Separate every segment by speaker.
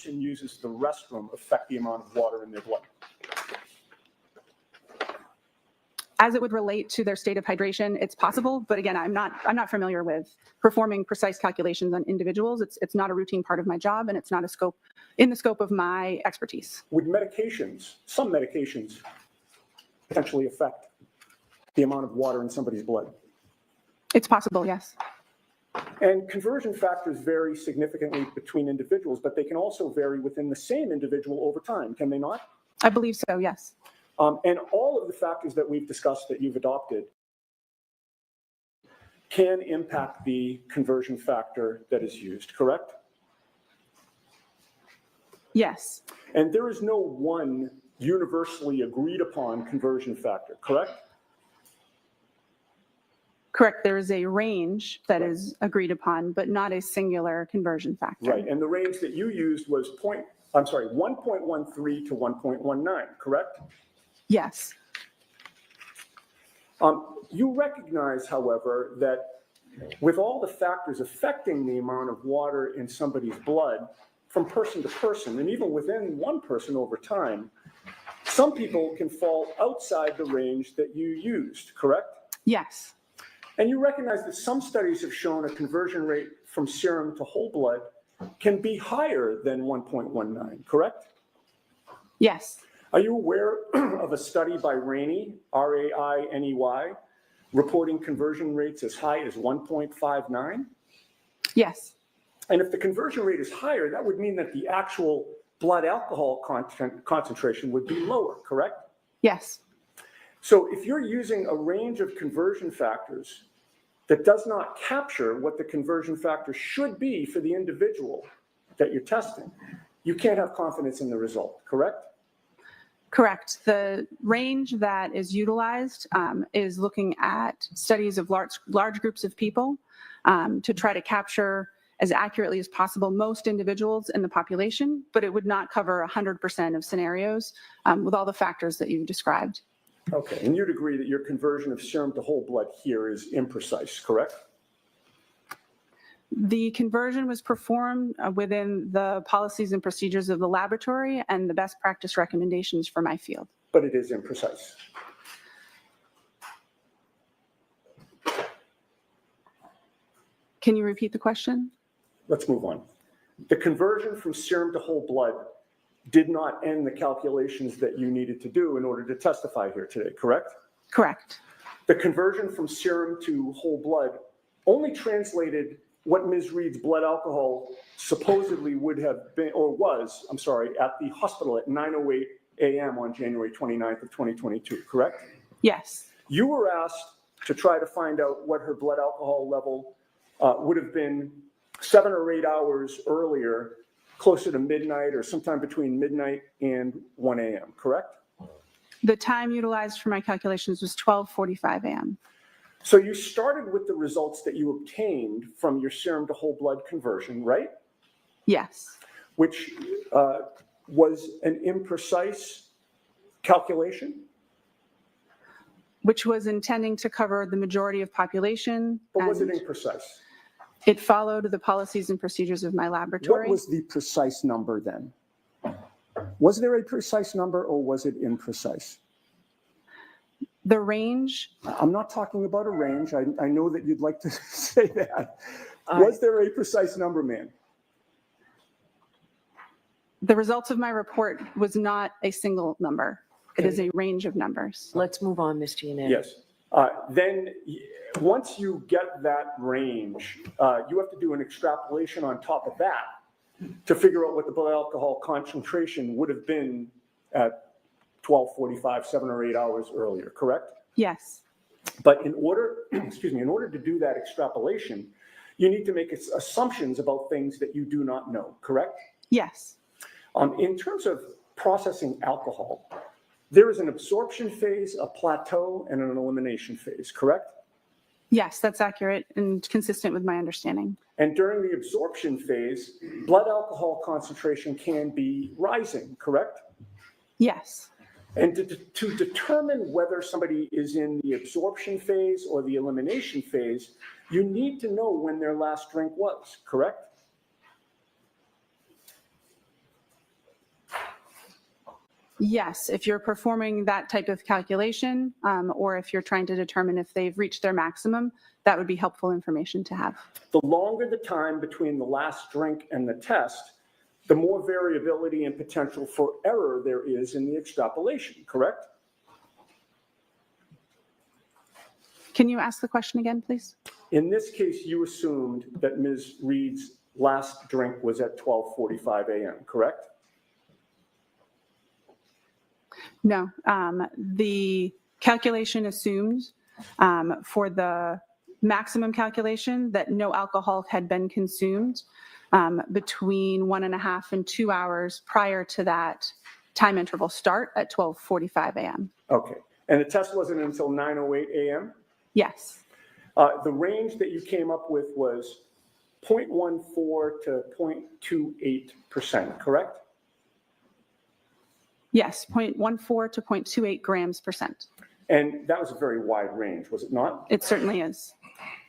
Speaker 1: person uses the restroom affect the amount of water in their blood?
Speaker 2: As it would relate to their state of hydration, it's possible, but again, I'm not familiar with performing precise calculations on individuals. It's not a routine part of my job, and it's not in the scope of my expertise.
Speaker 1: Would medications, some medications, potentially affect the amount of water in somebody's blood?
Speaker 2: It's possible, yes.
Speaker 1: And conversion factors vary significantly between individuals, but they can also vary within the same individual over time, can they not?
Speaker 2: I believe so, yes.
Speaker 1: And all of the factors that we've discussed that you've adopted can impact the conversion factor that is used, correct?
Speaker 2: Yes.
Speaker 1: And there is no one universally agreed upon conversion factor, correct?
Speaker 2: Correct. There is a range that is agreed upon, but not a singular conversion factor.
Speaker 1: Right. And the range that you used was 1.13 to 1.19, correct?
Speaker 2: Yes.
Speaker 1: You recognize, however, that with all the factors affecting the amount of water in somebody's blood from person to person, and even within one person over time, some people can fall outside the range that you used, correct?
Speaker 2: Yes.
Speaker 1: And you recognize that some studies have shown a conversion rate from serum to whole blood can be higher than 1.19, correct?
Speaker 2: Yes.
Speaker 1: Are you aware of a study by Rainey, R-A-I-N-E-Y, reporting conversion rates as high as 1.59?
Speaker 2: Yes.
Speaker 1: And if the conversion rate is higher, that would mean that the actual blood alcohol concentration would be lower, correct?
Speaker 2: Yes.
Speaker 1: So if you're using a range of conversion factors that does not capture what the conversion factor should be for the individual that you're testing, you can't have confidence in the result, correct?
Speaker 2: Correct. The range that is utilized is looking at studies of large groups of people to try to capture as accurately as possible most individuals in the population, but it would not cover 100% of scenarios with all the factors that you've described.
Speaker 1: Okay, and you'd agree that your conversion of serum to whole blood here is imprecise, correct?
Speaker 2: The conversion was performed within the policies and procedures of the laboratory and the best practice recommendations for my field.
Speaker 1: But it is imprecise.
Speaker 2: Can you repeat the question?
Speaker 1: Let's move on. The conversion from serum to whole blood did not end the calculations that you needed to do in order to testify here today, correct?
Speaker 2: Correct.
Speaker 1: The conversion from serum to whole blood only translated what Ms. Reed's blood alcohol supposedly would have been, or was, I'm sorry, at the hospital at 9:08 a.m. on January 29th of 2022, correct?
Speaker 2: Yes.
Speaker 1: You were asked to try to find out what her blood alcohol level would have been 7 or 8 hours earlier, closer to midnight or sometime between midnight and 1 a.m., correct?
Speaker 2: The time utilized for my calculations was 12:45 a.m.
Speaker 1: So you started with the results that you obtained from your serum to whole blood conversion, right?
Speaker 2: Yes.
Speaker 1: Which was an imprecise calculation?
Speaker 2: Which was intending to cover the majority of population.
Speaker 1: Or was it imprecise?
Speaker 2: It followed the policies and procedures of my laboratory.
Speaker 1: What was the precise number then? Was there a precise number or was it imprecise?
Speaker 2: The range.
Speaker 1: I'm not talking about a range. I know that you'd like to say that. Was there a precise number, ma'am?
Speaker 2: The results of my report was not a single number. It is a range of numbers.
Speaker 3: Let's move on, Ms. Giannini.
Speaker 1: Yes. Then once you get that range, you have to do an extrapolation on top of that to figure out what the blood alcohol concentration would have been at 12:45, 7 or 8 hours earlier, correct?
Speaker 2: Yes.
Speaker 1: But in order, in order to do that extrapolation, you need to make assumptions about things that you do not know, correct?
Speaker 2: Yes.
Speaker 1: In terms of processing alcohol, there is an absorption phase, a plateau, and an elimination phase, correct?
Speaker 2: Yes, that's accurate and consistent with my understanding.
Speaker 1: And during the absorption phase, blood alcohol concentration can be rising, correct?
Speaker 2: Yes.
Speaker 1: And to determine whether somebody is in the absorption phase or the elimination phase, you need to know when their last drink was, correct?
Speaker 2: Yes, if you're performing that type of calculation, or if you're trying to determine if they've reached their maximum, that would be helpful information to have.
Speaker 1: The longer the time between the last drink and the test, the more variability and potential for error there is in the extrapolation, correct?
Speaker 2: Can you ask the question again, please?
Speaker 1: In this case, you assumed that Ms. Reed's last drink was at 12:45 a.m., correct?
Speaker 2: No, the calculation assumed for the maximum calculation that no alcohol had been consumed between 1.5 and 2 hours prior to that time interval start at 12:45 a.m.
Speaker 1: Okay. And the test wasn't until 9:08 a.m.?
Speaker 2: Yes,
Speaker 1: The range that you came up with was 0.14 to 0.28%, correct?
Speaker 2: yes, 0.14 to 0.28 grams percent.
Speaker 1: And that was a very wide range, was it not?
Speaker 2: It certainly is.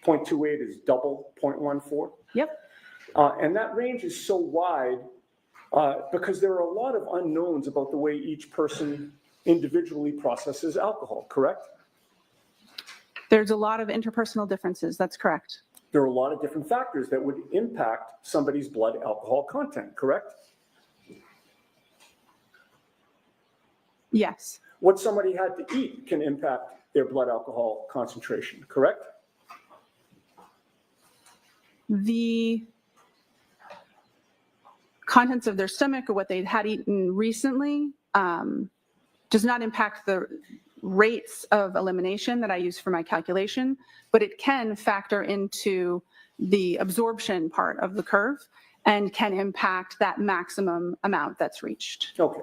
Speaker 1: 0.28 is double 0.14?
Speaker 2: Yep.
Speaker 1: And that range is so wide because there are a lot of unknowns about the way each person individually processes alcohol, correct?
Speaker 2: There's a lot of interpersonal differences. That's correct.
Speaker 1: There are a lot of different factors that would impact somebody's blood alcohol content, correct?
Speaker 2: Yes,
Speaker 1: What somebody had to eat can impact their blood alcohol concentration, correct?
Speaker 2: the contents of their stomach or what they had eaten recently does not impact the rates of elimination that I use for my calculation, but it can factor into the absorption part of the curve and can impact that maximum amount that's reached.
Speaker 1: Okay.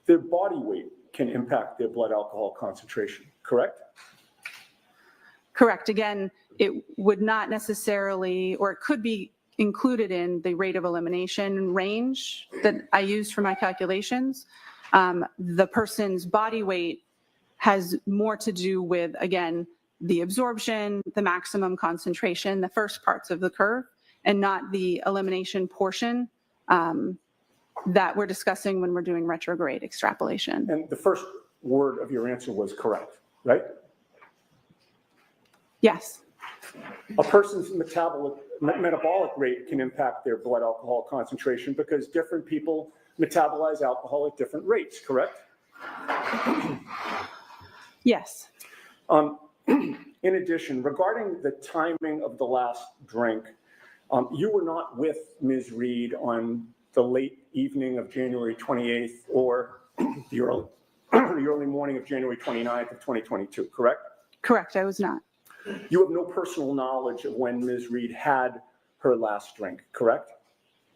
Speaker 1: Their body weight can impact their blood alcohol concentration, correct?
Speaker 2: Correct. Again, it would not necessarily, or it could be included in the rate of elimination range that I used for my calculations. The person's body weight has more to do with, again, the absorption, the maximum concentration, the first parts of the curve, and not the elimination portion that we're discussing when we're doing retrograde extrapolation.
Speaker 1: And the first word of your answer was correct, right?
Speaker 2: Yes,
Speaker 1: A person's metabolic rate can impact their blood alcohol concentration because different people metabolize alcohol at different rates, correct?
Speaker 2: yes.
Speaker 1: In addition, regarding the timing of the last drink, you were not with Ms. Reed on the late evening of January 28th or the early morning of January 29th of 2022, correct?
Speaker 2: Correct, I was not.
Speaker 1: You have no personal knowledge of when Ms. Reed had her last drink, correct?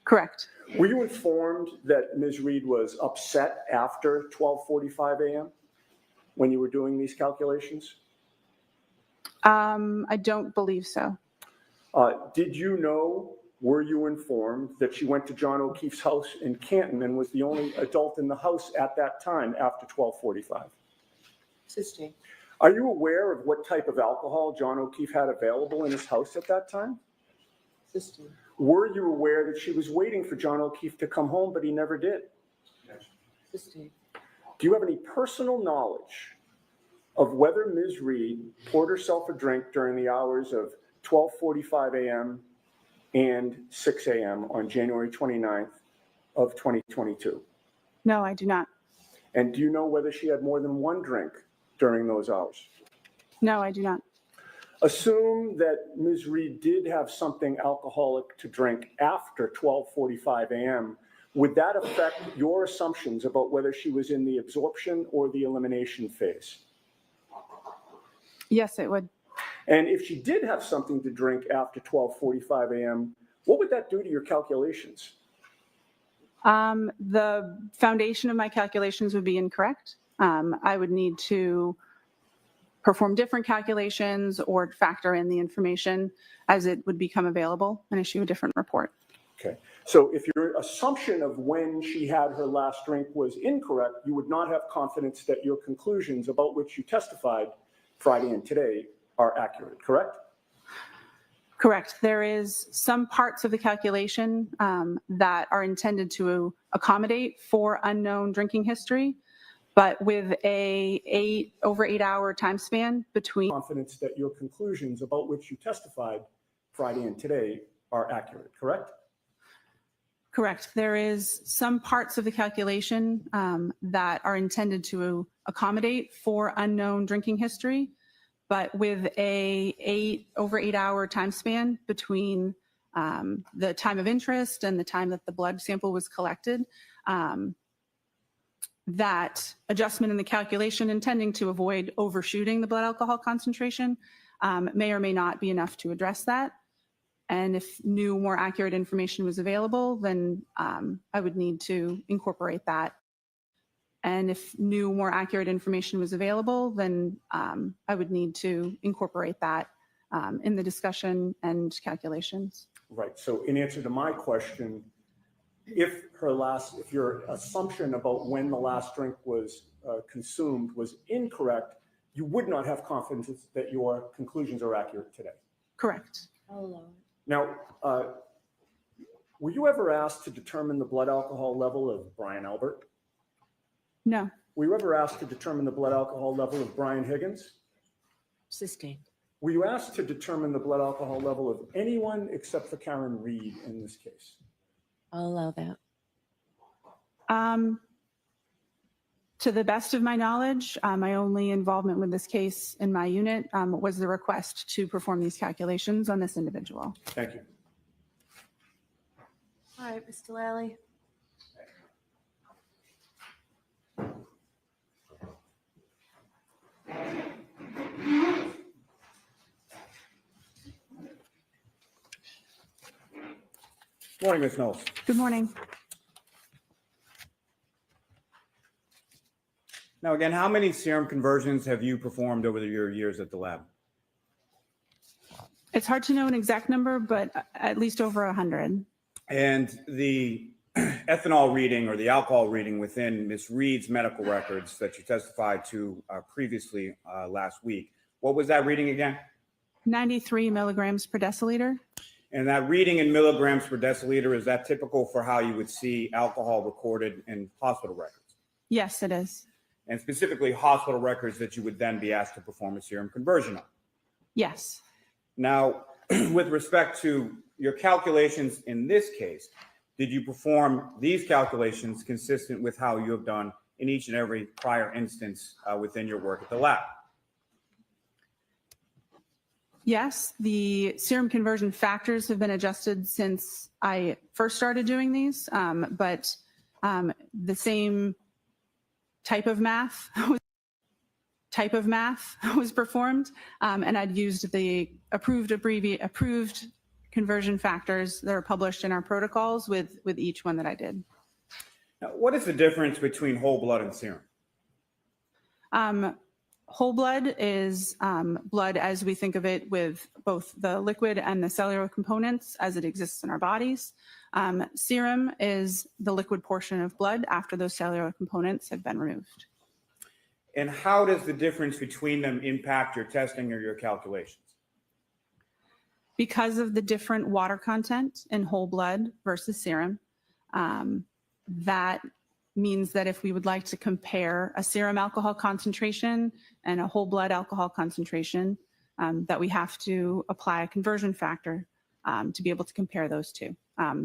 Speaker 2: Correct.
Speaker 1: Were you informed that Ms. Reed was upset after 12:45 a.m. when you were doing these calculations?
Speaker 2: I don't believe so.
Speaker 1: Did you know, were you informed that she went to John O'Keefe's house in Canton and was the only adult in the house at that time after 12:45?
Speaker 3: Assisting.
Speaker 1: Are you aware of what type of alcohol John O'Keefe had available in his house at that time?
Speaker 3: Assisting.
Speaker 1: Were you aware that she was waiting for John O'Keefe to come home, but he never did?
Speaker 3: Assisting.
Speaker 1: Do you have any personal knowledge of whether Ms. Reed poured herself a drink during the hours of 12:45 a.m. and 6 a.m. on January 29th of 2022?
Speaker 2: No, I do not.
Speaker 1: And do you know whether she had more than one drink during those hours?
Speaker 2: No, I do not.
Speaker 1: Assume that Ms. Reed did have something alcoholic to drink after 12:45 a.m. Would that affect your assumptions about whether she was in the absorption or the elimination phase?
Speaker 2: Yes, it would.
Speaker 1: And if she did have something to drink after 12:45 a.m., what would that do to your calculations?
Speaker 2: The foundation of my calculations would be incorrect. I would need to perform different calculations or factor in the information as it would become available and issue a different report.
Speaker 1: Okay. So if your assumption of when she had her last drink was incorrect, you would not have confidence that your conclusions about which you testified Friday and today are accurate, correct?
Speaker 2: Correct. There is some parts of the calculation that are intended to accommodate for unknown drinking history, but with over 8 hour time span between.
Speaker 1: Confidence that your conclusions about which you testified Friday and today are accurate, correct?
Speaker 2: Correct. There is some parts of the calculation that are intended to accommodate for unknown drinking history, but with over 8 hour time span between the time of interest and the time that the blood sample was collected, that adjustment in the calculation intending to avoid overshooting the blood alcohol concentration may or may not be enough to address that. And if new, more accurate information was available, then I would need to incorporate that. And if new, more accurate information was available, then I would need to incorporate that in the discussion and calculations.
Speaker 1: Right. So in answer to my question, if your assumption about when the last drink was consumed was incorrect, you would not have confidence that your conclusions are accurate today.
Speaker 2: Correct.
Speaker 3: I'll allow it.
Speaker 1: Now, were you ever asked to determine the blood alcohol level of Brian Albert?
Speaker 2: No.
Speaker 1: Were you ever asked to determine the blood alcohol level of Brian Higgins?
Speaker 3: Sustained.
Speaker 1: Were you asked to determine the blood alcohol level of anyone except for Karen Reed in this case?
Speaker 3: I'll allow that.
Speaker 2: To the best of my knowledge, my only involvement with this case in my unit was the request to perform these calculations on this individual.
Speaker 1: Thank you.
Speaker 3: All right, Mr. Lally.
Speaker 1: Morning, Ms. Knowles.
Speaker 2: Good morning.
Speaker 4: Now, again, how many serum conversions have you performed over your years at the lab?
Speaker 2: It's hard to know an exact number, but at least over 100.
Speaker 4: And the ethanol reading or the alcohol reading within Ms. Reed's medical records that you testified to previously last week, what was that reading again?
Speaker 2: 93 milligrams per deciliter.
Speaker 4: And that reading in milligrams per deciliter, is that typical for how you would see alcohol recorded in hospital records?
Speaker 2: Yes, it is.
Speaker 4: And specifically hospital records that you would then be asked to perform a serum conversion on?
Speaker 2: Yes.
Speaker 4: Now, with respect to your calculations in this case, did you perform these calculations consistent with how you have done in each and every prior instance within your work at the lab?
Speaker 2: Yes, the serum conversion factors have been adjusted since I first started doing these, but the same type of math was performed, and I'd used the approved conversion factors that are published in our protocols with each one that I did.
Speaker 4: Now, what is the difference between whole blood and serum?
Speaker 2: Whole blood is blood as we think of it, with both the liquid and the cellular components as it exists in our bodies. Serum is the liquid portion of blood after those cellular components have been removed.
Speaker 4: And how does the difference between them impact your testing or your calculations?
Speaker 2: Because of the different water content in whole blood versus serum, that means that if we would like to compare a serum alcohol concentration and a whole blood alcohol concentration, that we have to apply a conversion factor to be able to compare those two.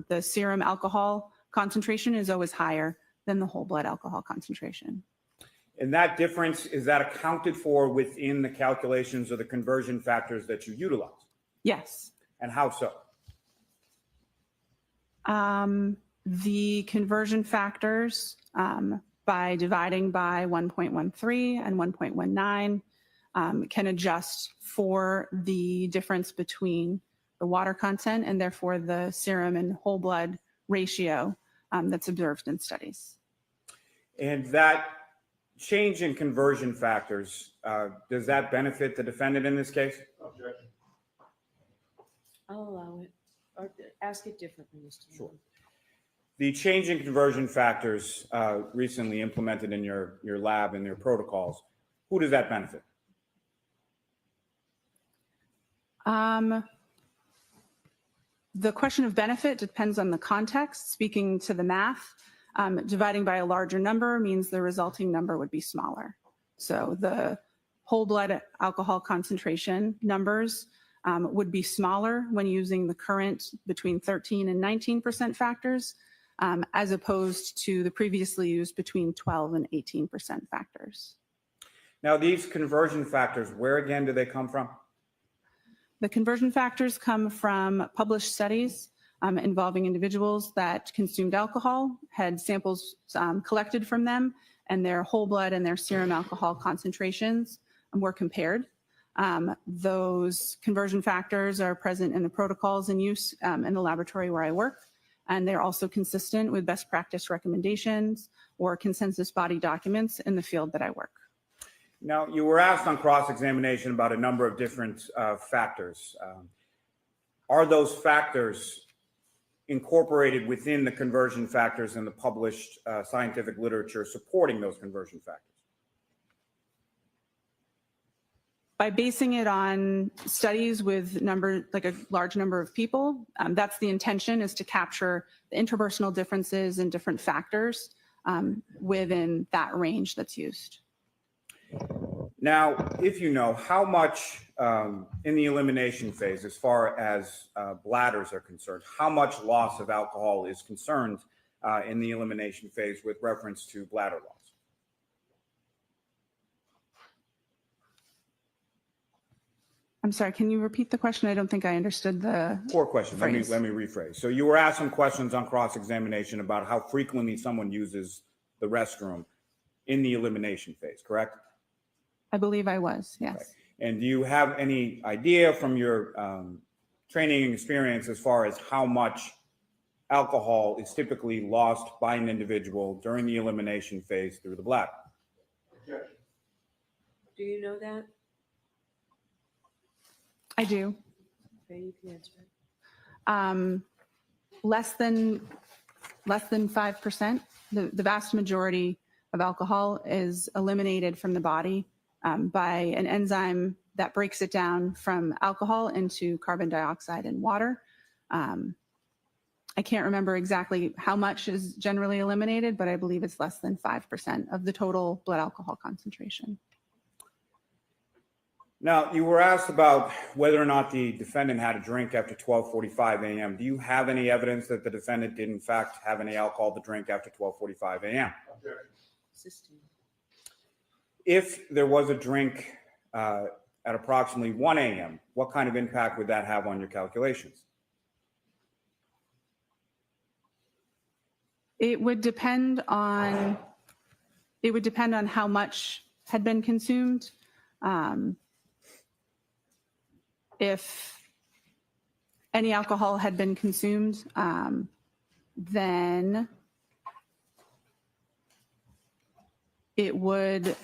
Speaker 2: The serum alcohol concentration is always higher than the whole blood alcohol concentration.
Speaker 4: And that difference, is that accounted for within the calculations or the conversion factors that you utilize?
Speaker 2: Yes.
Speaker 4: And how so?
Speaker 2: The conversion factors, by dividing by 1.13 and 1.19, can adjust for the difference between the water content and therefore the serum and whole blood ratio that's observed in studies.
Speaker 4: And that change in conversion factors, does that benefit the defendant in this case?
Speaker 1: Objection.
Speaker 3: I'll allow it. Or ask it differently, Mr. Lally.
Speaker 4: Sure. The change in conversion factors recently implemented in your lab and your protocols, who does that benefit?
Speaker 2: The question of benefit depends on the context. Speaking to the math, dividing by a larger number means the resulting number would be smaller. So the whole blood alcohol concentration numbers would be smaller when using the current between 13 and 19% factors, as opposed to the previously used between 12 and 18% factors.
Speaker 4: Now, these conversion factors, where again do they come from?
Speaker 2: The conversion factors come from published studies involving individuals that consumed alcohol, had samples collected from them, and their whole blood and their serum alcohol concentrations were compared. Those conversion factors are present in the protocols in use in the laboratory where I work, and they're also consistent with best practice recommendations or consensus body documents in the field that I work.
Speaker 4: Now, you were asked on cross-examination about a number of different factors. Are those factors incorporated within the conversion factors in the published scientific literature supporting those conversion factors?
Speaker 2: By basing it on studies with like a large number of people, that's the intention, is to capture the interpersonal differences and different factors within that range that's used.
Speaker 4: Now, if you know, how much in the elimination phase, as far as bladders are concerned, how much loss of alcohol is concerned in the elimination phase with reference to bladder loss?
Speaker 2: I'm sorry, can you repeat the question? I don't think I understood the
Speaker 4: Poor question. Let me
Speaker 2: phrase.
Speaker 4: rephrase. So you were asked some questions on cross-examination about how frequently someone uses the restroom in the elimination phase, correct?
Speaker 2: I believe I was, yes.
Speaker 4: Right. And do you have any idea from your training and experience as far as how much alcohol is typically lost by an individual during the elimination phase through the bladder?
Speaker 3: Do you know that?
Speaker 2: I do.
Speaker 3: Okay, you can answer it.
Speaker 2: Less than 5%. The vast majority of alcohol is eliminated from the body by an enzyme that breaks it down from alcohol into carbon dioxide and water. I can't remember exactly how much is generally eliminated, but I believe it's less than 5% of the total blood alcohol concentration.
Speaker 4: Now, you were asked about whether or not the defendant had a drink after 12:45 a.m. Do you have any evidence that the defendant did in fact have any alcohol to drink after 12:45 a.m.?
Speaker 3: System.
Speaker 4: If there was a drink at approximately 1 a.m., what kind of impact would that have on your calculations?
Speaker 2: It would depend on how much had been consumed. If any alcohol had been consumed, then it would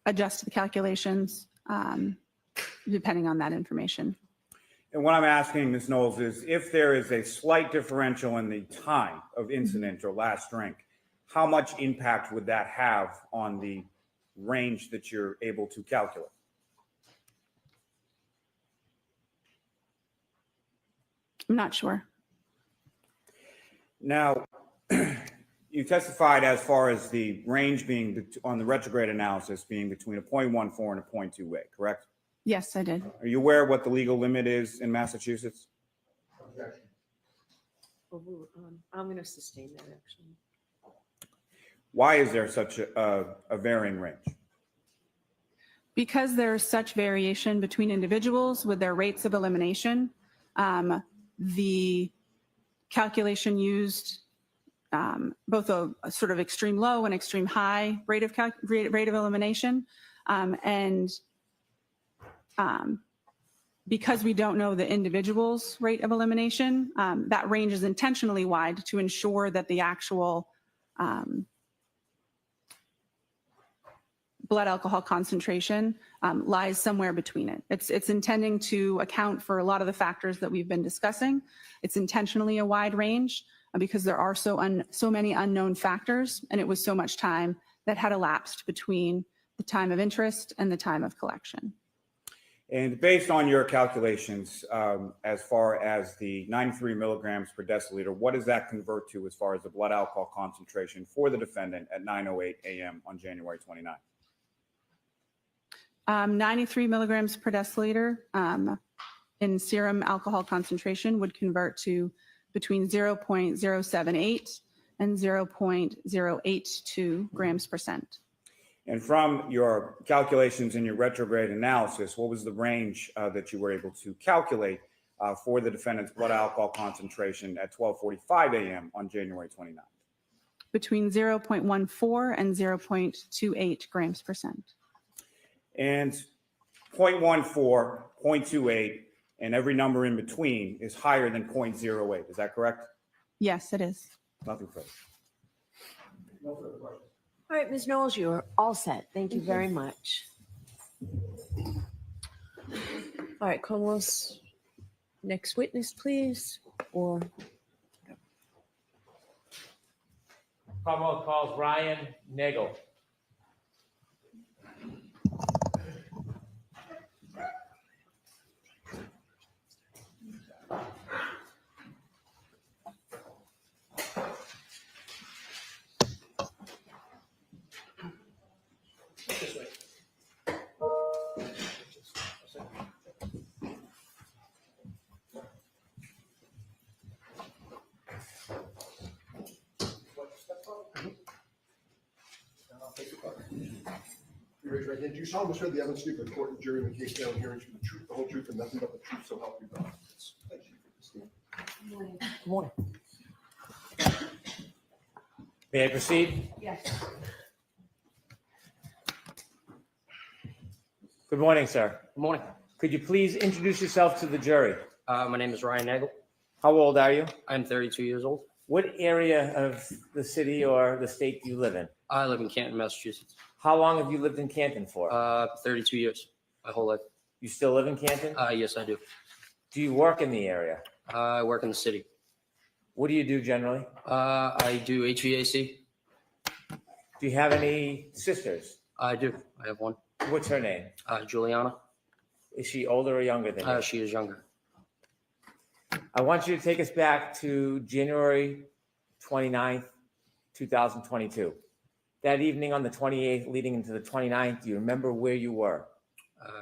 Speaker 2: adjust the calculations depending on that information.
Speaker 4: And what I'm asking, Ms. Knowles, is if there is a slight differential in the time of incident or last drink, how much impact would that have on the range that you're able to calculate?
Speaker 2: I'm not sure.
Speaker 4: Now, you testified as far as the range being on the retrograde analysis being between a 0.14 and a 0.28, correct?
Speaker 2: Yes, I did.
Speaker 4: Are you aware of what the legal limit is in Massachusetts?
Speaker 3: I'm going to sustain that, actually.
Speaker 4: Why is there such a varying range?
Speaker 2: Because there's such variation between individuals with their rates of elimination, the calculation used both a sort of extreme low and extreme high rate of elimination. Because we don't know the individual's rate of elimination, that range is intentionally wide to ensure that the actual blood alcohol concentration lies somewhere between it. It's intending to account for a lot of the factors that we've been discussing. It's intentionally a wide range because there are so many unknown factors, and it was so much time that had elapsed between the time of interest and the time of collection.
Speaker 4: And based on your calculations, as far as the 93 milligrams per deciliter, what does that convert to as far as the blood alcohol concentration for the defendant at 9:08 a.m. on January 29th?
Speaker 2: 93 milligrams per deciliter in serum alcohol concentration would convert to between 0.078 and 0.082 grams percent.
Speaker 4: And from your calculations in your retrograde analysis, what was the range that you were able to calculate for the defendant's blood alcohol concentration at 12:45 a.m. on January 29th?
Speaker 2: Between 0.14 and 0.28 grams percent.
Speaker 4: And 0.14, 0.28, and every number in between is higher than 0.08. Is that correct?
Speaker 2: Yes, it is.
Speaker 4: Nothing further.
Speaker 3: All right, Ms. Knowles, you're all set. Thank you very much. All right, Carlos, next witness, please, or
Speaker 5: Commonwealth calls Ryan Nagel.
Speaker 6: You raise your right hand. Do you solemnly swear the evidence you give the court and jury in the case now and hearing the truth, the whole truth, and nothing but the truth, so help you God? Thank you for this.
Speaker 3: good morning.
Speaker 5: May I proceed?
Speaker 3: Yes.
Speaker 5: Good morning, sir.
Speaker 7: Good morning.
Speaker 5: Could you please introduce yourself to the jury?
Speaker 7: My name is Ryan Nagel.
Speaker 5: How old are you?
Speaker 7: I'm 32 years old.
Speaker 5: What area of the city or the state do you live in?
Speaker 7: I live in Canton, Massachusetts.
Speaker 5: How long have you lived in Canton for?
Speaker 7: 32 years, my whole life.
Speaker 5: You still live in Canton?
Speaker 7: Yes, I do.
Speaker 5: Do you work in the area?
Speaker 7: I work in the city.
Speaker 5: What do you do generally?
Speaker 7: I do HVAC.
Speaker 5: Do you have any sisters?
Speaker 7: I do. I have one.
Speaker 5: What's her name?
Speaker 7: Juliana.
Speaker 5: Is she older or younger than you?
Speaker 7: She is younger.
Speaker 5: I want you to take us back to January 29th, 2022. That evening on the 28th, leading into the 29th, do you remember where you were?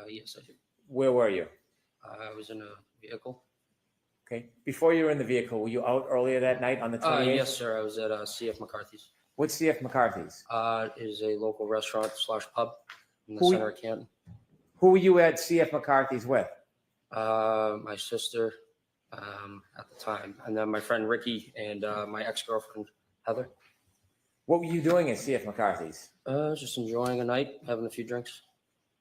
Speaker 7: Yes, I do.
Speaker 5: Where were you?
Speaker 7: I was in a vehicle.
Speaker 5: Okay. Before you were in the vehicle, were you out earlier that night on the 28th?
Speaker 7: Yes, sir. I was at CF McCarthy's.
Speaker 5: What's CF McCarthy's?
Speaker 7: It is a local restaurant / pub in the
Speaker 5: Who-
Speaker 7: center of Canton.
Speaker 5: Who were you at CF McCarthy's with?
Speaker 7: My sister at the time, and then my friend Ricky and my ex-girlfriend Heather.
Speaker 5: What were you doing at CF McCarthy's?
Speaker 7: Just enjoying a night, having a few drinks.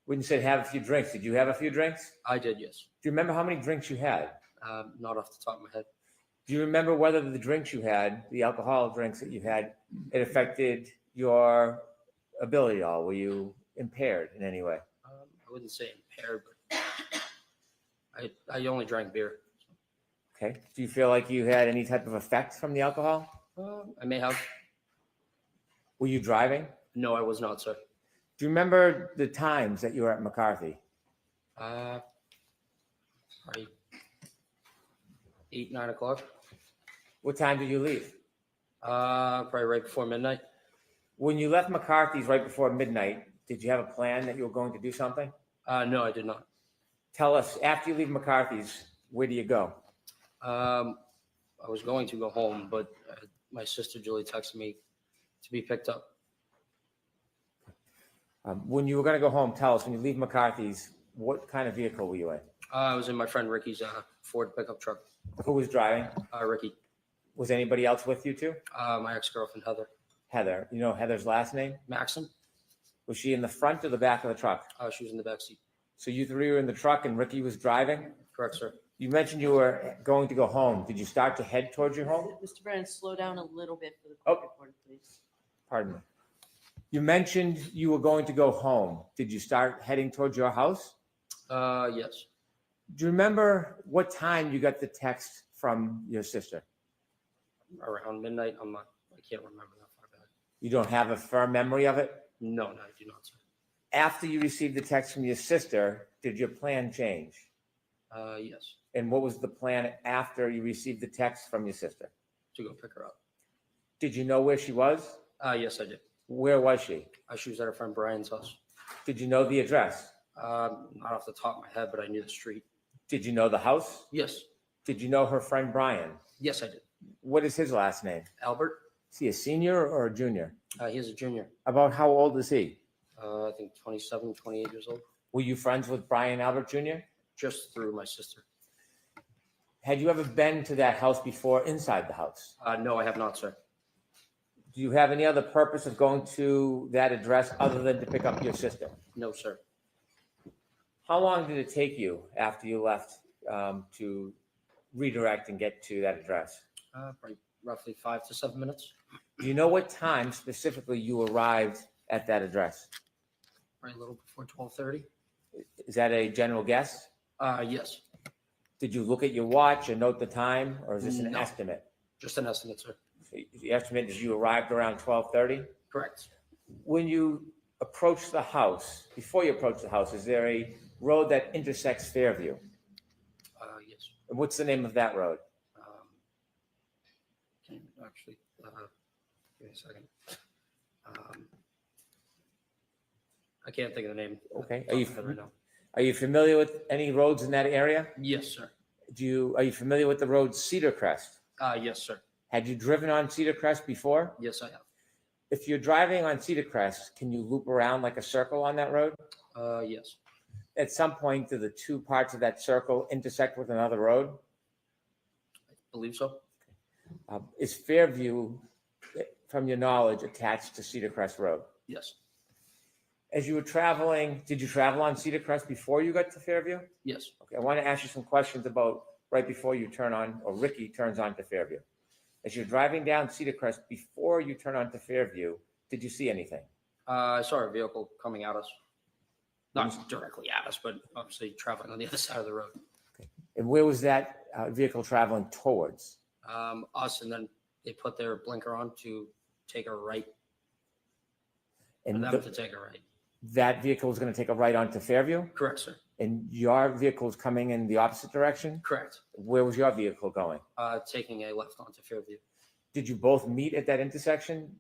Speaker 5: When you said have a few drinks, did you have a few drinks?
Speaker 7: I did, yes.
Speaker 5: Do you remember how many drinks you had?
Speaker 7: Not off the top of my head.
Speaker 5: Do you remember whether the drinks you had, the alcoholic drinks that you had, it affected your ability at all? Were you impaired in any way?
Speaker 7: I wouldn't say impaired, but I only drank beer.
Speaker 5: Okay. Do you feel like you had any type of effect from the alcohol?
Speaker 7: I may have.
Speaker 5: Were you driving?
Speaker 7: No, I was not, sir.
Speaker 5: Do you remember the times that you were at McCarthy?
Speaker 7: Probably 8, 9 o'clock.
Speaker 5: What time did you leave?
Speaker 7: Probably right before midnight.
Speaker 5: When you left McCarthy's right before midnight, did you have a plan that you were going to do something?
Speaker 7: No, I did not.
Speaker 5: Tell us, after you leave McCarthy's, where do you go?
Speaker 7: I was going to go home, but my sister Julie texted me to be picked up.
Speaker 5: When you were going to go home, tell us, when you leave McCarthy's, what kind of vehicle were you in?
Speaker 7: I was in my friend Ricky's Ford pickup truck.
Speaker 5: Who was driving?
Speaker 7: Ricky.
Speaker 5: Was anybody else with you too?
Speaker 7: My ex-girlfriend Heather.
Speaker 5: Heather. You know Heather's last name?
Speaker 7: Maxon.
Speaker 5: Was she in the front or the back of the truck?
Speaker 7: She was in the back seat.
Speaker 5: So you three were in the truck and Ricky was driving?
Speaker 7: Correct, sir.
Speaker 5: You mentioned you were going to go home. Did you start to head towards your home?
Speaker 3: Mr. Brennan, slow down a little bit for the
Speaker 5: Oh.
Speaker 3: court reporter, please.
Speaker 5: Pardon me. You mentioned you were going to go home. Did you start heading towards your house?
Speaker 7: Yes.
Speaker 5: Do you remember what time you got the text from your sister?
Speaker 7: Around midnight. I can't remember that far back.
Speaker 5: You don't have a firm memory of it?
Speaker 7: No, I do not, sir.
Speaker 5: After you received the text from your sister, did your plan change?
Speaker 7: Yes,
Speaker 5: And what was the plan after you received the text from your sister?
Speaker 7: to go pick her up.
Speaker 5: Did you know where she was?
Speaker 7: Yes, I did.
Speaker 5: Where was she?
Speaker 7: She was at her friend Brian's house.
Speaker 5: Did you know the address?
Speaker 7: Not off the top of my head, but I knew the street.
Speaker 5: Did you know the house?
Speaker 7: Yes,
Speaker 5: Did you know her friend Brian?
Speaker 7: yes, I did.
Speaker 5: What is his last name?
Speaker 7: Albert,
Speaker 5: Is he a senior or a junior?
Speaker 7: he's a junior.
Speaker 5: About how old is he?
Speaker 7: I think 27, 28 years old,
Speaker 5: Were you friends with Brian Albert Jr.?
Speaker 7: just through my sister.
Speaker 5: Had you ever been to that house before inside the house?
Speaker 7: No, I have not, sir.
Speaker 5: Do you have any other purpose of going to that address other than to pick up your sister?
Speaker 7: No, sir.
Speaker 5: How long did it take you after you left to redirect and get to that address?
Speaker 7: Probably roughly 5 to 7 minutes.
Speaker 5: Do you know what time specifically you arrived at that address?
Speaker 7: Right, a little before 12:30.
Speaker 5: Is that a general guess?
Speaker 7: Yes,
Speaker 5: Did you look at your watch and note the time, or is this an
Speaker 7: No.
Speaker 5: estimate?
Speaker 7: just an estimate, sir.
Speaker 5: The estimate is you arrived around 12:30?
Speaker 7: Correct.
Speaker 5: When you approach the house, before you approach the house, is there a road that intersects Fairview?
Speaker 7: Yes.
Speaker 5: And what's the name of that road?
Speaker 7: Can you actually, give me a second. I can't think of the name.
Speaker 5: Okay.
Speaker 7: Off the top of my head right now.
Speaker 5: Are you familiar with any roads in that area?
Speaker 7: Yes, sir.
Speaker 5: Are you familiar with the road Cedar Crest?
Speaker 7: Yes, sir.
Speaker 5: Had you driven on Cedar Crest before?
Speaker 7: Yes, I have.
Speaker 5: If you're driving on Cedar Crest, can you loop around like a circle on that road?
Speaker 7: Yes.
Speaker 5: At some point, do the two parts of that circle intersect with another road?
Speaker 7: I believe so.
Speaker 5: Is Fairview, from your knowledge, attached to Cedar Crest Road?
Speaker 7: Yes.
Speaker 5: As you were traveling, did you travel on Cedar Crest before you got to Fairview?
Speaker 7: Yes.
Speaker 5: Okay, I want to ask you some questions about right before you turn on, or Ricky turns on to Fairview. As you're driving down Cedar Crest, before you turn on to Fairview, did you see anything?
Speaker 7: I saw a vehicle coming at us. Not directly at us, but obviously traveling on the other side of the road.
Speaker 5: And where was that vehicle traveling towards?
Speaker 7: Us, and then they put their blinker on to take a right, for
Speaker 5: And
Speaker 7: them to take a right.
Speaker 5: that vehicle was going to take a right onto Fairview?
Speaker 7: Correct, sir.
Speaker 5: And your vehicle is coming in the opposite direction?
Speaker 7: Correct.
Speaker 5: Where was your vehicle going?
Speaker 7: Taking a left onto Fairview.
Speaker 5: Did you both meet at that intersection?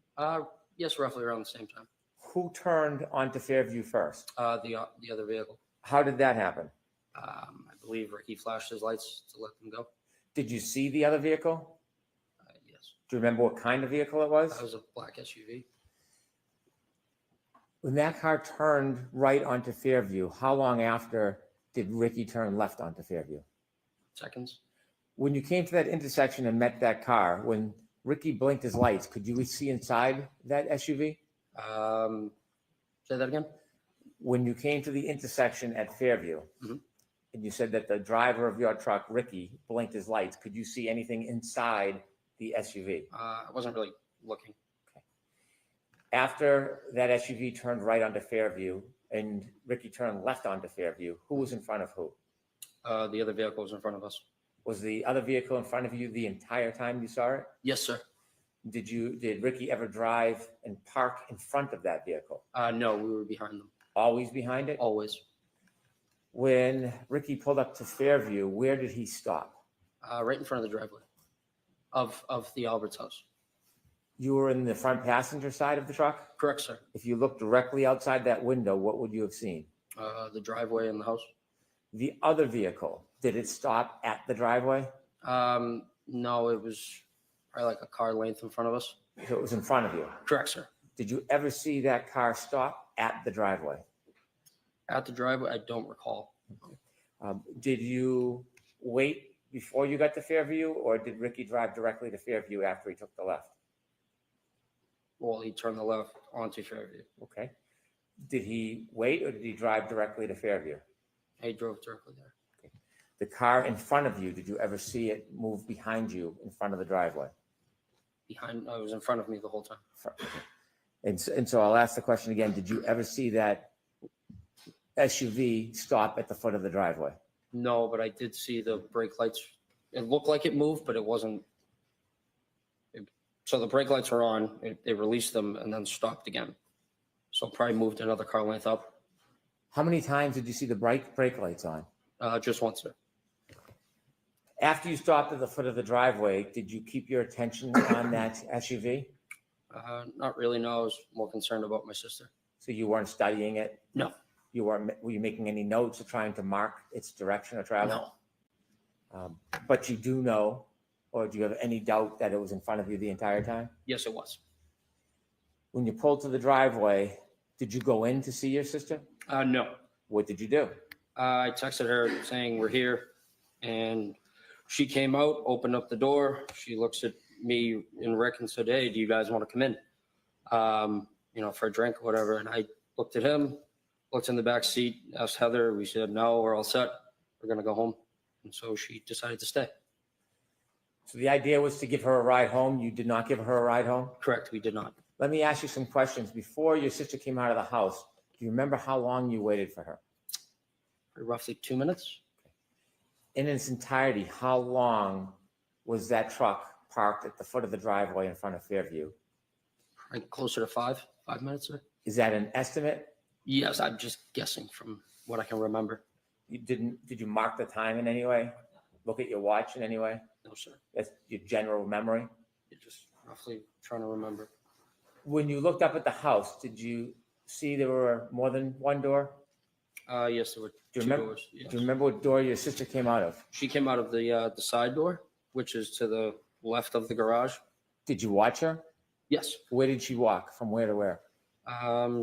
Speaker 7: Yes, roughly around the same time.
Speaker 5: Who turned onto Fairview first?
Speaker 7: The other vehicle.
Speaker 5: How did that happen?
Speaker 7: I believe Ricky flashed his lights to let them go.
Speaker 5: Did you see the other vehicle?
Speaker 7: Yes.
Speaker 5: Do you remember what kind of vehicle it was?
Speaker 7: That was a black SUV.
Speaker 5: When that car turned right onto Fairview, how long after did Ricky turn left onto Fairview?
Speaker 7: Seconds.
Speaker 5: When you came to that intersection and met that car, when Ricky blinked his lights, could you see inside that SUV?
Speaker 7: Say that again?
Speaker 5: When you came to the intersection at Fairview,
Speaker 7: Mhm.
Speaker 5: and you said that the driver of your truck, Ricky, blinked his lights, could you see anything inside the SUV?
Speaker 7: I wasn't really looking.
Speaker 5: After that SUV turned right onto Fairview and Ricky turned left onto Fairview, who was in front of who?
Speaker 7: The other vehicle was in front of us.
Speaker 5: Was the other vehicle in front of you the entire time you saw it?
Speaker 7: Yes, sir.
Speaker 5: Did Ricky ever drive and park in front of that vehicle?
Speaker 7: No, we were behind them.
Speaker 5: Always behind it?
Speaker 7: Always.
Speaker 5: When Ricky pulled up to Fairview, where did he stop?
Speaker 7: Right in front of the driveway of the Albert's house.
Speaker 5: You were in the front passenger side of the truck?
Speaker 7: Correct, sir.
Speaker 5: If you looked directly outside that window, what would you have seen?
Speaker 7: The driveway and the house.
Speaker 5: The other vehicle, did it stop at the driveway?
Speaker 7: No, it was probably like a car length in front of us.
Speaker 5: So it was in front of you.
Speaker 7: Correct, sir.
Speaker 5: Did you ever see that car stop at the driveway?
Speaker 7: At the driveway, I don't recall.
Speaker 5: Did you wait before you got to Fairview, or did Ricky drive directly to Fairview after he took the left?
Speaker 7: Well, he turned the left onto Fairview.
Speaker 5: Okay. Did he wait, or did he drive directly to Fairview?
Speaker 7: He drove directly there.
Speaker 5: The car in front of you, did you ever see it move behind you in front of the driveway?
Speaker 7: It was in front of me the whole time.
Speaker 5: And so I'll ask the question again. Did you ever see that SUV stop at the foot of the driveway?
Speaker 7: No, but I did see the brake lights. It looked like it moved, but it wasn't. So the brake lights were on. They released them and then stopped again. So it probably moved another car length up.
Speaker 5: How many times did you see the brake lights on?
Speaker 7: Just once, sir.
Speaker 5: After you stopped at the foot of the driveway, did you keep your attention on that SUV?
Speaker 7: Not really, no. I was more concerned about my sister.
Speaker 5: So you weren't studying it?
Speaker 7: No.
Speaker 5: Were you making any notes or trying to mark its direction of travel? No. But you do know, or do you have any doubt that it was in front of you the entire time?
Speaker 7: Yes, it was.
Speaker 5: When you pulled to the driveway, did you go in to see your sister?
Speaker 7: No.
Speaker 5: What did you do?
Speaker 7: I texted her saying we're here, and she came out, opened up the door. She looks at me and Rick and said, "Hey, do you guys want to come in? For a drink or whatever." And I looked at him, looked in the back seat, asked Heather. We said, "No, we're all set. We're going to go home." And so she decided to stay.
Speaker 5: So the idea was to give her a ride home. You did not give her a ride home?
Speaker 7: Correct. We did not.
Speaker 5: Let me ask you some questions. Before your sister came out of the house, do you remember how long you waited for her?
Speaker 7: For roughly 2 minutes.
Speaker 5: In its entirety, how long was that truck parked at the foot of the driveway in front of Fairview?
Speaker 7: Like closer to 5 minutes, sir.
Speaker 5: Is that an estimate?
Speaker 7: Yes, I'm just guessing from what I can remember.
Speaker 5: Did you mark the time in any way? Look at your watch in any way?
Speaker 7: No, sir.
Speaker 5: That's your general memory?
Speaker 7: You're just roughly trying to remember.
Speaker 5: When you looked up at the house, did you see there were more than one door?
Speaker 7: Yes, there were
Speaker 5: Do you
Speaker 7: two
Speaker 5: remember?
Speaker 7: doors. Yes.
Speaker 5: Do you remember what door your sister came out of?
Speaker 7: She came out of the side door, which is to the left of the garage.
Speaker 5: Did you watch her?
Speaker 7: Yes.
Speaker 5: Where did she walk? From where to where?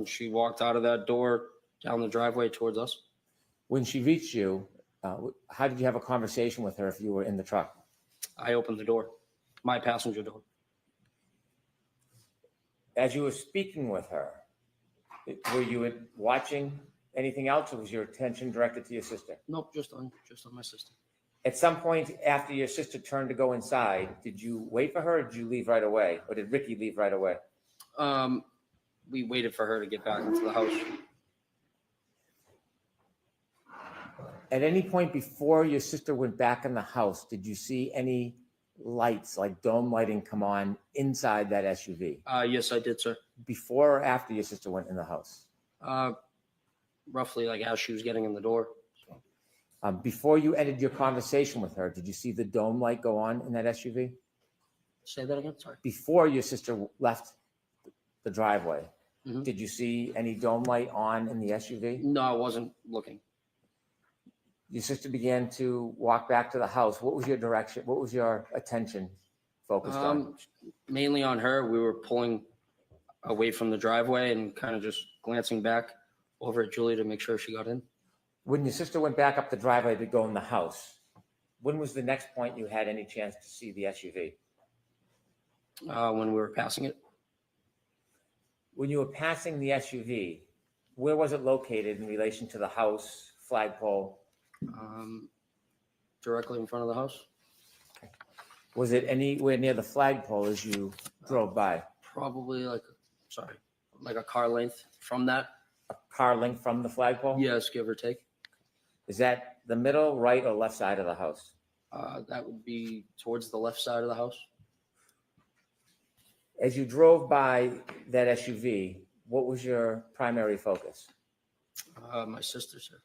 Speaker 7: She walked out of that door down the driveway towards us.
Speaker 5: When she reached you, how did you have a conversation with her if you were in the truck?
Speaker 7: I opened the door, my passenger door.
Speaker 5: As you were speaking with her, were you watching anything else, or was your attention directed to your sister?
Speaker 7: Nope, just on my sister.
Speaker 5: At some point after your sister turned to go inside, did you wait for her, or did you leave right away? Or did Ricky leave right away?
Speaker 7: We waited for her to get back into the house.
Speaker 5: At any point before your sister went back in the house, did you see any lights, like dome lighting, come on inside that SUV?
Speaker 7: Yes, I did, sir.
Speaker 5: Before or after your sister went in the house?
Speaker 7: Roughly like as she was getting in the door.
Speaker 5: Before you ended your conversation with her, did you see the dome light go on in that SUV?
Speaker 7: Say that again, sorry.
Speaker 5: Before your sister left the driveway,
Speaker 7: Mhm.
Speaker 5: did you see any dome light on in the SUV?
Speaker 7: No, I wasn't looking.
Speaker 5: Your sister began to walk back to the house. What was your direction? What was your attention focused on?
Speaker 7: Mainly on her. We were pulling away from the driveway and kind of just glancing back over at Julie to make sure she got in.
Speaker 5: When your sister went back up the driveway to go in the house, when was the next point you had any chance to see the SUV?
Speaker 7: When we were passing it.
Speaker 5: When you were passing the SUV, where was it located in relation to the house, flagpole?
Speaker 7: Directly in front of the house.
Speaker 5: Was it anywhere near the flagpole as you drove by?
Speaker 7: Probably like a car length from that.
Speaker 5: A car length from the flagpole?
Speaker 7: Yes, give or take.
Speaker 5: Is that the middle, right, or left side of the house?
Speaker 7: That would be towards the left side of the house.
Speaker 5: As you drove by that SUV, what was your primary focus?
Speaker 7: My sister, sir.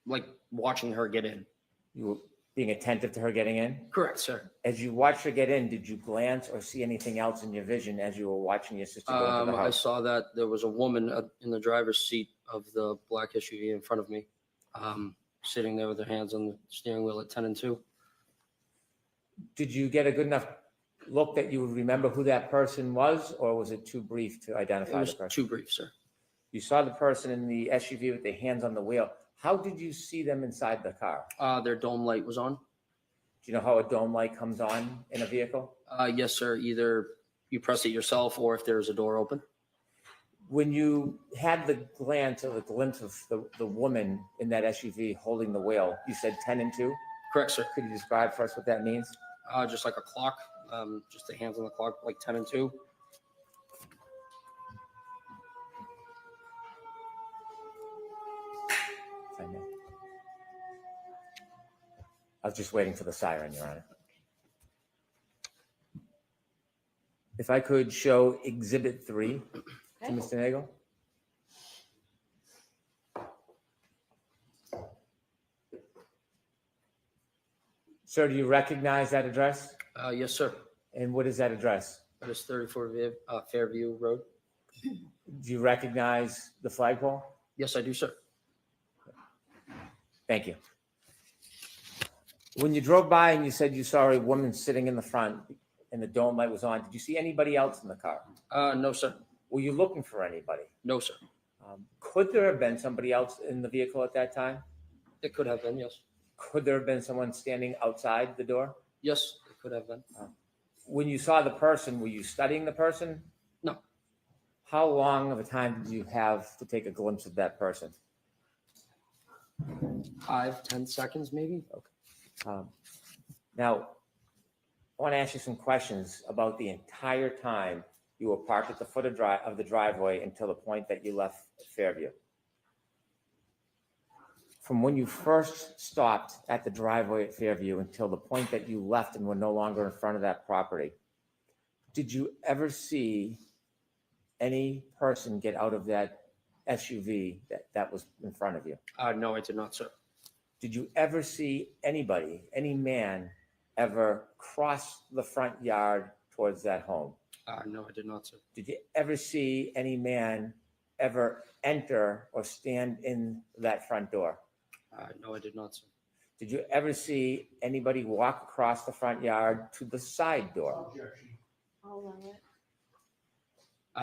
Speaker 7: Like watching her get in.
Speaker 5: You were being attentive to her getting in?
Speaker 7: Correct, sir.
Speaker 5: As you watched her get in, did you glance or see anything else in your vision as you were watching your sister go into the
Speaker 7: I
Speaker 5: house?
Speaker 7: saw that there was a woman in the driver's seat of the black SUV in front of me, sitting there with her hands on the steering wheel at 10 and 2.
Speaker 5: Did you get a good enough look that you would remember who that person was, or was it too brief to
Speaker 7: It
Speaker 5: identify the
Speaker 7: was
Speaker 5: person?
Speaker 7: too brief, sir.
Speaker 5: You saw the person in the SUV with their hands on the wheel. How did you see them inside the car?
Speaker 7: Their dome light was on.
Speaker 5: Do you know how a dome light comes on in a vehicle?
Speaker 7: Yes, sir. Either you press it yourself or if there's a door open.
Speaker 5: When you had the glance or the glimpse of the woman in that SUV holding the wheel, you said 10 and 2?
Speaker 7: Correct, sir.
Speaker 5: Could you describe for us what that means?
Speaker 7: Just like a clock, just the hands on the clock, like 10 and 2.
Speaker 5: If I may. I was just waiting for the siren, Your Honor. If I could show Exhibit 3 to Mr. Nagel. Sir, do you recognize that address?
Speaker 7: Yes, sir.
Speaker 5: And what is that address?
Speaker 7: That is 34 Fairview Road.
Speaker 5: Do you recognize the flagpole?
Speaker 7: Yes, I do, sir.
Speaker 5: Thank you. When you drove by and you said you saw a woman sitting in the front and the dome light was on, did you see anybody else in the car?
Speaker 7: No, sir.
Speaker 5: Were you looking for anybody?
Speaker 7: No, sir.
Speaker 5: Could there have been somebody else in the vehicle at that time?
Speaker 7: It could have been, yes.
Speaker 5: Could there have been someone standing outside the door?
Speaker 7: Yes, it could have been.
Speaker 5: When you saw the person, were you studying the person?
Speaker 7: No.
Speaker 5: How long of a time did you have to take a glimpse of that person?
Speaker 7: 5-10 seconds, maybe.
Speaker 5: Now, I want to ask you some questions about the entire time you were parked at the foot of the driveway until the point that you left Fairview. From when you first stopped at the driveway at Fairview until the point that you left and were no longer in front of that property, did you ever see any person get out of that SUV that was in front of you?
Speaker 7: No, I did not, sir.
Speaker 5: Did you ever see anybody, any man, ever cross the front yard towards that home?
Speaker 7: No, I did not, sir.
Speaker 5: Did you ever see any man ever enter or stand in that front door?
Speaker 7: No, I did not, sir.
Speaker 5: Did you ever see anybody walk across the front yard to the side door?
Speaker 3: I'll allow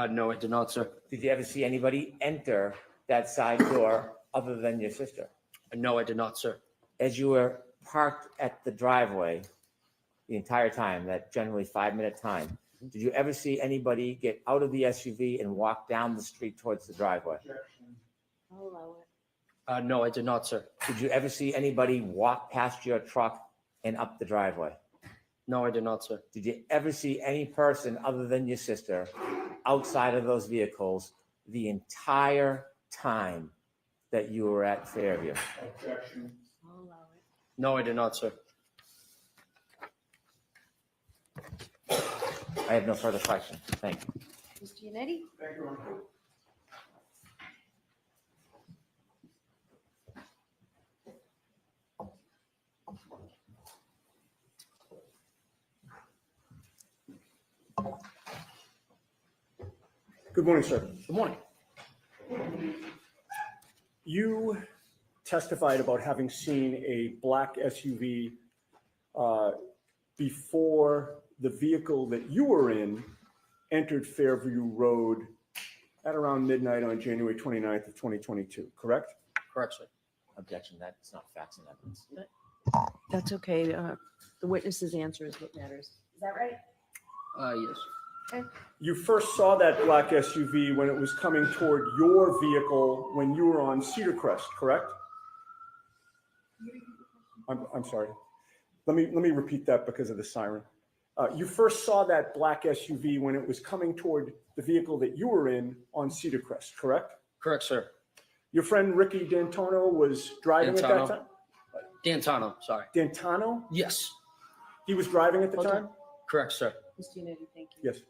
Speaker 3: it.
Speaker 7: No, I did not, sir.
Speaker 5: Did you ever see anybody enter that side door other than your sister?
Speaker 7: No, I did not, sir.
Speaker 5: As you were parked at the driveway the entire time, that generally 5-minute time, did you ever see anybody get out of the SUV and walk down the street towards the driveway?
Speaker 3: I'll allow it.
Speaker 7: No, I did not, sir.
Speaker 5: Did you ever see anybody walk past your truck and up the driveway?
Speaker 7: No, I did not, sir.
Speaker 5: Did you ever see any person other than your sister outside of those vehicles the entire time that you were at Fairview?
Speaker 3: I'll allow it.
Speaker 7: No, I did not, sir.
Speaker 5: I have no further questions. Thank you.
Speaker 3: Mr. Yannetti?
Speaker 1: Good morning, sir.
Speaker 7: Good morning.
Speaker 1: You testified about having seen a black SUV before the vehicle that you were in entered Fairview Road at around midnight on January 29th of 2022, correct?
Speaker 7: Correct, sir.
Speaker 5: Objection, that's not facts and evidence.
Speaker 3: That's okay. The witness's answer is what matters. Is that right?
Speaker 7: Yes.
Speaker 1: You first saw that black SUV when it was coming toward your vehicle when you were on Cedar Crest, correct? I'm sorry. Let me repeat that because of the siren. You first saw that black SUV when it was coming toward the vehicle that you were in on Cedar Crest, correct?
Speaker 7: Correct, sir.
Speaker 1: Your friend Ricky D'Antano was driving at that
Speaker 7: D'Antano.
Speaker 1: time?
Speaker 7: D'Antano, sorry.
Speaker 1: D'Antano?
Speaker 7: Yes.
Speaker 1: He was driving at the
Speaker 3: Hold on.
Speaker 1: time?
Speaker 7: Correct, sir.
Speaker 3: Mr. Yannetti, thank you.
Speaker 1: Yes.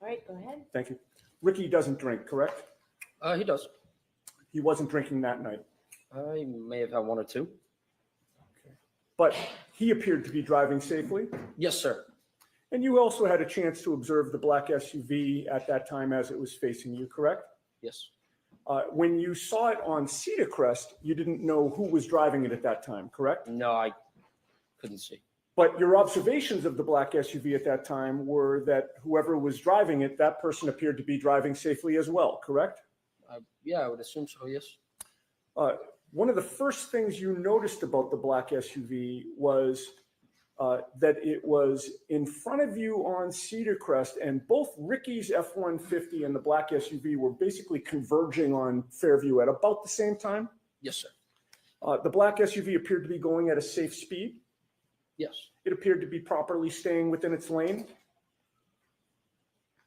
Speaker 3: All right, go ahead.
Speaker 1: Thank you. Ricky doesn't drink, correct?
Speaker 7: He does.
Speaker 1: He wasn't drinking that night,
Speaker 7: He may have had one or two.
Speaker 1: but he appeared to be driving safely.
Speaker 7: Yes, sir.
Speaker 1: And you also had a chance to observe the black SUV at that time as it was facing you, correct?
Speaker 7: Yes.
Speaker 1: When you saw it on Cedar Crest, you didn't know who was driving it at that time, correct?
Speaker 7: No, I couldn't see.
Speaker 1: But your observations of the black SUV at that time were that whoever was driving it, that person appeared to be driving safely as well, correct?
Speaker 7: Yeah, I would assume so, yes.
Speaker 1: One of the first things you noticed about the black SUV was that it was in front of you on Cedar Crest, and both Ricky's F-150 and the black SUV were basically converging on Fairview at about the same time.
Speaker 7: Yes, sir.
Speaker 1: The black SUV appeared to be going at a safe speed.
Speaker 7: Yes.
Speaker 1: It appeared to be properly staying within its lane.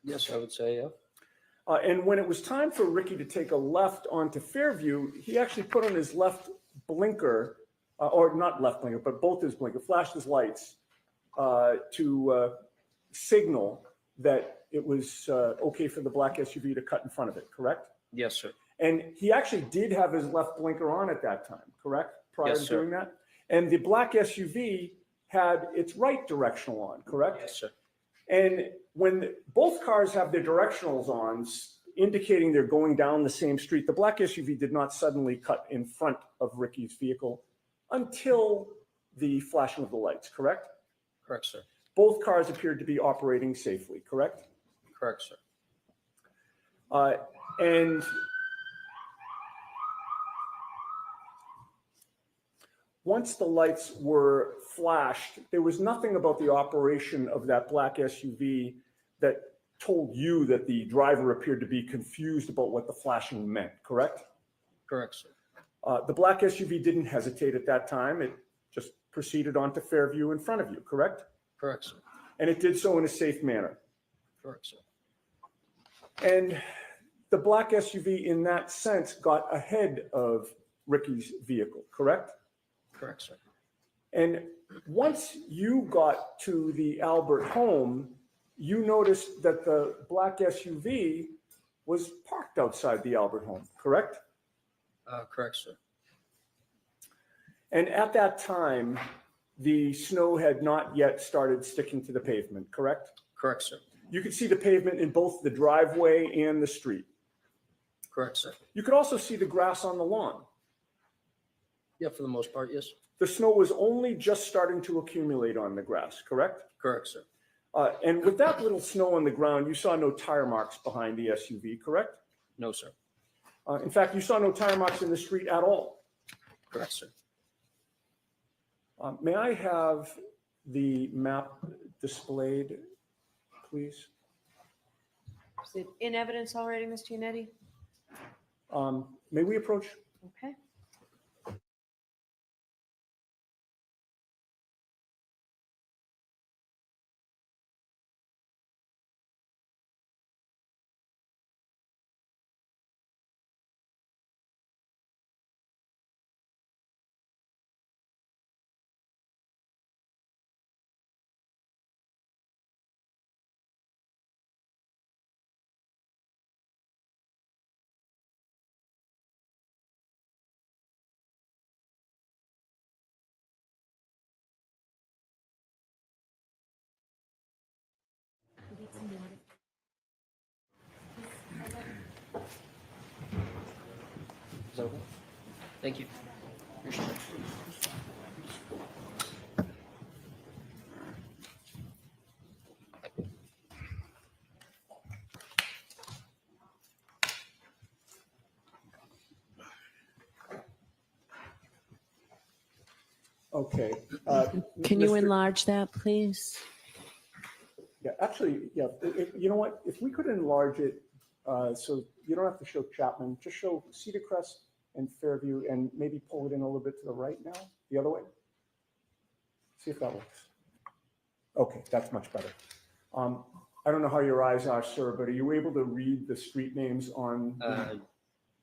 Speaker 7: Yes, I would say, yeah.
Speaker 1: And when it was time for Ricky to take a left onto Fairview, he actually put on his left blinker, or not left blinker, but both his blinker, flashed his lights to signal that it was okay for the black SUV to cut in front of it, correct?
Speaker 7: Yes, sir.
Speaker 1: And he actually did have his left blinker on at that time, correct? Prior
Speaker 7: Yes,
Speaker 1: to
Speaker 7: sir.
Speaker 1: doing that? And the black SUV had its right directional on, correct?
Speaker 7: Yes, sir.
Speaker 1: And when both cars have their directionals on, indicating they're going down the same street, the black SUV did not suddenly cut in front of Ricky's vehicle until the flashing of the lights, correct?
Speaker 7: Correct, sir.
Speaker 1: Both cars appeared to be operating safely, correct?
Speaker 7: Correct, sir.
Speaker 1: And once the lights were flashed, there was nothing about the operation of that black SUV that told you that the driver appeared to be confused about what the flashing meant, correct?
Speaker 7: Correct, sir.
Speaker 1: The black SUV didn't hesitate at that time. It just proceeded onto Fairview in front of you, correct?
Speaker 7: Correct, sir.
Speaker 1: And it did so in a safe manner.
Speaker 7: Correct, sir.
Speaker 1: And the black SUV in that sense got ahead of Ricky's vehicle, correct?
Speaker 7: Correct, sir.
Speaker 1: And once you got to the Albert home, you noticed that the black SUV was parked outside the Albert home, correct?
Speaker 7: Correct, sir.
Speaker 1: And at that time, the snow had not yet started sticking to the pavement, correct?
Speaker 7: Correct, sir.
Speaker 1: You could see the pavement in both the driveway and the street.
Speaker 7: Correct, sir.
Speaker 1: You could also see the grass on the lawn.
Speaker 7: Yeah, for the most part, yes.
Speaker 1: The snow was only just starting to accumulate on the grass, correct?
Speaker 7: Correct, sir.
Speaker 1: And with that little snow on the ground, you saw no tire marks behind the SUV, correct?
Speaker 7: No, sir.
Speaker 1: In fact, you saw no tire marks in the street at all.
Speaker 7: Correct, sir.
Speaker 1: May I have the map displayed, please?
Speaker 3: Is it in evidence already, Ms. Giannetti?
Speaker 1: May we approach?
Speaker 3: Okay.
Speaker 7: Is that okay? Thank you. Appreciate it.
Speaker 1: Okay.
Speaker 3: Can you
Speaker 1: Mr.
Speaker 3: enlarge that, please?
Speaker 1: Yeah, actually, yeah, you know what? If we could enlarge it, so you don't have to show Chapman, just show Cedar Crest and Fairview and maybe pull it in a little bit to the right now, the other way. See if that works. Okay, that's much better. I don't know how your eyes are, sir, but are you able to read the street names on?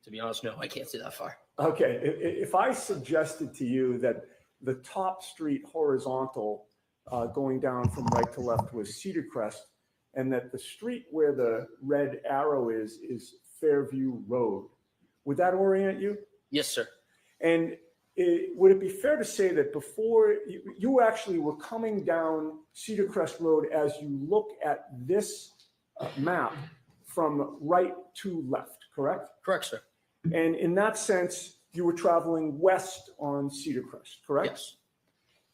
Speaker 7: To be honest, no, I can't see that far.
Speaker 1: Okay, if I suggested to you that the top street horizontal going down from right to left was Cedar Crest, and that the street where the red arrow is Fairview Road, would that orient you?
Speaker 7: Yes, sir.
Speaker 1: And would it be fair to say that before you actually were coming down Cedar Crest Road as you look at this map from right to left, correct?
Speaker 7: Correct, sir.
Speaker 1: And in that sense, you were traveling west on Cedar Crest, correct?
Speaker 7: Yes.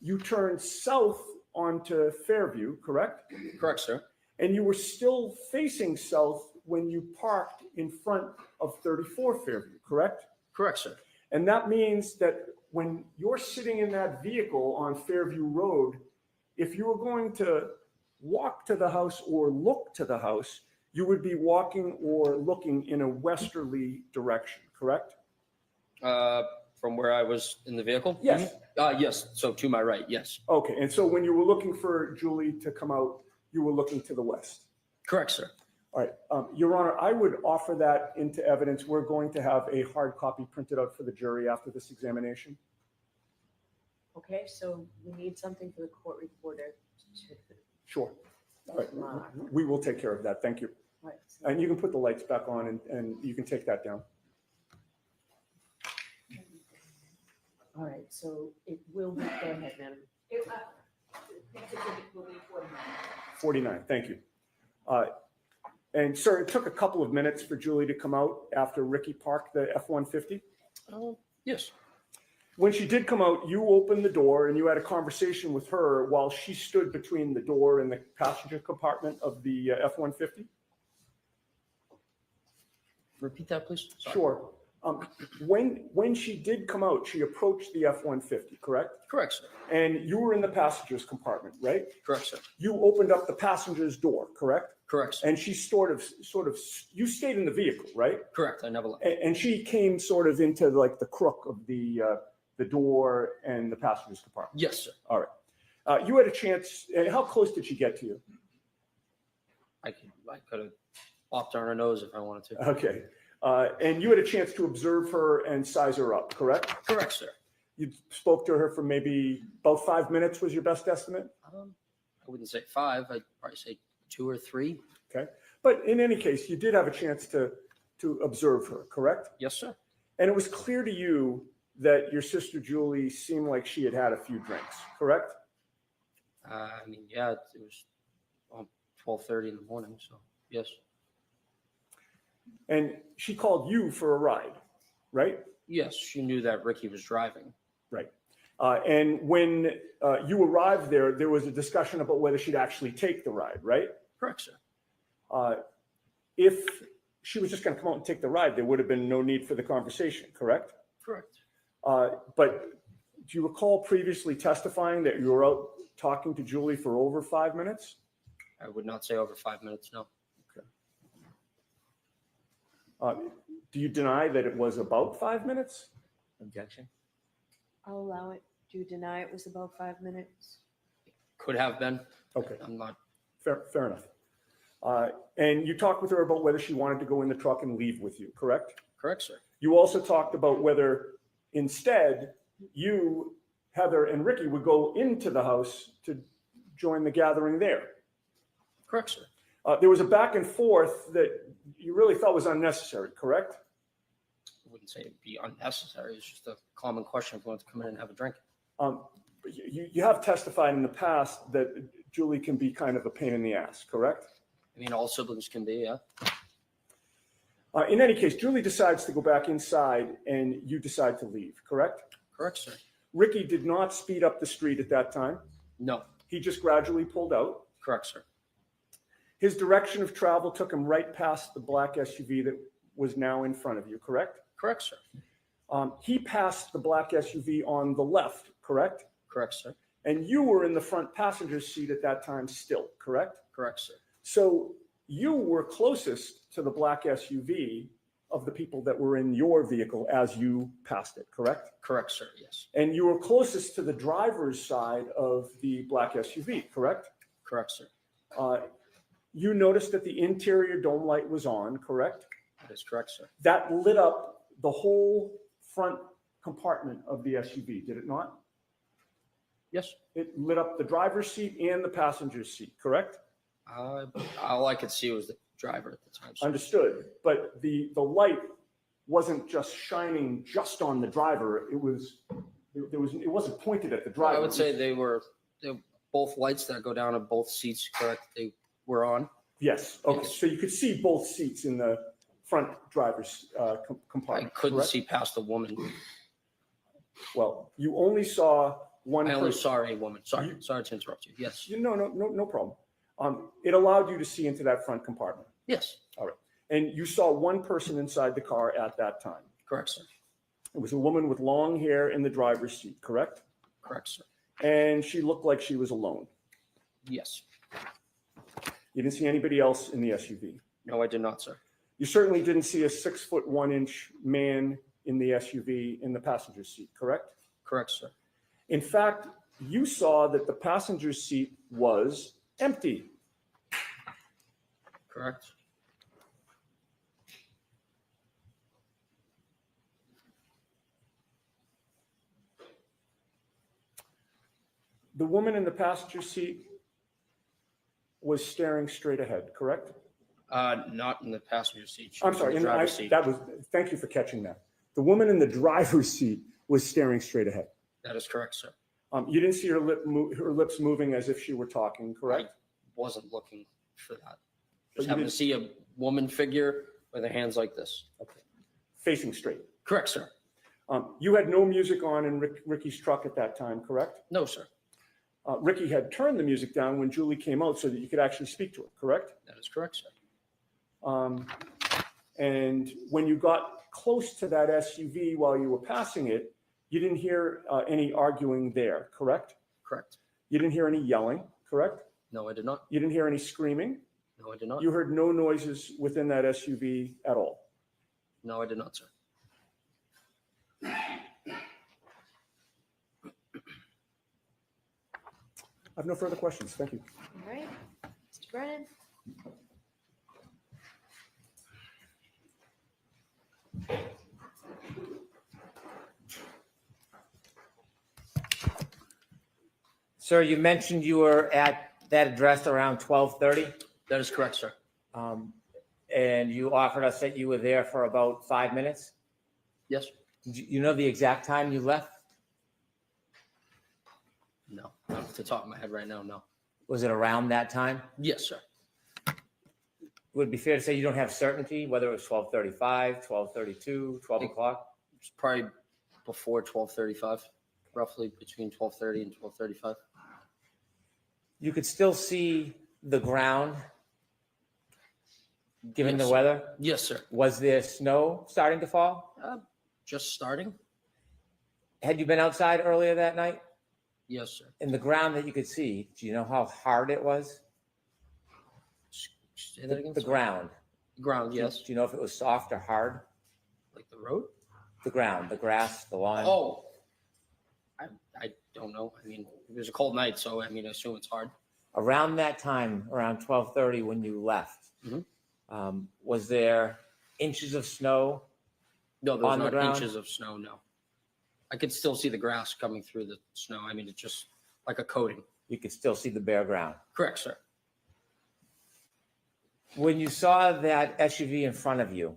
Speaker 1: You turned south onto Fairview, correct?
Speaker 7: Correct, sir.
Speaker 1: And you were still facing south when you parked in front of 34 Fairview, correct?
Speaker 7: Correct, sir.
Speaker 1: And that means that when you're sitting in that vehicle on Fairview Road, if you were going to walk to the house or look to the house, you would be walking or looking in a westerly direction, correct?
Speaker 7: From where I was in the vehicle?
Speaker 1: Yes.
Speaker 7: Yes. So to my right, yes.
Speaker 1: Okay, and so when you were looking for Julie to come out, you were looking to the west?
Speaker 7: Correct, sir.
Speaker 1: All right, Your Honor, I would offer that into evidence. We're going to have a hard copy printed out for the jury after this examination.
Speaker 3: Okay, so we need something for the court reporter to.
Speaker 1: Sure. All right, we will take care of that. Thank you.
Speaker 3: Right.
Speaker 1: And you can put the lights back on and you can take that down.
Speaker 3: All right, so it will be, go ahead, madam.
Speaker 1: 49, thank you. And sir, it took a couple of minutes for Julie to come out after Ricky parked the F-150.
Speaker 7: Yes.
Speaker 1: When she did come out, you opened the door and you had a conversation with her while she stood between the door and the passenger compartment of the F-150?
Speaker 7: Repeat that, please. Sorry.
Speaker 1: Sure. When she did come out, she approached the F-150, correct?
Speaker 7: Correct, sir.
Speaker 1: And you were in the passenger's compartment, right?
Speaker 7: Correct, sir.
Speaker 1: You opened up the passenger's door, correct?
Speaker 7: Correct, sir.
Speaker 1: And she sort of, you stayed in the vehicle, right?
Speaker 7: Correct. I never left.
Speaker 1: And she came sort of into like the crook of the door and the passenger's compartment.
Speaker 7: Yes, sir.
Speaker 1: All right. You had a chance. How close did she get to you?
Speaker 7: I could have popped her on her nose if I wanted to.
Speaker 1: Okay. And you had a chance to observe her and size her up, correct?
Speaker 7: Correct, sir.
Speaker 1: You spoke to her for maybe about 5 minutes was your best estimate?
Speaker 7: I wouldn't say 5. I'd probably say 2 or 3.
Speaker 1: Okay. But in any case, you did have a chance to observe her, correct?
Speaker 7: Yes, sir.
Speaker 1: And it was clear to you that your sister Julie seemed like she had had a few drinks, correct?
Speaker 7: I mean, yeah, it was 12:30 in the morning, so yes.
Speaker 1: And she called you for a ride, right?
Speaker 7: Yes, she knew that Ricky was driving.
Speaker 1: Right. And when you arrived there, there was a discussion about whether she'd actually take the ride, right?
Speaker 7: Correct, sir.
Speaker 1: If she was just going to come out and take the ride, there would have been no need for the conversation, correct?
Speaker 7: Correct.
Speaker 1: But do you recall previously testifying that you were out talking to Julie for over 5 minutes?
Speaker 7: I would not say over 5 minutes, no.
Speaker 1: Do you deny that it was about 5 minutes?
Speaker 5: Objection?
Speaker 3: I'll allow it. Do you deny it was about 5 minutes?
Speaker 7: Could have been.
Speaker 1: Okay,
Speaker 7: I'm not.
Speaker 1: fair enough. And you talked with her about whether she wanted to go in the truck and leave with you, correct?
Speaker 7: Correct, sir.
Speaker 1: You also talked about whether instead you, Heather, and Ricky would go into the house to join the gathering there.
Speaker 7: Correct, sir.
Speaker 1: There was a back and forth that you really felt was unnecessary, correct?
Speaker 7: I wouldn't say it'd be unnecessary. It's just a common question if you want to come in and have a drink.
Speaker 1: But you have testified in the past that Julie can be kind of a pain in the ass, correct?
Speaker 7: I mean, all siblings can be, yeah.
Speaker 1: In any case, Julie decides to go back inside and you decide to leave, correct?
Speaker 7: Correct, sir.
Speaker 1: Ricky did not speed up the street at that time.
Speaker 7: No.
Speaker 1: He just gradually pulled out.
Speaker 7: Correct, sir.
Speaker 1: His direction of travel took him right past the black SUV that was now in front of you, correct?
Speaker 7: Correct, sir.
Speaker 1: He passed the black SUV on the left, correct?
Speaker 7: Correct, sir.
Speaker 1: And you were in the front passenger seat at that time still, correct?
Speaker 7: Correct, sir.
Speaker 1: So you were closest to the black SUV of the people that were in your vehicle as you passed it, correct?
Speaker 7: Correct, sir. Yes.
Speaker 1: And you were closest to the driver's side of the black SUV, correct?
Speaker 7: Correct, sir.
Speaker 1: You noticed that the interior dome light was on, correct?
Speaker 7: That is correct, sir.
Speaker 1: That lit up the whole front compartment of the SUV, did it not?
Speaker 7: Yes.
Speaker 1: It lit up the driver's seat and the passenger's seat, correct?
Speaker 7: All I could see was the driver at the time. Sir.
Speaker 1: Understood. But the light wasn't just shining just on the driver. It wasn't pointed at the driver.
Speaker 7: I would say they were both lights that go down on both seats, correct? They were on.
Speaker 1: Yes. Okay.
Speaker 7: Yes.
Speaker 1: So you could see both seats in the front driver's
Speaker 7: I
Speaker 1: compartment.
Speaker 7: couldn't
Speaker 1: correct?
Speaker 7: see past the woman.
Speaker 1: Well, you only saw one
Speaker 7: I only
Speaker 1: person.
Speaker 7: saw a woman. Sorry to interrupt you. Yes.
Speaker 1: No problem. It allowed you to see into that front compartment.
Speaker 7: Yes.
Speaker 1: And you saw one person inside the car at that time.
Speaker 7: Correct, sir.
Speaker 1: It was a woman with long hair in the driver's seat, correct?
Speaker 7: Correct, sir.
Speaker 1: And she looked like she was alone.
Speaker 7: Yes.
Speaker 1: You didn't see anybody else in the SUV.
Speaker 7: No, I did not, sir.
Speaker 1: You certainly didn't see a 6'1" man in the SUV in the passenger seat, correct?
Speaker 7: Correct, sir.
Speaker 1: In fact, you saw that the passenger seat was empty.
Speaker 7: Correct.
Speaker 1: The woman in the passenger seat was staring straight ahead, correct?
Speaker 7: Not in the passenger seat. She
Speaker 1: I'm
Speaker 7: was in
Speaker 1: sorry,
Speaker 7: the driver's seat.
Speaker 1: thank you for catching that. The woman in the driver's seat was staring straight ahead.
Speaker 7: That is correct, sir.
Speaker 1: You didn't see her lips moving as if she were talking, correct?
Speaker 7: Wasn't looking for that.
Speaker 1: But
Speaker 7: Just
Speaker 1: you
Speaker 7: happened to
Speaker 1: did-
Speaker 7: see a woman figure with her hands like this.
Speaker 1: Facing straight.
Speaker 7: Correct, sir.
Speaker 1: You had no music on in Ricky's truck at that time, correct?
Speaker 7: No, sir.
Speaker 1: Ricky had turned the music down when Julie came out so that you could actually speak to her, correct?
Speaker 7: That is correct, sir.
Speaker 1: And when you got close to that SUV while you were passing it, you didn't hear any arguing there, correct?
Speaker 7: Correct.
Speaker 1: You didn't hear any yelling, correct?
Speaker 7: No, I did not.
Speaker 1: You didn't hear any screaming?
Speaker 7: No, I did not.
Speaker 1: You heard no noises within that SUV at all?
Speaker 7: No, I did not, sir.
Speaker 1: I have no further questions. Thank you.
Speaker 3: All right, Mr. Brennan?
Speaker 5: Sir, you mentioned you were at that address around 12:30,
Speaker 7: That is correct, sir.
Speaker 5: and you offered us that you were there for about 5 minutes.
Speaker 7: Yes?
Speaker 5: You know the exact time you left?
Speaker 7: No. Not off the top of my head right now, no.
Speaker 5: Was it around that time?
Speaker 7: Yes, sir.
Speaker 5: Would it be fair to say you don't have certainty whether it was 12:35, 12:32, 12 o'clock?
Speaker 7: It's probably before 12:35, roughly between 12:30 and 12:35.
Speaker 5: You could still see the ground, given the
Speaker 7: Yes.
Speaker 5: weather.
Speaker 7: Yes, sir.
Speaker 5: Was there snow starting to fall?
Speaker 7: Just starting?
Speaker 5: Had you been outside earlier that night?
Speaker 7: Yes, sir.
Speaker 5: In the ground that you could see, do you know how hard it was?
Speaker 7: Say that again?
Speaker 5: The
Speaker 7: sir?
Speaker 5: ground.
Speaker 7: Ground, yes.
Speaker 5: Do you know if it was soft or hard?
Speaker 7: Like the road?
Speaker 5: The ground, the grass, the lawn.
Speaker 7: Oh, I don't know. I mean, it was a cold night, so I mean, I assume it's hard.
Speaker 5: Around that time, around 12:30 when you left,
Speaker 7: Mhm.
Speaker 5: Was there inches of snow?
Speaker 7: No, there was
Speaker 5: On the
Speaker 7: not
Speaker 5: ground?
Speaker 7: inches of snow, no. I could still see the grass coming through the snow. I mean, it's just like a coating.
Speaker 5: You could still see the bare ground.
Speaker 7: Correct, sir.
Speaker 5: When you saw that SUV in front of you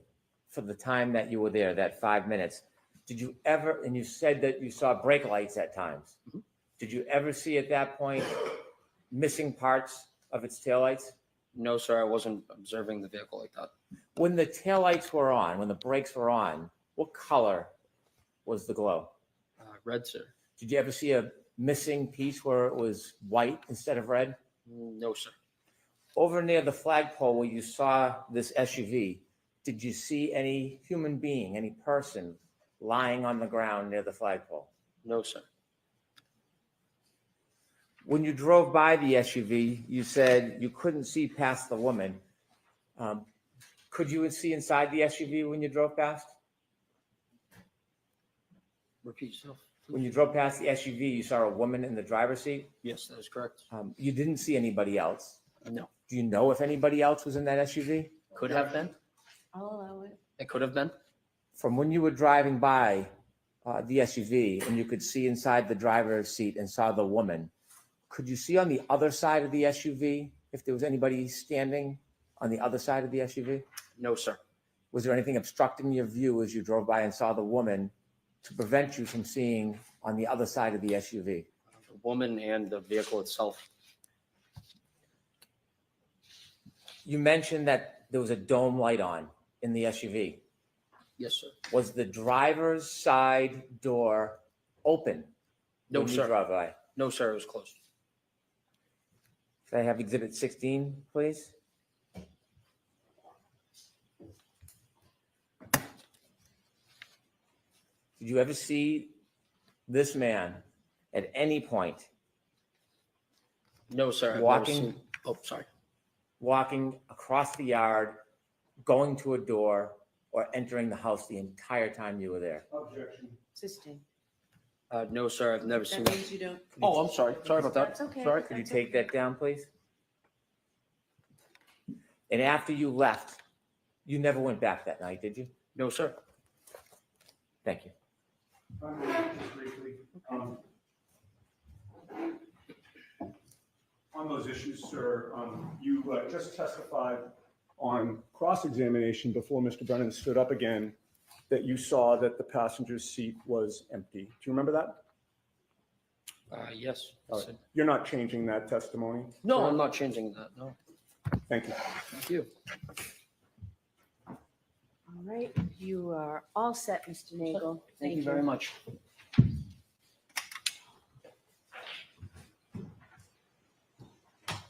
Speaker 5: for the time that you were there, that 5 minutes, did you ever, and you said that you saw brake lights at times,
Speaker 7: Mhm.
Speaker 5: did you ever see at that point missing parts of its taillights?
Speaker 7: No, sir, I wasn't observing the vehicle like that.
Speaker 5: When the taillights were on, when the brakes were on, what color was the glow?
Speaker 7: Red, sir.
Speaker 5: Did you ever see a missing piece where it was white instead of red?
Speaker 7: No, sir.
Speaker 5: Over near the flagpole where you saw this SUV, did you see any human being, any person lying on the ground near the flagpole?
Speaker 7: No, sir.
Speaker 5: When you drove by the SUV, you said you couldn't see past the woman. Could you see inside the SUV when you drove past?
Speaker 7: Repeat yourself.
Speaker 5: When you drove past the SUV, you saw a woman in the driver's seat.
Speaker 7: Yes, that is correct.
Speaker 5: You didn't see anybody else.
Speaker 7: No.
Speaker 5: Do you know if anybody else was in that SUV?
Speaker 7: Could have been.
Speaker 3: I'll allow it.
Speaker 7: It could have been.
Speaker 5: From when you were driving by the SUV and you could see inside the driver's seat and saw the woman, could you see on the other side of the SUV if there was anybody standing on the other side of the SUV?
Speaker 7: No, sir.
Speaker 5: Was there anything obstructing your view as you drove by and saw the woman to prevent you from seeing on the other side of the SUV?
Speaker 7: The woman and the vehicle itself.
Speaker 5: You mentioned that there was a dome light on in the SUV.
Speaker 7: Yes, sir.
Speaker 5: Was the driver's side door open
Speaker 7: No,
Speaker 5: when you
Speaker 7: sir.
Speaker 5: drove by?
Speaker 7: No, sir. It was closed.
Speaker 5: Could I have Exhibit 16, please? Did you ever see this man at any point
Speaker 7: No, sir. I've never
Speaker 5: Walking?
Speaker 7: seen- Oh, sorry.
Speaker 5: walking across the yard, going to a door, or entering the house the entire time you were there?
Speaker 1: Objection.
Speaker 3: Assisting.
Speaker 7: No, sir. I've never seen
Speaker 3: That
Speaker 7: it.
Speaker 3: means you don't.
Speaker 7: Oh, I'm sorry. Sorry about that.
Speaker 3: That's okay.
Speaker 7: Sorry.
Speaker 5: Could you
Speaker 3: That's
Speaker 5: take
Speaker 3: okay.
Speaker 5: that down, please? And after you left, you never went back that night, did you?
Speaker 7: No, sir.
Speaker 5: Thank you.
Speaker 1: Just briefly, on On those issues, sir, you just testified on cross-examination before Mr. Brennan stood up again that you saw that the passenger's seat was empty. Do you remember that?
Speaker 7: Yes.
Speaker 1: All right. You're not changing that testimony?
Speaker 7: No,
Speaker 1: sir?
Speaker 7: I'm not changing that, no.
Speaker 1: Thank you.
Speaker 7: Thank you.
Speaker 3: All right, you are all set, Mr. Nagel.
Speaker 7: Thank you very much.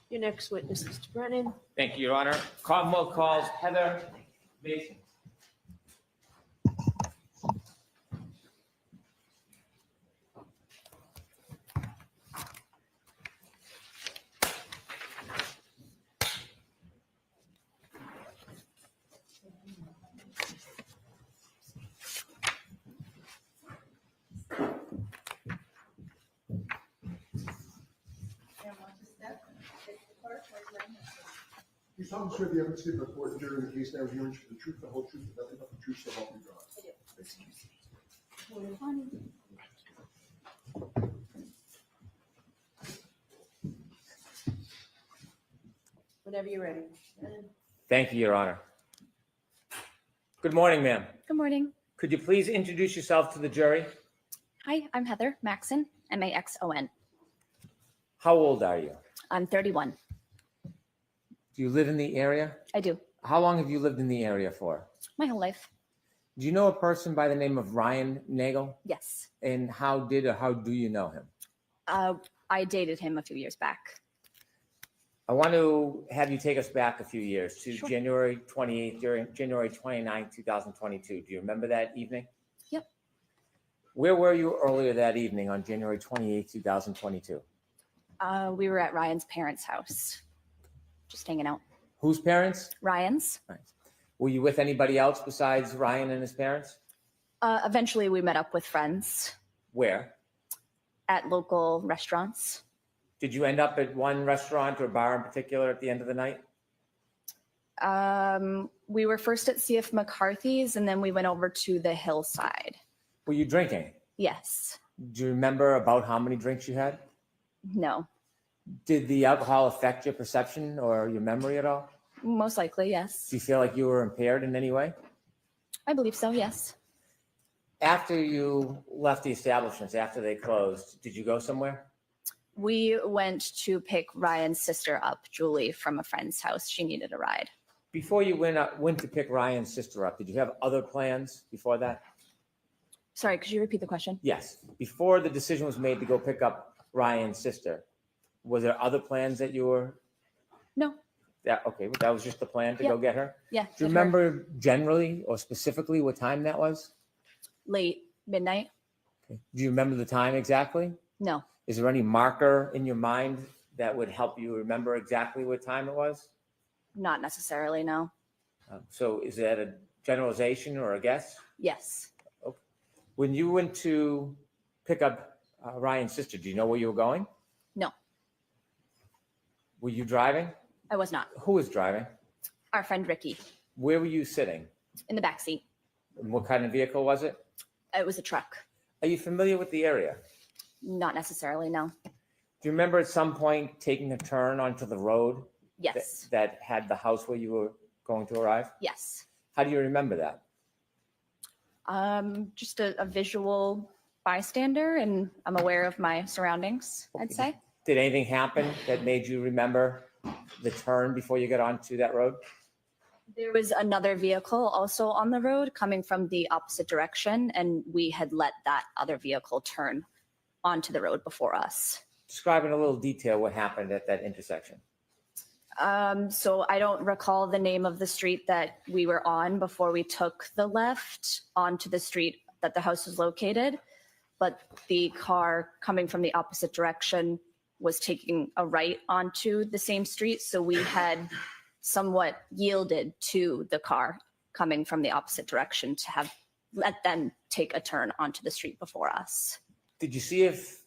Speaker 3: Your next witness, Mr. Brennan.
Speaker 5: Thank you, Your Honor. Commonwealth calls Heather Mason.
Speaker 6: You solemnly swear the evidence given before the jury in the case now hearing for the truth, the whole truth, and nothing but the truth, so help you God.
Speaker 3: Whenever you're ready.
Speaker 5: Thank you, Your Honor. Good morning, ma'am.
Speaker 8: Good morning.
Speaker 5: Could you please introduce yourself to the jury?
Speaker 8: Hi, I'm Heather Maxon, Maxon.
Speaker 5: How old are you?
Speaker 8: I'm 31.
Speaker 5: Do you live in the area?
Speaker 8: I do.
Speaker 5: How long have you lived in the area for?
Speaker 8: My whole life.
Speaker 5: Do you know a person by the name of Ryan Nagel?
Speaker 8: Yes.
Speaker 5: And how do you know him?
Speaker 8: I dated him a few years back.
Speaker 5: I want to have you take us back a few years to
Speaker 8: Sure.
Speaker 5: January 28th, during January 29th, 2022. Do you remember that evening?
Speaker 8: Yep.
Speaker 5: Where were you earlier that evening on January 28th, 2022?
Speaker 8: We were at Ryan's parents' house, just hanging out.
Speaker 5: Whose parents?
Speaker 8: Ryan's.
Speaker 5: Right. Were you with anybody else besides Ryan and his parents?
Speaker 8: Eventually, we met up with friends
Speaker 5: Where?
Speaker 8: at local restaurants.
Speaker 5: Did you end up at one restaurant or bar in particular at the end of the night?
Speaker 8: We were first at CF McCarthy's, and then we went over to the hillside.
Speaker 5: Were you drinking?
Speaker 8: Yes.
Speaker 5: Do you remember about how many drinks you had?
Speaker 8: No.
Speaker 5: Did the alcohol affect your perception or your memory at all?
Speaker 8: Most likely, yes.
Speaker 5: Do you feel like you were impaired in any way?
Speaker 8: I believe so, yes.
Speaker 5: After you left the establishments, after they closed, did you go somewhere?
Speaker 8: We went to pick Ryan's sister up, Julie, from a friend's house. She needed a ride.
Speaker 5: Before you went to pick Ryan's sister up, did you have other plans before that?
Speaker 8: Sorry, could you repeat the question?
Speaker 5: Yes. Before the decision was made to go pick up Ryan's sister, were there other plans that you were?
Speaker 8: No.
Speaker 5: Okay, that was just the plan to go get her?
Speaker 8: Yeah.
Speaker 5: Do you
Speaker 8: with her.
Speaker 5: remember generally or specifically what time that was?
Speaker 8: Late midnight?
Speaker 5: Okay. Do you remember the time exactly?
Speaker 8: No.
Speaker 5: Is there any marker in your mind that would help you remember exactly what time it was?
Speaker 8: Not necessarily, no.
Speaker 5: So is that a generalization or a guess?
Speaker 8: Yes.
Speaker 5: When you went to pick up Ryan's sister, do you know where you were going?
Speaker 8: No.
Speaker 5: Were you driving?
Speaker 8: I was not.
Speaker 5: Who was driving?
Speaker 8: Our friend Ricky
Speaker 5: Where were you sitting?
Speaker 8: in the back seat.
Speaker 5: And what kind of vehicle was it?
Speaker 8: It was a truck.
Speaker 5: Are you familiar with the area?
Speaker 8: Not necessarily, no.
Speaker 5: Do you remember at some point taking a turn onto the road
Speaker 8: Yes.
Speaker 5: that had the house where you were going to arrive?
Speaker 8: Yes.
Speaker 5: How do you remember that?
Speaker 8: Just a visual bystander, and I'm aware of my surroundings, I'd say.
Speaker 5: Did anything happen that made you remember the turn before you got onto that road?
Speaker 8: There was another vehicle also on the road coming from the opposite direction, and we had let that other vehicle turn onto the road before us.
Speaker 5: Describe in a little detail what happened at that intersection.
Speaker 8: So I don't recall the name of the street that we were on before we took the left onto the street that the house was located. But the car coming from the opposite direction was taking a right onto the same street. So we had somewhat yielded to the car coming from the opposite direction to have let them take a turn onto the street before us.
Speaker 5: Did you see if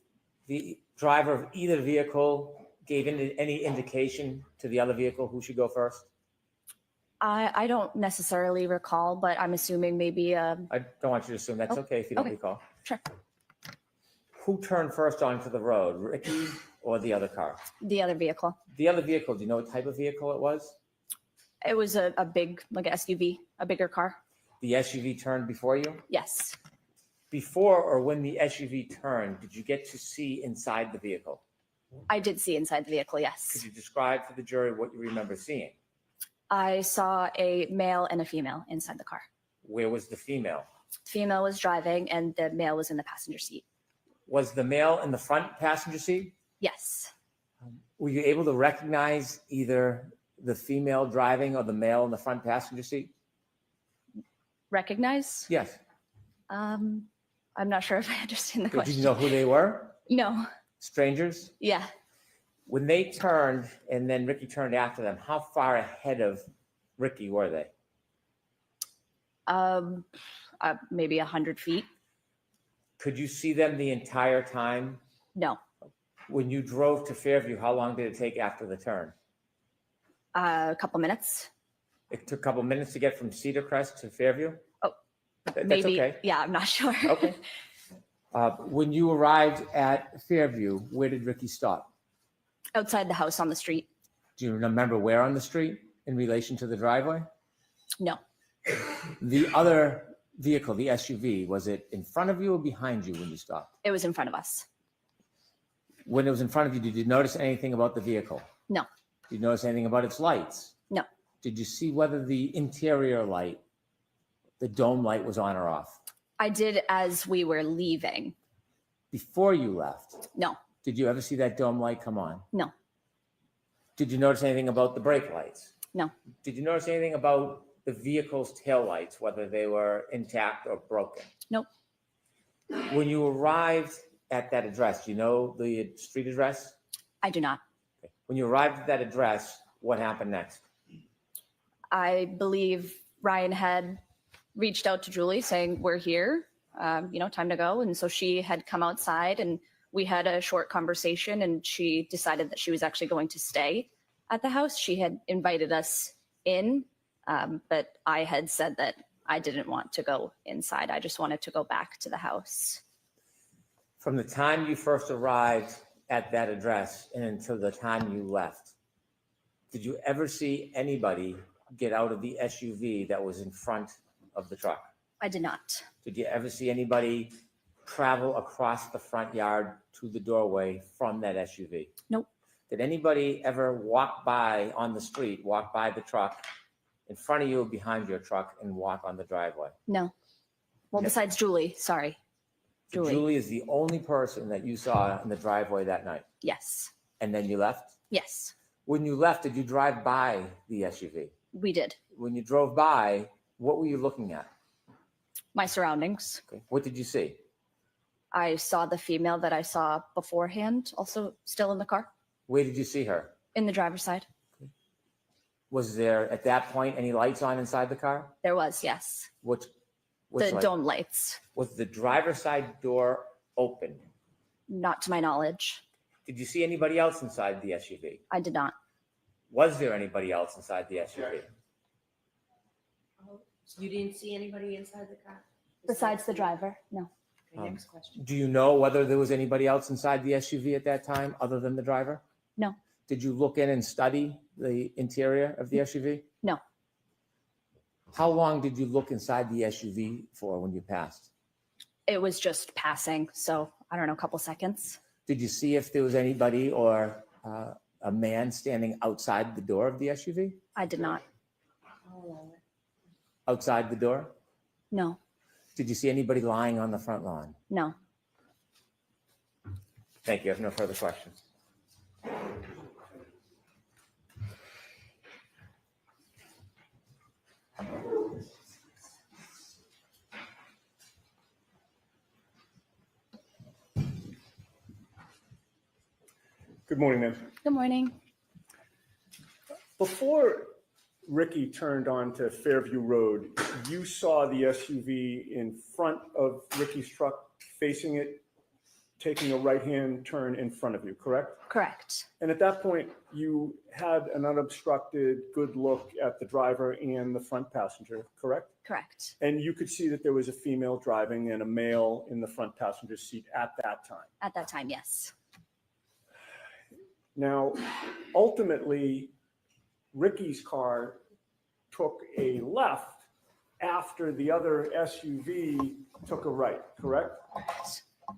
Speaker 5: the driver of either vehicle gave any indication to the other vehicle who should go first?
Speaker 8: I don't necessarily recall, but I'm assuming maybe
Speaker 5: I don't want you to assume. That's
Speaker 8: Oh,
Speaker 5: okay if you don't
Speaker 8: okay.
Speaker 5: recall.
Speaker 8: Sure.
Speaker 5: Who turned first onto the road, Ricky or the other car?
Speaker 8: The other vehicle.
Speaker 5: The other vehicle, do you know what type of vehicle it was?
Speaker 8: It was a big, like a SUV, a bigger car.
Speaker 5: The SUV turned before you?
Speaker 8: Yes.
Speaker 5: Before or when the SUV turned, did you get to see inside the vehicle?
Speaker 8: I did see inside the vehicle,
Speaker 5: Could
Speaker 8: yes.
Speaker 5: you describe for the jury what you remember seeing?
Speaker 8: I saw a male and a female inside the car.
Speaker 5: Where was the female?
Speaker 8: Female was driving and the male was in the passenger seat.
Speaker 5: Was the male in the front passenger seat?
Speaker 8: Yes.
Speaker 5: Were you able to recognize either the female driving or the male in the front passenger seat?
Speaker 8: Recognize?
Speaker 5: Yes.
Speaker 8: I'm not sure if I understand the
Speaker 5: Did
Speaker 8: question.
Speaker 5: you know who they were?
Speaker 8: No.
Speaker 5: Strangers?
Speaker 8: Yeah.
Speaker 5: When they turned and then Ricky turned after them, how far ahead of Ricky were they?
Speaker 8: Maybe 100 feet.
Speaker 5: Could you see them the entire time?
Speaker 8: No.
Speaker 5: When you drove to Fairview, how long did it take after the turn?
Speaker 8: A couple minutes.
Speaker 5: It took a couple minutes to get from Cedar Crest to Fairview?
Speaker 8: Oh,
Speaker 5: That's
Speaker 8: Maybe.
Speaker 5: okay.
Speaker 8: Yeah, I'm not sure.
Speaker 5: Okay. When you arrived at Fairview, where did Ricky stop?
Speaker 8: Outside the house on the street.
Speaker 5: Do you remember where on the street in relation to the driveway?
Speaker 8: No.
Speaker 5: The other vehicle, the SUV, was it in front of you or behind you when you stopped?
Speaker 8: It was in front of us.
Speaker 5: When it was in front of you, did you notice anything about the vehicle?
Speaker 8: No.
Speaker 5: Did you notice anything about its lights?
Speaker 8: No.
Speaker 5: Did you see whether the interior light, the dome light, was on or off?
Speaker 8: I did as we were leaving.
Speaker 5: Before you left,
Speaker 8: No.
Speaker 5: did you ever see that dome light come on?
Speaker 8: No.
Speaker 5: Did you notice anything about the brake lights?
Speaker 8: No.
Speaker 5: Did you notice anything about the vehicle's taillights, whether they were intact or broken?
Speaker 8: Nope.
Speaker 5: When you arrived at that address, do you know the street address?
Speaker 8: I do not.
Speaker 5: Okay. When you arrived at that address, what happened next?
Speaker 8: I believe Ryan had reached out to Julie saying, we're here, time to go. And so she had come outside and we had a short conversation and she decided that she was actually going to stay at the house. She had invited us in, but I had said that I didn't want to go inside. I just wanted to go back to the house.
Speaker 5: From the time you first arrived at that address and until the time you left, did you ever see anybody get out of the SUV that was in front of the truck?
Speaker 8: I did not.
Speaker 5: Did you ever see anybody travel across the front yard to the doorway from that SUV?
Speaker 8: Nope.
Speaker 5: Did anybody ever walk by on the street, walk by the truck in front of you or behind your truck and walk on the driveway?
Speaker 8: No. Well,
Speaker 5: Yeah.
Speaker 8: besides Julie, sorry.
Speaker 5: So Julie is the only person that you saw in the driveway that night.
Speaker 8: Yes.
Speaker 5: And then you left?
Speaker 8: Yes,
Speaker 5: When you left, did you drive by the SUV?
Speaker 8: we did.
Speaker 5: When you drove by, what were you looking at?
Speaker 8: My surroundings.
Speaker 5: Okay. What did you see?
Speaker 8: I saw the female that I saw beforehand, also still in the car,
Speaker 5: Where did you see her?
Speaker 8: in the driver's side.
Speaker 5: Was there at that point any lights on inside the car?
Speaker 8: There was, yes.
Speaker 5: Which
Speaker 8: The
Speaker 5: light?
Speaker 8: dome lights,
Speaker 5: Was the driver's side door open?
Speaker 8: not to my knowledge.
Speaker 5: Did you see anybody else inside the SUV?
Speaker 8: I did not.
Speaker 5: Was there anybody else inside the SUV?
Speaker 3: You didn't see anybody inside the car?
Speaker 8: Besides the driver, no.
Speaker 3: Okay, next question.
Speaker 5: Do you know whether there was anybody else inside the SUV at that time other than the driver?
Speaker 8: No.
Speaker 5: Did you look in and study the interior of the SUV?
Speaker 8: No.
Speaker 5: How long did you look inside the SUV for when you passed?
Speaker 8: It was just passing, so I don't know, a couple seconds.
Speaker 5: Did you see if there was anybody or a man standing outside the door of the SUV?
Speaker 8: I did not.
Speaker 3: I'll allow it.
Speaker 5: Outside the door?
Speaker 8: No,
Speaker 5: Did you see anybody lying on the front lawn?
Speaker 8: no.
Speaker 5: Thank you. I have no further questions.
Speaker 1: Good morning, ma'am.
Speaker 8: Good morning.
Speaker 1: Before Ricky turned onto Fairview Road, you saw the SUV in front of Ricky's truck, facing it, taking a right-hand turn in front of you, correct?
Speaker 8: Correct.
Speaker 1: And at that point, you had an unobstructed, good look at the driver and the front passenger, correct?
Speaker 8: Correct.
Speaker 1: And you could see that there was a female driving and a male in the front passenger seat at that time.
Speaker 8: At that time, yes.
Speaker 1: Now, ultimately, Ricky's car took a left after the other SUV took a right, correct?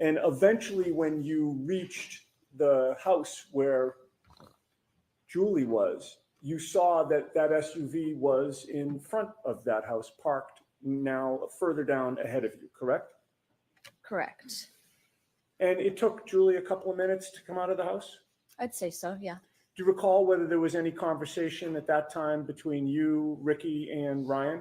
Speaker 1: And eventually, when you reached the house where Julie was, you saw that that SUV was in front of that house, parked now further down ahead of you, correct?
Speaker 8: Correct.
Speaker 1: And it took Julie a couple of minutes to come out of the house?
Speaker 8: I'd say so, yeah.
Speaker 1: Do you recall whether there was any conversation at that time between you, Ricky, and Ryan?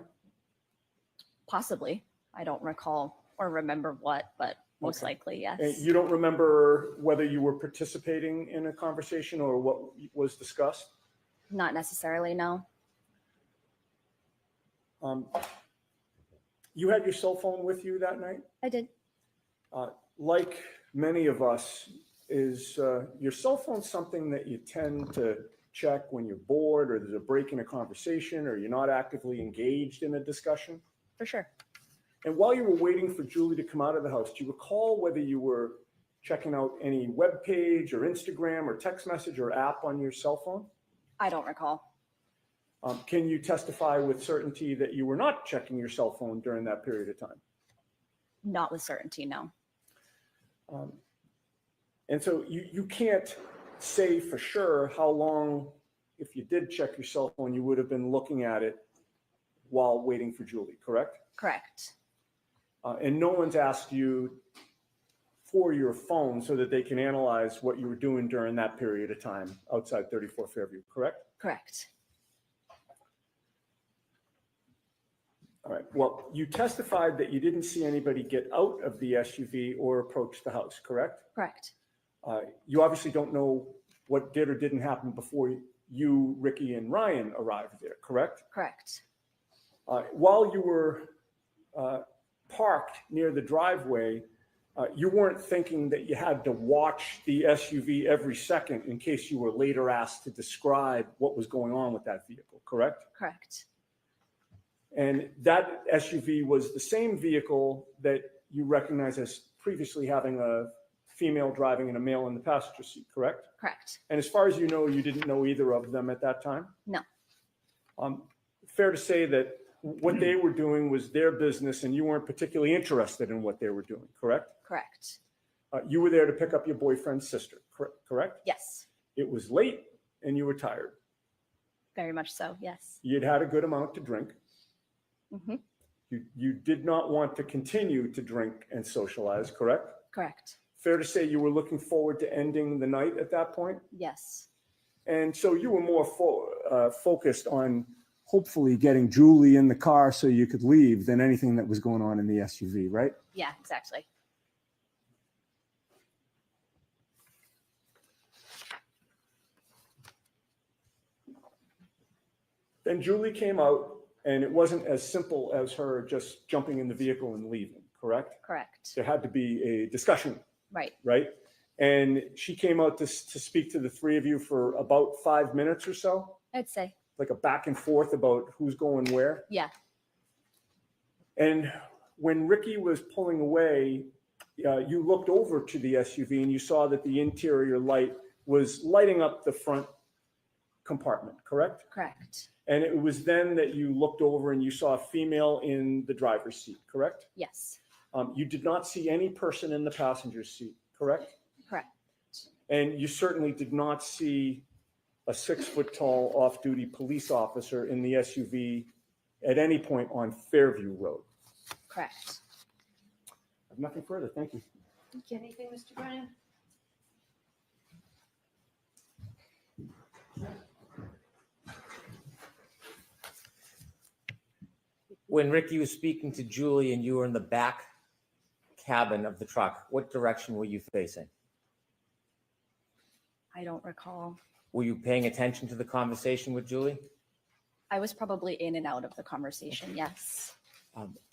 Speaker 8: Possibly. I don't recall or remember what, but most
Speaker 1: Okay.
Speaker 8: likely, yes.
Speaker 1: And you don't remember whether you were participating in a conversation or what was discussed?
Speaker 8: Not necessarily, no.
Speaker 1: You had your cell phone with you that night?
Speaker 8: I did.
Speaker 1: Like many of us, is your cell phone something that you tend to check when you're bored or there's a break in a conversation or you're not actively engaged in a discussion?
Speaker 8: For sure.
Speaker 1: And while you were waiting for Julie to come out of the house, do you recall whether you were checking out any web page or Instagram or text message or app on your cell phone?
Speaker 8: I don't recall.
Speaker 1: Can you testify with certainty that you were not checking your cell phone during that period of time?
Speaker 8: Not with certainty, no.
Speaker 1: And so you can't say for sure how long, if you did check your cell phone, you would have been looking at it while waiting for Julie, correct?
Speaker 8: Correct.
Speaker 1: And no one's asked you for your phone so that they can analyze what you were doing during that period of time outside 34 Fairview, correct?
Speaker 8: Correct.
Speaker 1: All right. Well, you testified that you didn't see anybody get out of the SUV or approach the house, correct?
Speaker 8: Correct.
Speaker 1: You obviously don't know what did or didn't happen before you, Ricky, and Ryan arrived there, correct?
Speaker 8: Correct.
Speaker 1: While you were parked near the driveway, you weren't thinking that you had to watch the SUV every second in case you were later asked to describe what was going on with that vehicle, correct?
Speaker 8: Correct.
Speaker 1: And that SUV was the same vehicle that you recognize as previously having a female driving and a male in the passenger seat, correct?
Speaker 8: Correct.
Speaker 1: And as far as you know, you didn't know either of them at that time?
Speaker 8: No.
Speaker 1: Fair to say that what they were doing was their business and you weren't particularly interested in what they were doing, correct?
Speaker 8: Correct.
Speaker 1: You were there to pick up your boyfriend's sister, correct?
Speaker 8: Yes.
Speaker 1: It was late and you were tired.
Speaker 8: Very much so, yes.
Speaker 1: You'd had a good amount to drink.
Speaker 8: Mm-hmm.
Speaker 1: You did not want to continue to drink and socialize, correct?
Speaker 8: Correct.
Speaker 1: Fair to say you were looking forward to ending the night at that point?
Speaker 8: Yes.
Speaker 1: And so you were more focused on hopefully getting Julie in the car so you could leave than anything that was going on in the SUV, right?
Speaker 8: Yeah, exactly.
Speaker 1: Then Julie came out and it wasn't as simple as her just jumping in the vehicle and leaving, correct?
Speaker 8: Correct.
Speaker 1: There had to be a discussion,
Speaker 8: Right.
Speaker 1: right? And she came out to speak to the three of you for about 5 minutes or so,
Speaker 8: I'd say.
Speaker 1: like a back and forth about who's going where.
Speaker 8: Yeah.
Speaker 1: And when Ricky was pulling away, you looked over to the SUV and you saw that the interior light was lighting up the front compartment, correct?
Speaker 8: Correct.
Speaker 1: And it was then that you looked over and you saw a female in the driver's seat, correct?
Speaker 8: Yes.
Speaker 1: You did not see any person in the passenger seat, correct?
Speaker 8: Correct.
Speaker 1: And you certainly did not see a 6-foot-tall off-duty police officer in the SUV at any point on Fairview Road.
Speaker 8: Correct.
Speaker 1: I have nothing further. Thank you.
Speaker 3: Anything, Mr. Brennan?
Speaker 5: When Ricky was speaking to Julie and you were in the back cabin of the truck, what direction were you facing?
Speaker 8: I don't recall.
Speaker 5: Were you paying attention to the conversation with Julie?
Speaker 8: I was probably in and out of the conversation, yes.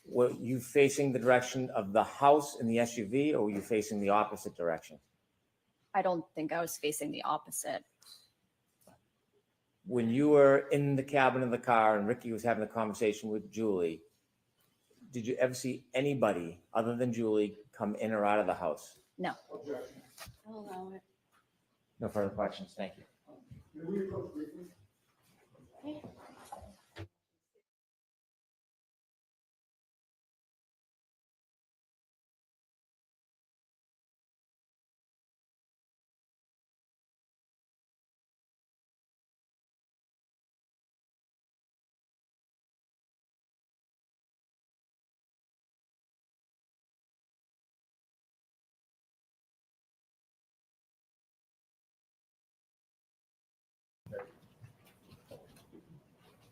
Speaker 5: Were you facing the direction of the house in the SUV or were you facing the opposite direction?
Speaker 8: I don't think I was facing the opposite.
Speaker 5: When you were in the cabin of the car and Ricky was having a conversation with Julie, did you ever see anybody other than Julie come in or out of the house?
Speaker 8: No.
Speaker 3: I'll allow it.
Speaker 5: No further questions. Thank you.
Speaker 6: May we approach briefly?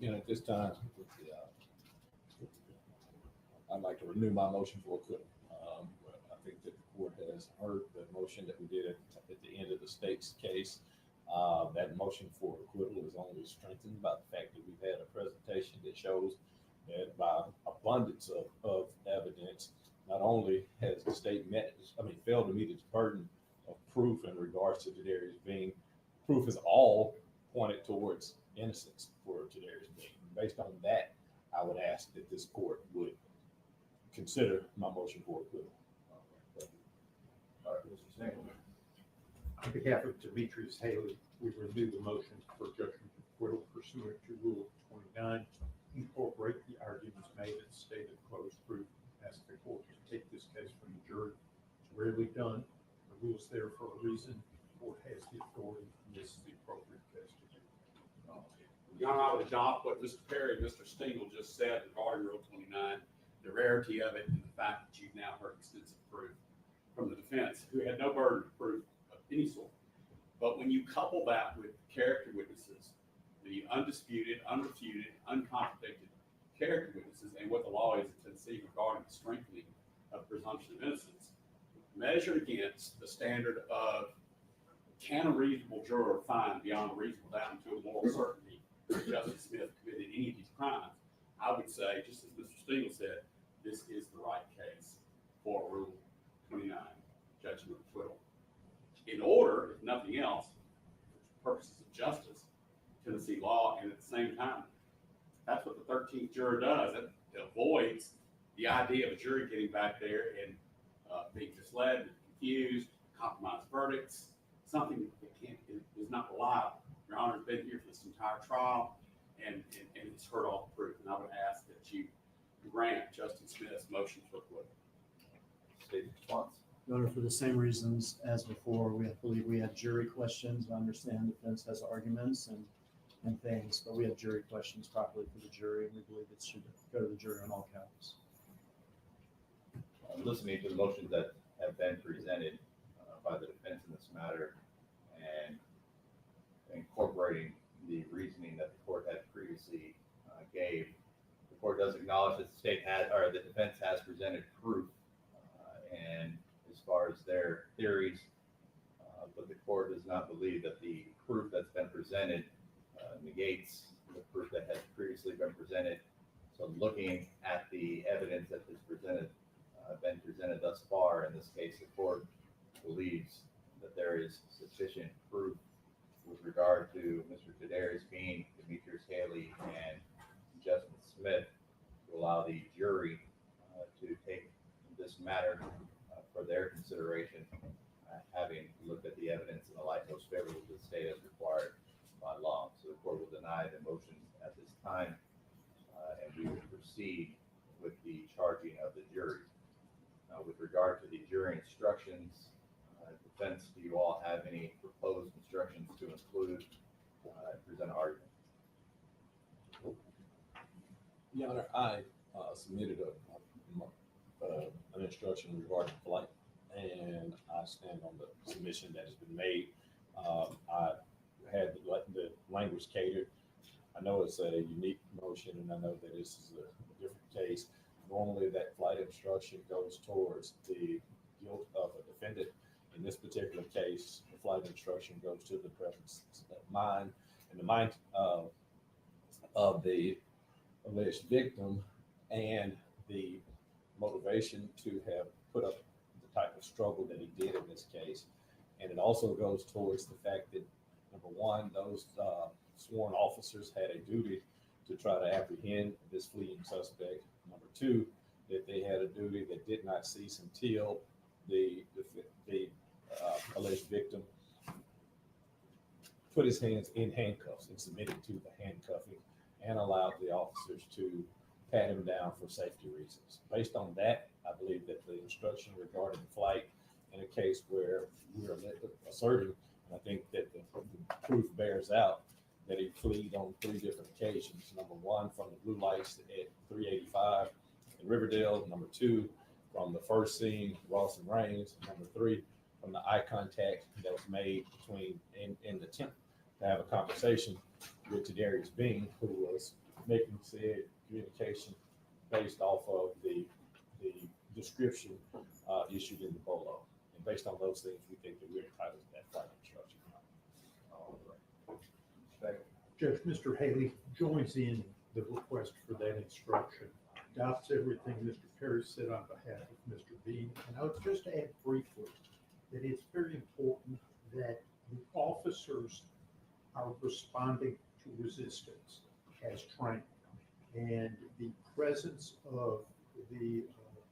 Speaker 9: At this time, I'd like to renew my motion for acquittal. I think that the court has heard the motion that we did at the end of the state's case. That motion for acquittal is only strengthened by the fact that we've had a presentation that shows that by abundance of evidence, not only has the state failed to meet its burden of proof in regards to Tadarius being, proof is all pointed towards innocence for Tadarius being. Based on that, I would ask that this court would consider my motion for acquittal.
Speaker 10: All right, Mr. Nagel. On behalf of Demetrius Haley, we renew the motion for judgment of acquittal pursuant to Rule 29. Incorporate the arguments made at the state of closed proof. Ask the court to take this case from the jury. It's rarely done. The rule's there for a reason. The court has the authority, and this is the appropriate case to do.
Speaker 11: Your Honor, I would adopt what Mr. Perry and Mr. Stingel just said regarding Rule 29, the rarity of it and the fact that you've now heard extensive proof from the defense, who had no burden of proof of any sort. But when you couple that with character witnesses, the undisputed, unrefuted, uncontradicted character witnesses, and what the law is in Tennessee regarding the strengthening of presumption of innocence, measured against the standard of can a reasonable juror find beyond a reasonable doubt into a moral certainty that Justice Smith committed any of these crimes, I would say, just as Mr. Stingel said, this is the right case for Rule 29, judgment of acquittal. In order, if nothing else, for purposes of justice, Tennessee law, and at the same time, that's what the 13th juror does. It avoids the idea of a jury getting back there and being misled, confused, compromised verdicts, something that is not reliable. Your Honor's been here for this entire trial, and it's heard all the proof. And I would ask that you grant Justice Smith's motion for acquittal.
Speaker 10: State response.
Speaker 12: Your Honor, for the same reasons as before, we believe we had jury questions. I understand the defense has arguments and things, but we have jury questions properly for the jury, and we believe it should go to the jury on all counts.
Speaker 10: Listening to the motions that have been presented by the defense in this matter and incorporating the reasoning that the court had previously gave, the court does acknowledge that the state has, or the defense has presented proof and as far as their theories, but the court does not believe that the proof that's been presented negates the proof that has previously been presented. So looking at the evidence that has been presented thus far, in this case, the court believes that there is sufficient proof with regard to Mr. Tadarius being Demetrius Haley and Justin Smith to allow the jury to take this matter for their consideration, having looked at the evidence in the light most favorable to the state as required by law. So the court will deny the motion at this time, and we will proceed with the charging of the jury. With regard to the jury instructions, defense, do you all have any proposed instructions to include present argument?
Speaker 9: Your Honor, I submitted an instruction regarding flight, and I stand on the submission that has been made. I had the language catered. I know it's a unique motion, and I know that this is a different case. Normally, that flight instruction goes towards the guilt of a defendant. In this particular case, the flight instruction goes to the presence of mind and the mind of the alleged victim and the motivation to have put up the type of struggle that he did in this case. And it also goes towards the fact that, number one, those sworn officers had a duty to try to apprehend this fleeing suspect. Number two, that they had a duty that did not cease until the alleged victim put his hands in handcuffs and submitted to the handcuffing and allowed the officers to pat him down for safety reasons. Based on that, I believe that the instruction regarding flight in a case where we are asserting, and I think that the proof bears out, that he fled on 3 different occasions. Number 1, from the blue lights at 385 in Riverdale. Number 2, from the first scene, Ross and Rains. Number 3, from the eye contact that was made between in the attempt to have a conversation with Tadarius Bean, who was making said communication based off of the description issued in the BOLO. And based on those things, we think that we're entitled to that flight instruction.
Speaker 13: Judge, Mr. Haley joins in the request for that instruction, adopts everything Mr. Perry said on behalf of Mr. Bean. And I would just add briefly that it's very important that the officers are responding to resistance as trained. And the presence of the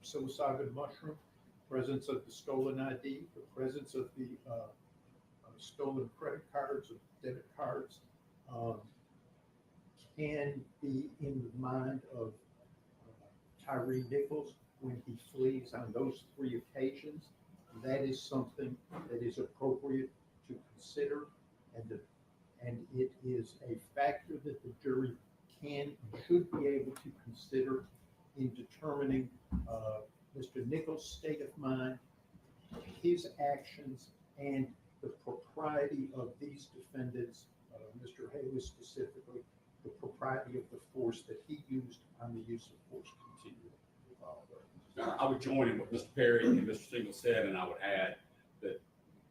Speaker 13: psilocybin mushroom, presence of the stolen ID, the presence of the stolen credit cards or debit cards, can be in the mind of Tyre Nichols when he flees on those 3 occasions. That is something that is appropriate to consider, and it is a factor that the jury can and should be able to consider in determining Mr. Nichols' state of mind, his actions, and the propriety of these defendants, Mr. Haley specifically, the propriety of the force that he used on the use of force continuum.
Speaker 11: I would join in what Mr. Perry and Mr. Stingle said, and I would add that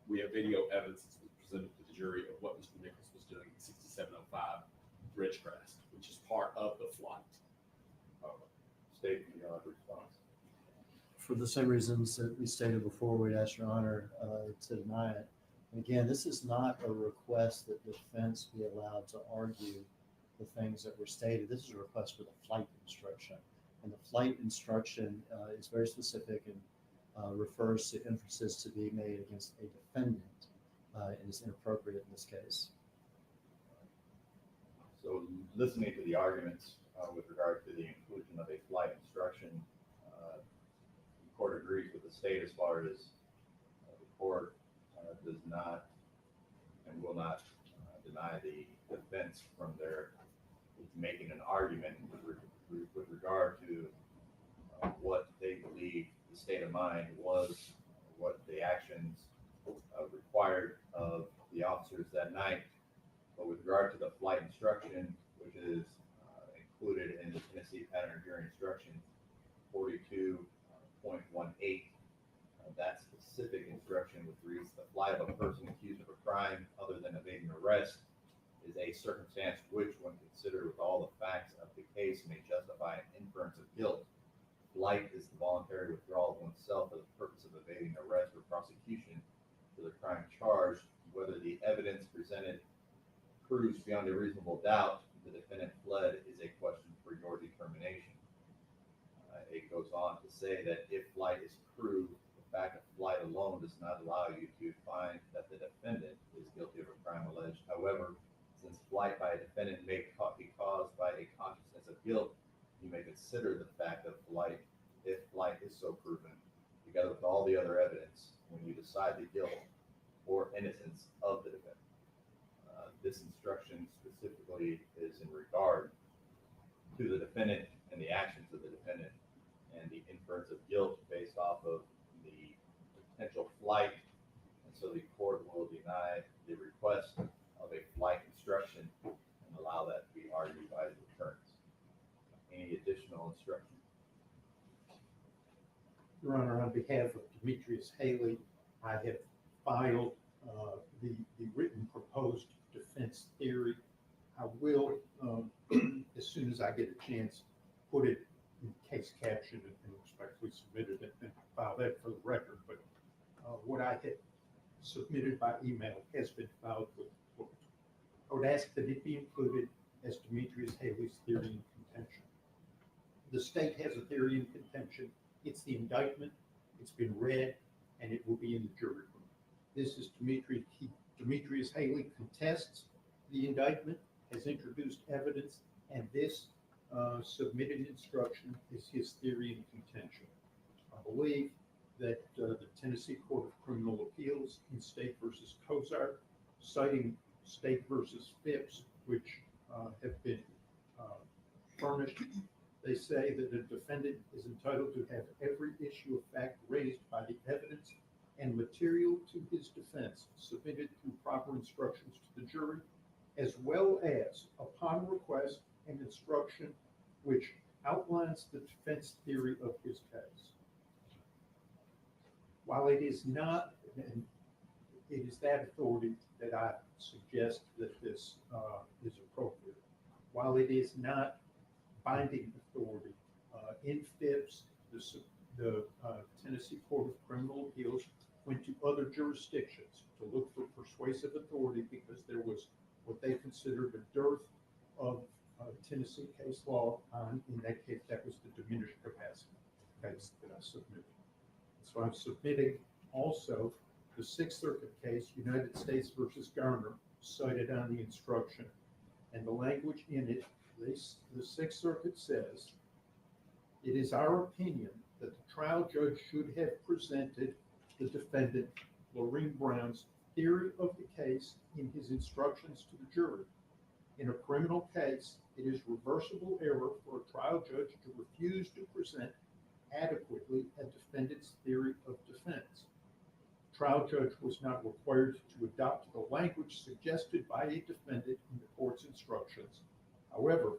Speaker 11: we have video evidence that's been presented to the jury of what Mr. Nichols was doing in 6705 Ridgecrest, which is part of the flight.
Speaker 10: Statement beyond response.
Speaker 12: For the same reasons that we stated before, we'd ask Your Honor to deny it. And again, this is not a request that the defense be allowed to argue the things that were stated. This is a request for the flight instruction. And the flight instruction is very specific and refers to inferences to be made against a defendant and is inappropriate in this case.
Speaker 10: So listening to the arguments with regard to the inclusion of a flight instruction, the court agrees with the state as far as the court does not and will not deny the defense from their making an argument with regard to what they believe the state of mind was, what the actions required of the officers that night. But with regard to the flight instruction, which is included in the Tennessee Pattern of Jury Instruction 42.18, that specific instruction, which reads, the flight of a person accused of a crime other than evading arrest is a circumstance which, when considered with all the facts of the case, may justify an inference of guilt. Flight is the voluntary withdrawal of oneself for the purpose of evading arrest or prosecution for the crime charged. Whether the evidence presented proves beyond a reasonable doubt the defendant fled is a question for your determination. It goes on to say that if flight is proved, the fact of flight alone does not allow you to find that the defendant is guilty of a crime alleged. However, since flight by a defendant may be caused by a consciousness of guilt, you may consider the fact of flight, if flight is so proven, together with all the other evidence when you decide the guilt or innocence of the defendant. This instruction specifically is in regard to the defendant and the actions of the defendant and the inference of guilt based off of the potential flight. And so the court will deny the request of a flight instruction and allow that to be argued by the attorneys. Any additional instruction?
Speaker 13: Your Honor, on behalf of Demetrius Haley, I have filed the written proposed defense theory. I will, as soon as I get a chance, put it in case caption and respectfully submit it and file that for the record. But what I had submitted by email has been filed with the court. I would ask that it be included as Demetrius Haley's theory in contention. The state has a theory in contention. It's the indictment. It's been read, and it will be in the jury room. This is Demetrius. Demetrius Haley contests the indictment, has introduced evidence, and this submitted instruction is his theory and contention. I believe that the Tennessee Court of Criminal Appeals in State versus Cozart, citing State versus Phipps, which have been furnished, they say that the defendant is entitled to have every issue of fact raised by the evidence and material to his defense submitted through proper instructions to the jury, as well as, upon request, an instruction which outlines the defense theory of his case. While it is not, and it is that authority that I suggest that this is appropriate. While it is not binding authority, in Phipps, the Tennessee Court of Criminal Appeals went to other jurisdictions to look for persuasive authority because there was what they considered a dearth of Tennessee case law on, in that case, that was the diminished capacity case that I submitted. So I'm submitting also the Sixth Circuit case, United States versus Garner, cited on the instruction. And the language in it, the Sixth Circuit says, it is our opinion that the trial judge should have presented the defendant, Lorene Brown's, theory of the case in his instructions to the jury. In a criminal case, it is reversible error for a trial judge to refuse to present adequately a defendant's theory of defense. The trial judge was not required to adopt the language suggested by a defendant in the court's instructions. However,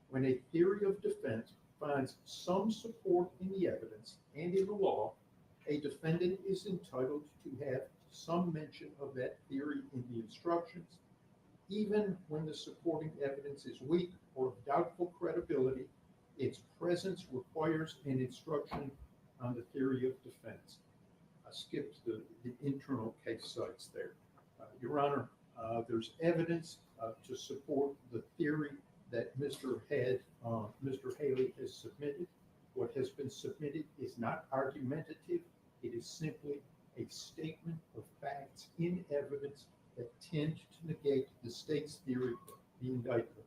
Speaker 13: when a theory of defense finds some support in the evidence and in the law, a defendant is entitled to have some mention of that theory in the instructions, even when the supporting evidence is weak or of doubtful credibility. Its presence requires an instruction on the theory of defense. I skipped the internal case sites there. Your Honor, there's evidence to support the theory that Mr. Haley has submitted. What has been submitted is not argumentative. It is simply a statement of facts in evidence that tend to negate the state's theory of the indictment.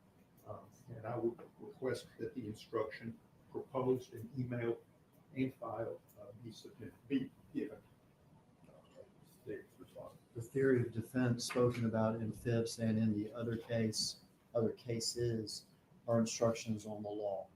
Speaker 13: And I would request that the instruction proposed and emailed and filed be given.
Speaker 12: The theory of defense spoken about in Phipps and in the other cases are instructions on the law.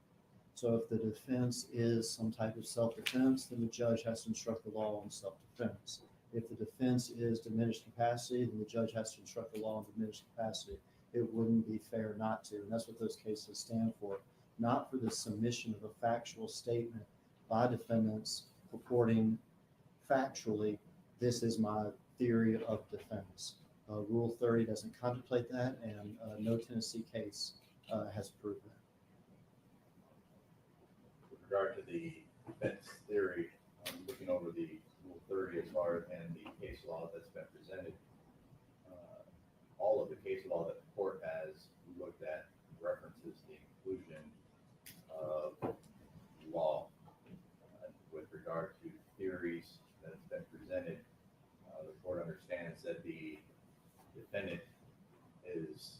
Speaker 12: So if the defense is some type of self-defense, then the judge has to instruct the law on self-defense. If the defense is diminished capacity, then the judge has to instruct the law on diminished capacity. It wouldn't be fair not to, and that's what those cases stand for. Not for the submission of a factual statement by defendants purporting factually, this is my theory of defense. Rule 30 doesn't contemplate that, and no Tennessee case has proved that.
Speaker 10: With regard to the defense theory, looking over the Rule 30 as far and the case law that's been presented, all of the case law that the court has looked at references the inclusion of law. With regard to theories that have been presented, the court understands that the defendant is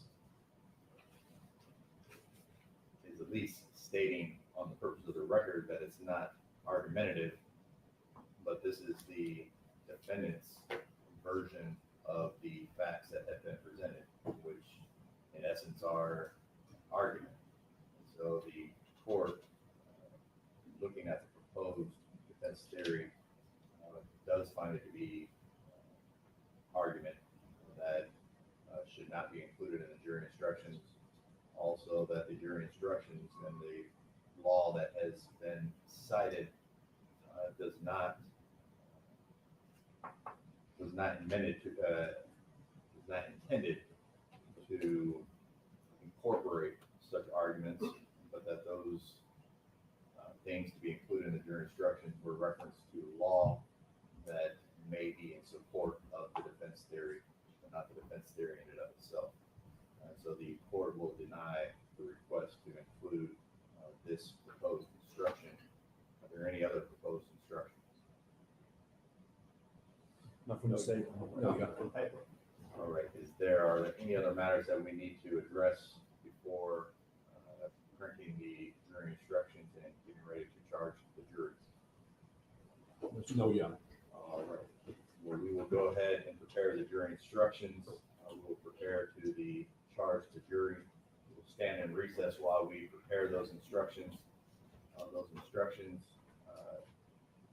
Speaker 10: at least stating on the purpose of the record that it's not argumentative, but this is the defendant's version of the facts that have been presented, which in essence are argument. So the court, looking at the proposed defense theory, does find it to be argument that should not be included in the jury instructions. Also, that the jury instructions and the law that has been cited does not intended to incorporate such arguments, but that those things to be included in the jury instructions were reference to law that may be in support of the defense theory, but not the defense theory in and of itself. So the court will deny the request to include this proposed instruction. Are there any other proposed instructions?
Speaker 12: Nothing to say.
Speaker 10: right, are there any other matters that we need to address before printing the jury instructions and getting ready to charge the juries?
Speaker 9: No, Your Honor.
Speaker 10: All right. Well, we will go ahead and prepare the jury instructions. We will prepare to charge the jury. We'll stand in recess while we prepare those instructions. Those instructions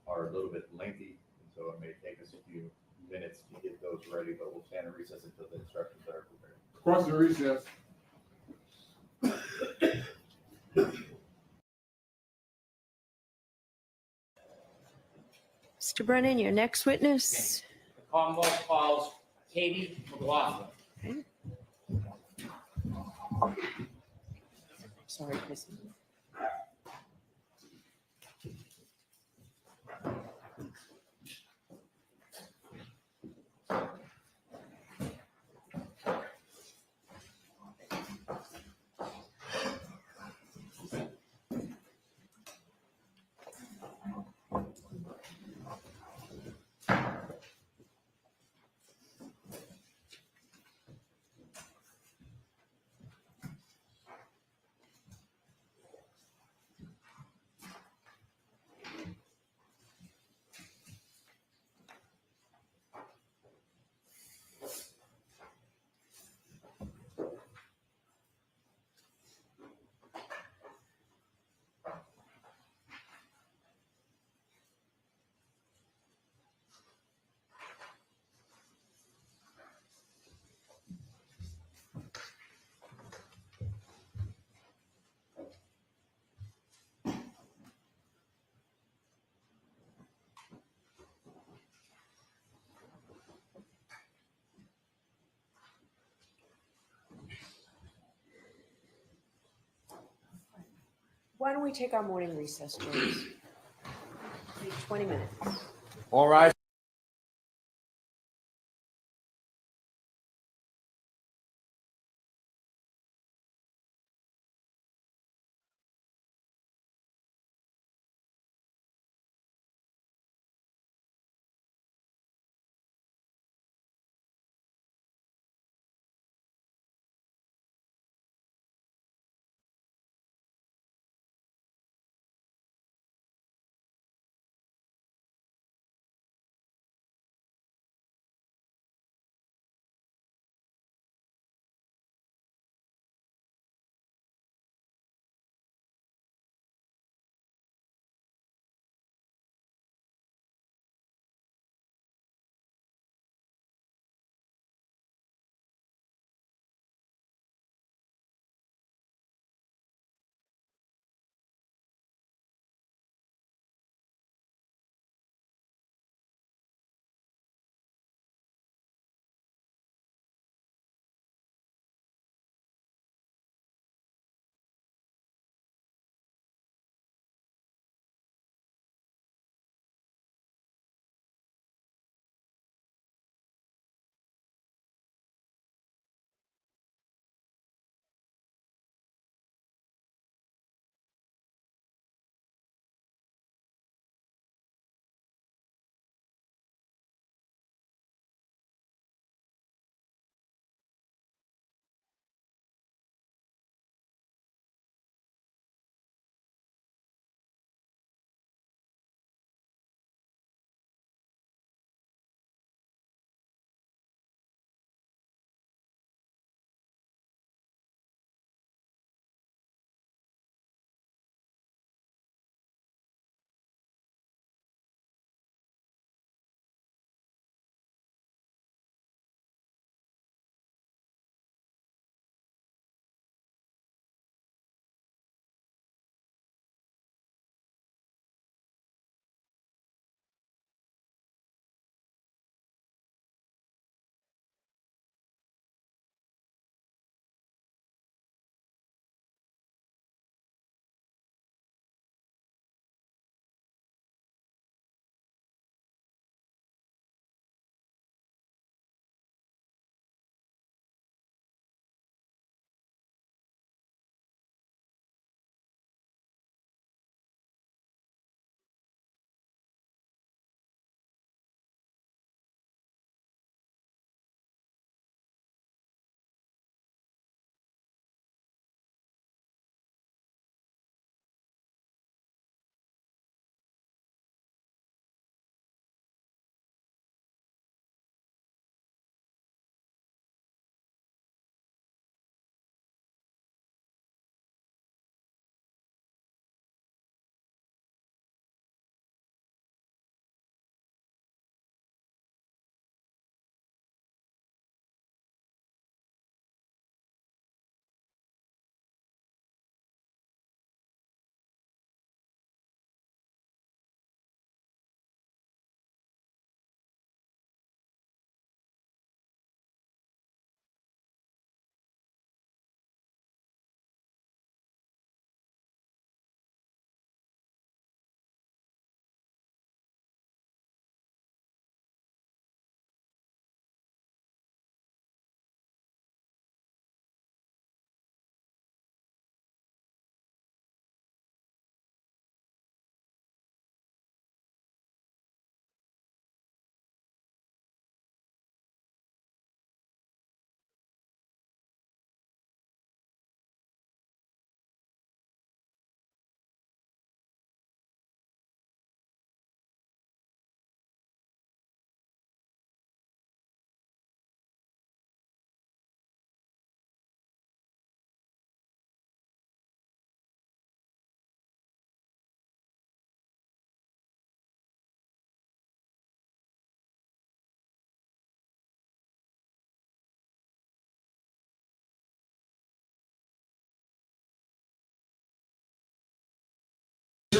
Speaker 10: are a little bit lengthy, and so it may take us a few minutes to get those ready, but we'll stand in recess until the instructions are prepared.
Speaker 6: Across the recess.
Speaker 3: Mr. Brennan, your next witness.
Speaker 5: The Commonwealth calls Katie McLaughlin.
Speaker 3: Sorry, Kristen. Why don't we take our morning recess, James? Take 20 minutes.
Speaker 5: All rise.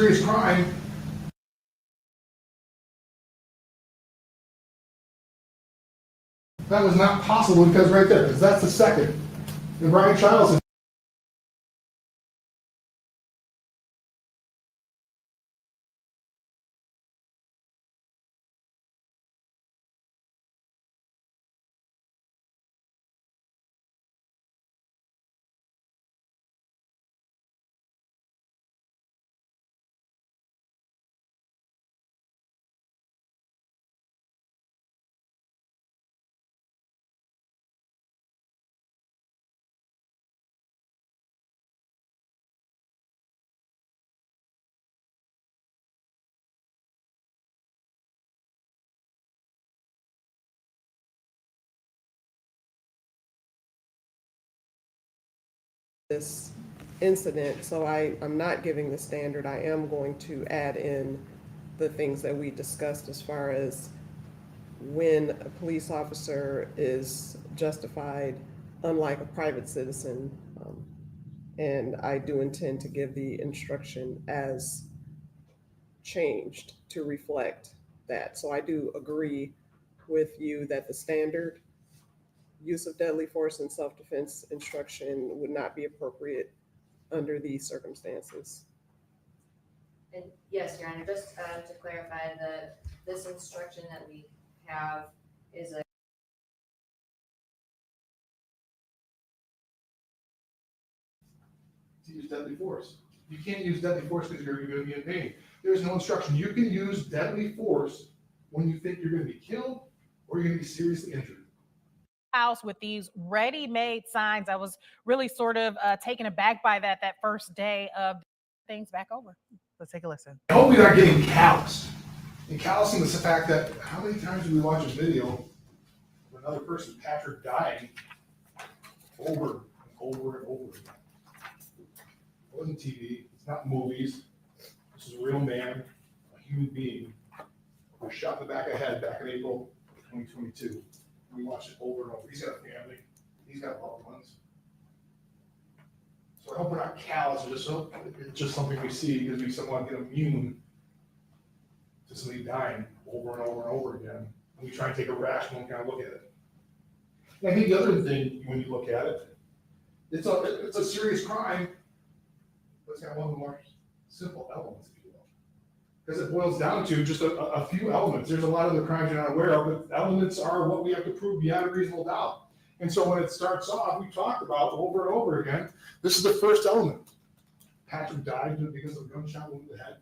Speaker 6: serious crime, that was not possible because right there, because that's the second. And Brian Childs is
Speaker 14: this incident, so I'm not giving the standard. I am going to add in the things that we discussed as far as when a police officer is justified, unlike a private citizen. And I do intend to give the instruction as changed to reflect that. So I do agree with you that the standard use of deadly force in self-defense instruction would not be appropriate under these circumstances.
Speaker 3: And yes, Your Honor, just to clarify, this instruction that we have is a
Speaker 6: to use deadly force. You can't use deadly force because you're going to be in pain. There's no instruction. You can use deadly force when you think you're going to be killed or you're going to be seriously injured.
Speaker 15: House with these ready-made signs. I was really sort of taken aback by that first day of things back over. Let's take a listen.
Speaker 6: I hope you're not getting calloused. And callousing is the fact that how many times do we watch a video of another person, Patrick, dying over and over and over again? It wasn't TV. It's not movies. This is a real man, a human being, who was shot in the back of the head back in April of 2022. We watch it over and over. He's got a family. He's got loved ones. So I hope we're not callous. It's just something we see because we somewhat get immune to somebody dying over and over and over again. And we try and take a rational kind of look at it. And I think the other thing, when you look at it, it's a serious crime, but it's got one of the more simple elements, if you will. Because it boils down to just a few elements. There's a lot of the crimes you're not aware of, but elements are what we have to prove beyond a reasonable doubt. And so when it starts off, we talked about over and over again, this is the first element. Patrick died because of a gunshot wound to the head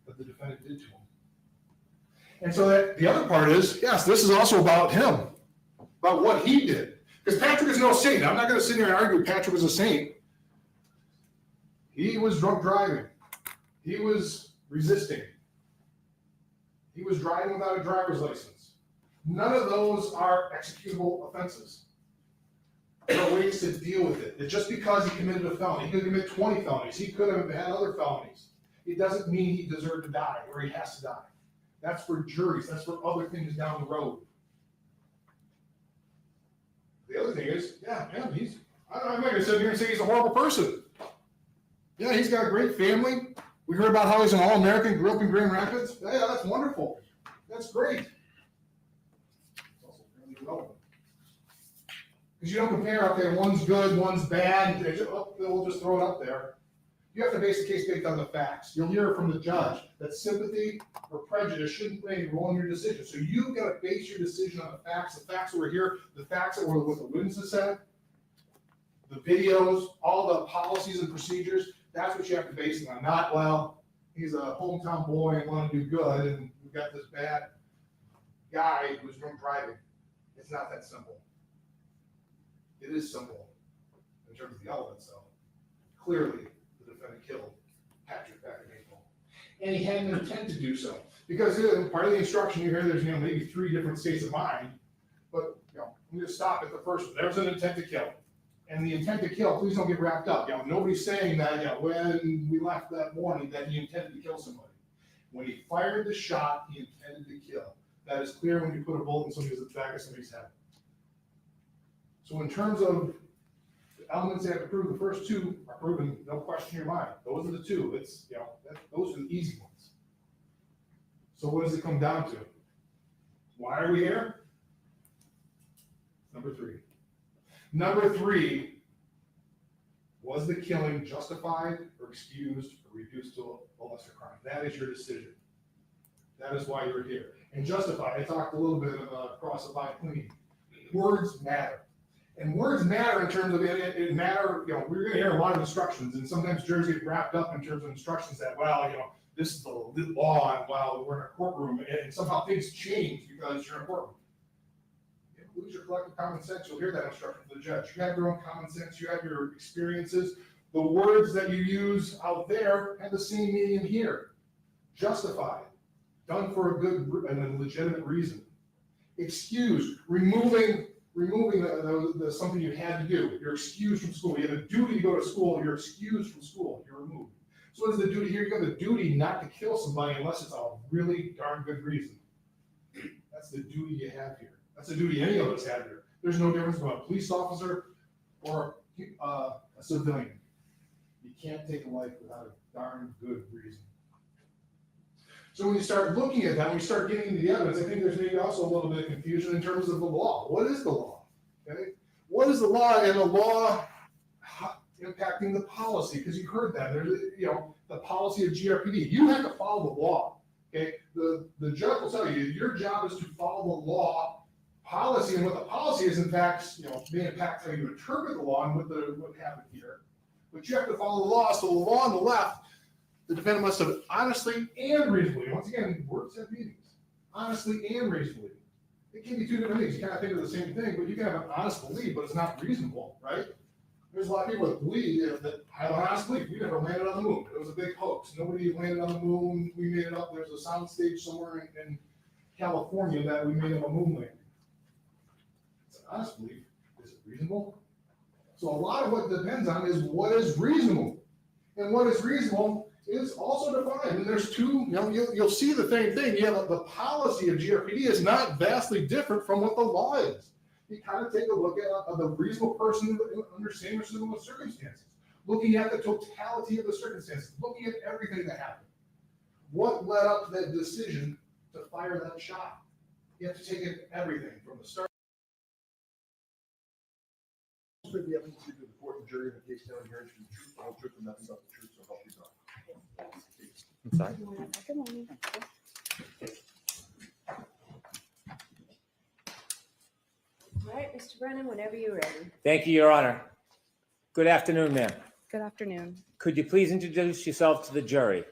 Speaker 6: that the defendant did to him. And so the other part is, yes, this is also about him, about what he did. Because Patrick is no saint. I'm not going to sit here and argue Patrick was a saint. He was drunk driving. He was resisting. He was driving without a driver's license. None of those are executable offenses. There are ways to deal with it. It's just because he committed a felony. He could commit 20 felonies. He could have had other felonies. It doesn't mean he deserved to die or he has to die. That's for juries. That's for other things down the road. The other thing is, yeah, I'm not going to sit here and say he's a horrible person. Yeah, he's got a great family. We heard about how he's an All-American, grew up in Grand Rapids. Yeah, that's wonderful. That's great. It's also fairly relevant. Because you don't compare, okay, one's good, one's bad, they'll just throw it up there. You have to base the case based on the facts. You'll hear from the judge that sympathy or prejudice shouldn't play a role in your decision. So you've got to base your decision on the facts that were here, the facts that were what the witnesses said, the videos, all the policies and procedures. That's what you have to base it on. Not, well, he's a hometown boy and want to do good, and we've got this bad guy who's drunk driving. It's not that simple. It is simple in terms of the elements, though. Clearly, the defendant killed Patrick back in April. And he had an intent to do so. Because part of the instruction you hear, there's maybe 3 different states of mind. But I'm going to stop at the first one. There's an intent to kill. And the intent to kill, please don't get wrapped up. Nobody's saying that when we left that morning that he intended to kill somebody. When he fired the shot, he intended to kill. That is clear when you put a bullet in the back of somebody's head. So in terms of elements they have to prove, the first two are proven, no question in your mind. Those are the two. It's, those are the easy ones. So what does it come down to? Why are we here? Number three. Number three, was the killing justified or excused or reduced to a lesser crime? That is your decision. That is why you're here. And justified, I talked a little bit across the line clean. Words matter. And words matter in terms of it matter, we're gonna hear a lot of instructions, and sometimes jurors get wrapped up in terms of instructions that, well, this is the law, and while we're in a courtroom, and somehow things change because you're in a courtroom. You lose your collective common sense, you'll hear that instruction from the judge. You have your own common sense, you have your experiences. The words that you use out there have the same meaning here. Justified, done for a good and a legitimate reason. Excused, removing the something you had to do. You're excused from school. You have a duty to go to school. You're excused from school. You're removed. So what is the duty here? You have the duty not to kill somebody unless it's a really darn good reason. That's the duty you have here. That's the duty any of us have here. There's no difference between a police officer or a civilian. You can't take a life without a darn good reason. So when you start looking at that, when you start getting into the evidence, I think there's maybe also a little bit of confusion in terms of the law. What is the law? Okay, what is the law, and the law impacting the policy? Because you've heard that there's the policy of GRPD. You have to follow the law. Okay, the judge will tell you your job is to follow the law policy, and what the policy is, in fact, may impact how you interpret the law and what happened here. But you have to follow the law. So the law on the left. The defendant must have honestly and reasonably, once again, words have meanings, honestly and reasonably. It can be two different things. You kind of think of the same thing, but you can have an honest belief, but it's not reasonable, right? There's a lot of people that believe that have an honest belief. We never landed on the moon. It was a big hoax. Nobody landed on the moon. We made it up. There's a sound stage somewhere in California that we made up a moon landing. It's an honest belief. Is it reasonable? So a lot of what depends on is what is reasonable. And what is reasonable is also defined, and there's two, you'll see the same thing. You have the policy of GRPD is not vastly different from what the law is. You kind of take a look at the reasonable person understanding the circumstances, looking at the totality of the circumstances, looking at everything that happened. What led up to that decision to fire that shot? You have to take in everything from the start. The evidence to the court and jury in the case down here is the truth, the whole truth, and nothing but the truth, so help you God.
Speaker 5: I'm sorry.
Speaker 8: Good morning.
Speaker 3: All right, Mr. Brennan, whenever you're ready.
Speaker 5: Thank you, Your Honor. Good afternoon, ma'am.
Speaker 2: Good afternoon.
Speaker 5: Could you please introduce yourself to the jury?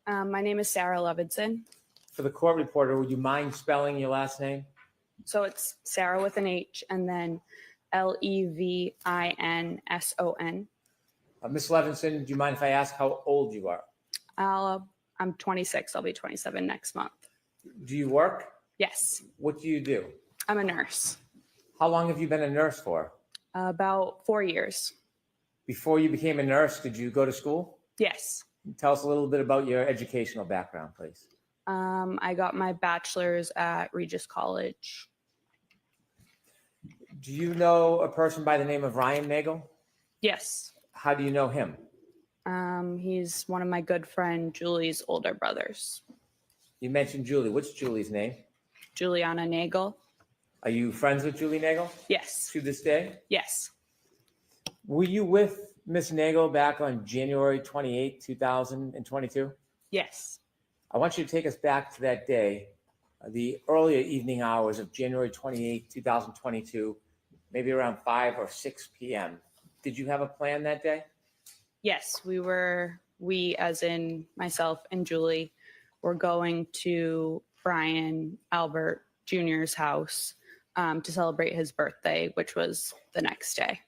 Speaker 2: My name is Sarah Levinson.
Speaker 5: For the court reporter, would you mind spelling your last name?
Speaker 2: So it's Sarah with an H and then Levinson.
Speaker 5: Ms. Levinson, do you mind if I ask how old you are?
Speaker 2: I'm 26. I'll be 27 next month.
Speaker 5: Do you work?
Speaker 2: Yes,
Speaker 5: What do you do?
Speaker 2: I'm a nurse.
Speaker 5: How long have you been a nurse for?
Speaker 2: About 4 years.
Speaker 5: Before you became a nurse, did you go to school?
Speaker 2: Yes.
Speaker 5: Tell us a little bit about your educational background, please.
Speaker 2: I got my bachelor's at Regis College.
Speaker 5: Do you know a person by the name of Ryan Nagel?
Speaker 2: Yes.
Speaker 5: How do you know him?
Speaker 2: He's one of my good friend Julie's older brothers.
Speaker 5: You mentioned Julie. What's Julie's name?
Speaker 2: Juliana Nagel.
Speaker 5: Are you friends with Julie Nagel
Speaker 2: Yes.
Speaker 5: to this day?
Speaker 2: Yes.
Speaker 5: Were you with Miss Nagel back on January 28, 2022?
Speaker 2: Yes.
Speaker 5: I want you to take us back to that day, the earlier evening hours of January 28, 2022, maybe around 5 or 6 p.m. Did you have a plan that day?
Speaker 2: Yes, we as in myself and Julie, were going to Brian Albert Jr.'s house to celebrate his birthday, which was the next day.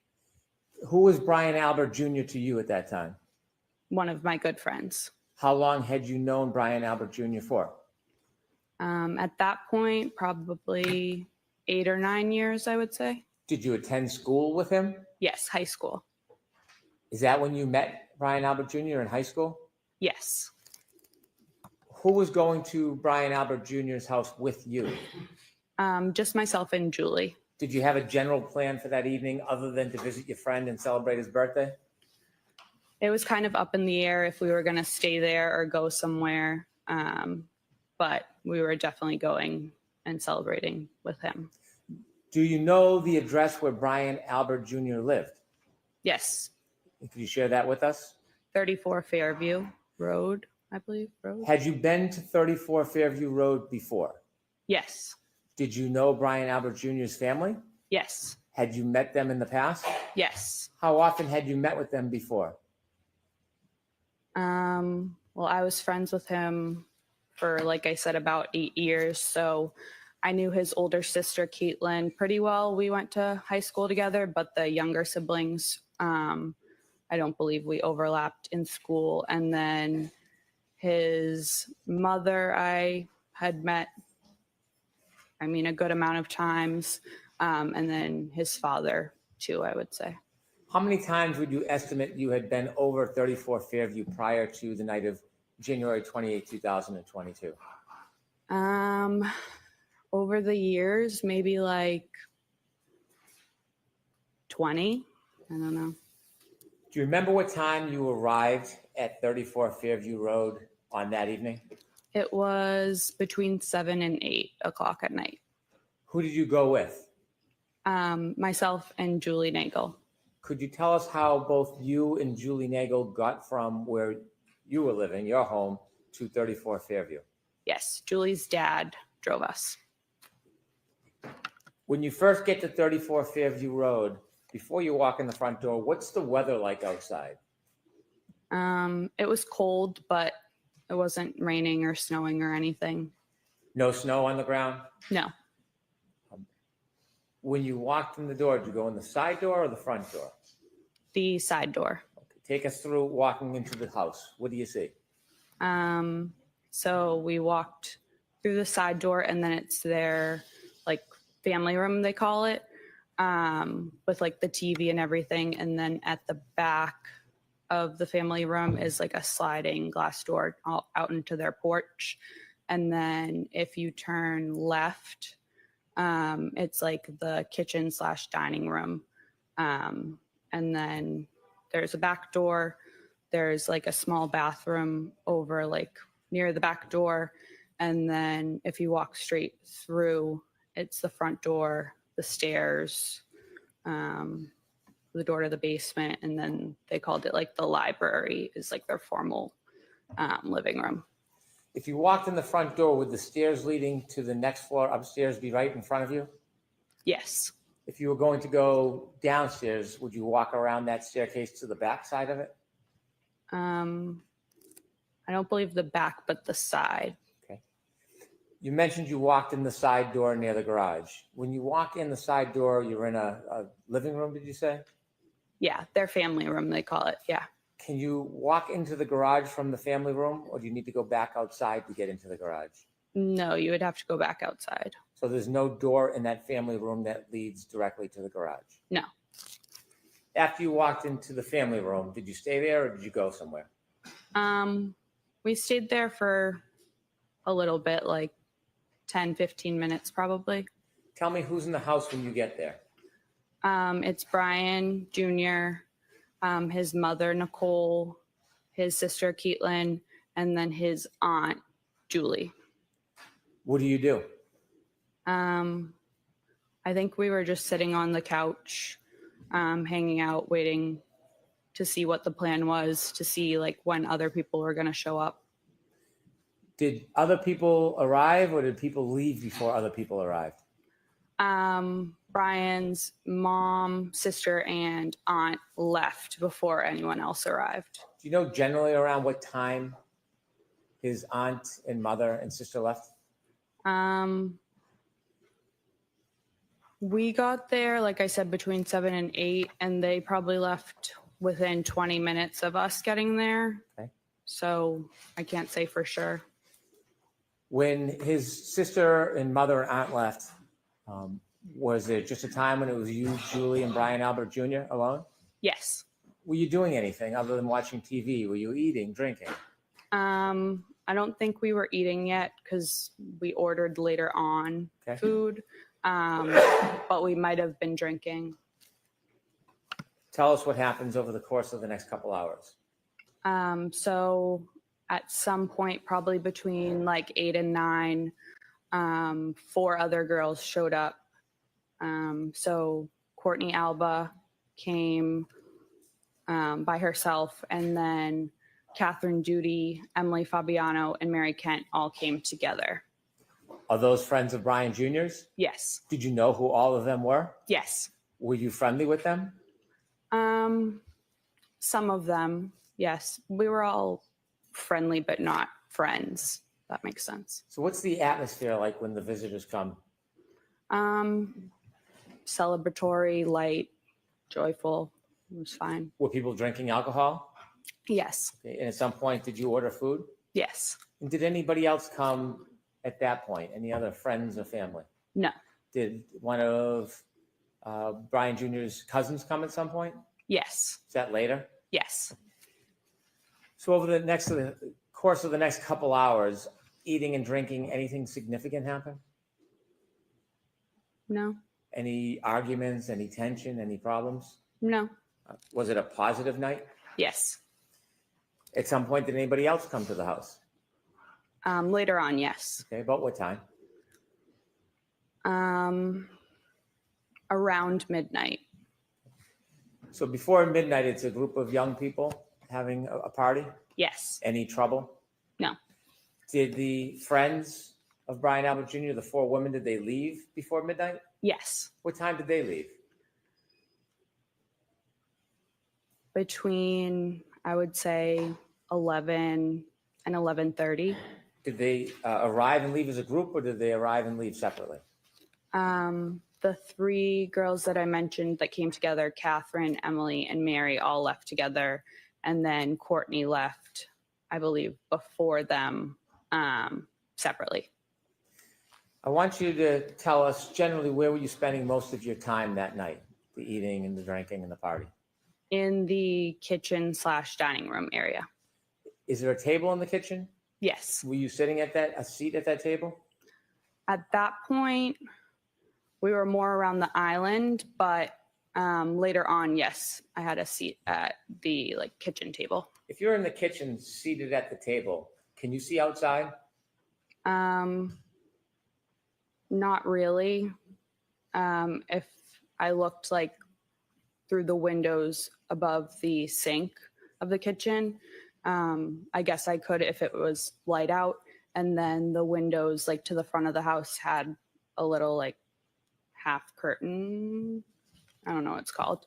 Speaker 5: Who was Brian Albert Jr. to you at that time?
Speaker 2: One of my good friends.
Speaker 5: How long had you known Brian Albert Jr. for?
Speaker 2: At that point, probably 8 or 9 years, I would say.
Speaker 5: Did you attend school with him?
Speaker 2: Yes, high school.
Speaker 5: Is that when you met Brian Albert Jr. in high school?
Speaker 2: Yes.
Speaker 5: Who was going to Brian Albert Jr.'s house with you?
Speaker 2: Just myself and Julie.
Speaker 5: Did you have a general plan for that evening other than to visit your friend and celebrate his birthday?
Speaker 2: It was kind of up in the air if we were going to stay there or go somewhere. But we were definitely going and celebrating with him.
Speaker 5: Do you know the address where Brian Albert Jr. lived?
Speaker 2: Yes,
Speaker 5: Could you share that with us?
Speaker 2: 34 Fairview Road, I believe. Road.
Speaker 5: Had you been to 34 Fairview Road before?
Speaker 2: Yes,
Speaker 5: Did you know Brian Albert Jr.'s family?
Speaker 2: yes,
Speaker 5: Had you met them in the past?
Speaker 2: yes.
Speaker 5: How often had you met with them before?
Speaker 2: Well, I was friends with him for, like I said, about 8 years. So I knew his older sister, Caitlin, pretty well. We went to high school together, but the younger siblings, I don't believe we overlapped in school. And then his mother, I had met, I mean, a good amount of times. And then his father, too, I would say.
Speaker 5: How many times would you estimate you had been over 34 Fairview prior to the night of January 28, 2022?
Speaker 2: Over the years, maybe like 20. I don't know.
Speaker 5: Do you remember what time you arrived at 34 Fairview Road on that evening?
Speaker 2: It was between 7 and 8 o'clock at night.
Speaker 5: Who did you go with?
Speaker 2: Myself and Julie Nagel.
Speaker 5: Could you tell us how both you and Julie Nagel got from where you were living, your home, to 34 Fairview?
Speaker 2: Yes, Julie's dad drove us.
Speaker 5: When you first get to 34 Fairview Road, before you walk in the front door, what's the weather like outside?
Speaker 2: It was cold, but it wasn't raining or snowing or anything.
Speaker 5: No snow on the ground?
Speaker 2: No,
Speaker 5: When you walked in the door, did you go in the side door or the front door?
Speaker 2: the side door.
Speaker 5: Okay, take us through walking into the house. What do you see?
Speaker 2: So we walked through the side door, and then it's their like family room, they call it, with like the TV and everything. And then at the back of the family room is like a sliding glass door out into their porch. And then if you turn left, it's like the kitchen / dining room. And then there's a back door. There's like a small bathroom over like near the back door. And then if you walk straight through, it's the front door, the stairs, the door to the basement. And then they called it like the library is like their formal living room.
Speaker 5: If you walked in the front door, would the stairs leading to the next floor upstairs be right in front of you?
Speaker 2: Yes.
Speaker 5: If you were going to go downstairs, would you walk around that staircase to the back side of it?
Speaker 2: I don't believe the back, but the side.
Speaker 5: Okay. You mentioned you walked in the side door near the garage. When you walk in the side door, you're in a living room, did you say?
Speaker 2: Yeah, their family room, they call it. Yeah.
Speaker 5: Can you walk into the garage from the family room, or do you need to go back outside to get into the garage?
Speaker 2: No, you would have to go back outside.
Speaker 5: So there's no door in that family room that leads directly to the garage?
Speaker 2: No.
Speaker 5: After you walked into the family room, did you stay there or did you go somewhere?
Speaker 2: We stayed there for a little bit, like 10, 15 minutes probably.
Speaker 5: Tell me who's in the house when you get there.
Speaker 2: It's Brian Jr., his mother, Nicole, his sister, Caitlin, and then his aunt, Julie.
Speaker 5: What do you do?
Speaker 2: I think we were just sitting on the couch, hanging out, waiting to see what the plan was, to see like when other people were going to show up.
Speaker 5: Did other people arrive or did people leave before other people arrived?
Speaker 2: Brian's mom, sister, and aunt left before anyone else arrived.
Speaker 5: Do you know generally around what time his aunt and mother and sister left?
Speaker 2: We got there, like I said, between 7 and 8, and they probably left within 20 minutes of us getting there.
Speaker 5: Okay.
Speaker 2: So I can't say for sure.
Speaker 5: When his sister and mother and aunt left, was there just a time when it was you, Julie, and Brian Albert Jr. alone?
Speaker 2: Yes.
Speaker 5: Were you doing anything other than watching TV? Were you eating, drinking?
Speaker 2: I don't think we were eating yet because we ordered later on
Speaker 5: Okay.
Speaker 2: food. but we might have been drinking.
Speaker 5: Tell us what happens over the course of the next couple hours.
Speaker 2: So at some point, probably between like 8 and 9, 4 other girls showed up. So Courtney Alba came by herself, and then Catherine Judy, Emily Fabiano, and Mary Kent all came together.
Speaker 5: Are those friends of Brian Jr.'s?
Speaker 2: Yes.
Speaker 5: Did you know who all of them were?
Speaker 2: Yes.
Speaker 5: Were you friendly with them?
Speaker 2: Some of them, yes. We were all friendly, but not friends. That makes sense.
Speaker 5: So what's the atmosphere like when the visitors come?
Speaker 2: Celebratory, light, joyful. It was fine.
Speaker 5: Were people drinking alcohol?
Speaker 2: Yes.
Speaker 5: Okay. And at some point, did you order food?
Speaker 2: Yes.
Speaker 5: And did anybody else come at that point? Any other friends or family?
Speaker 2: No.
Speaker 5: Did one of Brian Jr.'s cousins come at some point?
Speaker 2: Yes.
Speaker 5: Is that later?
Speaker 2: Yes.
Speaker 5: So over the course of the next couple hours, eating and drinking, anything significant happen?
Speaker 2: No.
Speaker 5: Any arguments, any tension, any problems?
Speaker 2: No.
Speaker 5: Was it a positive night?
Speaker 2: Yes.
Speaker 5: At some point, did anybody else come to the house?
Speaker 2: Later on, yes.
Speaker 5: Okay, about what time?
Speaker 2: Around midnight.
Speaker 5: So before midnight, it's a group of young people having a party?
Speaker 2: Yes.
Speaker 5: Any trouble?
Speaker 2: No.
Speaker 5: Did the friends of Brian Albert Jr., the 4 women, did they leave before midnight?
Speaker 2: Yes.
Speaker 5: What time did they leave?
Speaker 2: Between, I would say, 11 and 11:30.
Speaker 5: Did they arrive and leave as a group, or did they arrive and leave separately?
Speaker 2: The 3 girls that I mentioned that came together, Catherine, Emily, and Mary, all left together. And then Courtney left, I believe, before them separately.
Speaker 5: I want you to tell us generally where were you spending most of your time that night, the eating and the drinking and the party?
Speaker 2: In the kitchen/dining room area.
Speaker 5: Is there a table in the kitchen?
Speaker 2: Yes.
Speaker 5: Were you sitting at a seat at that table?
Speaker 2: At that point, we were more around the island, but later on, yes, I had a seat at the kitchen table.
Speaker 5: If you're in the kitchen seated at the table, can you see outside?
Speaker 2: Not really. If I looked through the windows above the sink of the kitchen, I guess I could if it was light out. And then the windows to the front of the house had a little half curtain, I don't know what it's called,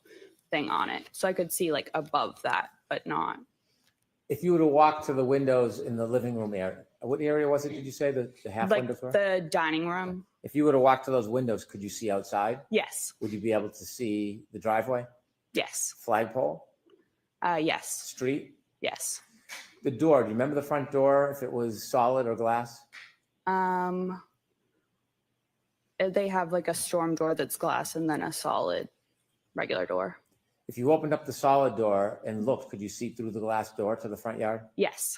Speaker 2: thing on it. So I could see above that, but not.
Speaker 5: If you were to walk to the windows in the living room area, what area was it, did you say, the half windows were?
Speaker 2: The dining room.
Speaker 5: If you were to walk to those windows, could you see outside?
Speaker 2: Yes.
Speaker 5: Would you be able to see the driveway?
Speaker 2: Yes.
Speaker 5: Flagpole?
Speaker 2: Yes.
Speaker 5: Street?
Speaker 2: Yes.
Speaker 5: The door, do you remember the front door, if it was solid or glass?
Speaker 2: They have a storm door that's glass and then a solid regular door.
Speaker 5: If you opened up the solid door and looked, could you see through the glass door to the front yard?
Speaker 2: Yes.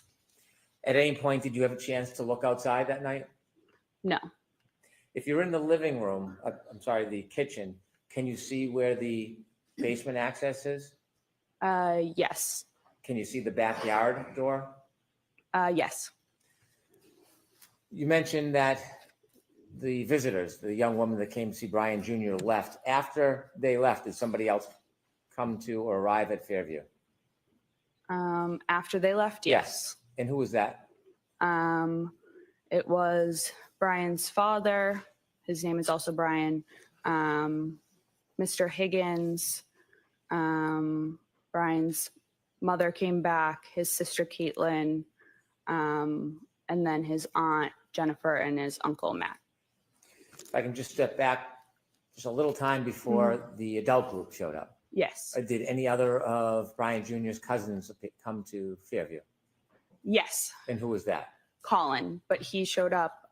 Speaker 5: At any point, did you have a chance to look outside that night?
Speaker 2: No.
Speaker 5: If you're in the living room, the kitchen, can you see where the basement access is?
Speaker 2: Yes.
Speaker 5: Can you see the backyard door?
Speaker 2: Yes.
Speaker 5: You mentioned that the visitors, the young woman that came to see Brian Jr. left. After they left, did somebody else come to or arrive at Fairview?
Speaker 2: After they left, yes.
Speaker 5: And who was that?
Speaker 2: It was Brian's father. His name is also Brian. Mr. Higgins. Brian's mother came back, his sister Caitlin, and then his aunt Jennifer and his uncle Matt.
Speaker 5: If I can just step back just a little time before the adult group showed up.
Speaker 2: Yes.
Speaker 5: Did any other of Brian Jr.'s cousins come to Fairview?
Speaker 2: Yes.
Speaker 5: And who was that?
Speaker 2: Colin, but he showed up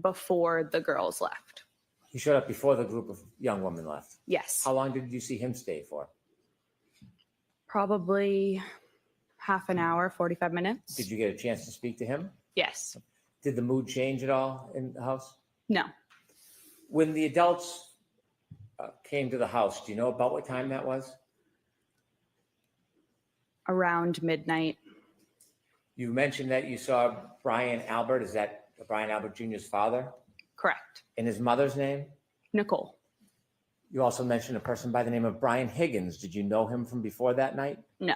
Speaker 2: before the girls left.
Speaker 5: He showed up before the group of young women left?
Speaker 2: Yes.
Speaker 5: How long did you see him stay for?
Speaker 2: Probably half an hour, 45 minutes.
Speaker 5: Did you get a chance to speak to him?
Speaker 2: Yes.
Speaker 5: Did the mood change at all in the house?
Speaker 2: No.
Speaker 5: When the adults came to the house, do you know about what time that was?
Speaker 2: Around midnight.
Speaker 5: You mentioned that you saw Brian Albert. Is that Brian Albert Jr.'s father?
Speaker 2: Correct.
Speaker 5: And his mother's name?
Speaker 2: Nicole.
Speaker 5: You also mentioned a person by the name of Brian Higgins. Did you know him from before that night?
Speaker 2: No.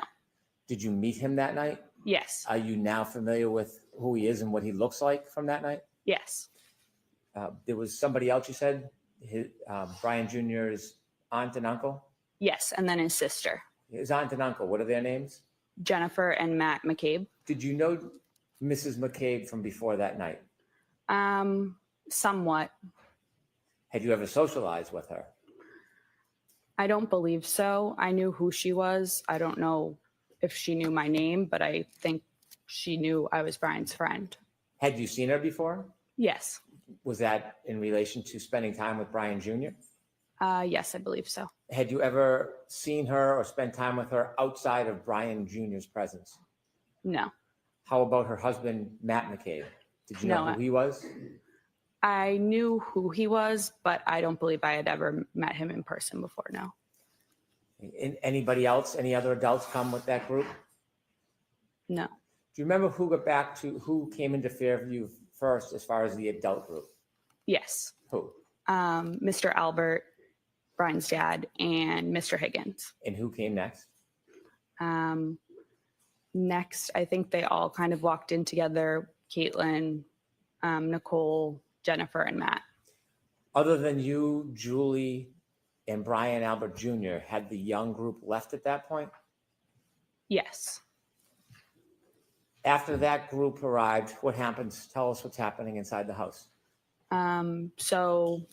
Speaker 5: Did you meet him that night?
Speaker 2: Yes.
Speaker 5: Are you now familiar with who he is and what he looks like from that night?
Speaker 2: Yes.
Speaker 5: There was somebody else you said, Brian Jr.'s aunt and uncle?
Speaker 2: Yes. And then his sister,
Speaker 5: His aunt and uncle, what are their names?
Speaker 2: Jennifer and Matt McCabe.
Speaker 5: Did you know Mrs. McCabe from before that night?
Speaker 2: Somewhat.
Speaker 5: Had you ever socialized with her?
Speaker 2: I don't believe so. I knew who she was. I don't know if she knew my name, but I think she knew I was Brian's friend.
Speaker 5: Had you seen her before?
Speaker 2: Yes.
Speaker 5: Was that in relation to spending time with Brian Jr.?
Speaker 2: Yes, I believe so.
Speaker 5: Had you ever seen her or spent time with her outside of Brian Jr.'s presence?
Speaker 2: No.
Speaker 5: How about her husband, Matt McCabe? Did you know
Speaker 2: No,
Speaker 5: who he was?
Speaker 2: I knew who he was, but I don't believe I had ever met him in person before. No.
Speaker 5: Anybody else, any other adults come with that group?
Speaker 2: No.
Speaker 5: Do you remember who came into Fairview first as far as the adult group?
Speaker 2: Yes.
Speaker 5: Who?
Speaker 2: Mr. Albert, Brian's dad, and Mr. Higgins.
Speaker 5: And who came next?
Speaker 2: Next, I think they all kind of walked in together. Caitlin, Nicole, Jennifer, and Matt.
Speaker 5: Other than you, Julie, and Brian Albert Jr., had the young group left at that point?
Speaker 2: Yes.
Speaker 5: After that group arrived, what happens? Tell us what's happening inside the house.
Speaker 2: So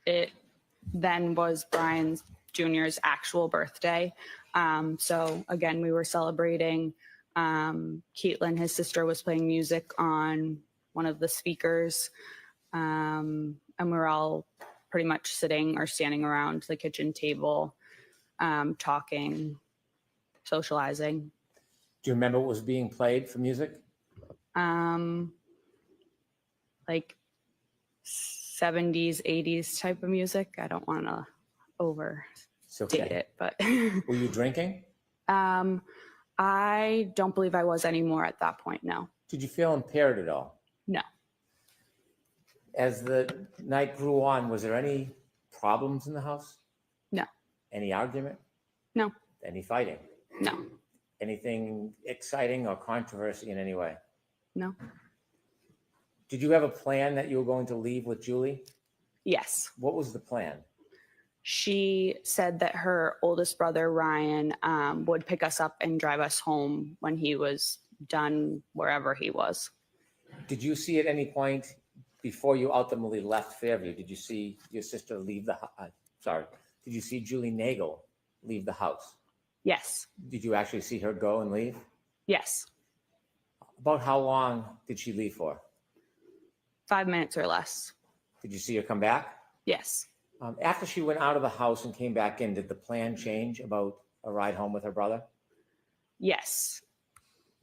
Speaker 2: it then was Brian Jr.'s actual birthday. So again, we were celebrating. Caitlin, his sister, was playing music on one of the speakers. And we were all pretty much sitting or standing around the kitchen table, talking, socializing.
Speaker 5: Do you remember what was being played for music?
Speaker 2: Like 70s, 80s type of music. I don't want to overstate it, but
Speaker 5: Were you drinking?
Speaker 2: I don't believe I was anymore at that point. No.
Speaker 5: Did you feel impaired at all?
Speaker 2: No.
Speaker 5: As the night grew on, was there any problems in the house?
Speaker 2: No.
Speaker 5: Any argument?
Speaker 2: No.
Speaker 5: Any fighting?
Speaker 2: No.
Speaker 5: Anything exciting or controversy in any way?
Speaker 2: No.
Speaker 5: Did you have a plan that you were going to leave with Julie?
Speaker 2: Yes.
Speaker 5: What was the plan?
Speaker 2: She said that her oldest brother, Ryan, would pick us up and drive us home when he was done wherever he was.
Speaker 5: Did you see at any point before you ultimately left Fairview, did you see your sister leave the did you see Julie Nagel leave the house?
Speaker 2: Yes.
Speaker 5: Did you actually see her go and leave?
Speaker 2: Yes.
Speaker 5: About how long did she leave for?
Speaker 2: 5 minutes or less.
Speaker 5: Did you see her come back?
Speaker 2: Yes.
Speaker 5: After she went out of the house and came back in, did the plan change about a ride home with her brother?
Speaker 2: Yes.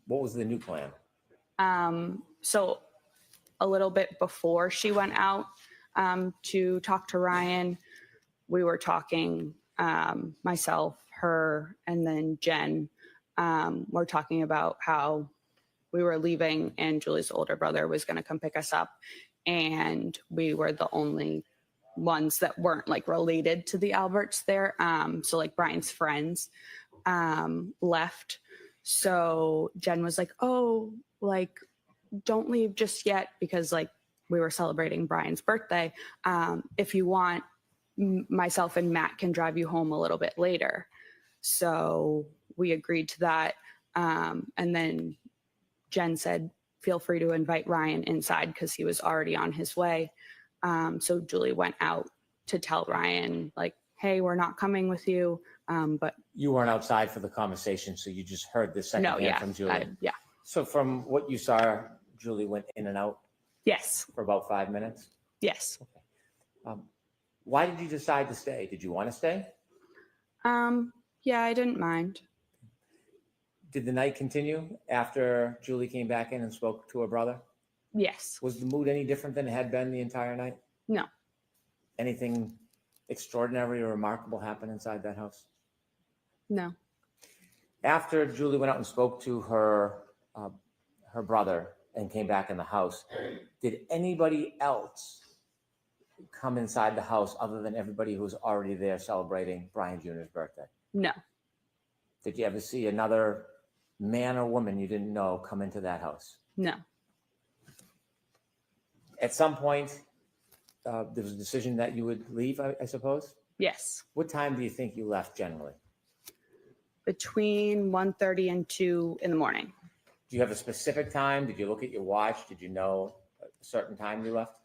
Speaker 5: What was the new plan?
Speaker 2: So a little bit before she went out to talk to Ryan, we were talking, myself, her, and then Jen, we're talking about how we were leaving and Julie's older brother was going to come pick us up. And we were the only ones that weren't like related to the Alberts there. So like Brian's friends left. So Jen was like, oh, like, don't leave just yet, because like we were celebrating Brian's birthday. If you want, myself and Matt can drive you home a little bit later. So we agreed to that. And then Jen said, feel free to invite Ryan inside because he was already on his way. So Julie went out to tell Ryan, like, hey, we're not coming with you. But
Speaker 5: you weren't outside for the conversation, so you just heard this secondhand from Julie.
Speaker 2: Yeah.
Speaker 5: So from what you saw, Julie went in and out?
Speaker 2: Yes.
Speaker 5: For about 5 minutes?
Speaker 2: Yes.
Speaker 5: Okay. Why did you decide to stay? Did you want to stay?
Speaker 2: Yeah, I didn't mind.
Speaker 5: Did the night continue after Julie came back in and spoke to her brother?
Speaker 2: Yes.
Speaker 5: Was the mood any different than it had been the entire night?
Speaker 2: No.
Speaker 5: anything extraordinary or remarkable happen inside that house?
Speaker 2: No.
Speaker 5: After Julie went out and spoke to her brother and came back in the house, did anybody else come inside the house other than everybody who was already there celebrating Brian Jr.'s birthday?
Speaker 2: No.
Speaker 5: Did you ever see another man or woman you didn't know come into that house?
Speaker 2: No.
Speaker 5: At some point, there was a decision that you would leave, I suppose?
Speaker 2: Yes.
Speaker 5: What time do you think you left generally?
Speaker 2: Between 1:30 and 2 in the morning.
Speaker 5: Do you have a specific time? Did you look at your watch? Did you know a certain time you left?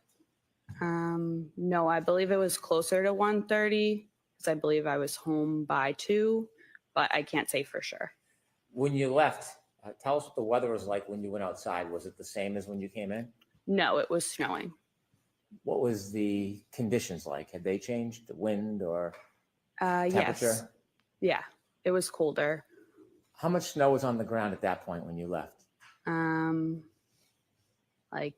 Speaker 2: No, I believe it was closer to 1:30 because I believe I was home by 2, but I can't say for sure.
Speaker 5: When you left, tell us what the weather was like when you went outside. Was it the same as when you came in?
Speaker 2: No, it was snowing.
Speaker 5: What was the conditions like? Had they changed, the wind or temperature?
Speaker 2: Yes. Yeah, it was colder.
Speaker 5: How much snow was on the ground at that point when you left?
Speaker 2: Like,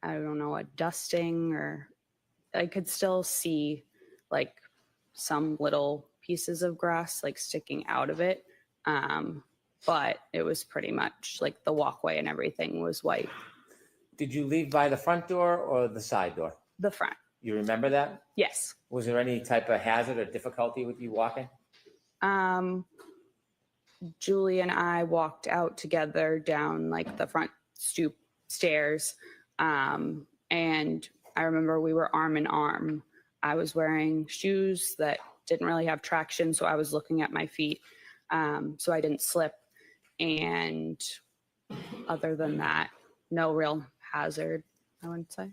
Speaker 2: I don't know, a dusting, or I could still see like some little pieces of grass like sticking out of it. But it was pretty much like the walkway and everything was white.
Speaker 5: Did you leave by the front door or the side door?
Speaker 2: The front.
Speaker 5: You remember that?
Speaker 2: Yes.
Speaker 5: Was there any type of hazard or difficulty with you walking?
Speaker 2: Julie and I walked out together down like the front stoop stairs. And I remember we were arm in arm. I was wearing shoes that didn't really have traction, so I was looking at my feet, so I didn't slip. And other than that, no real hazard, I wouldn't say.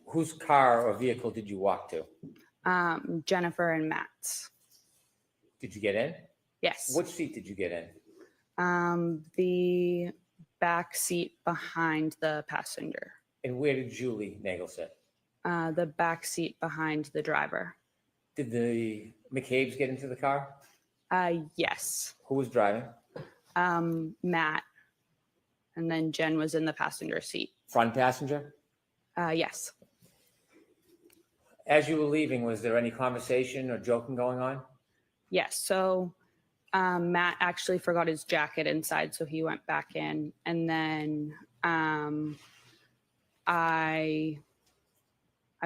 Speaker 5: Whose car or vehicle did you walk to?
Speaker 2: Jennifer and Matt's.
Speaker 5: Did you get in?
Speaker 2: Yes.
Speaker 5: Which seat did you get in?
Speaker 2: The back seat behind the passenger.
Speaker 5: And where did Julie Nagel sit?
Speaker 2: The back seat behind the driver.
Speaker 5: Did the McCabe's get into the car?
Speaker 2: Yes.
Speaker 5: Who was driving?
Speaker 2: Matt. And then Jen was in the passenger seat.
Speaker 5: Front passenger?
Speaker 2: Yes.
Speaker 5: As you were leaving, was there any conversation or joking going on?
Speaker 2: Yes. So Matt actually forgot his jacket inside, so he went back in. And then I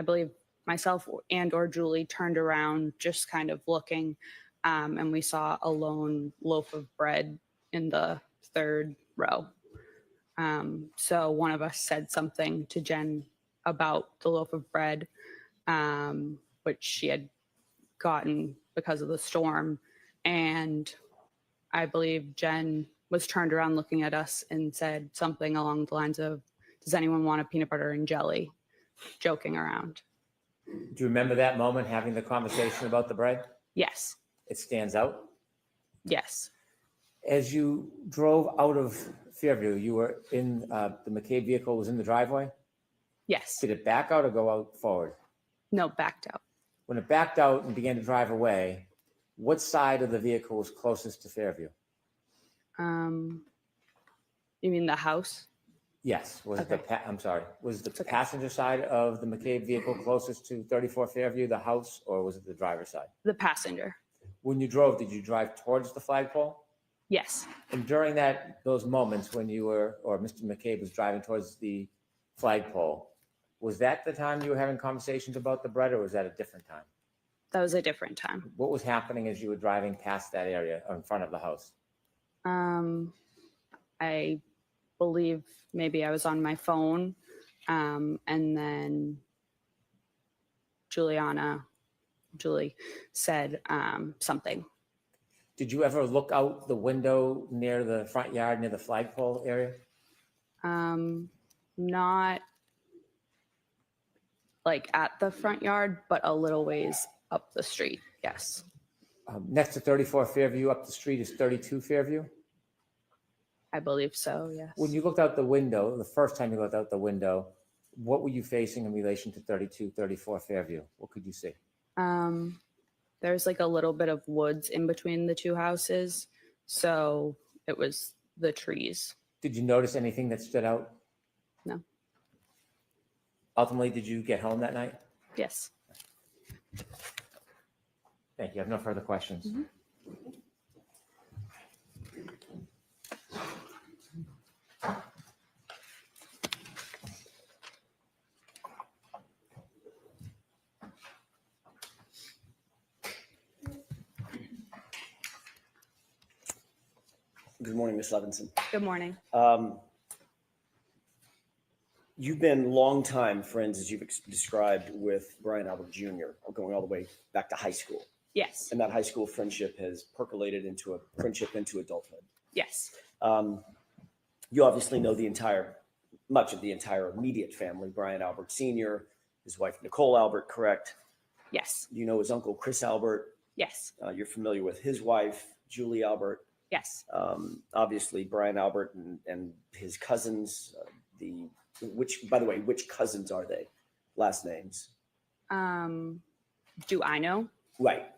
Speaker 2: believe myself and or Julie turned around just kind of looking, and we saw a lone loaf of bread in the third row. So one of us said something to Jen about the loaf of bread, which she had gotten because of the storm. And I believe Jen was turned around looking at us and said something along the lines of, "Does anyone want a peanut butter and jelly?" Joking around.
Speaker 5: Do you remember that moment, having the conversation about the bread?
Speaker 2: Yes.
Speaker 5: It stands out?
Speaker 2: Yes.
Speaker 5: As you drove out of Fairview, you were in the McCabe vehicle was in the driveway?
Speaker 2: Yes.
Speaker 5: Did it back out or go out forward?
Speaker 2: No, backed out.
Speaker 5: When it backed out and began to drive away, what side of the vehicle was closest to Fairview?
Speaker 2: You mean the house?
Speaker 5: Yes. Was
Speaker 2: Okay.
Speaker 5: it I'm sorry. Was the passenger side of the McCabe vehicle closest to 34 Fairview, the house, or was it the driver's side?
Speaker 2: The passenger.
Speaker 5: When you drove, did you drive towards the flagpole?
Speaker 2: Yes.
Speaker 5: And during those moments when you were, or Mr. McCabe was driving towards the flagpole, was that the time you were having conversations about the bread, or was that a different time?
Speaker 2: That was a different time.
Speaker 5: What was happening as you were driving past that area or in front of the house?
Speaker 2: I believe maybe I was on my phone, and then Julie said something.
Speaker 5: Did you ever look out the window near the front yard, near the flagpole area?
Speaker 2: Not like at the front yard, but a little ways up the street. Yes.
Speaker 5: Next to 34 Fairview, up the street is 32 Fairview?
Speaker 2: I believe so, yes.
Speaker 5: When you looked out the window, the first time you looked out the window, what were you facing in relation to 32, 34 Fairview? What could you see?
Speaker 2: There's like a little bit of woods in between the two houses, so it was the trees.
Speaker 5: Did you notice anything that stood out?
Speaker 2: No.
Speaker 5: Ultimately, did you get home that night?
Speaker 2: Yes.
Speaker 5: Thank you. I have no further questions.
Speaker 2: Mhm.
Speaker 16: Good morning, Ms. Levinson.
Speaker 2: Good morning.
Speaker 16: You've been longtime friends, as you've described, with Brian Albert Jr., going all the way back to high school.
Speaker 2: Yes.
Speaker 16: And that high school friendship has percolated into a friendship into adulthood.
Speaker 2: Yes.
Speaker 16: You obviously know much of the entire immediate family, Brian Albert Sr., his wife, Nicole Albert, correct?
Speaker 2: Yes.
Speaker 16: You know his uncle, Chris Albert.
Speaker 2: Yes.
Speaker 16: You're familiar with his wife, Julie Albert.
Speaker 2: Yes.
Speaker 16: Obviously, Brian Albert and his cousins, by the way, which cousins are they? Last names?
Speaker 2: Do I know?
Speaker 16: Right.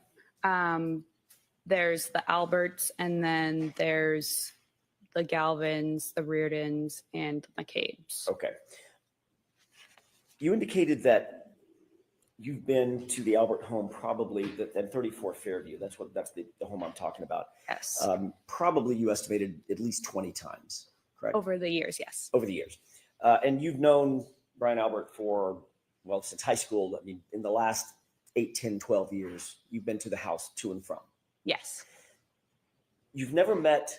Speaker 2: There's the Alberts, and then there's the Galvins, the Reardons, and the McCabe's.
Speaker 16: Okay. You indicated that you've been to the Albert home probably at 34 Fairview. That's the home I'm talking about.
Speaker 2: Yes.
Speaker 16: Probably you estimated at least 20 times, correct?
Speaker 2: Over the years, yes.
Speaker 16: Over the years. And you've known Brian Albert since high school. I mean, in the last 8, 10, 12 years, you've been to the house to and from.
Speaker 2: Yes.
Speaker 16: You've never met,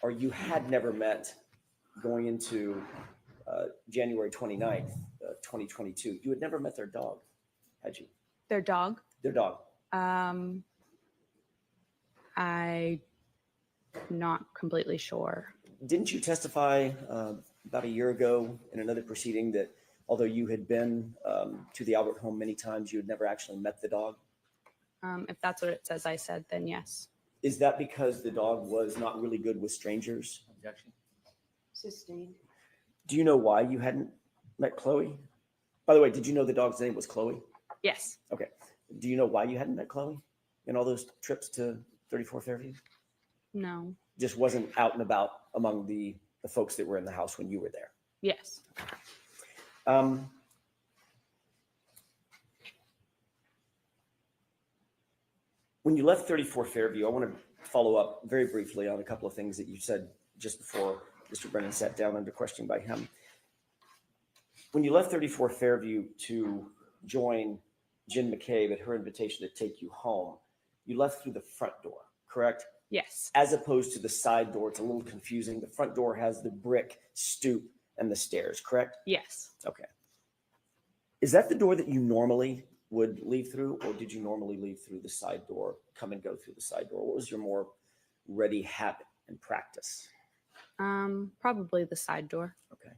Speaker 16: or you had never met, going into January 29th, 2022. You had never met their dog, had you?
Speaker 2: Their dog?
Speaker 16: Their dog.
Speaker 2: I'm not completely sure.
Speaker 16: Didn't you testify about a year ago in another proceeding that although you had been to the Albert home many times, you had never actually met the dog?
Speaker 2: If that's what it says I said, then yes.
Speaker 16: Is that because the dog was not really good with strangers?
Speaker 5: Objection.
Speaker 2: Sustained.
Speaker 16: Do you know why you hadn't met Chloe? By the way, did you know the dog's name was Chloe?
Speaker 2: Yes.
Speaker 16: Okay. Do you know why you hadn't met Chloe in all those trips to 34 Fairview?
Speaker 2: No.
Speaker 16: Just wasn't out and about among the folks that were in the house when you were there.
Speaker 2: Yes.
Speaker 16: When you left 34 Fairview, I want to follow up very briefly on a couple of things that you said just before Mr. Brennan sat down under questioning by him. When you left 34 Fairview to join Jen McCabe at her invitation to take you home, you left through the front door, correct?
Speaker 2: Yes.
Speaker 16: As opposed to the side door. It's a little confusing. The front door has the brick stoop and the stairs, correct?
Speaker 2: Yes.
Speaker 16: Okay. Is that the door that you normally would leave through, or did you normally leave through the side door, come and go through the side door? What was your more ready habit and practice?
Speaker 2: Probably the side door.
Speaker 16: Okay.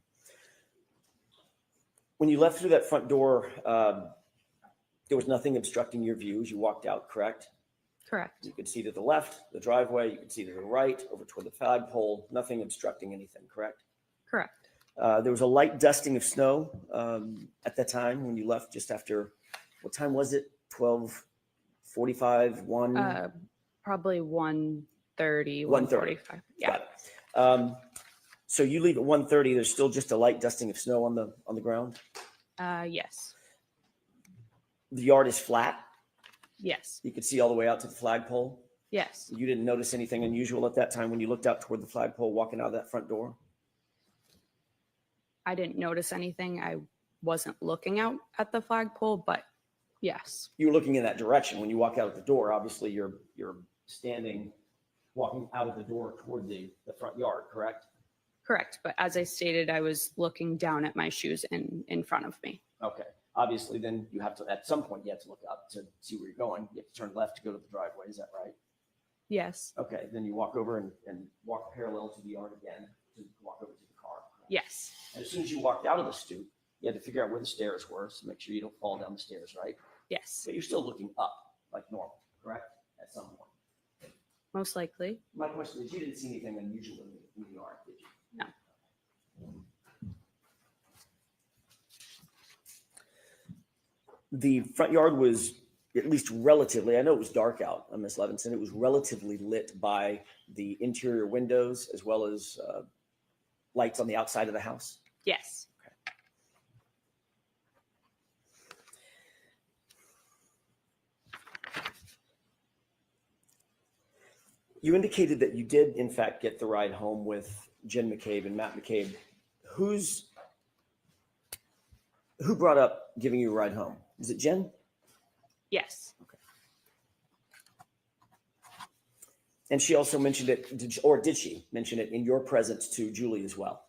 Speaker 16: When you left through that front door, there was nothing obstructing your view as you walked out, correct?
Speaker 2: Correct.
Speaker 16: You could see to the left, the driveway. You could see to the right, over toward the flagpole. Nothing obstructing anything, correct?
Speaker 2: Correct.
Speaker 16: There was a light dusting of snow at that time when you left, just after, what time was it? 12:45, 1?
Speaker 2: Probably 1:30,
Speaker 16: 1:30.
Speaker 2: 1:45. Yeah.
Speaker 16: Got it. So you leave at 1:30. There's still just a light dusting of snow on the ground.
Speaker 2: Yes.
Speaker 16: The yard is flat.
Speaker 2: Yes.
Speaker 16: You could see all the way out to the flagpole.
Speaker 2: Yes.
Speaker 16: You didn't notice anything unusual at that time when you looked out toward the flagpole walking out of that front door?
Speaker 2: I didn't notice anything. I wasn't looking out at the flagpole, but yes.
Speaker 16: You were looking in that direction. When you walk out of the door, obviously you're standing, walking out of the door toward the front yard, correct?
Speaker 2: Correct. But as I stated, I was looking down at my shoes in front of me.
Speaker 16: Okay. Obviously, then you have to, at some point, you have to look up to see where you're going. You have to turn left to go to the driveway. Is that right?
Speaker 2: Yes.
Speaker 16: Okay. Then you walk over and walk parallel to the yard again to walk over to the car.
Speaker 2: Yes.
Speaker 16: And as soon as you walked out of the stoop, you had to figure out where the stairs were, so make sure you don't fall down the stairs, right?
Speaker 2: Yes.
Speaker 16: But you're still looking up like normal, correct? At some point.
Speaker 2: Most likely.
Speaker 16: My question is, you didn't see anything unusual in the yard, did you?
Speaker 2: No.
Speaker 16: The front yard was at least relatively, I know it was dark out, Ms. Levinson, it was relatively lit by the interior windows as well as lights on the outside of the house.
Speaker 2: Yes.
Speaker 16: You indicated that you did, in fact, get the ride home with Jen McCabe and Matt McCabe. Who brought up giving you a ride home? Is it Jen?
Speaker 2: Yes.
Speaker 16: And she also mentioned it, did she mention it in your presence to Julie as well?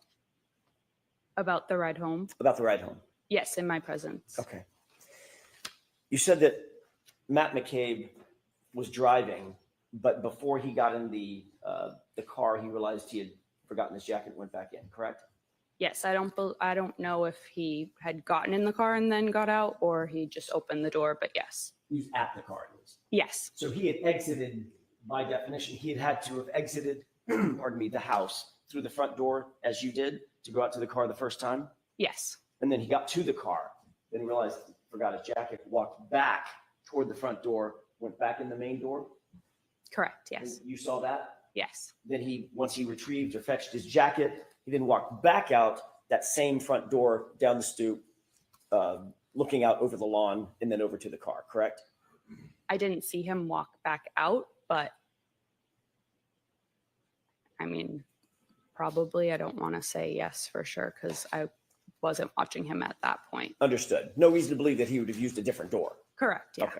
Speaker 2: About the ride home?
Speaker 16: About the ride home?
Speaker 2: Yes, in my presence.
Speaker 16: Okay. You said that Matt McCabe was driving, but before he got in the car, he realized he had forgotten his jacket and went back in, correct?
Speaker 2: Yes, I don't know if he had gotten in the car and then got out, or he just opened the door, but yes.
Speaker 16: He was at the car at least.
Speaker 2: Yes.
Speaker 16: So he had exited, by definition, he had to have exited, pardon me, the house through the front door as you did to go out to the car the first time?
Speaker 2: Yes.
Speaker 16: And then he got to the car, then he realized he forgot his jacket, walked back toward the front door, went back in the main door?
Speaker 2: Correct, yes.
Speaker 16: And you saw that?
Speaker 2: Yes.
Speaker 16: Then once he retrieved or fetched his jacket, he then walked back out that same front door down the stoop, looking out over the lawn and then over to the car, correct?
Speaker 2: I didn't see him walk back out, but I mean, probably. I don't want to say yes for sure because I wasn't watching him at that point.
Speaker 16: Understood. No reason to believe that he would have used a different door.
Speaker 2: Correct, yeah.
Speaker 16: Okay.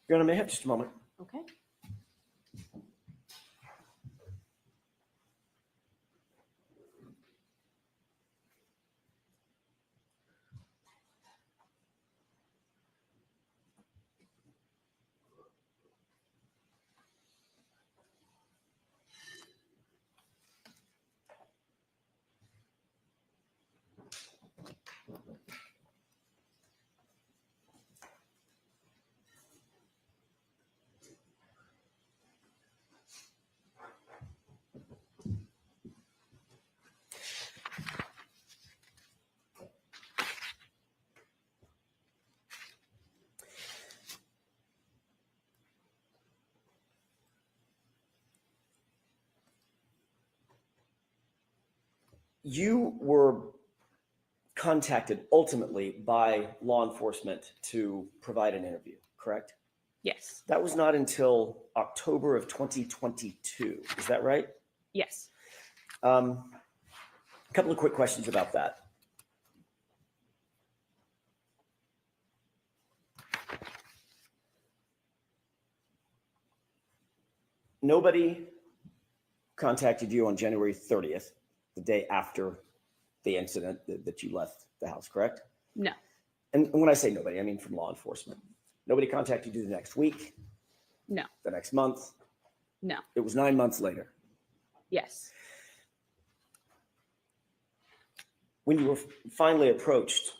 Speaker 16: Your Honor, may I have just a moment?
Speaker 2: Okay.
Speaker 16: You were contacted ultimately by law enforcement to provide an interview, correct?
Speaker 2: Yes.
Speaker 16: That was not until October of 2022. Is that right?
Speaker 2: Yes.
Speaker 16: A couple of quick questions about that. Nobody contacted you on January 30th, the day after the incident that you left the house, correct?
Speaker 2: No.
Speaker 16: And when I say nobody, I mean from law enforcement. Nobody contacted you the next week,
Speaker 2: No.
Speaker 16: the next month.
Speaker 2: No.
Speaker 16: It was 9 months later.
Speaker 2: Yes.
Speaker 16: When you were finally approached,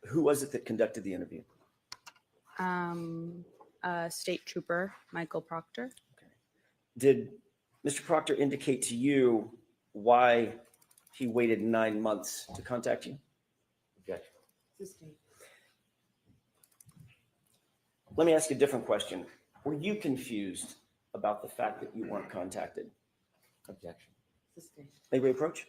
Speaker 16: who was it that conducted the interview?
Speaker 2: State Trooper Michael Proctor.
Speaker 16: Did Mr. Proctor indicate to you why he waited 9 months to contact you? Objection. Let me ask you a different question. Were you confused about the fact that you weren't contacted? Objection. May we approach?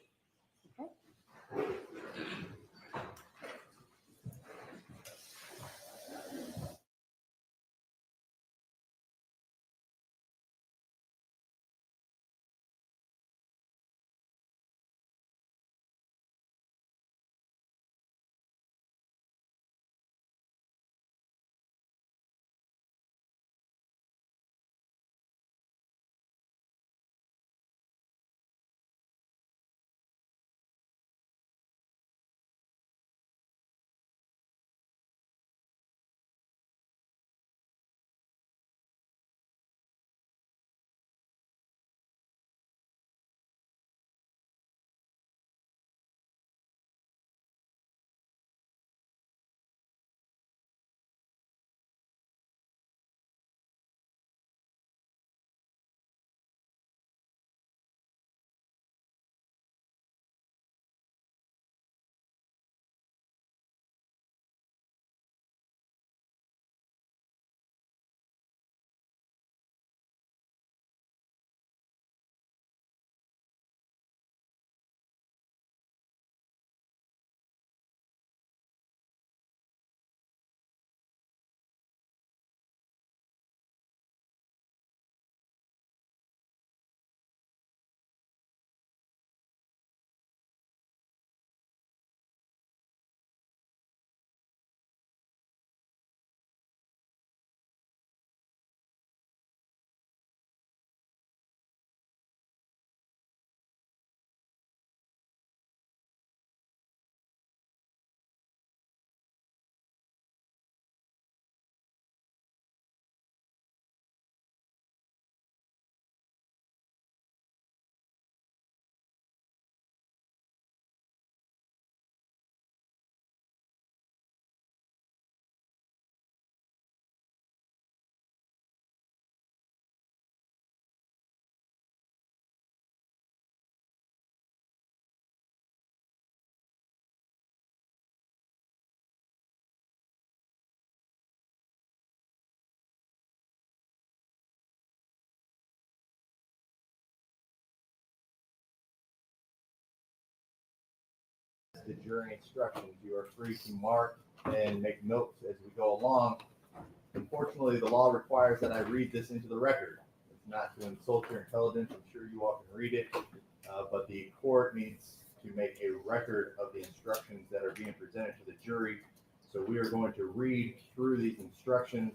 Speaker 10: the jury instructions. You are free to mark and make notes as we go along. Unfortunately, the law requires that I read this into the record. It's not to insult your intelligence. I'm sure you all can read it, but the court needs to make a record of the instructions that are being presented to the jury. So we are going to read through these instructions.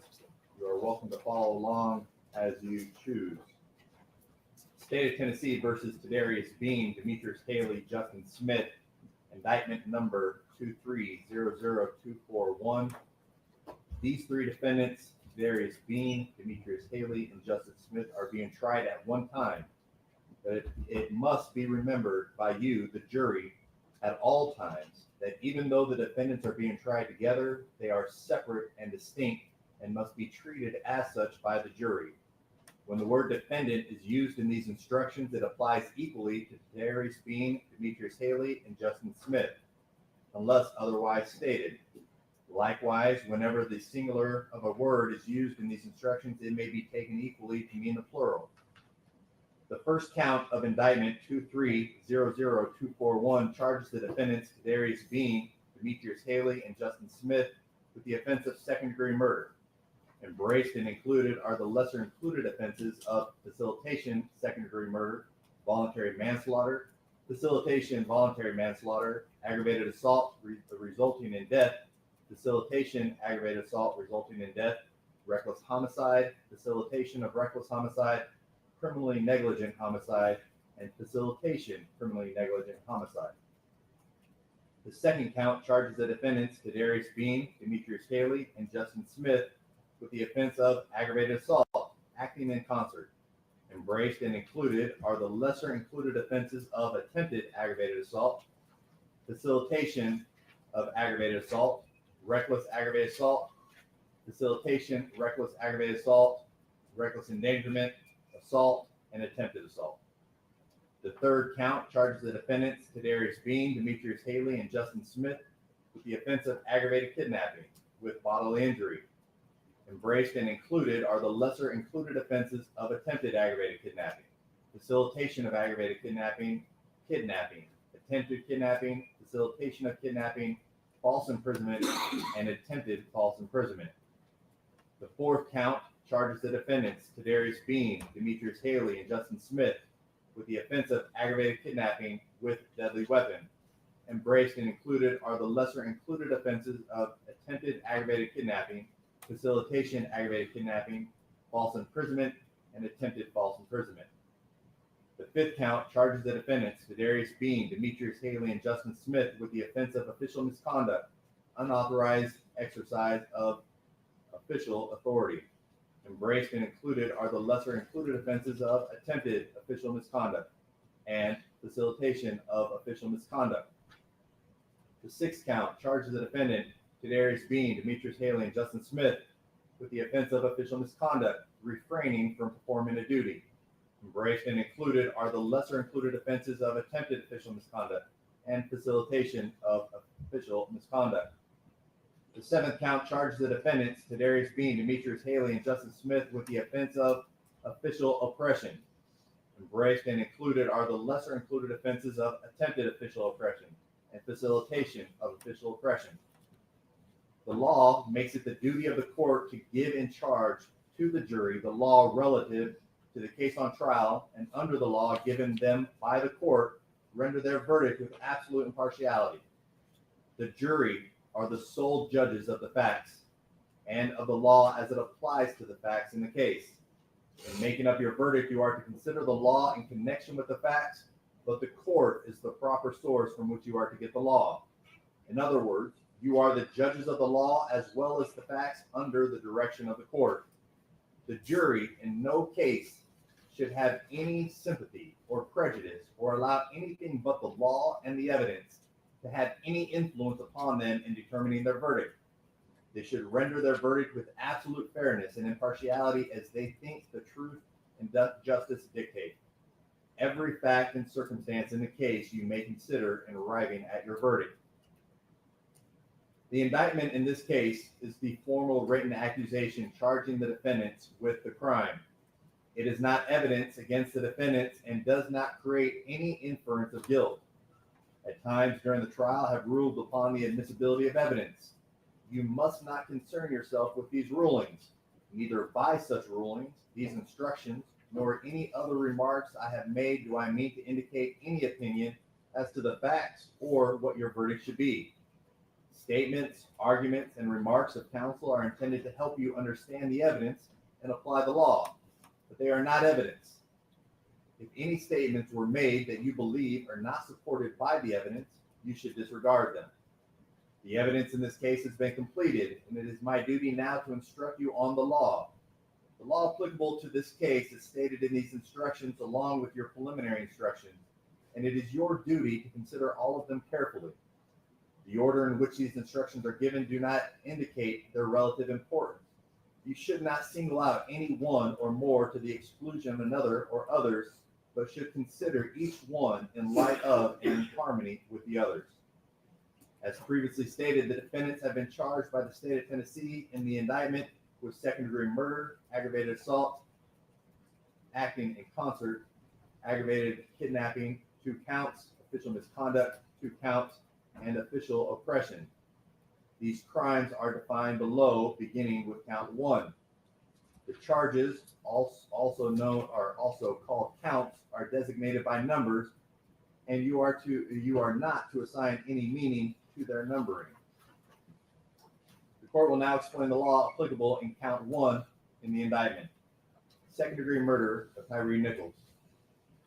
Speaker 10: You are welcome to follow along as you choose. State of Tennessee versus Tadarius Bean, Demetrius Haley, Justin Smith, indictment number 2300241. These three defendants, Tadarius Bean, Demetrius Haley, and Justin Smith, are being tried at one time. But it must be remembered by you, the jury, at all times, that even though the defendants are being tried together, they are separate and distinct and must be treated as such by the jury. When the word defendant is used in these instructions, it applies equally to Tadarius Bean, Demetrius Haley, and Justin Smith, unless otherwise stated. Likewise, whenever the singular of a word is used in these instructions, it may be taken equally to mean the plural. The first count of indictment 2300241 charges the defendants Tadarius Bean, Demetrius Haley, and Justin Smith with the offense of second-degree murder. Embraced and included are the lesser included offenses of facilitation, second-degree murder, voluntary manslaughter, facilitation, voluntary manslaughter, aggravated assault resulting in death, facilitation, aggravated assault resulting in death, reckless homicide, facilitation of reckless homicide, criminally negligent homicide, and facilitation, criminally negligent homicide. The second count charges the defendants Tadarius Bean, Demetrius Haley, and Justin Smith with the offense of aggravated assault, acting in concert. Embraced and included are the lesser included offenses of attempted aggravated assault, facilitation of aggravated assault, reckless aggravated assault, facilitation, reckless aggravated assault, reckless endangerment, assault, and attempted assault. The third count charges the defendants Tadarius Bean, Demetrius Haley, and Justin Smith with the offense of aggravated kidnapping with bodily injury. Embraced and included are the lesser included offenses of attempted aggravated kidnapping, facilitation of aggravated kidnapping, kidnapping, attempted kidnapping, facilitation of kidnapping, false imprisonment, and attempted false imprisonment. The fourth count charges the defendants Tadarius Bean, Demetrius Haley, and Justin Smith with the offense of aggravated kidnapping with deadly weapon. Embraced and included are the lesser included offenses of attempted aggravated kidnapping, facilitation aggravated kidnapping, false imprisonment, and attempted false imprisonment. The fifth count charges the defendants Tadarius Bean, Demetrius Haley, and Justin Smith with the offense of official misconduct, unauthorized exercise of official authority. Embraced and included are the lesser included offenses of attempted official misconduct and facilitation of official misconduct. The sixth count charges the defendant Tadarius Bean, Demetrius Haley, and Justin Smith with the offense of official misconduct, refraining from performing a duty. Embraced and included are the lesser included offenses of attempted official misconduct and facilitation of official misconduct. The seventh count charges the defendants Tadarius Bean, Demetrius Haley, and Justin Smith with the offense of official oppression. Embraced and included are the lesser included offenses of attempted official oppression and facilitation of official oppression. The law makes it the duty of the court to give in charge to the jury the law relative to the case on trial, and under the law given them by the court, render their verdict with absolute impartiality. The jury are the sole judges of the facts and of the law as it applies to the facts in the case. In making up your verdict, you are to consider the law in connection with the facts, but the court is the proper source from which you are to get the law. In other words, you are the judges of the law as well as the facts under the direction of the court. The jury in no case should have any sympathy or prejudice or allow anything but the law and the evidence to have any influence upon them in determining their verdict. They should render their verdict with absolute fairness and impartiality as they think the truth and justice dictate. Every fact and circumstance in the case you may consider in arriving at your verdict. The indictment in this case is the formal written accusation charging the defendants with the crime. It is not evidence against the defendants and does not create any inference of guilt. at times during the trial have ruled upon the admissibility of evidence. You must not concern yourself with these rulings. Neither by such rulings, these instructions, nor any other remarks I have made do I mean to indicate any opinion as to the facts or what your verdict should be. Statements, arguments, and remarks of counsel are intended to help you understand the evidence and apply the law, but they are not evidence. If any statements were made that you believe are not supported by the evidence, you should disregard them. The evidence in this case has been completed, and it is my duty now to instruct you on the law. The law applicable to this case is stated in these instructions along with your preliminary instructions, and it is your duty to consider all of them carefully. The order in which these instructions are given do not indicate their relative importance. You should not single out any one or more to the exclusion of another or others, but should consider each one in light of and in harmony with the others. As previously stated, the defendants have been charged by the state of Tennessee in the indictment with second-degree murder, aggravated assault, acting in concert, aggravated kidnapping, 2 counts, official misconduct, 2 counts, and official oppression. These crimes are defined below, beginning with count 1. The charges, also called counts, are designated by numbers, and you are not to assign any meaning to their numbering. The court will now explain the law applicable in count 1 in the indictment. Second-degree murder of Tyre Nichols.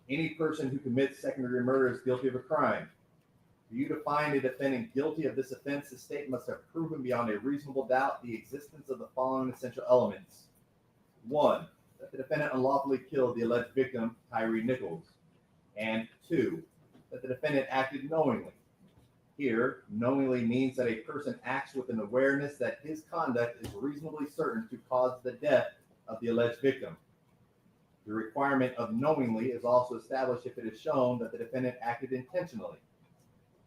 Speaker 10: Any person who commits second-degree murder is guilty of a crime. For you to find a defendant guilty of this offense, the state must have proven beyond a reasonable doubt the existence of the following essential elements. 1, that the defendant unlawfully killed the alleged victim, Tyre Nichols. And 2, that the defendant acted knowingly. Here, knowingly means that a person acts with an awareness that his conduct is reasonably certain to cause the death of the alleged victim. The requirement of knowingly is also established if it is shown that the defendant acted intentionally.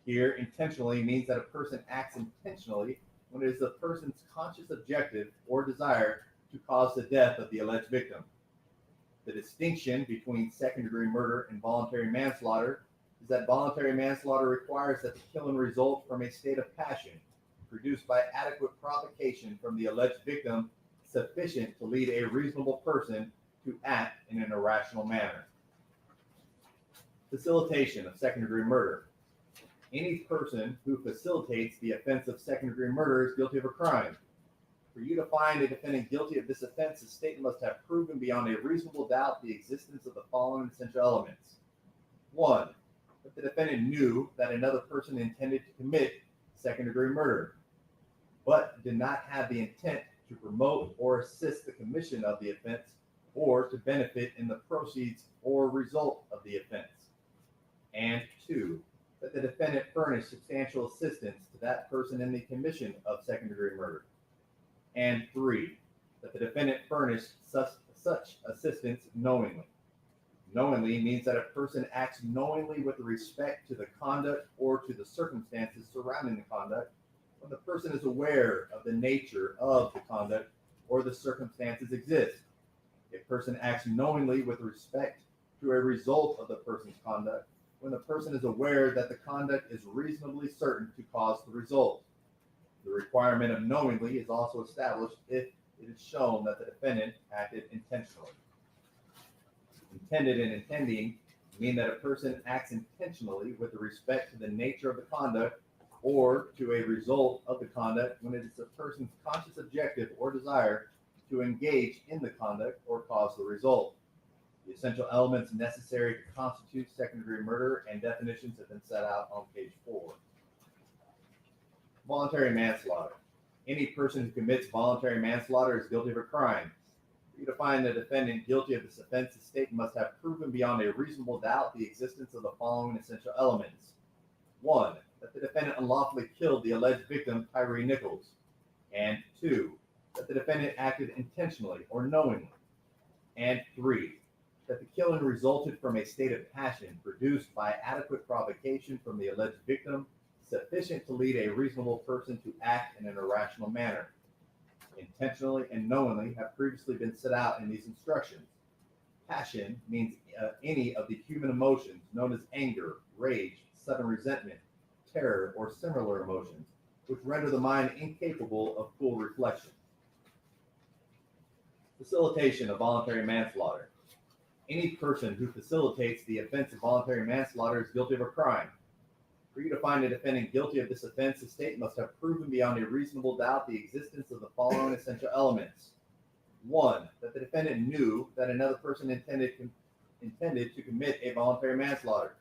Speaker 10: Here, intentionally means that a person acts intentionally when it is the person's conscious objective or desire to cause the death of the alleged victim. The distinction between second-degree murder and voluntary manslaughter is that voluntary manslaughter requires that the killing result from a state of passion produced by adequate provocation from the alleged victim sufficient to lead a reasonable person to act in an irrational manner. Facilitation of second-degree murder. Any person who facilitates the offense of second-degree murder is guilty of a crime. For you to find a defendant guilty of this offense, the state must have proven beyond a reasonable doubt the existence of the following essential elements. 1, that the defendant knew that another person intended to commit second-degree murder, but did not have the intent to promote or assist the commission of the offense or to benefit in the proceeds or result of the offense. And 2, that the defendant furnished substantial assistance to that person in the commission of second-degree murder. And 3, that the defendant furnished such assistance knowingly. Knowingly means that a person acts knowingly with respect to the conduct or to the circumstances surrounding the conduct when the person is aware of the nature of the conduct or the circumstances exist. A person acts knowingly with respect to a result of the person's conduct when the person is aware that the conduct is reasonably certain to cause the result. The requirement of knowingly is also established if it is shown that the defendant acted intentionally. Intended and intending mean that a person acts intentionally with respect to the nature of the conduct or to a result of the conduct when it is the person's conscious objective or desire to engage in the conduct or cause the result. The essential elements necessary to constitute second-degree murder and definitions have been set out on page 4. Voluntary manslaughter. Any person who commits voluntary manslaughter is guilty of a crime. For you to find the defendant guilty of this offense, the state must have proven beyond a reasonable doubt the existence of the following essential elements. 1, that the defendant unlawfully killed the alleged victim, Tyre Nichols. And 2, that the defendant acted intentionally or knowingly. And 3, that the killing resulted from a state of passion produced by adequate provocation from the alleged victim sufficient to lead a reasonable person to act in an irrational manner. Intentionally and knowingly have previously been set out in these instructions. Passion means any of the human emotions known as anger, rage, sudden resentment, terror, or similar emotions, which render the mind incapable of full reflection. Facilitation of voluntary manslaughter. Any person who facilitates the offense of voluntary manslaughter is guilty of a crime. For you to find a defendant guilty of this offense, the state must have proven beyond a reasonable doubt the existence of the following essential elements. 1, that the defendant knew that another person intended to commit a voluntary manslaughter,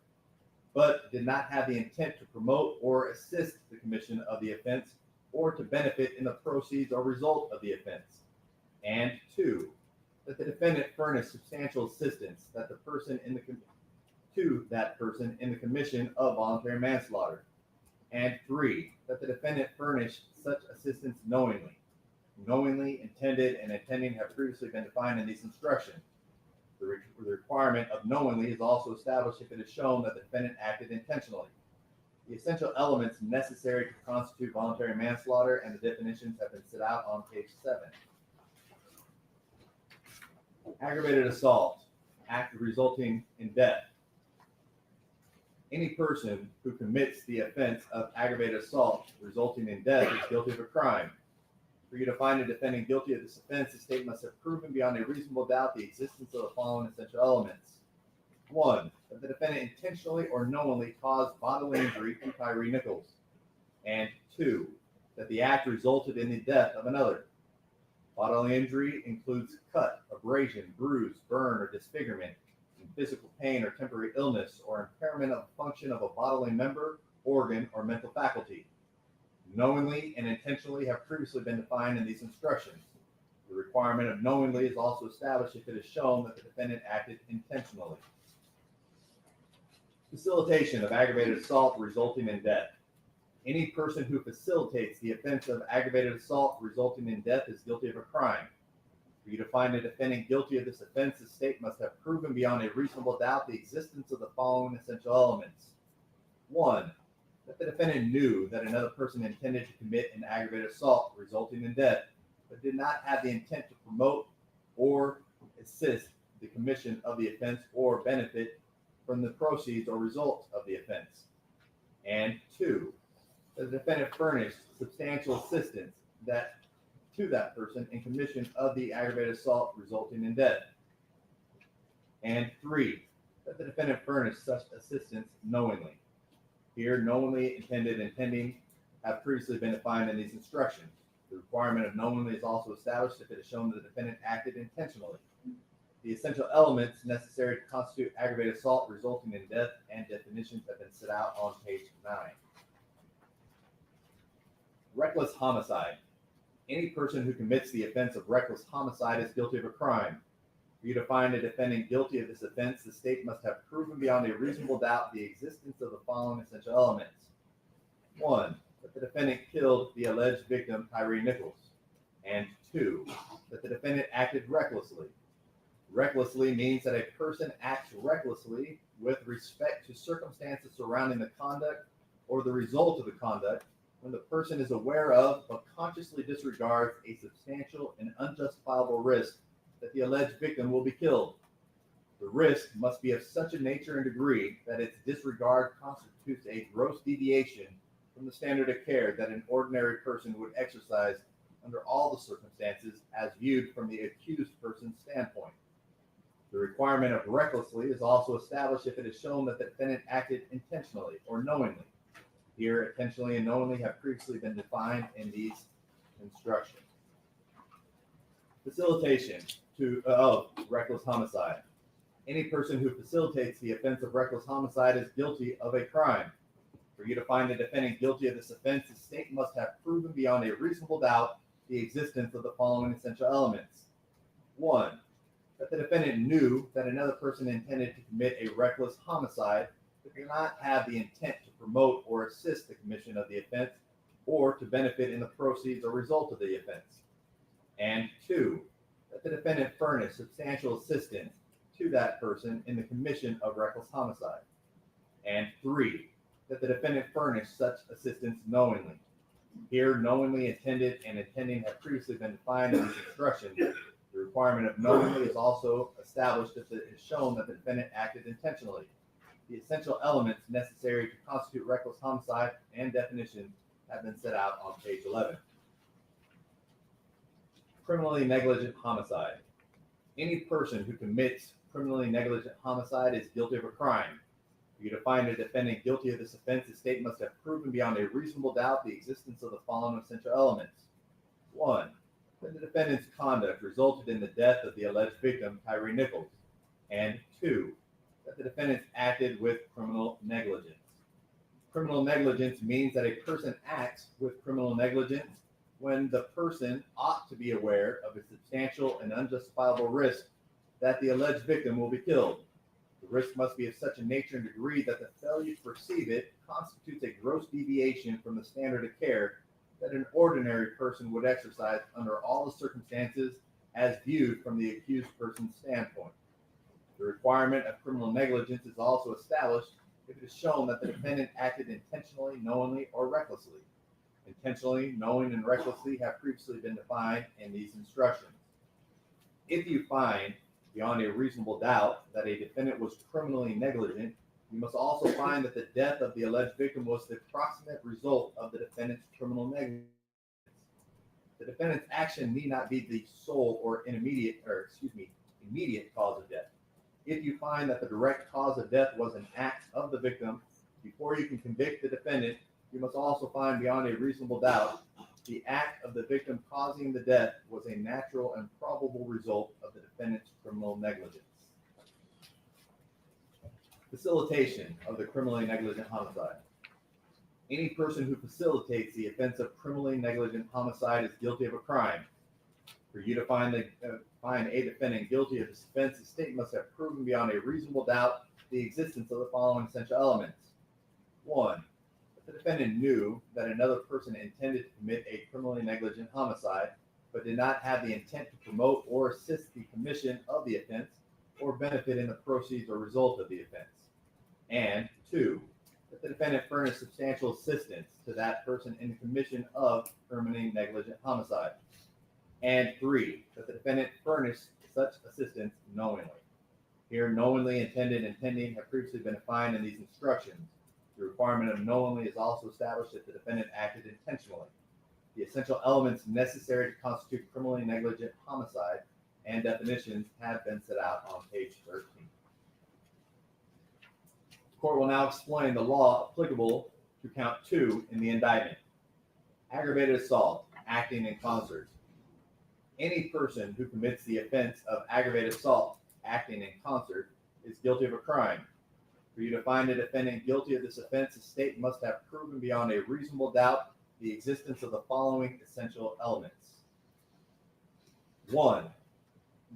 Speaker 10: but did not have the intent to promote or assist the commission of the offense or to benefit in the proceeds or result of the offense. And 2, that the defendant furnished substantial assistance that the person to that person in the commission of voluntary manslaughter. And 3, that the defendant furnished such assistance knowingly. Knowingly, intended, and intending have previously been defined in these instructions. The requirement of knowingly is also established if it is shown that the defendant acted intentionally. The essential elements necessary to constitute voluntary manslaughter and the definitions have been set out on page 7. Aggravated assault, act resulting in death. Any person who commits the offense of aggravated assault resulting in death is guilty of a crime. For you to find a defendant guilty of this offense, the state must have proven beyond a reasonable doubt the existence of the following essential elements. 1, that the defendant intentionally or knowingly caused bodily injury to Tyre Nichols. And 2, that the act resulted in the death of another. Bodily injury includes cut, abrasion, bruise, burn, or disfigurement, physical pain or temporary illness, or impairment of function of a bodily member, organ, or mental faculty. Knowingly and intentionally have previously been defined in these instructions. The requirement of knowingly is also established if it is shown that the defendant acted intentionally. Facilitation of aggravated assault resulting in death. Any person who facilitates the offense of aggravated assault resulting in death is guilty of a crime. For you to find a defendant guilty of this offense, the state must have proven beyond a reasonable doubt the existence of the following essential elements. 1, that the defendant knew that another person intended to commit an aggravated assault resulting in death, but did not have the intent to promote or assist the commission of the offense or benefit from the proceeds or results of the offense. And 2, that the defendant furnished substantial assistance to that person in commission of the aggravated assault resulting in death. And 3, that the defendant furnished such assistance knowingly. Here, knowingly, intended, intending have previously been defined in these instructions. The requirement of knowingly is also established if it is shown that the defendant acted intentionally. The essential elements necessary to constitute aggravated assault resulting in death and definitions have been set out on page 9. Reckless homicide. Any person who commits the offense of reckless homicide is guilty of a crime. For you to find a defendant guilty of this offense, the state must have proven beyond a reasonable doubt the existence of the following essential elements. 1, that the defendant killed the alleged victim, Tyre Nichols. And 2, that the defendant acted recklessly. Recklessly means that a person acts recklessly with respect to circumstances surrounding the conduct or the result of the conduct when the person is aware of but consciously disregards a substantial and unjustifiable risk that the alleged victim will be killed. The risk must be of such a nature and degree that its disregard constitutes a gross deviation from the standard of care that an ordinary person would exercise under all the circumstances as viewed from the accused person's standpoint. The requirement of recklessly is also established if it is shown that the defendant acted intentionally or knowingly. Here, intentionally and knowingly have previously been defined in these instructions. Facilitation of reckless homicide. Any person who facilitates the offense of reckless homicide is guilty of a crime. For you to find the defendant guilty of this offense, the state must have proven beyond a reasonable doubt the existence of the following essential elements. 1, that the defendant knew that another person intended to commit a reckless homicide but did not have the intent to promote or assist the commission of the offense or to benefit in the proceeds or result of the offense. And 2, that the defendant furnished substantial assistance to that person in the commission of reckless homicide. And 3, that the defendant furnished such assistance knowingly. Here, knowingly, intended, and intending have previously been defined in these instructions. The requirement of knowingly is also established if it is shown that the defendant acted intentionally. The essential elements necessary to constitute reckless homicide and definitions have been set out on page 11. Criminally negligent homicide. Any person who commits criminally negligent homicide is guilty of a crime. For you to find a defendant guilty of this offense, the state must have proven beyond a reasonable doubt the existence of the following essential elements. 1. That the defendant's conduct resulted in the death of the alleged victim, Tyre Nichols. And 2. That the defendants acted with criminal negligence. Criminal negligence means that a person acts with criminal negligence when the person ought to be aware of a substantial and unjustifiable risk that the alleged victim will be killed. The risk must be of such a nature and degree that the failure to perceive it constitutes a gross deviation from the standard of care that an ordinary person would exercise under all the circumstances as viewed from the accused person's standpoint. The requirement of criminal negligence is also established if it is shown that the defendant acted intentionally, knowingly, or recklessly. Intentionally, knowing, and recklessly have previously been defined in these instructions. If you find, beyond a reasonable doubt, that a defendant was criminally negligent, you must also find that the death of the alleged victim was the proximate result of the defendant's criminal negligence. The defendant's action need not be the sole or immediate cause of death. If you find that the direct cause of death was an act of the victim, before you can convict the defendant, you must also find beyond a reasonable doubt the act of the victim causing the death was a natural and probable result of the defendant's criminal negligence. Facilitation of the criminally negligent homicide. Any person who facilitates the offense of criminally negligent homicide is guilty of a crime. For you to find a defendant guilty of this offense, the state must have proven beyond a reasonable doubt the existence of the following essential elements. 1. The defendant knew that another person intended to commit a criminally negligent homicide, but did not have the intent to promote or assist the commission of the offense or benefit in the proceeds or result of the offense. And 2, that the defendant furnished substantial assistance to that person in the commission of criminally negligent homicide. And 3, that the defendant furnished such assistance knowingly. Here, knowingly, intended, intending have previously been defined in these instructions. The requirement of knowingly is also established if the defendant acted intentionally. The essential elements necessary to constitute criminally negligent homicide and definitions have been set out on page 13. The court will now explain the law applicable to count 2 in the indictment. Aggravated assault, acting in concert. Any person who commits the offense of aggravated assault, acting in concert, is guilty of a crime. For you to find a defendant guilty of this offense, the state must have proven beyond a reasonable doubt the existence of the following essential elements. 1.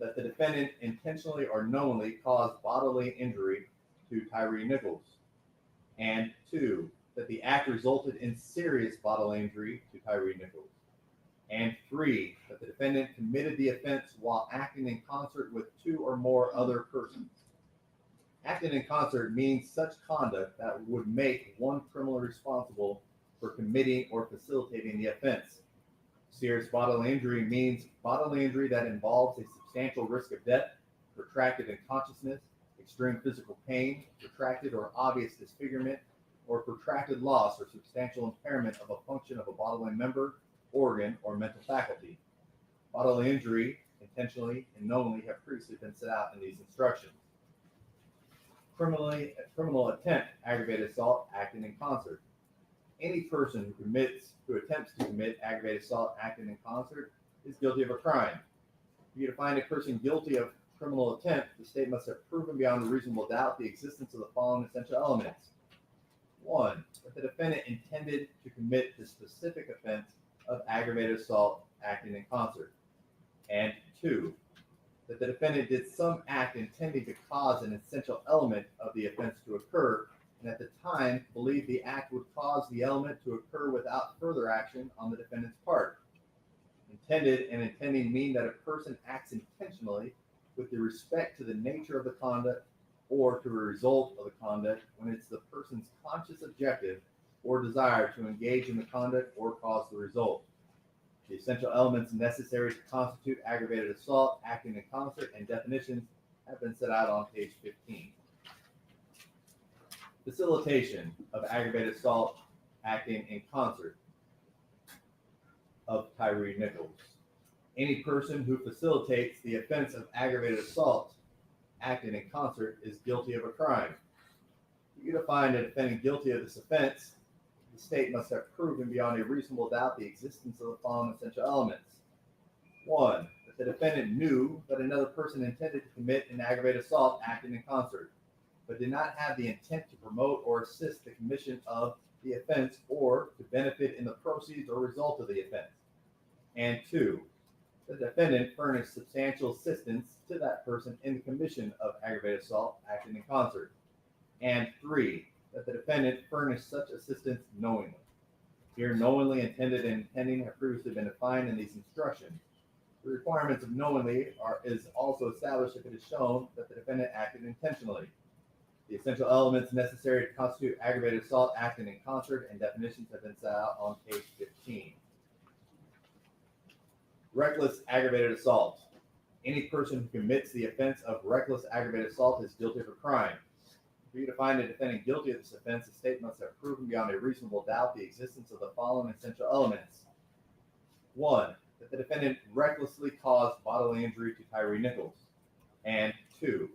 Speaker 10: That the defendant intentionally or knowingly caused bodily injury to Tyre Nichols. And 2. That the act resulted in serious bodily injury to Tyre Nichols. And 3. That the defendant committed the offense while acting in concert with 2 or more other persons. Acting in concert means such conduct that would make one criminally responsible for committing or facilitating the offense. Serious bodily injury means bodily injury that involves a substantial risk of death, protracted unconsciousness, extreme physical pain, protracted or obvious disfigurement, or protracted loss or substantial impairment of a function of a bodily member, organ, or mental faculty. Bodily injury, intentionally and knowingly, have previously been set out in these instructions. Criminal attempt, aggravated assault, acting in concert. Any person who attempts to commit aggravated assault, acting in concert, is guilty of a crime. For you to find a person guilty of criminal attempt, the state must have proven beyond a reasonable doubt the existence of the following essential elements. 1. That the defendant intended to commit the specific offense of aggravated assault, acting in concert. And 2. That the defendant did some act intending to cause an essential element of the offense to occur, and at the time believed the act would cause the element to occur without further action on the defendant's part. Intended and intending mean that a person acts intentionally with respect to the nature of the conduct or to a result of the conduct when it's the person's conscious objective or desire to engage in the conduct or cause the result. The essential elements necessary to constitute aggravated assault, acting in concert, and definitions have been set out on page 15. Facilitation of aggravated assault acting in concert of Tyre Nichols. Any person who facilitates the offense of aggravated assault acting in concert is guilty of a crime. For you to find a defendant guilty of this offense, the state must have proven beyond a reasonable doubt the existence of the following essential elements. 1, that the defendant knew that another person intended to commit an aggravated assault acting in concert, but did not have the intent to promote or assist the commission of the offense or to benefit in the proceeds or result of the offense. And 2, the defendant furnished substantial assistance to that person in the commission of aggravated assault acting in concert. And 3, that the defendant furnished such assistance knowingly. Here, knowingly, intended, and intending have previously been defined in these instructions. The requirements of knowingly is also established if it is shown that the defendant acted intentionally. The essential elements necessary to constitute aggravated assault acting in concert and definitions have been set out on page 15. Reckless aggravated assault. Any person who commits the offense of reckless aggravated assault is guilty of a crime. For you to find a defendant guilty of this offense, the state must have proven beyond a reasonable doubt the existence of the following essential elements. 1, that the defendant recklessly caused bodily injury to Tyre Nichols. And 2,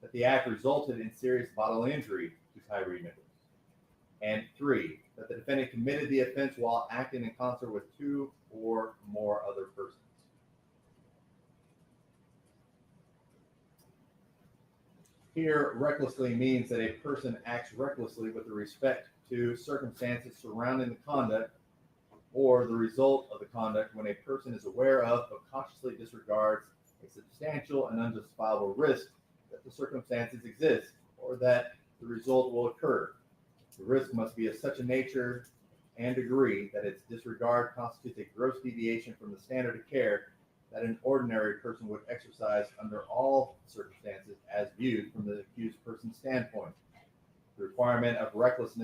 Speaker 10: that the act resulted in serious bodily injury to Tyre Nichols. And 3, that the defendant committed the offense while acting in concert with 2 or more other persons. Here, recklessly means that a person acts recklessly with respect to circumstances surrounding the conduct or the result of the conduct when a person is aware of but consciously disregards a substantial and unjustifiable risk that the circumstances exist or that the result will occur. The risk must be of such a nature and degree that its disregard constitutes a gross deviation from the standard of care that an ordinary person would exercise under all circumstances as viewed from the accused person's standpoint. The requirement of reckless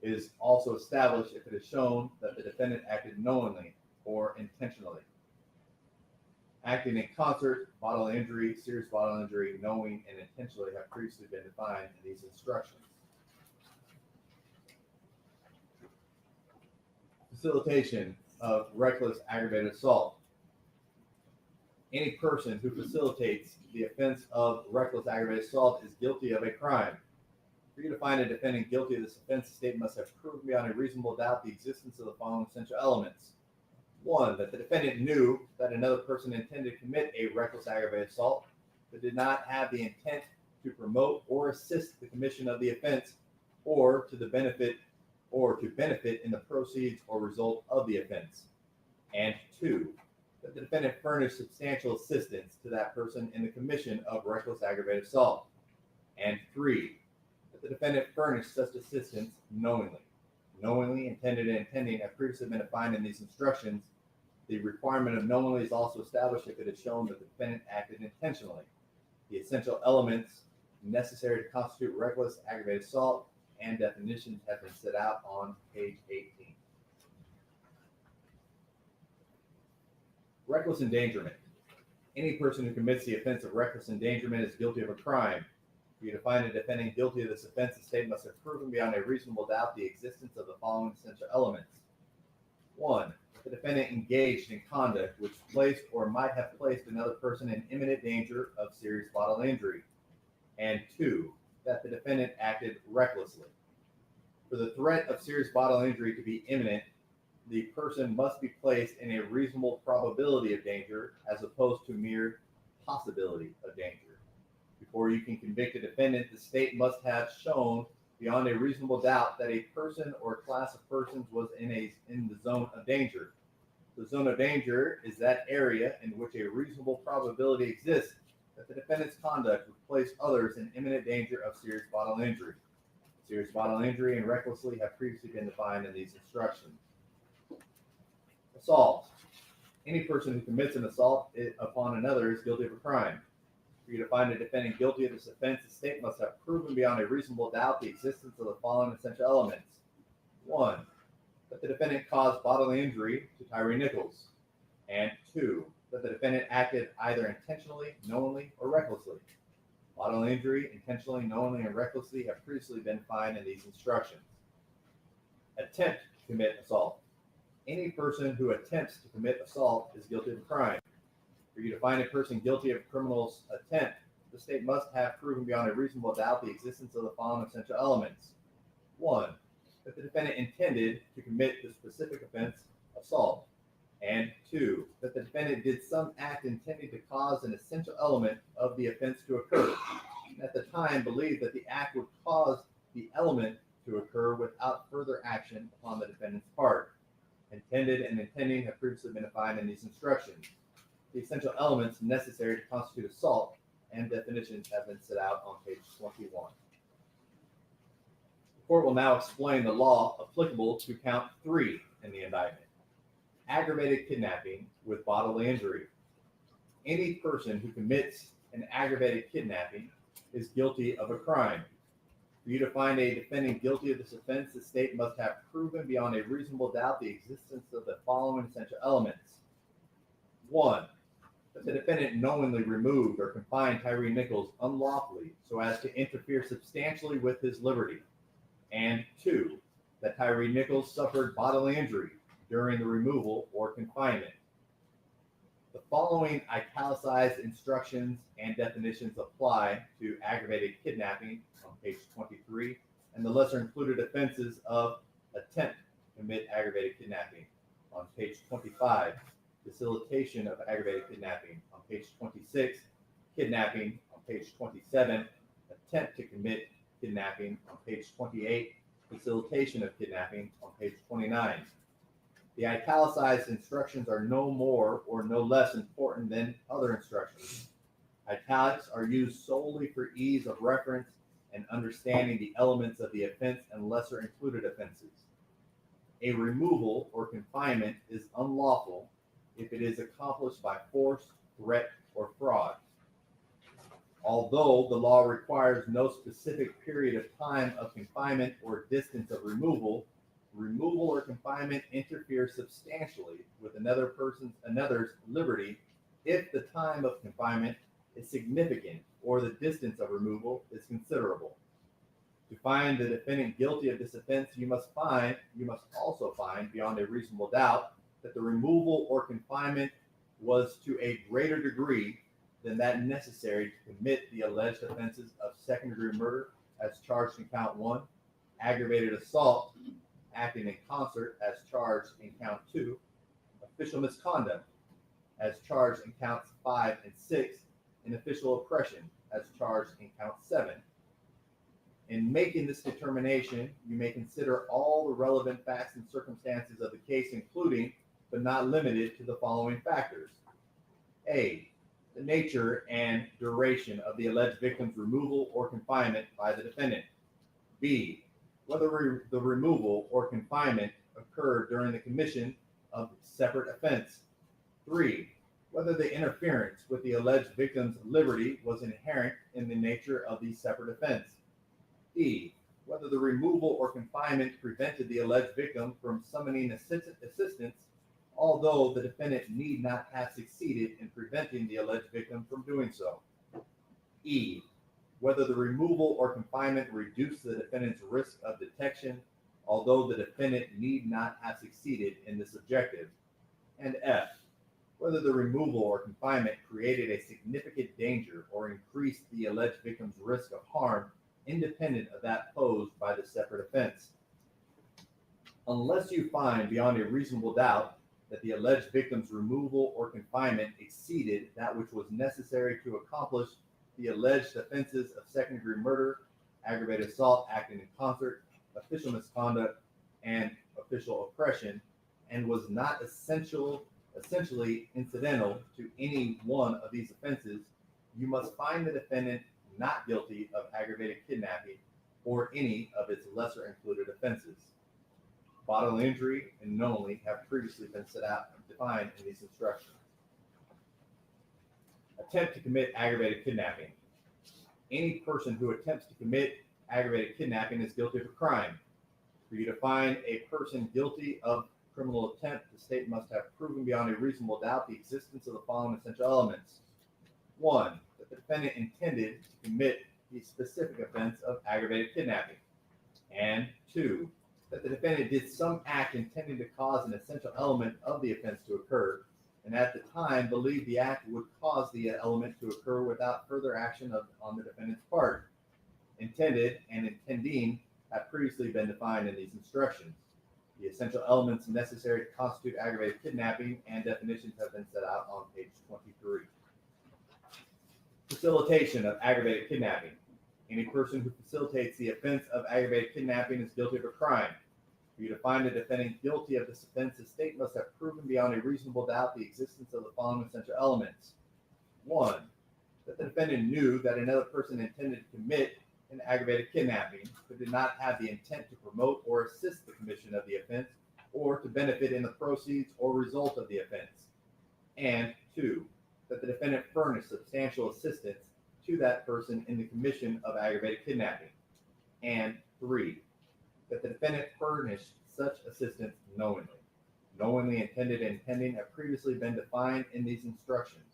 Speaker 10: is also established if it is shown that the defendant acted knowingly or intentionally. Acting in concert, bodily injury, serious bodily injury, knowing, and intentionally have previously been defined in these instructions. Facilitation of reckless aggravated assault. Any person who facilitates the offense of reckless aggravated assault is guilty of a crime. For you to find a defendant guilty of this offense, the state must have proven beyond a reasonable doubt the existence of the following essential elements. 1, that the defendant knew that another person intended to commit a reckless aggravated assault, but did not have the intent to promote or assist the commission of the offense or to benefit in the proceeds or result of the offense. And 2, that the defendant furnished substantial assistance to that person in the commission of reckless aggravated assault. And 3, that the defendant furnished such assistance knowingly. Knowingly, intended, and intending have previously been defined in these instructions. The requirement of knowingly is also established if it is shown that the defendant acted intentionally. The essential elements necessary to constitute reckless aggravated assault and definitions have been set out on page 18. Reckless endangerment. Any person who commits the offense of reckless endangerment is guilty of a crime. For you to find a defendant guilty of this offense, the state must have proven beyond a reasonable doubt the existence of the following essential elements. 1, the defendant engaged in conduct which placed or might have placed another person in imminent danger of serious bodily injury. And 2, that the defendant acted recklessly. For the threat of serious bodily injury to be imminent, the person must be placed in a reasonable probability of danger as opposed to mere possibility of danger. Before you can convict a defendant, the state must have shown beyond a reasonable doubt that a person or class of persons was in the zone of danger. The zone of danger is that area in which a reasonable probability exists that the defendant's conduct would place others in imminent danger of serious bodily injury. Serious bodily injury and recklessly have previously been defined in these instructions. Assault. Any person who commits an assault upon another is guilty of a crime. For you to find a defendant guilty of this offense, the state must have proven beyond a reasonable doubt the existence of the following essential elements. 1, that the defendant caused bodily injury to Tyre Nichols. And 2, that the defendant acted either intentionally, knowingly, or recklessly. Bodily injury, intentionally, knowingly, and recklessly have previously been defined in these instructions. Attempt to commit assault. Any person who attempts to commit assault is guilty of a crime. For you to find a person guilty of a criminal attempt, the state must have proven beyond a reasonable doubt the existence of the following essential elements. 1, that the defendant intended to commit the specific offense, assault. And 2, that the defendant did some act intending to cause an essential element of the offense to occur, and at the time believed that the act would cause the element to occur without further action upon the defendant's part. Intended and intending have previously been defined in these instructions. The essential elements necessary to constitute assault and definitions have been set out on page 21. The court will now explain the law applicable to count 3 in the indictment. Aggravated kidnapping with bodily injury. Any person who commits an aggravated kidnapping is guilty of a crime. For you to find a defendant guilty of this offense, the state must have proven beyond a reasonable doubt the existence of the following essential elements. 1, that the defendant knowingly removed or confined Tyre Nichols unlawfully so as to interfere substantially with his liberty. And 2, that Tyre Nichols suffered bodily injury during the removal or confinement. The following italicized instructions and definitions apply to aggravated kidnapping on page 23 and the lesser included offenses of attempt to commit aggravated kidnapping on page 25, facilitation of aggravated kidnapping on page 26, kidnapping on page 27, attempt to commit kidnapping on page 28, facilitation of kidnapping on page 29. The italicized instructions are no more or no less important than other instructions. Italics are used solely for ease of reference and understanding the elements of the offense and lesser included offenses. A removal or confinement is unlawful if it is accomplished by force, threat, or fraud. Although the law requires no specific period of time of confinement or distance of removal or confinement interferes substantially with another's liberty if the time of confinement is significant or the distance of removal is considerable. To find the defendant guilty of this offense, you must also find beyond a reasonable doubt that the removal or confinement was to a greater degree than that necessary to commit the alleged offenses of second-degree murder as charged in count 1, aggravated assault acting in concert as charged in count 2, official misconduct as charged in counts 5 and 6, and official oppression as charged in count 7. In making this determination, you may consider all the relevant facts and circumstances of the case, including, but not limited to, the following factors. A, the nature and duration of the alleged victim's removal or confinement by the defendant. B, whether the removal or confinement occurred during the commission of separate offense. 3, whether the interference with the alleged victim's liberty was inherent in the nature of the separate offense. D, whether the removal or confinement prevented the alleged victim from summoning assistance, although the defendant need not have succeeded in preventing the alleged victim from doing so. E, whether the removal or confinement reduced the defendant's risk of detection, although the defendant need not have succeeded in this objective. And F, whether the removal or confinement created a significant danger or increased the alleged victim's risk of harm independent of that posed by the separate offense. Unless you find beyond a reasonable doubt that the alleged victim's removal or confinement exceeded that which was necessary to accomplish the alleged offenses of second-degree murder, aggravated assault acting in concert, official misconduct, and official oppression, and was not essentially incidental to any one of these offenses, you must find the defendant not guilty of aggravated kidnapping or any of its lesser included offenses. Bodily injury and knowingly have previously been set out and defined in these instructions. Attempt to commit aggravated kidnapping. Any person who attempts to commit aggravated kidnapping is guilty of a crime. For you to find a person guilty of criminal attempt, the state must have proven beyond a reasonable doubt the existence of the following essential elements. 1, that the defendant intended to commit the specific offense of aggravated kidnapping. And 2, that the defendant did some act intending to cause an essential element of the offense to occur, and at the time believed the act would cause the element to occur without further action on the defendant's part. Intended and intending have previously been defined in these instructions. The essential elements necessary to constitute aggravated kidnapping and definitions have been set out on page 23. Facilitation of aggravated kidnapping. Any person who facilitates the offense of aggravated kidnapping is guilty of a crime. For you to find a defendant guilty of this offense, the state must have proven beyond a reasonable doubt the existence of the following essential elements. 1, that the defendant knew that another person intended to commit an aggravated kidnapping, but did not have the intent to promote or assist the commission of the offense or to benefit in the proceeds or result of the offense. And 2, that the defendant furnished substantial assistance to that person in the commission of aggravated kidnapping. And 3, that the defendant furnished such assistance knowingly. Knowingly, intended, and intending have previously been defined in these instructions.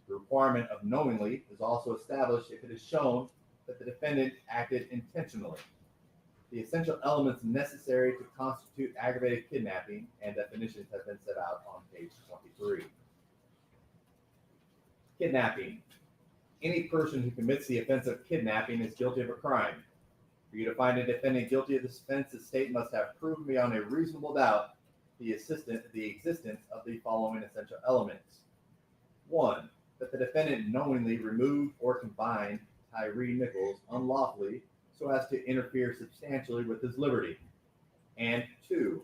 Speaker 10: The requirement of knowingly is also established if it is shown that the defendant acted intentionally. The essential elements necessary to constitute aggravated kidnapping and definitions have been set out on page 23. Kidnapping. Any person who commits the offense of kidnapping is guilty of a crime. For you to find a defendant guilty of this offense, the state must have proven beyond a reasonable doubt the existence of the following essential elements. 1, that the defendant knowingly removed or confined Tyre Nichols unlawfully so as to interfere substantially with his liberty. And 2,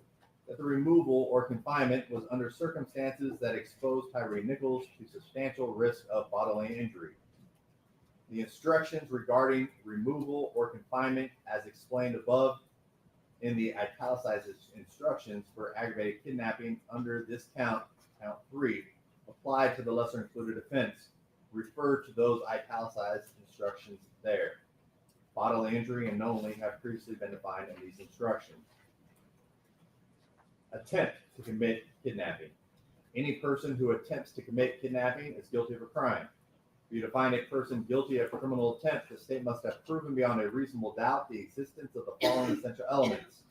Speaker 10: that the removal or confinement was under circumstances that exposed Tyre Nichols to substantial risk of bodily injury. The instructions regarding removal or confinement, as explained above in the italicized instructions for aggravated kidnapping under this count 3, applied to the lesser included offense. Refer to those italicized instructions there. Bodily injury and knowingly have previously been defined in these instructions. Attempt to commit kidnapping. Any person who attempts to commit kidnapping is guilty of a crime. For you to find a person guilty of criminal attempt, the state must have proven beyond a reasonable doubt the existence of the following essential elements.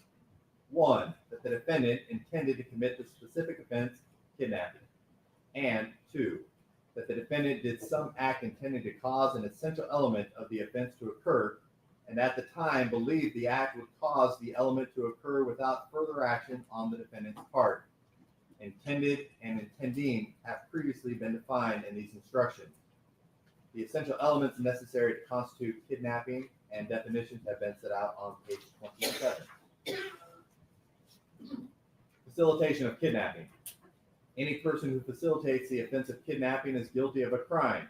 Speaker 10: 1, that the defendant intended to commit the specific offense, kidnapping. And 2, that the defendant did some act intended to cause an essential element of the offense to occur, and at the time believed the act would cause the element to occur without further action on the defendant's part. Intended and intending have previously been defined in these instructions. The essential elements necessary to constitute kidnapping and definitions have been set out on page 27. Facilitation of kidnapping. Any person who facilitates the offense of kidnapping is guilty of a crime.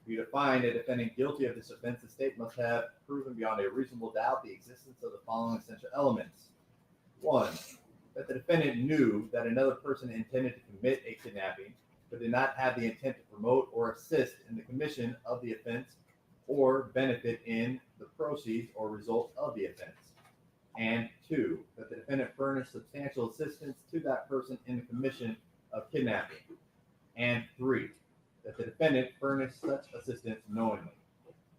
Speaker 10: For you to find a defendant guilty of this offense, the state must have proven beyond a reasonable doubt the existence of the following essential elements. 1, that the defendant knew that another person intended to commit a kidnapping, but did not have the intent to promote or assist in the commission of the offense or benefit in the proceeds or result of the offense. And 2, that the defendant furnished substantial assistance to that person in the commission of kidnapping. And 3, that the defendant furnished such assistance knowingly.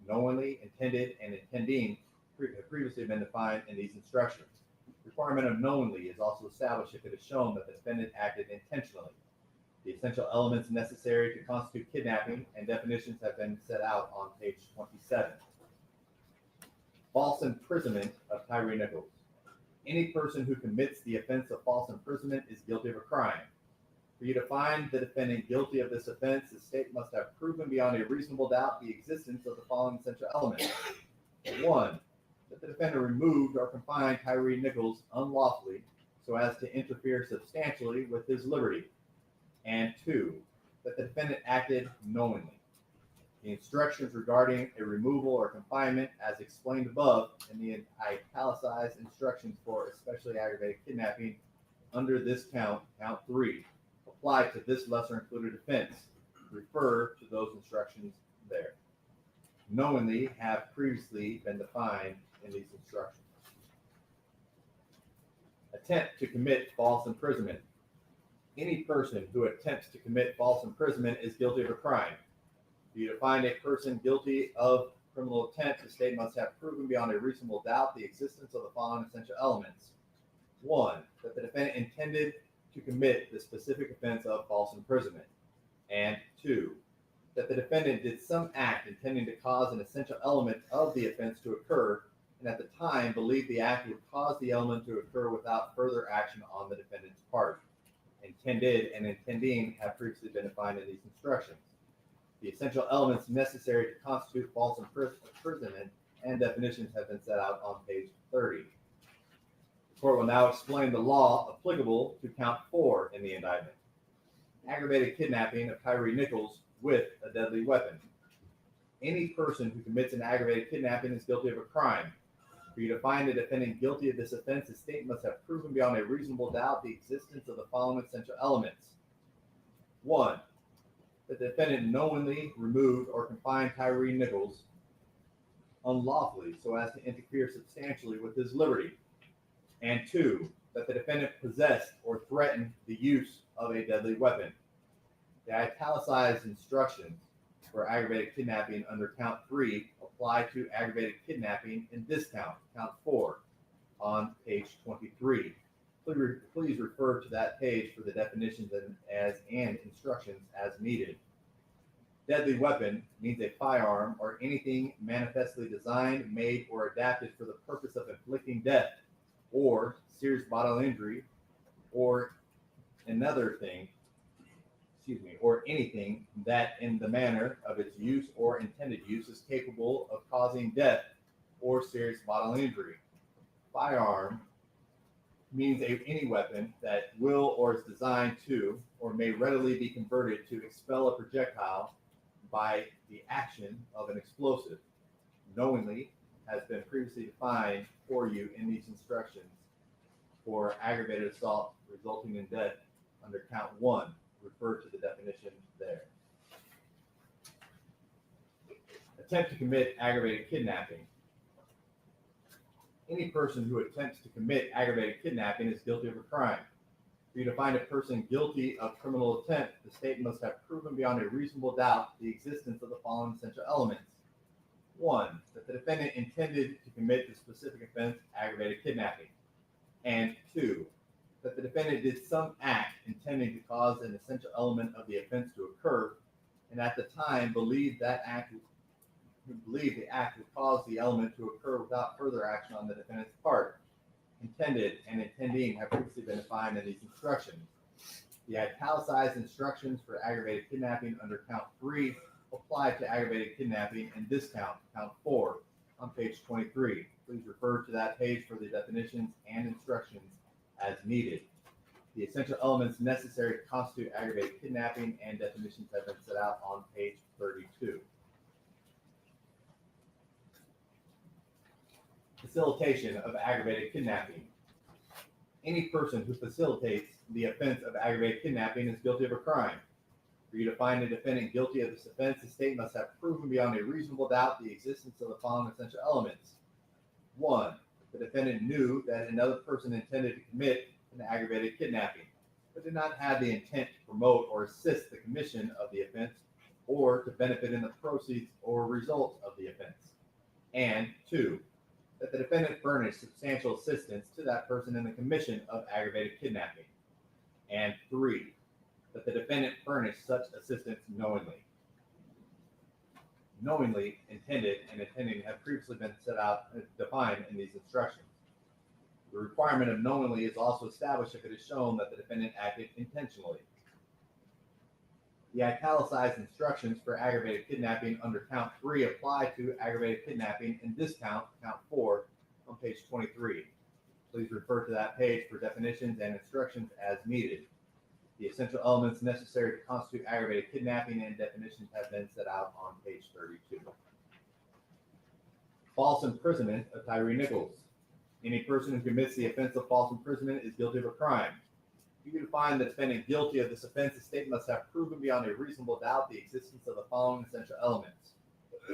Speaker 10: Knowingly, intended, and intending have previously been defined in these instructions. Requirement of knowingly is also established if it is shown that the defendant acted intentionally. The essential elements necessary to constitute kidnapping and definitions have been set out on page 27. False imprisonment of Tyre Nichols. Any person who commits the offense of false imprisonment is guilty of a crime. For you to find the defendant guilty of this offense, the state must have proven beyond a reasonable doubt the existence of the following essential elements. 1, that the defendant removed or confined Tyre Nichols unlawfully so as to interfere substantially with his liberty. And 2, that the defendant acted knowingly. The instructions regarding a removal or confinement, as explained above in the italicized instructions for especially aggravated kidnapping under this count 3, apply to this lesser included offense. Refer to those instructions there. Knowingly have previously been defined in these instructions. Attempt to commit false imprisonment. Any person who attempts to commit false imprisonment is guilty of a crime. For For you to find a person guilty of criminal intent, the state must have proven beyond a reasonable doubt the existence of the following essential elements. One, that the defendant intended to commit the specific offense of false imprisonment. And two, that the defendant did some act intending to cause an essential element of the offense to occur, and at the time believed the act would cause the element to occur without further action on the defendant's part. Intended and intending have previously been defined in these instructions. The essential elements necessary to constitute false imprisonment and definitions have been set out on page 30. The court will now explain the law applicable to count 4 in the indictment. Aggravated kidnapping of Tyre Nichols with a deadly weapon. Any person who commits an aggravated kidnapping is guilty of a crime. For you to find a defendant guilty of this offense, the state must have proven beyond a reasonable doubt the existence of the following essential elements. 1, that the defendant knowingly removed or confined Tyre Nichols unlawfully so as to interfere substantially with his liberty. And 2, that the defendant possessed or threatened the use of a deadly weapon. The italicized instructions for aggravated kidnapping under count 3 apply to aggravated kidnapping in this count 4, on page 23. Please refer to that page for the definitions and instructions as needed. Deadly weapon means a firearm or anything manifestly designed, made, or adapted for the purpose of inflicting death or serious bodily injury, or or anything that in the manner of its use or intended use is capable of causing death or serious bodily injury. Firearm means any weapon that will or is designed to or may readily be converted to expel a projectile by the action of an explosive. Knowingly has been previously defined for you in these instructions for aggravated assault resulting in death under count 1. Refer to the definition there. Attempt to commit aggravated kidnapping. Any person who attempts to commit aggravated kidnapping is guilty of a crime. For you to find a person guilty of criminal attempt, the state must have proven beyond a reasonable doubt the existence of the following essential elements. 1, that the defendant intended to commit the specific offense, aggravated kidnapping. And 2, that the defendant did some act intending to cause an essential element of the offense to occur, and at the time believed the act would cause the element to occur without further action on the defendant's part. Intended and intending have previously been defined in these instructions. The italicized instructions for aggravated kidnapping under count 3 apply to aggravated kidnapping in this count 4, on page 23. Please refer to that page for the definitions and instructions as needed. The essential elements necessary to constitute aggravated kidnapping and definitions have been set out on page 32. Facilitation of aggravated kidnapping. Any person who facilitates the offense of aggravated kidnapping is guilty of a crime. For you to find a defendant guilty of this offense, the state must have proven beyond a reasonable doubt the existence of the following essential elements. 1, the defendant knew that another person intended to commit an aggravated kidnapping, but did not have the intent to promote or assist the commission of the offense or to benefit in the proceeds or results of the offense. And 2, that the defendant furnished substantial assistance to that person in the commission of aggravated kidnapping. And 3, that the defendant furnished such assistance knowingly. Knowingly, intended, and intending have previously been set out and defined in these instructions. The requirement of knowingly is also established if it is shown that the defendant acted intentionally. The italicized instructions for aggravated kidnapping under count 3 apply to aggravated kidnapping in this count 4, on page 23. Please refer to that page for definitions and instructions as needed. The essential elements necessary to constitute aggravated kidnapping and definitions have been set out on page 32. False imprisonment of Tyre Nichols. Any person who commits the offense of false imprisonment is guilty of a crime. If you can find the defendant guilty of this offense, the state must have proven beyond a reasonable doubt the existence of the following essential elements.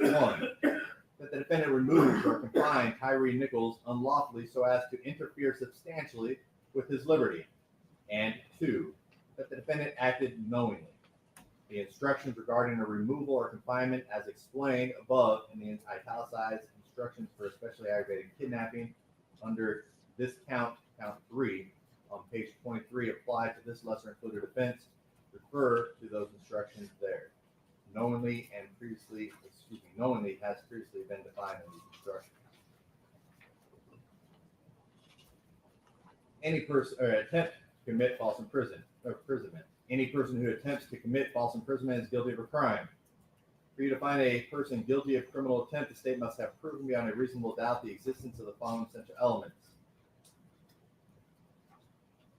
Speaker 10: 1, that the defendant removed or confined Tyre Nichols unlawfully so as to interfere substantially with his liberty. And 2, that the defendant acted knowingly. The instructions regarding a removal or confinement as explained above in the italicized instructions for especially aggravated kidnapping under this count 3, on page 23 apply to this lesser included offense. Refer to those instructions there. Knowingly has previously been defined in these instructions. Any person or attempt to commit false imprisonment. Any person who attempts to commit false imprisonment is guilty of a crime. For you to find a person guilty of criminal attempt, the state must have proven beyond a reasonable doubt the existence of the following essential elements.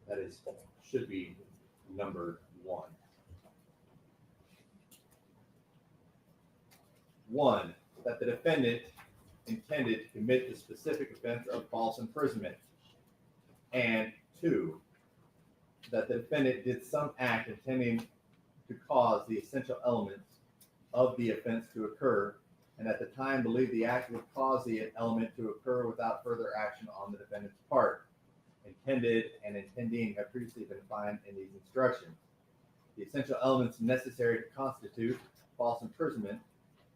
Speaker 10: That is, should be number 1. 1, that the defendant intended to commit the specific offense of false imprisonment. And 2, that the defendant did some act intending to cause the essential elements of the offense to occur, and at the time believed the act would cause the element to occur without further action on the defendant's part. Intended and intending have previously been defined in these instructions. The essential elements necessary to constitute false imprisonment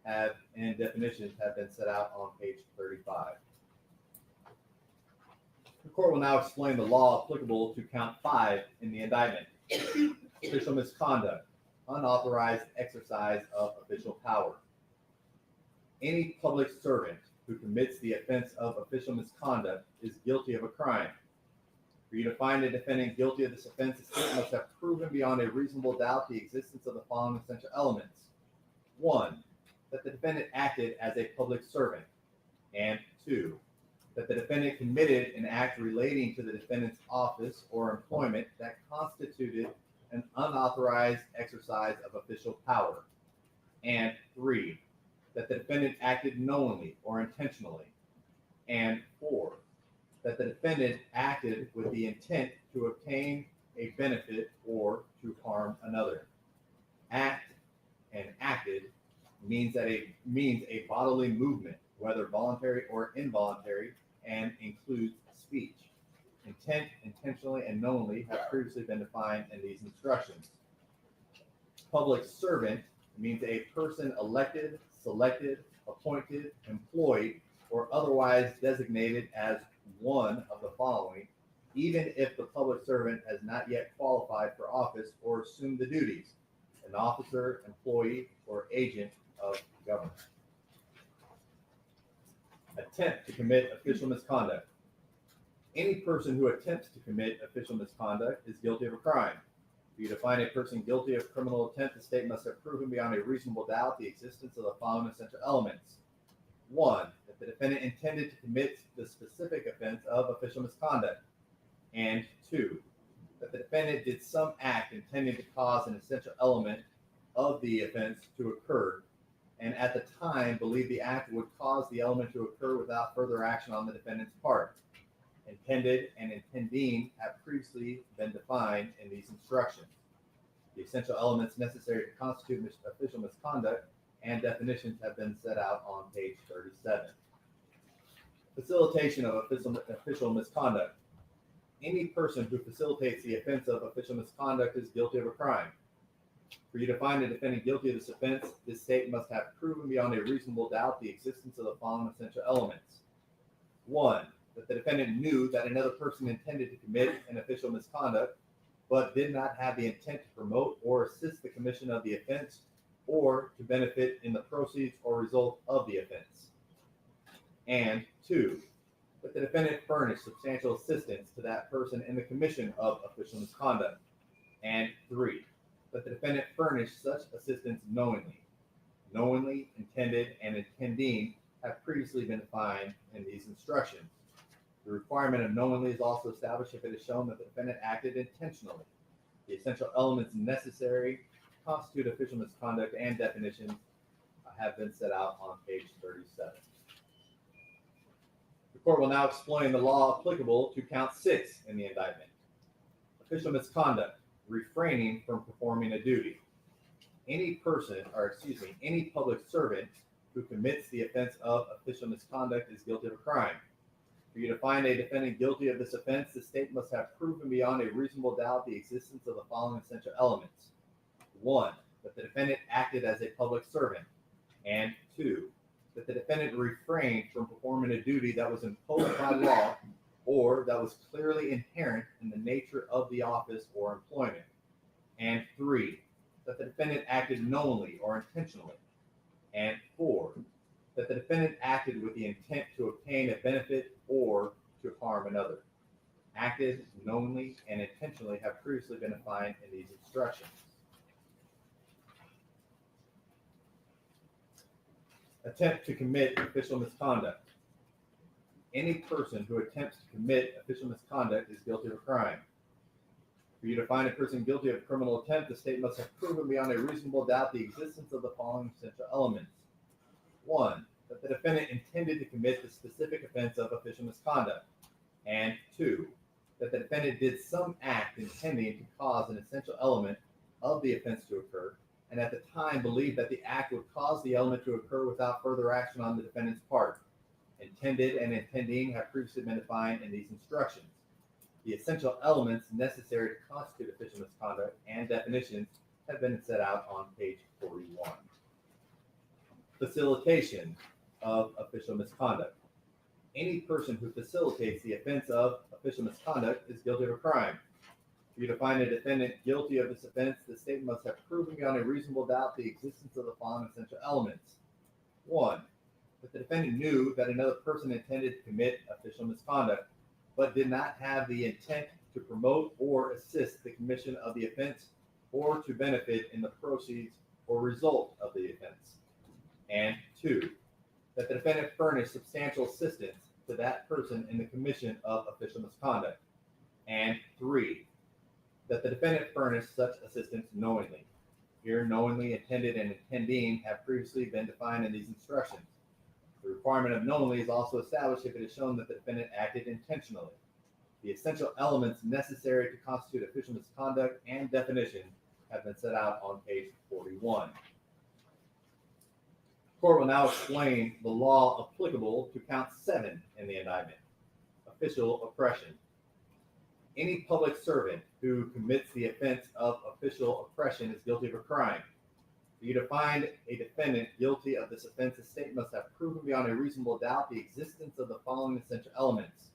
Speaker 10: and definitions have been set out on page 35. The court will now explain the law applicable to count 5 in the indictment. Official misconduct, unauthorized exercise of official power. Any public servant who commits the offense of official misconduct is guilty of a crime. For you to find a defendant guilty of this offense, the state must have proven beyond a reasonable doubt the existence of the following essential elements. 1, that the defendant acted as a public servant. And 2, that the defendant committed an act relating to the defendant's office or employment that constituted an unauthorized exercise of official power. And 3, that the defendant acted knowingly or intentionally. And 4, that the defendant acted with the intent to obtain a benefit or to harm another. Act and acted means a bodily movement, whether voluntary or involuntary, and includes speech. Intent, intentionally, and knowingly have previously been defined in these instructions. Public servant means a person elected, selected, appointed, employed, or otherwise designated as one of the following, even if the public servant has not yet qualified for office or assumed the duties: an officer, employee, or agent of government. Attempt to commit official misconduct. Any person who attempts to commit official misconduct is guilty of a crime. For you to find a person guilty of criminal attempt, the state must have proven beyond a reasonable doubt the existence of the following essential elements. 1, that the defendant intended to commit the specific offense of official misconduct. And 2, that the defendant did some act intending to cause an essential element of the offense to occur, and at the time believed the act would cause the element to occur without further action on the defendant's part. Intended and intending have previously been defined in these instructions. The essential elements necessary to constitute official misconduct and definitions have been set out on page 37. Facilitation of official misconduct. Any person who facilitates the offense of official misconduct is guilty of a crime. For you to find a defendant guilty of this offense, this state must have proven beyond a reasonable doubt the existence of the following essential elements. 1, that the defendant knew that another person intended to commit an official misconduct, but did not have the intent to promote or assist the commission of the offense or to benefit in the proceeds or result of the offense. And 2, that the defendant furnished substantial assistance to that person in the commission of official misconduct. And 3, that the defendant furnished such assistance knowingly. Knowingly, intended, and intending have previously been defined in these instructions. The requirement of knowingly is also established if it is shown that the defendant acted intentionally. The essential elements necessary to constitute official misconduct and definitions have been set out on page 37. The court will now explain the law applicable to count 6 in the indictment. Official misconduct, refraining from performing a duty. Any public servant who commits the offense of official misconduct is guilty of a crime. For you to find a defendant guilty of this offense, the state must have proven beyond a reasonable doubt the existence of the following essential elements. 1, that the defendant acted as a public servant, and 2, that the defendant refrained from performing a duty that was imposed by law or that was clearly inherent in the nature of the office or employment, and 3, that the defendant acted knowingly or intentionally, and 4, that the defendant acted with the intent to obtain a benefit or to harm another. Acted knowingly and intentionally have previously been defined in these instructions. Attempt to commit official misconduct. Any person who attempts to commit official misconduct is guilty of a crime. For you to find a person guilty of criminal attempt, the state must have proven beyond a reasonable doubt the existence of the following essential elements. 1, that the defendant intended to commit the specific offense of official misconduct. And 2, that the defendant did some act intending to cause an essential element of the offense to occur, and at the time believed that the act would cause the element to occur without further action on the defendant's part. Intended and intending have previously been defined in these instructions. The essential elements necessary to constitute official misconduct and definitions have been set out on page 41. Facilitation of official misconduct. Any person who facilitates the offense of official misconduct is guilty of a crime. For you to find a defendant guilty of this offense, the state must have proven beyond a reasonable doubt the existence of the following essential elements. 1, that the defendant knew that another person intended to commit official misconduct, but did not have the intent to promote or assist the commission of the offense or to benefit in the proceeds or result of the offense. And 2, that the defendant furnished substantial assistance to that person in the commission of official misconduct. And 3, that the defendant furnished such assistance knowingly. Here, knowingly, intended, and intending have previously been defined in these instructions. The requirement of knowingly is also established if it is shown that the defendant acted intentionally. The essential elements necessary to constitute official misconduct and definition have been set out on page 41. The court will now explain the law applicable to count 7 in the indictment, official oppression. Any public servant who commits the offense of official oppression is guilty of a crime. For you to find a defendant guilty of this offense, the state must have proven beyond a reasonable doubt the existence of the following essential elements.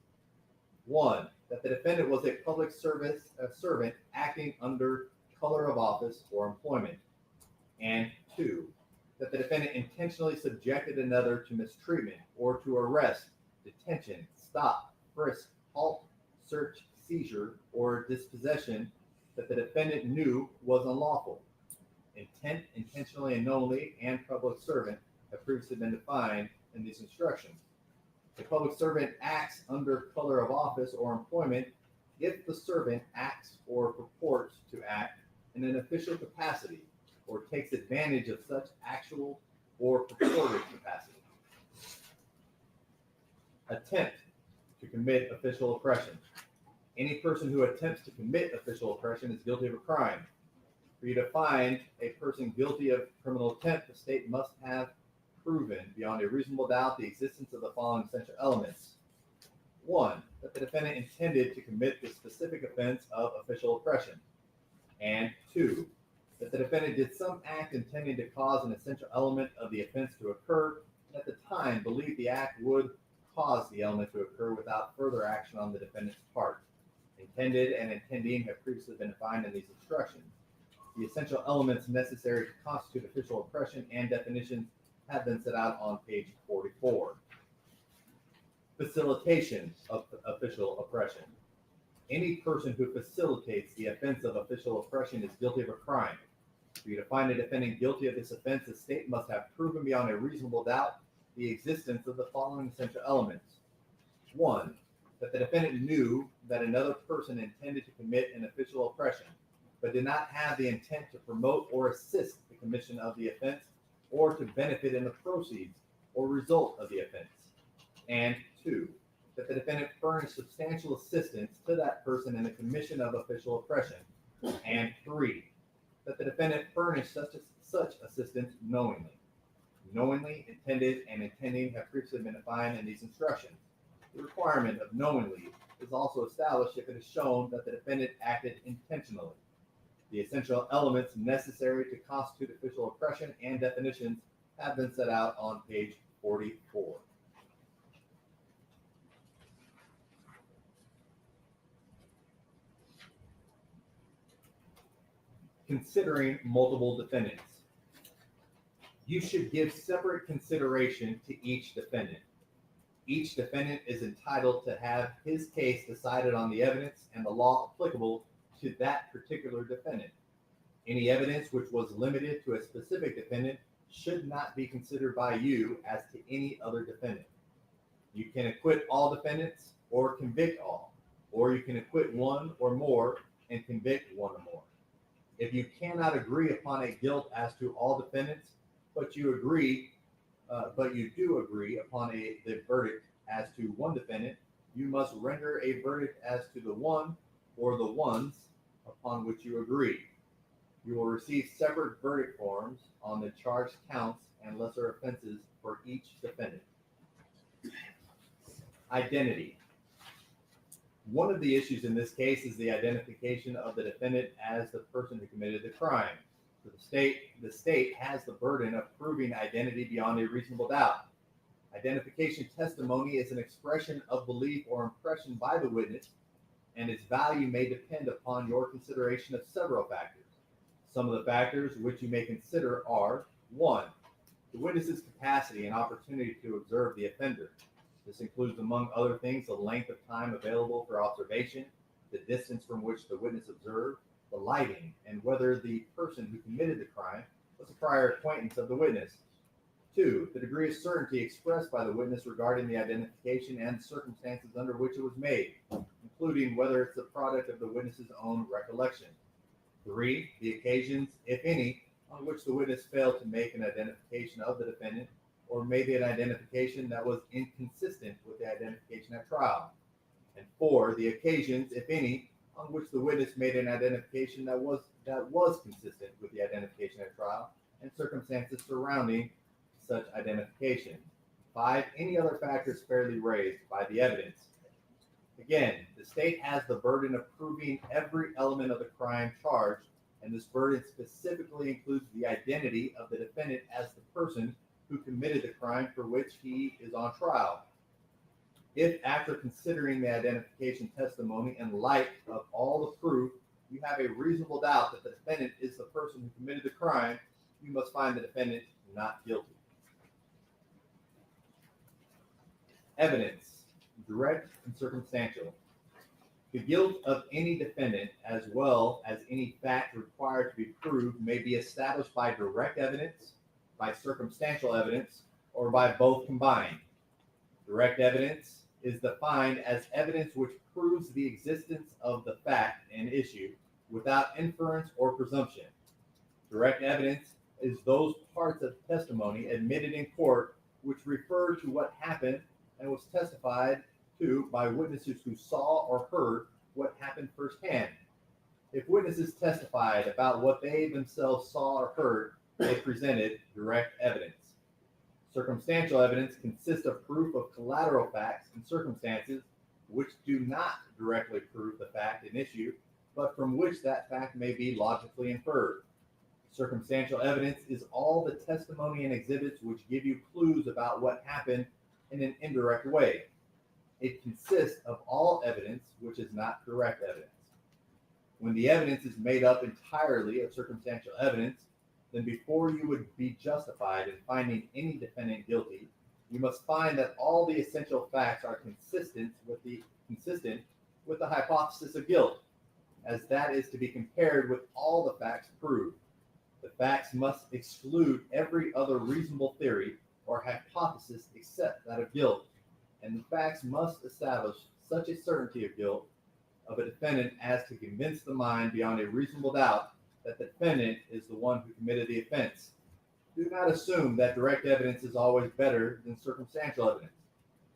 Speaker 10: 1, that the defendant was a public servant acting under color of office or employment. And 2, that the defendant intentionally subjected another to mistreatment or to arrest, detention, stop, frisk, halt, search, seizure, or dispossession that the defendant knew was unlawful. Intent, intentionally, and knowingly, and public servant have previously been defined in these instructions. The public servant acts under color of office or employment if the servant acts or purports to act in an official capacity or takes advantage of such actual or purported capacity. Attempt to commit official oppression. Any person who attempts to commit official oppression is guilty of a crime. For you to find a person guilty of criminal attempt, the state must have proven beyond a reasonable doubt the existence of the following essential elements. 1, that the defendant intended to commit the specific offense of official oppression. And 2, that the defendant did some act intending to cause an essential element of the offense to occur, and at the time believed the act would cause the element to occur without further action on the defendant's part. Intended and intending have previously been defined in these instructions. The essential elements necessary to constitute official oppression and definitions have been set out on page 44. Facilitation of official oppression. Any person who facilitates the offense of official oppression is guilty of a crime. For you to find a defendant guilty of this offense, the state must have proven beyond a reasonable doubt the existence of the following essential elements. 1, that the defendant knew that another person intended to commit an official oppression, but did not have the intent to promote or assist the commission of the offense or to benefit in the proceeds or result of the offense. And 2, that the defendant furnished substantial assistance to that person in the commission of official oppression. And 3, that the defendant furnished such assistance knowingly. Knowingly, intended, and intending have previously been defined in these instructions. The requirement of knowingly is also established if it is shown that the defendant acted intentionally. The essential elements necessary to constitute official oppression and definitions have been set out on page 44. Considering multiple defendants. You should give separate consideration to each defendant. Each defendant is entitled to have his case decided on the evidence and the law applicable to that particular defendant. Any evidence which was limited to a specific defendant should not be considered by you as to any other defendant. You can acquit all defendants or convict all, or you can acquit one or more and convict one or more. If you cannot agree upon a guilt as to all defendants, but you do agree upon the verdict as to one defendant, you must render a verdict as to the one or the ones upon which you agree. You will receive separate verdict forms on the charged counts and lesser offenses for each defendant. Identity. One of the issues in this case is the identification of the defendant as the person who committed the crime. So the state has the burden of proving identity beyond a reasonable doubt. Identification testimony is an expression of belief or impression by the witness, and its value may depend upon your consideration of several factors. Some of the factors which you may consider are: 1, the witness's capacity and opportunity to observe the offender. This includes, among other things, the length of time available for observation, the distance from which the witness observed, the lighting, and whether the person who committed the crime was a prior acquaintance of the witness. 2, the degree of certainty expressed by the witness regarding the identification and circumstances under which it was made, including whether it's the product of the witness's own recollection. 3, the occasions, if any, on which the witness failed to make an identification of the defendant or made an identification that was inconsistent with the identification at trial. And 4, the occasions, if any, on which the witness made an identification that was consistent with the identification at trial and circumstances surrounding such identification. 5, any other factors fairly raised by the evidence. Again, the state has the burden of proving every element of the crime charged, and this burden specifically includes the identity of the defendant as the person who committed the crime for which he is on trial. If, after considering the identification testimony in light of all the proof, you have a reasonable doubt that the defendant is the person who committed the crime, you must find the defendant not guilty. Evidence, direct and circumstantial. The guilt of any defendant, as well as any fact required to be proved, may be established by direct evidence, by circumstantial evidence, or by both combined. Direct evidence is defined as evidence which proves the existence of the fact and issue without inference or presumption. Direct evidence is those parts of testimony admitted in court which refer to what happened and was testified to by witnesses who saw or heard what happened firsthand. If witnesses testified about what they themselves saw or heard, they presented direct evidence. Circumstantial evidence consists of proof of collateral facts and circumstances which do not directly prove the fact and issue, but from which that fact may be logically inferred. Circumstantial evidence is all the testimony and exhibits which give you clues about what happened in an indirect way. It consists of all evidence which is not direct evidence. When the evidence is made up entirely of circumstantial evidence, then before you would be justified in finding any defendant guilty, you must find that all the essential facts are consistent with the hypothesis of guilt, as that is to be compared with all the facts proved. The facts must exclude every other reasonable theory or hypothesis except that of guilt, and the facts must establish such a certainty of guilt of a defendant as to convince the mind beyond a reasonable doubt that the defendant is the one who committed the offense. Do not assume that direct evidence is always better than circumstantial evidence.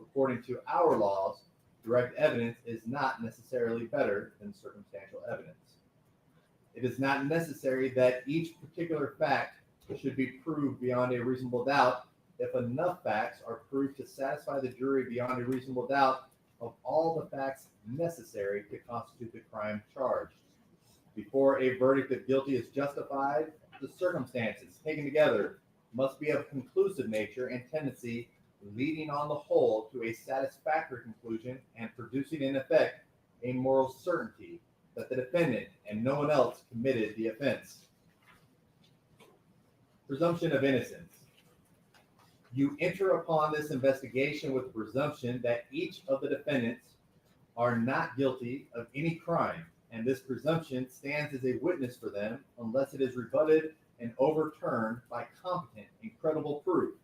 Speaker 10: According to our laws, direct evidence is not necessarily better than circumstantial evidence. It is not necessary that each particular fact should be proved beyond a reasonable doubt if enough facts are proved to satisfy the jury beyond a reasonable doubt of all the facts necessary to constitute the crime charged. Before a verdict of guilty is justified, the circumstances taken together must be of conclusive nature and tendency, leading on the whole to a satisfactory conclusion and producing in effect a moral certainty that the defendant and no one else committed the offense. Presumption of innocence. You enter upon this investigation with the presumption that each of the defendants are not guilty of any crime, and this presumption stands as a witness for them unless it is rebutted and overturned by competent and credible proof.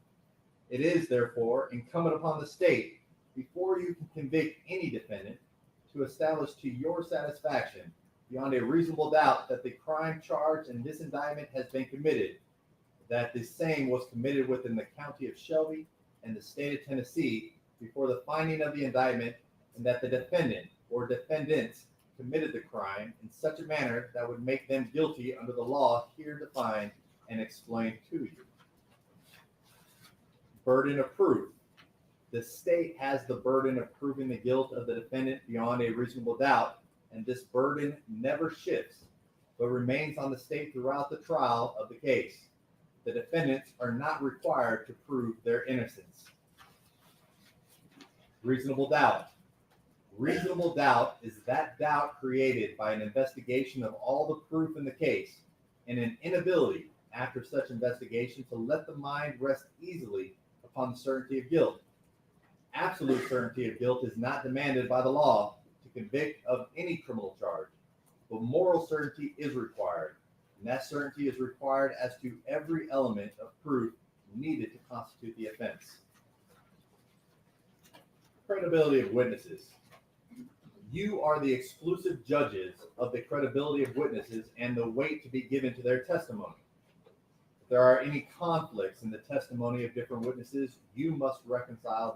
Speaker 10: It is, therefore, incumbent upon the state, before you can convict any defendant, to establish to your satisfaction, beyond a reasonable doubt, that the crime charged in this indictment has been committed, that the same was committed within the county of Shelby and the state of Tennessee before the finding of the indictment, and that the defendant or defendants committed the crime in such a manner that would make them guilty under the law here defined and explained to you. Burden of proof. The state has the burden of proving the guilt of the defendant beyond a reasonable doubt, and this burden never shifts, but remains on the state throughout the trial of the case. The defendants are not required to prove their innocence. Reasonable doubt. Reasonable doubt is that doubt created by an investigation of all the proof in the case and an inability after such investigation to let the mind rest easily upon the certainty of guilt. Absolute certainty of guilt is not demanded by the law to convict of any criminal charge, but moral certainty is required, and that certainty is required as to every element of proof needed to constitute the offense. Credibility of witnesses. You are the exclusive judges of the credibility of witnesses and the weight to be given to their testimony. If there are any conflicts in the testimony of different witnesses, you must reconcile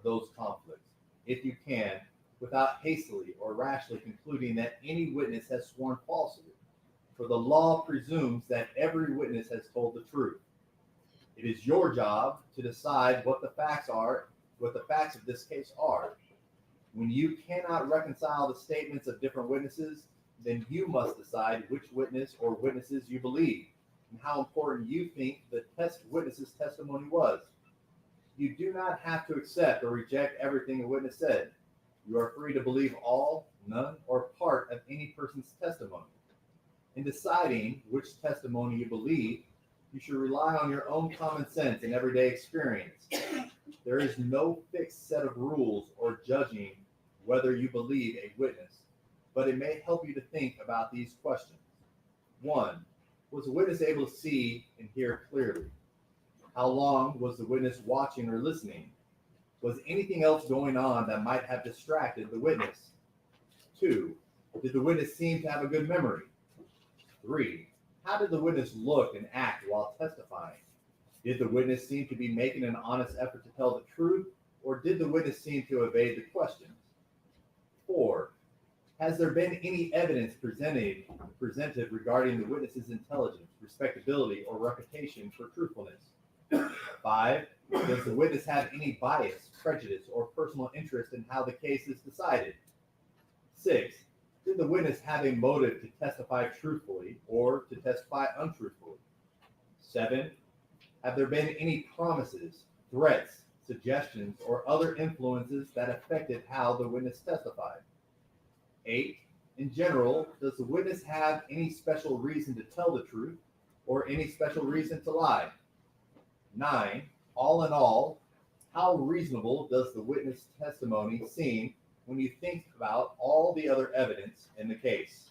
Speaker 10: those conflicts, if you can, without hastily or rashly concluding that any witness has sworn falsely, for the law presumes that every witness has told the truth. It is your job to decide what the facts of this case are. When you cannot reconcile the statements of different witnesses, then you must decide which witness or witnesses you believe and how important you think the witness's testimony was. You do not have to accept or reject everything a witness said. You are free to believe all, none, or part of any person's testimony. In deciding which testimony you believe, you should rely on your own common sense and everyday experience. There is no fixed set of rules or judging whether you believe a witness, but it may help you to think about these questions. 1. Was the witness able to see and hear clearly? How long was the witness watching or listening? Was anything else going on that might have distracted the witness? 2. Did the witness seem to have a good memory? 3. How did the witness look and act while testifying? Did the witness seem to be making an honest effort to tell the truth, or did the witness seem to evade the questions? 4. Has there been any evidence presented regarding the witness's intelligence, respectability, or reputation for truthfulness? 5. Does the witness have any bias, prejudice, or personal interest in how the case is decided? 6. Did the witness have a motive to testify truthfully or to testify untruthfully? 7. Have there been any promises, threats, suggestions, or other influences that affected how the witness testified? 8. In general, does the witness have any special reason to tell the truth or any special reason to lie? 9. All in all, how reasonable does the witness testimony seem when you think about all the other evidence in the case?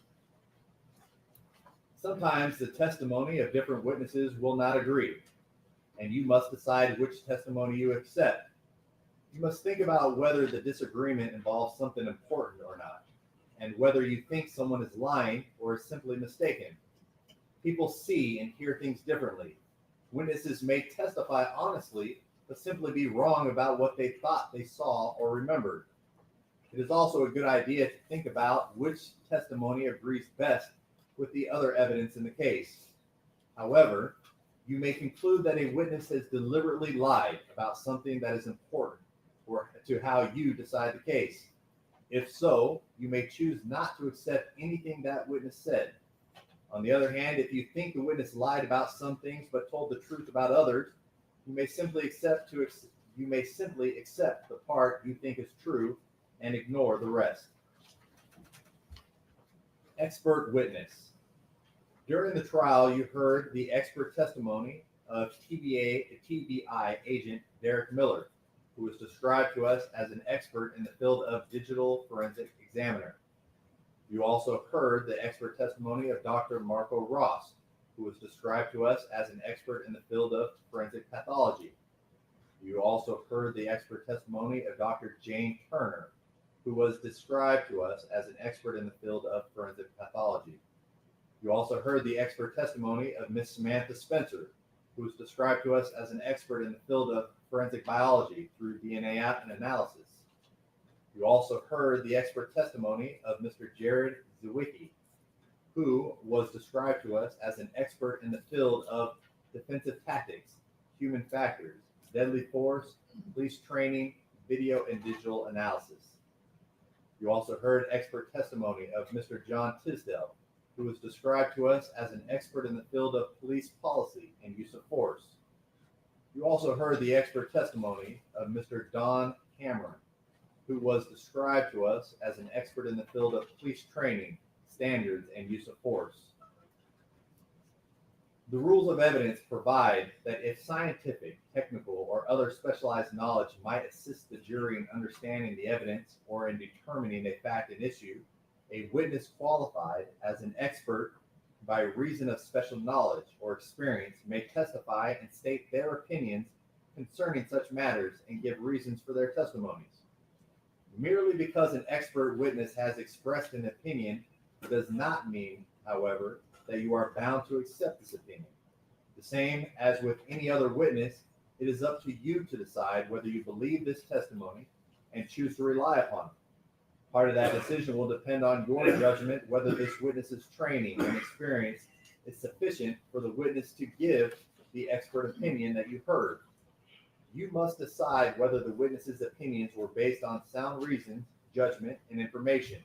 Speaker 10: Sometimes the testimony of different witnesses will not agree, and you must decide which testimony you accept. You must think about whether the disagreement involves something important or not, and whether you think someone is lying or is simply mistaken. People see and hear things differently. Witnesses may testify honestly, but simply be wrong about what they thought they saw or remembered. It is also a good idea to think about which testimony agrees best with the other evidence in the case. However, you may conclude that a witness has deliberately lied about something that is important or to how you decide the case. If so, you may choose not to accept anything that witness said, On the other hand, if you think the witness lied about some things but told the truth about others, you may simply accept the part you think is true and ignore the rest. Expert witness. During the trial, you heard the expert testimony of TBI agent Derek Miller, who was described to us as an expert in the field of digital forensic examiner. You also heard the expert testimony of Dr. Marco Ross, who was described to us as an expert in the field of forensic pathology. You also heard the expert testimony of Dr. Jane Turner, who was described to us as an expert in the field of forensic pathology. You also heard the expert testimony of Miss Samantha Spencer, who was described to us as an expert in the field of forensic biology through DNA analysis. You also heard the expert testimony of Mr. Jared Zwicky, who was described to us as an expert in the field of defensive tactics, human factors, deadly force, police training, video and digital analysis. You also heard expert testimony of Mr. John Tisdale, who was described to us as an expert in the field of police policy and use of force. You also heard the expert testimony of Mr. Don Cameron, who was described to us as an expert in the field of police training, standards, and use of force. The rules of evidence provide that if scientific, technical, or other specialized knowledge might assist the jury in understanding the evidence or in determining a fact and issue, a witness qualified as an expert by reason of special knowledge or experience may testify and state their opinions concerning such matters and give reasons for their testimonies. Merely because an expert witness has expressed an opinion does not mean, however, that you are bound to accept this opinion. The same as with any other witness, it is up to you to decide whether you believe this testimony and choose to rely upon it. Part of that decision will depend on your judgment whether this witness's training and experience is sufficient for the witness to give the expert opinion that you heard. You must decide whether the witness's opinions were based on sound reason, judgment, and information.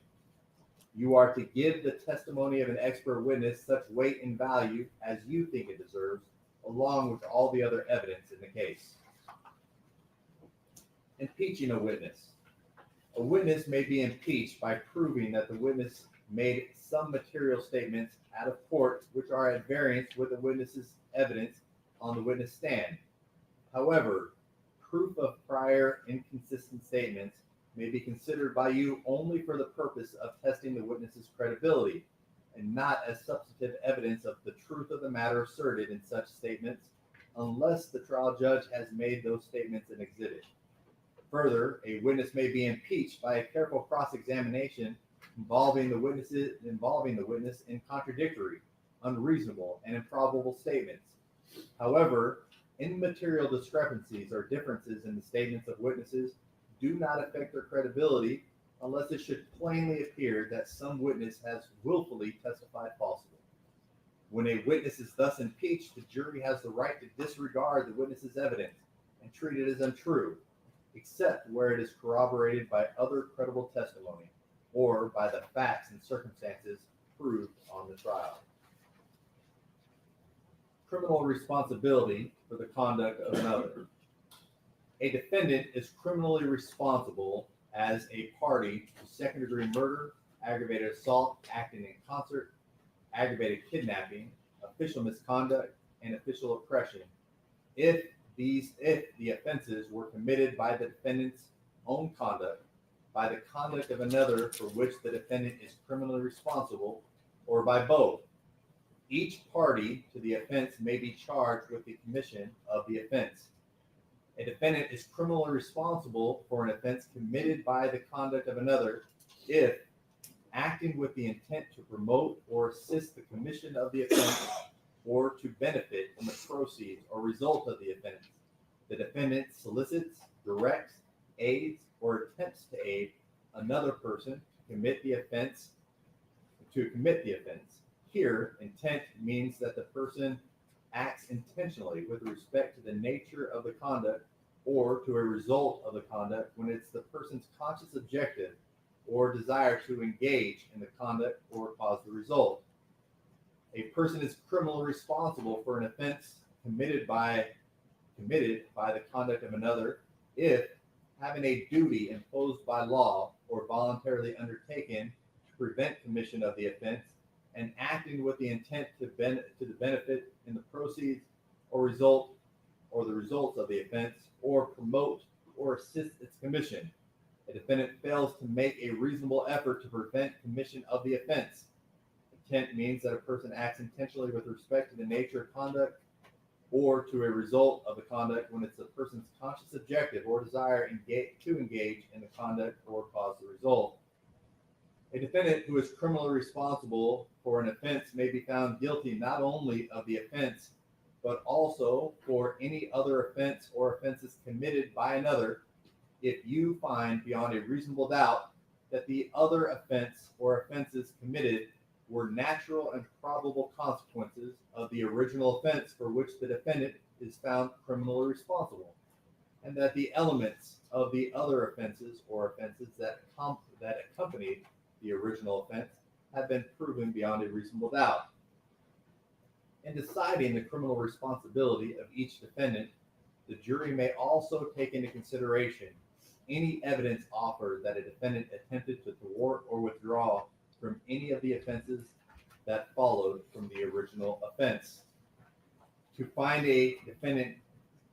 Speaker 10: You are to give the testimony of an expert witness such weight and value as you think it deserves, along with all the other evidence in the case. Impeaching a witness. A witness may be impeached by proving that the witness made some material statements out of court which are at variance with the witness's evidence on the witness stand. However, proof of prior inconsistent statements may be considered by you only for the purpose of testing the witness's credibility and not as substantive evidence of the truth of the matter asserted in such statements unless the trial judge has made those statements an exhibit. Further, a witness may be impeached by a careful cross-examination involving the witness in contradictory, unreasonable, and improbable statements. However, immaterial discrepancies or differences in the statements of witnesses do not affect their credibility unless it should plainly appear that some witness has willfully testified falsely. When a witness is thus impeached, the jury has the right to disregard the witness's evidence and treat it as untrue, except where it is corroborated by other credible testimony or by the facts and circumstances proved on the trial. Criminal responsibility for the conduct of another. A defendant is criminally responsible as a party to second-degree murder, aggravated assault acting in concert, aggravated kidnapping, official misconduct, and official oppression if the offenses were committed by the defendant's own conduct, by the conduct of another for which the defendant is criminally responsible, or by both. Each party to the offense may be charged with the commission of the offense. A defendant is criminally responsible for an offense committed by the conduct of another if, acting with the intent to promote or assist the commission of the offense or to benefit from the proceeds or result of the offense, the defendant solicits, directs, aids, or attempts to aid another person to commit the offense. Here, intent means that the person acts intentionally with respect to the nature of the conduct or to a result of the conduct when it's the person's conscious objective or desire to engage in the conduct or cause the result. A person is criminally responsible for an offense committed by the conduct of another if having a duty imposed by law or voluntarily undertaken to prevent commission of the offense and acting with the intent to the benefit in the proceeds or the results of the offense or promote or assist its commission. A defendant fails to make a reasonable effort to prevent commission of the offense. Intent means that a person acts intentionally with respect to the nature of conduct or to a result of the conduct when it's a person's conscious objective or desire to engage in the conduct or cause the result. A defendant who is criminally responsible for an offense may be found guilty not only of the offense, but also for any other offense or offenses committed by another if you find beyond a reasonable doubt that the other offense or offenses committed were natural and probable consequences of the original offense for which the defendant is found criminally responsible, and that the elements of the other offenses or offenses that accompanied the original offense have been proven beyond a reasonable doubt. In deciding the criminal responsibility of each defendant, the jury may also take into consideration any evidence offered that a defendant attempted to thwart or withdraw from any of the offenses that followed from the original offense. To find a defendant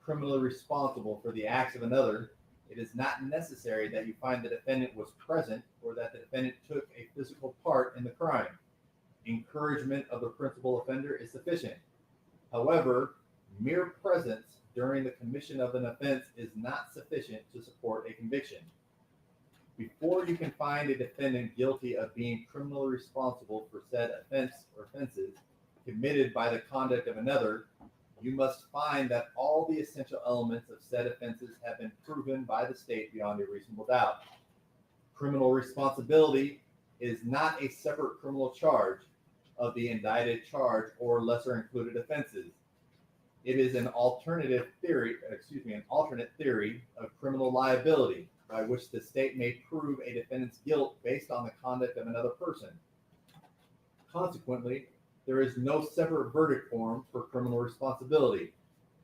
Speaker 10: criminally responsible for the acts of another, it is not necessary that you find the defendant was present or that the defendant took a physical part in the crime. Encouragement of the principal offender is sufficient. However, mere presence during the commission of an offense is not sufficient to support a conviction. Before you can find a defendant guilty of being criminally responsible for said offense or offenses committed by the conduct of another, you must find that all the essential elements of said offenses have been proven by the state beyond a reasonable doubt. Criminal responsibility is not a separate criminal charge of the indicted charge or lesser included offenses. It is an alternate theory of criminal liability by which the state may prove a defendant's guilt based on the conduct of another person. Consequently, there is no separate verdict form for criminal responsibility.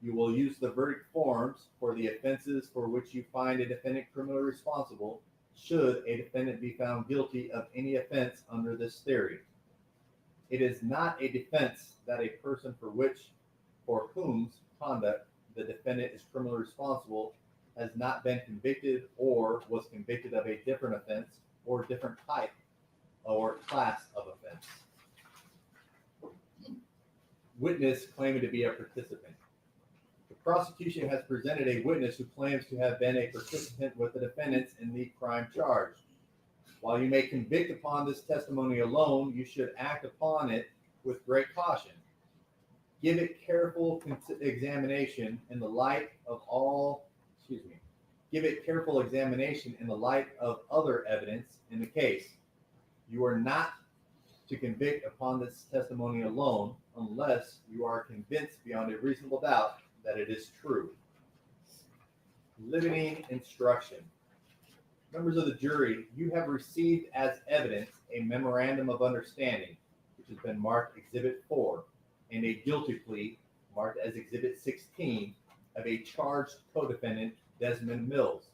Speaker 10: You will use the verdict forms for the offenses for which you find a defendant criminally responsible should a defendant be found guilty of any offense under this theory. It is not a defense that a person for whom's conduct the defendant is criminally responsible has not been convicted or was convicted of a different offense or different type or class of offense. Witness claiming to be a participant. The prosecution has presented a witness who claims to have been a participant with the defendants in the crime charged. While you may convict upon this testimony alone, you should act upon it with great caution. Give it careful examination in the light of other evidence in the case. You are not to convict upon this testimony alone unless you are convinced beyond a reasonable doubt that it is true. Limiting instruction. Members of the jury, you have received as evidence a memorandum of understanding, which has been marked Exhibit 4, and a guilty plea marked as Exhibit 16 of a charged co-defendant, Desmond Mills.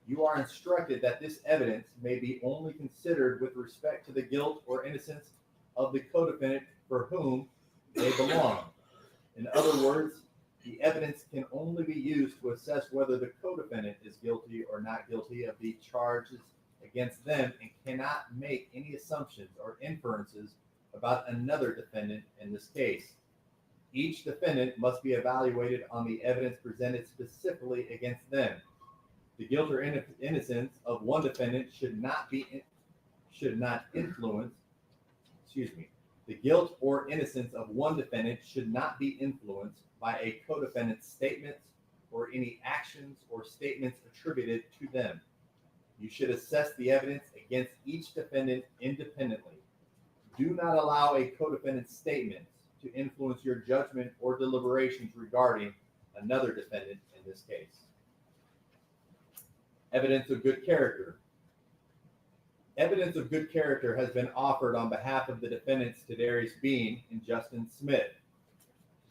Speaker 10: You are instructed that this evidence may be only considered with respect to the guilt or innocence of the co-defendant for whom they belong. In other words, the evidence can only be used to assess whether the co-defendant is guilty or not guilty of the charges against them and cannot make any assumptions or inferences about another defendant in this case. Each defendant must be evaluated on the evidence presented specifically against them. The guilt or innocence of one defendant should not influence by a co-defendant's statements or any actions or statements attributed to them. You should assess the evidence against each defendant independently. Do not allow a co-defendant's statements to influence your judgment or deliberations regarding another defendant in this case. Evidence of good character. Evidence of good character has been offered on behalf of the defendants Tadarius Bean and Justin Smith.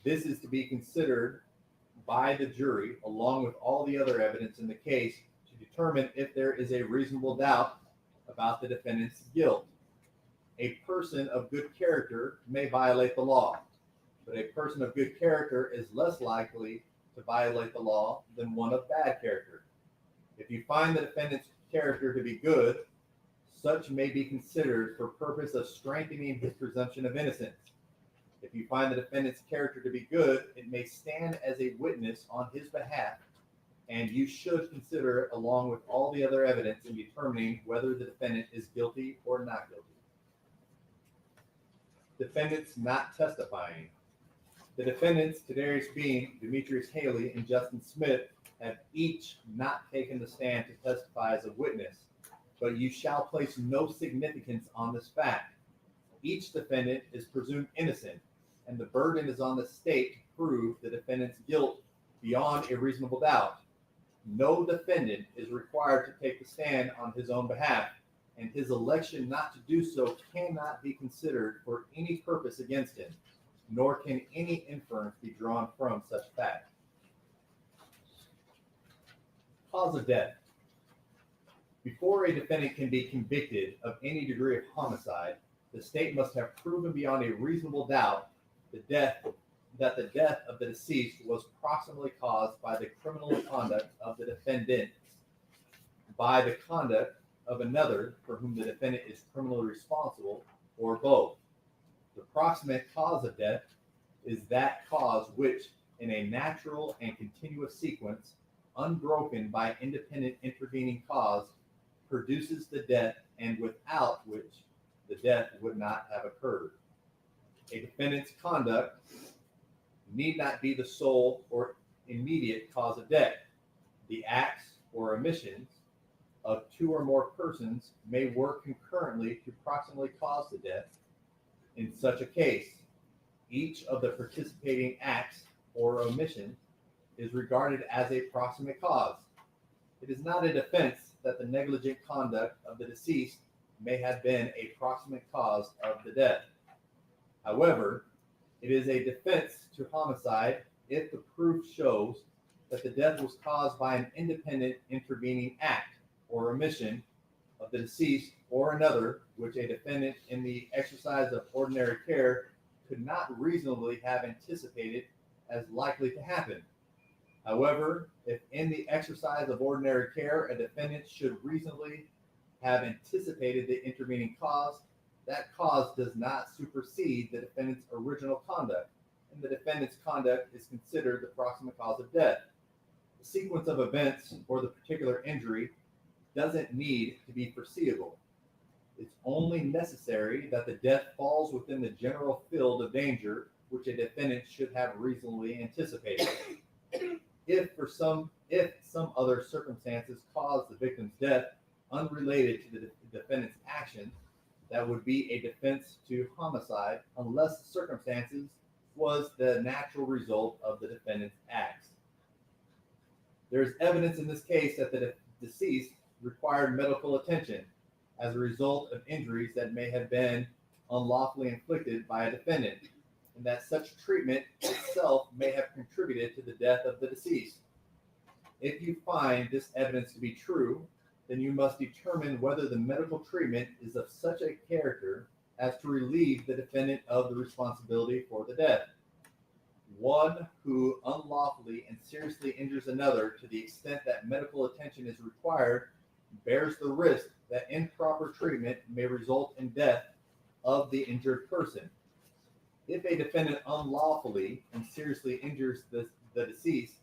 Speaker 10: This is to be considered by the jury along with all the other evidence in the case to determine if there is a reasonable doubt about the defendant's guilt. A person of good character may violate the law, but a person of good character is less likely to violate the law than one of bad character. If you find the defendant's character to be good, such may be considered for purpose of strengthening his presumption of innocence. If you find the defendant's character to be good, it may stand as a witness on his behalf, and you should consider it along with all the other evidence in determining whether the defendant is guilty or not guilty. Defendants not testifying. The defendants, Tadarius Bean, Demetrius Haley, and Justin Smith, have each not taken the stand to testify as a witness, but you shall place no significance on this fact. Each defendant is presumed innocent, and the burden is on the state to prove the defendant's guilt beyond a reasonable doubt. No defendant is required to take the stand on his own behalf, and his election not to do so cannot be considered for any purpose against him, nor can any inference be drawn from such fact. Cause of death. Before a defendant can be convicted of any degree of homicide, the state must have proven beyond a reasonable doubt that the death of the deceased was proximately caused by the criminal conduct of the defendant, by the conduct of another for whom the defendant is criminally responsible, or both. The proximate cause of death is that cause which, in a natural and continuous sequence, unbroken by independent intervening cause, produces the death and without which the death would not have occurred. A defendant's conduct need not be the sole or immediate cause of death. The acts or omissions of two or more persons may work concurrently to proximately cause the death. In such a case, each of the participating acts or omissions is regarded as a proximate cause. It is not a defense that the negligent conduct of the deceased may have been a proximate cause of the death. However, it is a defense to homicide if the proof shows that the death was caused by an independent intervening act or omission of the deceased or another which a defendant in the exercise of ordinary care could not reasonably have anticipated as likely to happen. However, if in the exercise of ordinary care a defendant should reasonably have anticipated the intervening cause, that cause does not supersede the defendant's original conduct, and the defendant's conduct is considered the proximate cause of death. The sequence of events or the particular injury doesn't need to be foreseeable. It's only necessary that the death falls within the general field of danger which a defendant should have reasonably anticipated. If some other circumstances cause the victim's death unrelated to the defendant's action, that would be a defense to homicide unless the circumstances was the natural result of the defendant's acts. There is evidence in this case that the deceased required medical attention as a result of injuries that may have been unlawfully inflicted by a defendant, and that such treatment itself may have contributed to the death of the deceased. If you find this evidence to be true, then you must determine whether the medical treatment is of such a character as to relieve the defendant of the responsibility for the death. One who unlawfully and seriously injures another to the extent that medical attention is required bears the risk that improper treatment may result in death of the injured person. If a defendant unlawfully and seriously injures the deceased,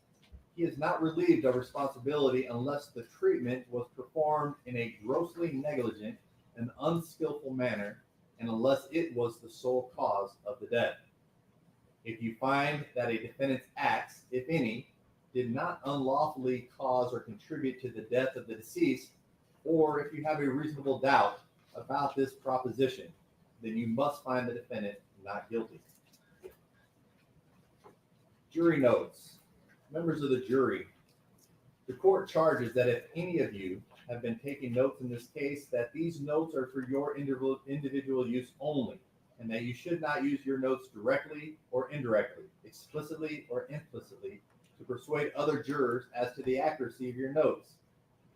Speaker 10: he is not relieved of responsibility unless the treatment was performed in a grossly negligent and unskillful manner, and unless it was the sole cause of the death. If you find that a defendant's acts, if any, did not unlawfully cause or contribute to the death of the deceased, or if you have a reasonable doubt about this proposition, then you must find the defendant not guilty. Jury notes. Members of the jury, the court charges that if any of you have been taking notes in this case, that these notes are for your individual use only, and that you should not use your notes directly or indirectly, explicitly or implicitly, to persuade other jurors as to the accuracy of your notes.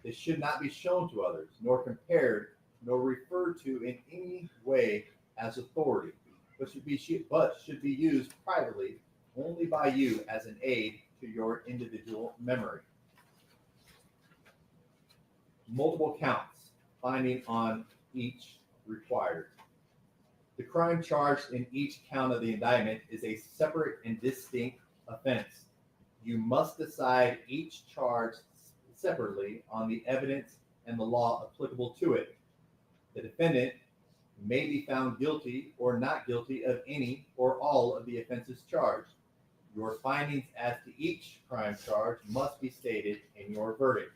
Speaker 10: They should not be shown to others, nor compared, nor referred to in any way as authority, but should be used privately only by you as an aid to your individual memory. Multiple counts, finding on each required. The crime charged in each count of the indictment is a separate and distinct offense. You must decide each charge separately on the evidence and the law applicable to it. The defendant may be found guilty or not guilty of any or all of the offenses charged. Your findings as to each crime charge must be stated in your verdict.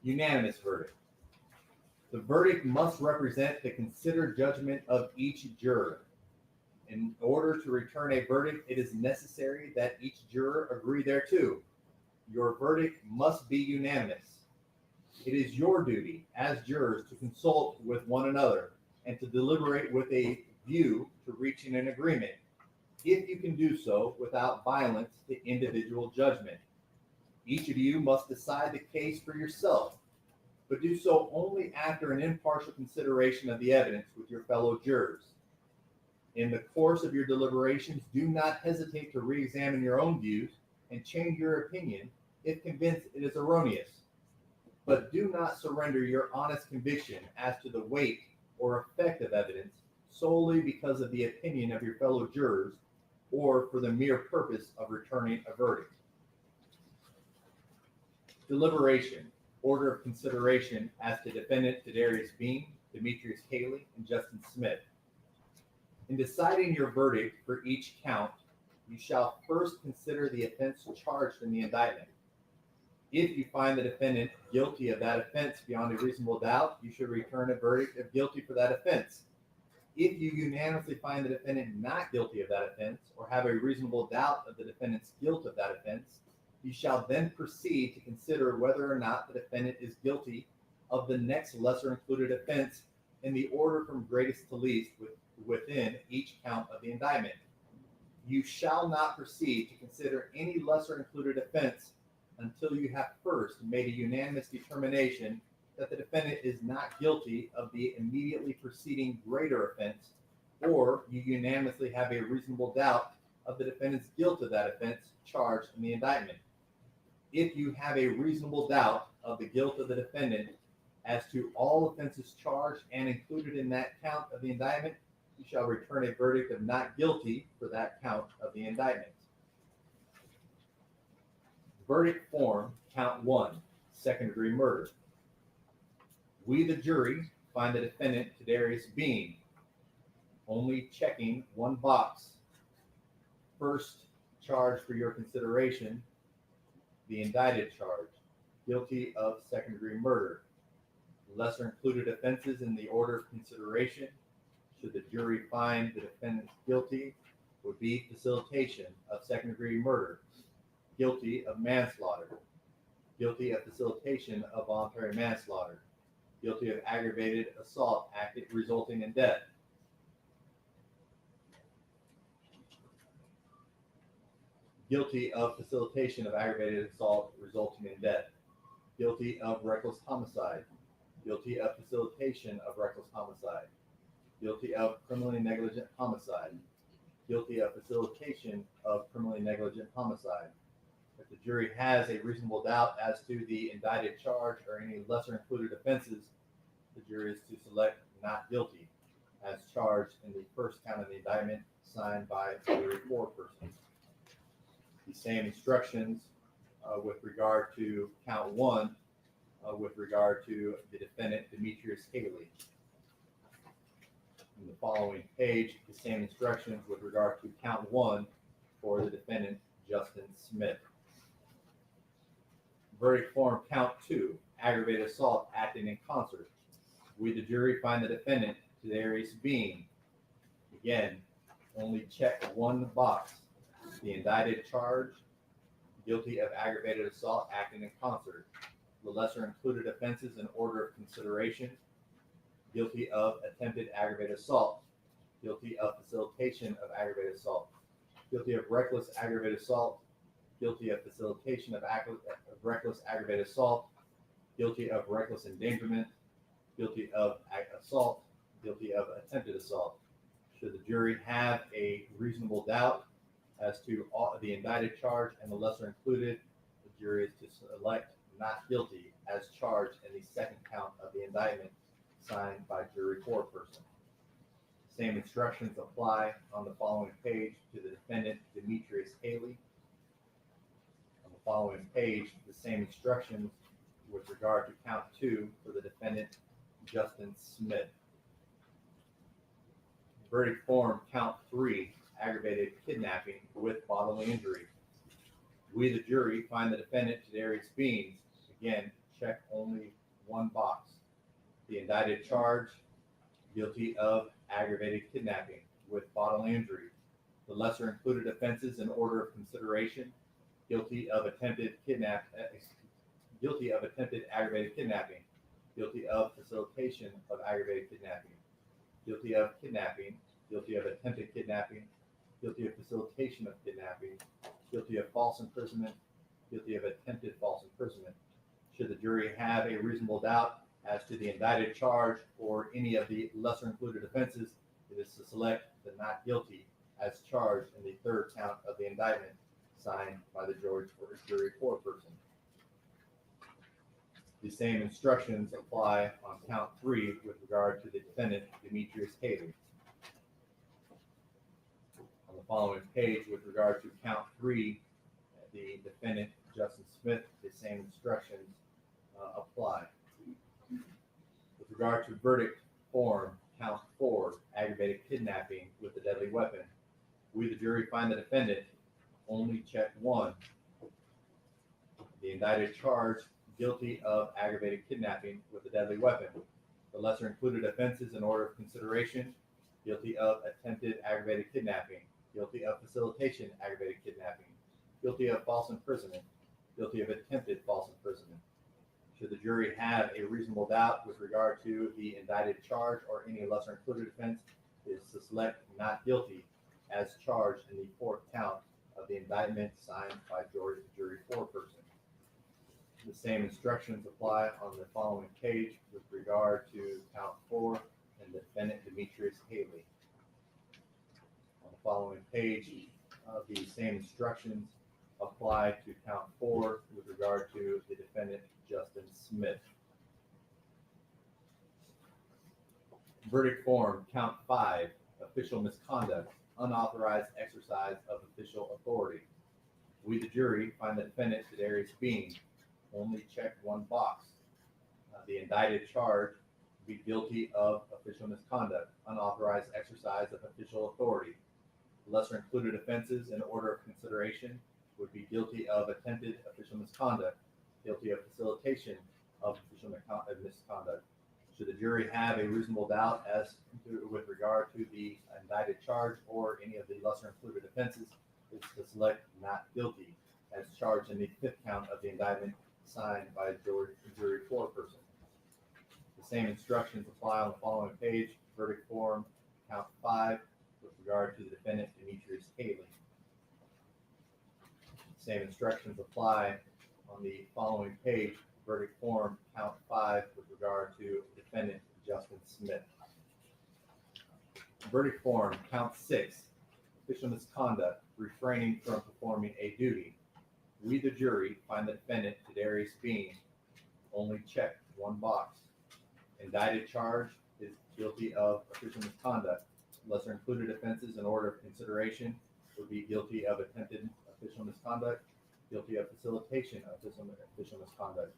Speaker 10: Unanimous verdict. The verdict must represent the considered judgment of each juror. In order to return a verdict, it is necessary that each juror agree thereto. Your verdict must be unanimous. It is your duty as jurors to consult with one another and to deliberate with a view to reaching an agreement, if you can do so without violence to individual judgment. Each of you must decide the case for yourself, but do so only after an impartial consideration of the evidence with your fellow jurors. In the course of your deliberations, do not hesitate to re-examine your own views and change your opinion if convinced it is erroneous. But do not surrender your honest conviction as to the weight or effect of evidence solely because of the opinion of your fellow jurors or for the mere purpose of returning a verdict. Deliberation, order of consideration as to defendant Darius Bean, Demetrius Haley, and Justin Smith. In deciding your verdict for each count, you shall first consider the offense charged in the indictment. If you find the defendant guilty of that offense beyond a reasonable doubt, you should return a verdict of guilty for that offense. If you unanimously find the defendant not guilty of that offense or have a reasonable doubt of the defendant's guilt of that offense, you shall then proceed to consider whether or not the defendant is guilty of the next lesser included offense in the order from greatest to least within each count of the indictment. You shall not proceed to consider any lesser included offense until you have first made a unanimous determination that the defendant is not guilty of the immediately preceding greater offense, or you unanimously have a reasonable doubt of the defendant's guilt of that offense charged in the indictment. If you have a reasonable doubt of the guilt of the defendant as to all offenses charged and included in that count of the indictment, you shall return a verdict of not guilty for that count of the indictment. Verdict form, count 1, second-degree murder. We, the jury, find the defendant Darius Bean, only checking one box. First charge for your consideration, the indicted charge, guilty of second-degree murder. Lesser included offenses in the order of consideration, should the jury find the defendant guilty, would be facilitation of second-degree murder, guilty of manslaughter, guilty of facilitation of voluntary manslaughter, guilty of aggravated assault resulting in death, guilty of facilitation of aggravated assault resulting in death, guilty of reckless homicide, guilty of facilitation of reckless homicide, guilty of criminally negligent homicide, guilty of facilitation of criminally negligent homicide. If the jury has a reasonable doubt as to the indicted charge or any lesser included offenses, the jury is to select not guilty as charged in the first count of the indictment signed by the jury foreperson. The same instructions with regard to count 1 with regard to the defendant Demetrius Haley. In the following page, the same instructions with regard to count 1 for the defendant Justin Smith. Verdict form, count 2, aggravated assault acting in concert. We, the jury, find the defendant Darius Bean. Again, only check one box. The indicted charge, guilty of aggravated assault acting in concert. The lesser included offenses in order of consideration: guilty of attempted aggravated assault, guilty of facilitation of aggravated assault, guilty of reckless aggravated assault, guilty of facilitation of reckless aggravated assault, guilty of reckless endangerment, guilty of assault, guilty of attempted assault. Should the jury have a reasonable doubt as to all the indicted charge and the lesser included, the jury is to select not guilty as charged in the second count of the indictment signed by jury foreperson. Same instructions apply on the following page to the defendant, Demetrius Haley. On the following page, the same instructions with regard to count 2 for the defendant, Justin Smith. Verdict form, count 3, aggravated kidnapping with bodily injury. We, the jury, find the defendant, Darius Beans, again, check only one box. The indicted charge, guilty of aggravated kidnapping with bodily injury. The lesser included offenses in order of consideration: guilty of attempted aggravated kidnapping, guilty of facilitation of aggravated kidnapping, guilty of kidnapping, guilty of attempted kidnapping, guilty of facilitation of kidnapping, guilty of false imprisonment, guilty of attempted false imprisonment. Should the jury have a reasonable doubt as to the indicted charge or any of the lesser included offenses, it is to select the not guilty as charged in the third count of the indictment signed by the jury foreperson. The same instructions apply on count 3 with regard to the defendant, Demetrius Haley. On the following page, with regard to count 3, the defendant, Justin Smith, the same instructions apply. With regard to verdict form, count 4, aggravated kidnapping with a deadly weapon, we, the jury, find the defendant, only check 1. The indicted charge, guilty of aggravated kidnapping with a deadly weapon. The lesser included offenses in order of consideration: guilty of attempted aggravated kidnapping, guilty of facilitation aggravated kidnapping, guilty of false imprisonment, guilty of attempted false imprisonment. Should the jury have a reasonable doubt with regard to the indicted charge or any lesser included offense, it is to select not guilty as charged in the fourth count of the indictment signed by jury foreperson. The same instructions apply on the following page with regard to count 4 and the defendant, Demetrius Haley. On the following page, the same instructions apply to count 4 with regard to the defendant, Justin Smith. Verdict form, count 5, official misconduct, unauthorized exercise of official authority. We, the jury, find the defendant, Darius Bean, only check one box. The indicted charge be guilty of official misconduct, unauthorized exercise of official authority. Lesser included offenses in order of consideration would be guilty of attempted official misconduct, guilty of facilitation of official misconduct. Should the jury have a reasonable doubt as to, with regard to the indicted charge or any of the lesser included offenses, it's to select not guilty as charged in the fifth count of the indictment signed by jury foreperson. The same instructions apply on the following page, verdict form, count 5, with regard to the defendant, Demetrius Haley. Same instructions apply on the following page, verdict form, count 5, with regard to defendant, Justin Smith. Verdict form, count 6, official misconduct, refraining from performing a duty. We, the jury, find the defendant, Darius Bean, only check one box. Indicted charge is guilty of official misconduct. Lesser included offenses in order of consideration would be guilty of attempted official misconduct, guilty of facilitation of official misconduct.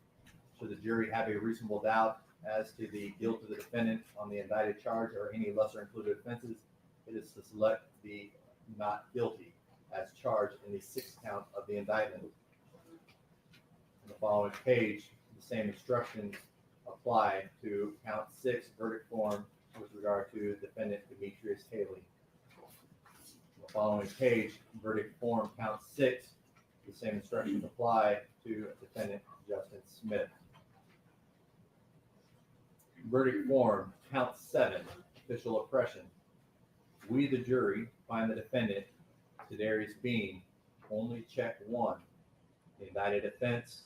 Speaker 10: Should the jury have a reasonable doubt as to the guilt of the defendant on the indicted charge or any lesser included offenses, it is to select the not guilty as charged in the sixth count of the indictment. On the following page, the same instructions apply to count 6, verdict form, with regard to defendant Demetrius Haley. On the following page, verdict form, count 6, the same instructions apply to defendant Justin Smith. Verdict form, count 7, official oppression. We, the jury, find the defendant, Darius Bean, only check 1, the indicted offense,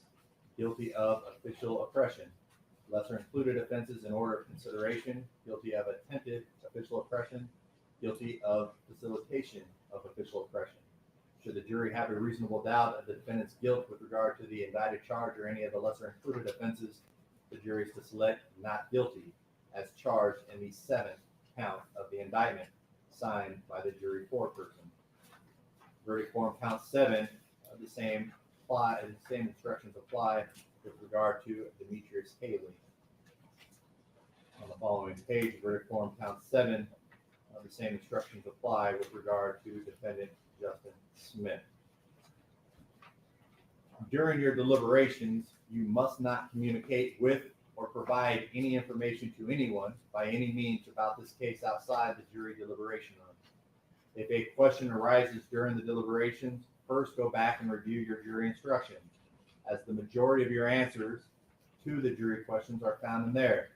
Speaker 10: guilty of official oppression. Lesser included offenses in order of consideration, guilty of attempted official oppression, guilty of facilitation of official oppression. Should the jury have a reasonable doubt of the defendant's guilt with regard to the indicted charge or any of the lesser included offenses, the jury is to select not guilty as charged in the 7th count of the indictment signed by the jury foreperson. Verdict form count 7, the same instructions apply with regard to Demetrius Haley. On the following page, verdict form count 7, the same instructions apply with regard to defendant Justin Smith. During your deliberations, you must not communicate with or provide any information to anyone by any means about this case outside the jury deliberation room. If a question arises during the deliberations, first go back and review your jury instructions, as the majority of your answers to the jury questions are found in there.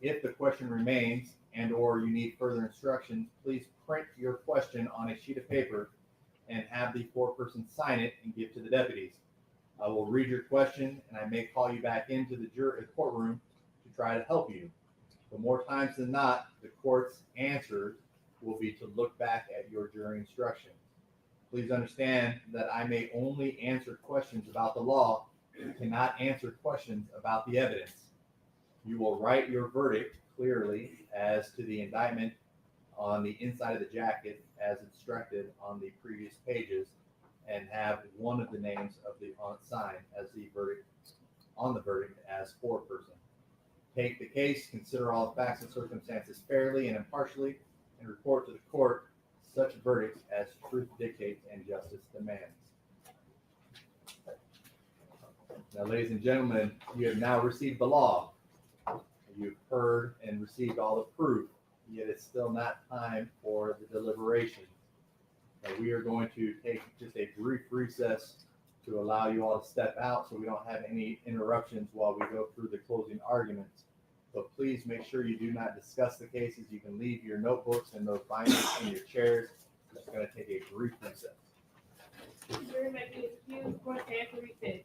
Speaker 10: If the question remains and/or you need further instructions, please print your question on a sheet of paper and have the foreperson sign it and give to the deputies. I will read your question and I may call you back into the courtroom to try to help you. But more times than not, the court's answer will be to look back at your jury instructions. Please understand that I may only answer questions about the law and cannot answer questions about the evidence. You will write your verdict clearly as to the indictment on the inside of the jacket as instructed on the previous pages and have one of the names of the sign as the verdict on the verdict as foreperson. Take the case, consider all the facts and circumstances fairly and impartially, and report to the court such verdicts as truth dictates and justice demands. Now, ladies and gentlemen, you have now received the law. You've heard and received all the proof, yet it's still not time for the deliberation. Now, we are going to take just a brief recess to allow you all to step out so we don't have any interruptions while we go through the closing arguments. But please make sure you do not discuss the cases. You can leave your notebooks and those binders in your chairs. It's going to take a brief recess.
Speaker 17: Jury may be excused for after recess.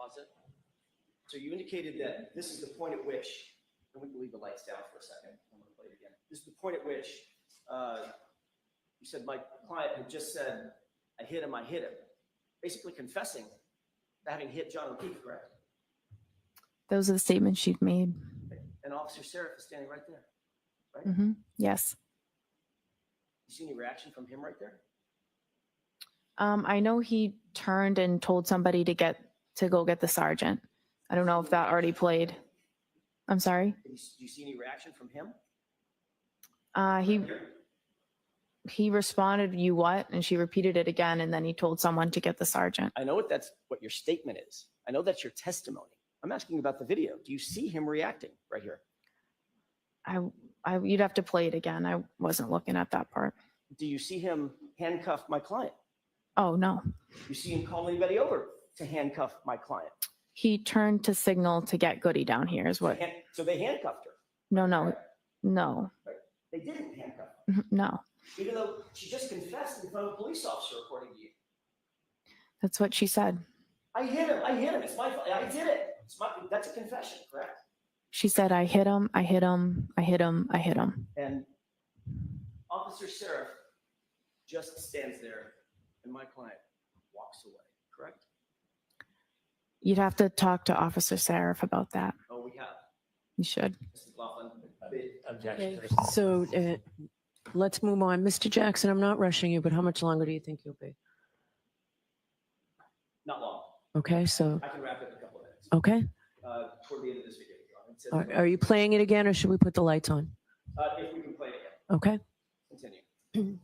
Speaker 16: Pause it. So you indicated that this is the point at which, and we can leave the lights down for a second. I'm going to play it again. This is the point at which you said my client had just said, I hit him, basically confessing to having hit John O'Keefe, correct?
Speaker 2: Those are the statements she'd made.
Speaker 16: And Officer Seraph is standing right there, right?
Speaker 2: Yes.
Speaker 16: You see any reaction from him right there?
Speaker 2: I know he turned and told somebody to go get the sergeant. I don't know if that already played. I'm sorry.
Speaker 16: Do you see any reaction from him?
Speaker 2: He responded, "You what?" And she repeated it again, and then he told someone to get the sergeant.
Speaker 16: I know that's what your statement is. I know that's your testimony. I'm asking about the video. Do you see him reacting right here?
Speaker 2: You'd have to play it again. I wasn't looking at that part.
Speaker 16: Do you see him handcuff my client?
Speaker 2: Oh, no.
Speaker 16: You see him call anybody over to handcuff my client?
Speaker 2: He turned to signal to get Goody down here is what.
Speaker 16: So they handcuffed her?
Speaker 2: No.
Speaker 16: They didn't handcuff her?
Speaker 2: No.
Speaker 16: Even though she just confessed in front of a police officer, according to you.
Speaker 2: That's what she said.
Speaker 16: I hit him. It's my fault. I did it. That's a confession, correct?
Speaker 2: She said, I hit him.
Speaker 16: And Officer Seraph just stands there and my client walks away, correct?
Speaker 2: You'd have to talk to Officer Seraph about that.
Speaker 16: Oh, we have.
Speaker 2: You should.
Speaker 16: Mr. McLaughlin,
Speaker 5: Objection.
Speaker 18: Okay, so let's move on. Mr. Jackson, I'm not rushing you, but how much longer do you think you'll be?
Speaker 16: Not long.
Speaker 18: Okay, so,
Speaker 16: I can wrap it in a couple of minutes.
Speaker 18: okay.
Speaker 16: toward the end of this video. Your Honor. It says-
Speaker 18: Are you playing it again or should we put the lights on?
Speaker 16: If we can play it again.
Speaker 18: Okay.
Speaker 16: Continue.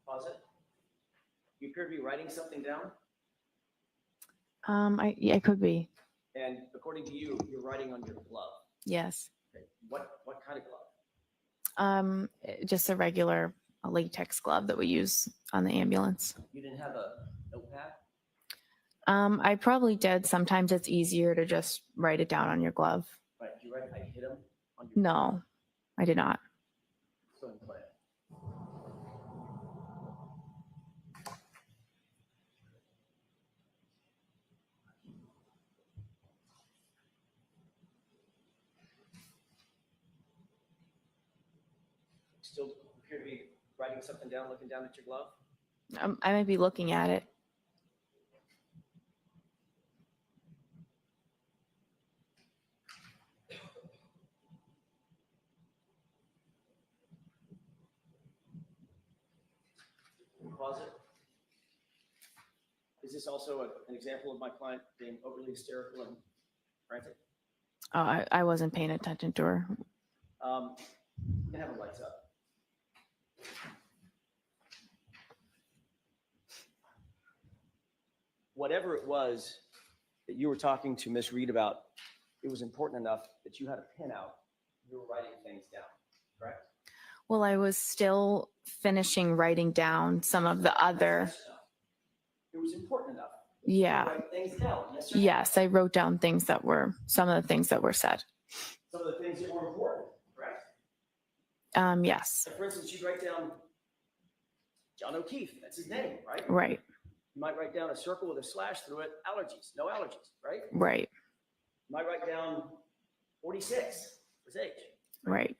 Speaker 16: Pause it. You appear to be writing something down,
Speaker 2: I could be.
Speaker 16: and according to you, you're writing on your glove.
Speaker 2: Yes.
Speaker 16: Okay. What kind of glove?
Speaker 2: Just a regular latex glove that we use on the ambulance.
Speaker 16: You didn't have a notepad?
Speaker 2: I probably did. Sometimes it's easier to just write it down on your glove.
Speaker 16: Right. Did you write I hit him on your
Speaker 2: No, I did not.
Speaker 16: Go ahead and play it. Still appear to be writing something down, looking down at your glove?
Speaker 2: I might be looking at it.
Speaker 16: Pause it. Is this also an example of my client being overly hysterical and frantic?
Speaker 2: Oh, I wasn't paying attention to her.
Speaker 16: You can have the lights up. Whatever it was that you were talking to Miss Reed about, it was important enough that you had a pen out. You were writing things down, correct?
Speaker 2: Well, I was still finishing writing down some of the other.
Speaker 16: It was important enough.
Speaker 2: Yeah.
Speaker 16: You write things down. Yes, or no?
Speaker 2: Yes, I wrote down things that were some of the things that were said.
Speaker 16: Some of the things that were important, correct?
Speaker 2: Yes.
Speaker 16: For instance, you'd write down John O'Keefe. That's his name, right?
Speaker 2: Right.
Speaker 16: You might write down a circle with a slash through it. Allergies. No allergies, right?
Speaker 2: Right.
Speaker 16: You might write down 46 for his age.
Speaker 2: Right.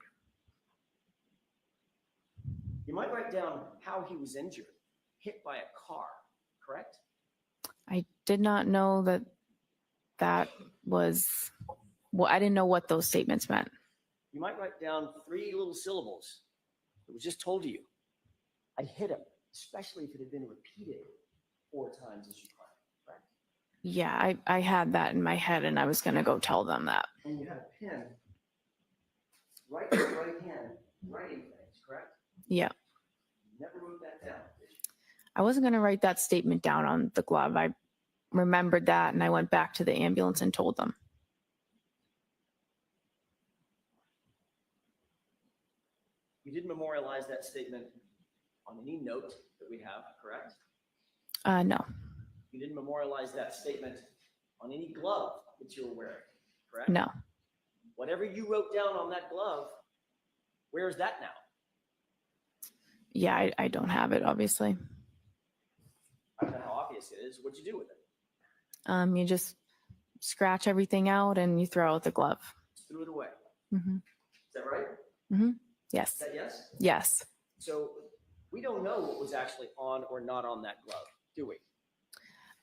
Speaker 16: You might write down how he was injured, hit by a car, correct?
Speaker 2: I did not know that was. Well, I didn't know what those statements meant.
Speaker 16: You might write down 3 little syllables that was just told to you. I hit him, especially if it had been repeated 4 times as you climbed, correct?
Speaker 2: Yeah, I had that in my head and I was going to go tell them that.
Speaker 16: And you had a pen right in your right hand writing things, correct?
Speaker 2: Yeah.
Speaker 16: You never wrote that down, did you?
Speaker 2: I wasn't going to write that statement down on the glove. I remembered that and I went back to the ambulance and told them.
Speaker 16: You did memorialize that statement on any note that we have, correct?
Speaker 2: No.
Speaker 16: You didn't memorialize that statement on any glove that you were wearing, correct?
Speaker 2: No.
Speaker 16: Whatever you wrote down on that glove, where is that now?
Speaker 2: Yeah, I don't have it, obviously.
Speaker 16: I don't know how obvious it is. What'd you do with it?
Speaker 2: You just scratch everything out and you throw out the glove.
Speaker 16: Just threw it away.
Speaker 2: Mm-hmm.
Speaker 16: Is that right?
Speaker 2: Mm-hmm.
Speaker 16: Is
Speaker 2: Yes.
Speaker 16: that yes?
Speaker 2: Yes.
Speaker 16: So we don't know what was actually on or not on that glove, do we?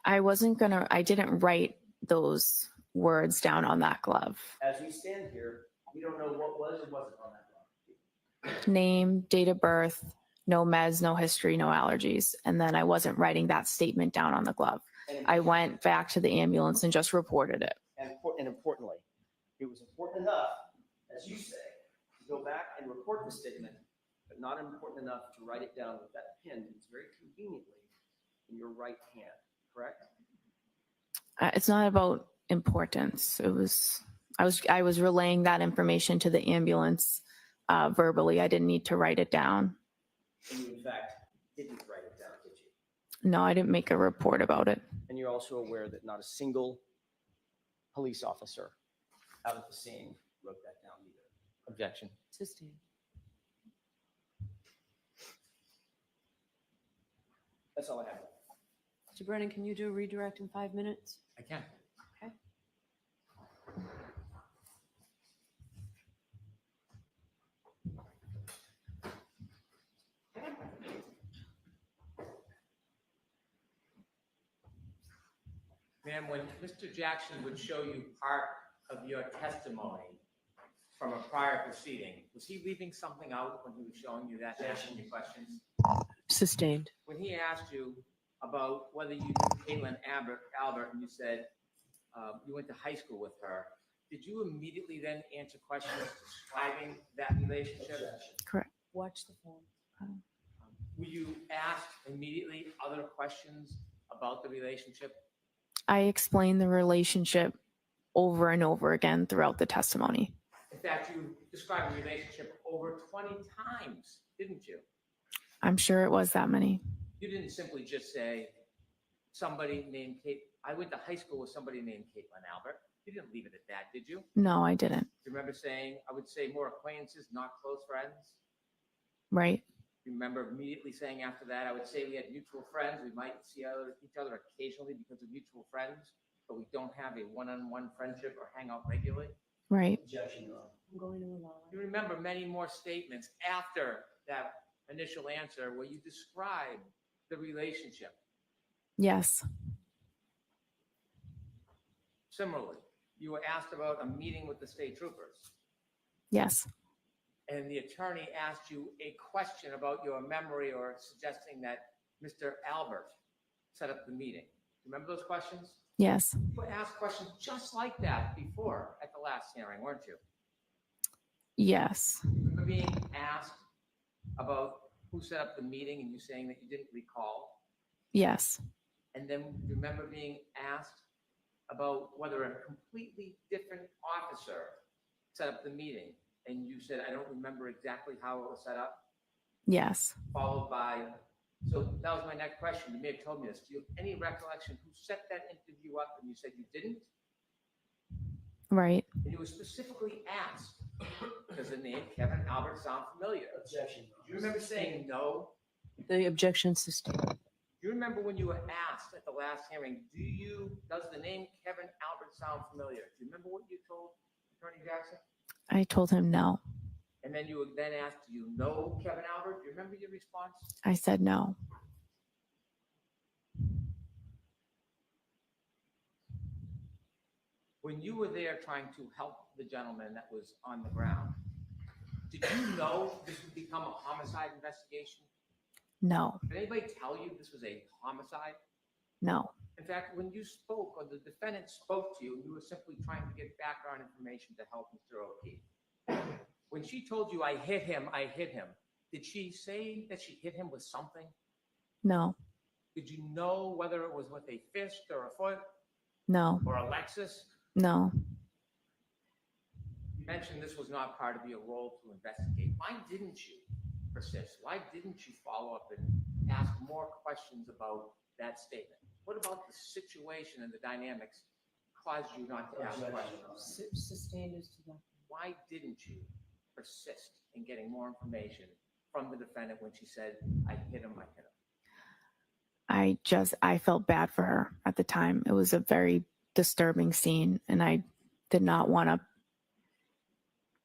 Speaker 2: I didn't write those words down on that glove.
Speaker 16: As we stand here, we don't know what was or wasn't on that glove.
Speaker 2: Name, date of birth, no meds, no history, no allergies. And then I wasn't writing that statement down on the glove. I went back to the ambulance and just reported it.
Speaker 16: And importantly, it was important enough, as you say, to go back and report the statement, but not important enough to write it down with that pen that's very conveniently in your right hand, correct?
Speaker 2: It's not about importance. I was relaying that information to the ambulance verbally. I didn't need to write it down.
Speaker 16: And you, in fact, didn't write it down, did you?
Speaker 2: No, I didn't make a report about it.
Speaker 16: And you're also aware that not a single police officer out at the scene wrote that down either.
Speaker 5: Objection.
Speaker 18: Sustained.
Speaker 16: That's all I have.
Speaker 18: Mr. Brennan, can you do a redirect in 5 minutes?
Speaker 5: I can.
Speaker 18: Okay.
Speaker 5: Ma'am, when Mr. Jackson would show you part of your testimony, from a prior proceeding. Was he leaving something out when he was showing you that, asking you questions?
Speaker 18: Sustained.
Speaker 5: When he asked you about whether you knew Caitlin Albert, and you said you went to high school with her, did you immediately then answer questions describing that relationship?
Speaker 2: Correct.
Speaker 18: Watch the phone.
Speaker 5: Were you asked immediately other questions about the relationship?
Speaker 2: I explained the relationship over and over again throughout the testimony.
Speaker 5: In fact, you described the relationship over 20 times, didn't you?
Speaker 2: I'm sure it was that many.
Speaker 5: You didn't simply just say somebody named Kate. I went to high school with somebody named Caitlin Albert. You didn't leave it at that, did you?
Speaker 2: No, I didn't.
Speaker 5: Do you remember saying, I would say more acquaintances, not close friends?
Speaker 2: Right.
Speaker 5: You remember immediately saying after that, I would say we had mutual friends. We might see each other occasionally because of mutual friends, but we don't have a one-on-one friendship or hang out regularly.
Speaker 2: Right.
Speaker 18: I'm going to allow it.
Speaker 5: You remember many more statements after that initial answer where you describe the relationship.
Speaker 2: Yes.
Speaker 5: Similarly, you were asked about a meeting with the state troopers,
Speaker 2: Yes.
Speaker 5: and the attorney asked you a question about your memory or suggesting that Mr. Albert set up the meeting. Remember those questions?
Speaker 2: Yes.
Speaker 5: You were asked questions just like that before at the last hearing, weren't you?
Speaker 2: Yes.
Speaker 5: You remember being asked about who set up the meeting and you saying that you didn't recall?
Speaker 2: Yes.
Speaker 5: And then you remember being asked about whether a completely different officer set up the meeting, and you said, I don't remember exactly how it was set up,
Speaker 2: Yes.
Speaker 5: followed by, so that was my next question. You may have told me this. Do you have any recollection who set that interview up? And you said you didn't?
Speaker 2: Right.
Speaker 5: And you were specifically asked, does the name Kevin Albert sound familiar?
Speaker 16: Objection.
Speaker 5: Do you remember saying no?
Speaker 18: The objection sustained.
Speaker 5: Do you remember when you were asked at the last hearing, does the name Kevin Albert sound familiar? Do you remember what you told Attorney Jackson?
Speaker 2: I told him no.
Speaker 5: And then you were then asked, do you know Kevin Albert? Do you remember your response?
Speaker 2: I said no.
Speaker 5: When you were there trying to help the gentleman that was on the ground, did you know this would become a homicide investigation?
Speaker 2: No.
Speaker 5: Did anybody tell you this was a homicide?
Speaker 2: No.
Speaker 5: In fact, when you spoke or the defendant spoke to you, you were simply trying to get background information to help Mr. O'Keefe. When she told you, I hit him, did she say that she hit him with something?
Speaker 2: No.
Speaker 5: Did you know whether it was with a fist or a foot
Speaker 2: No.
Speaker 5: or a Lexus?
Speaker 2: No.
Speaker 5: You mentioned this was not part of your role to investigate. Why didn't you persist? Why didn't you follow up and ask more questions about that statement? What about the situation and the dynamics caused you not to ask questions?
Speaker 18: Sustained is to the.
Speaker 5: Why didn't you persist in getting more information from the defendant when she said, I hit him, I hit him?
Speaker 2: I felt bad for her at the time. It was a very disturbing scene, and I did not want to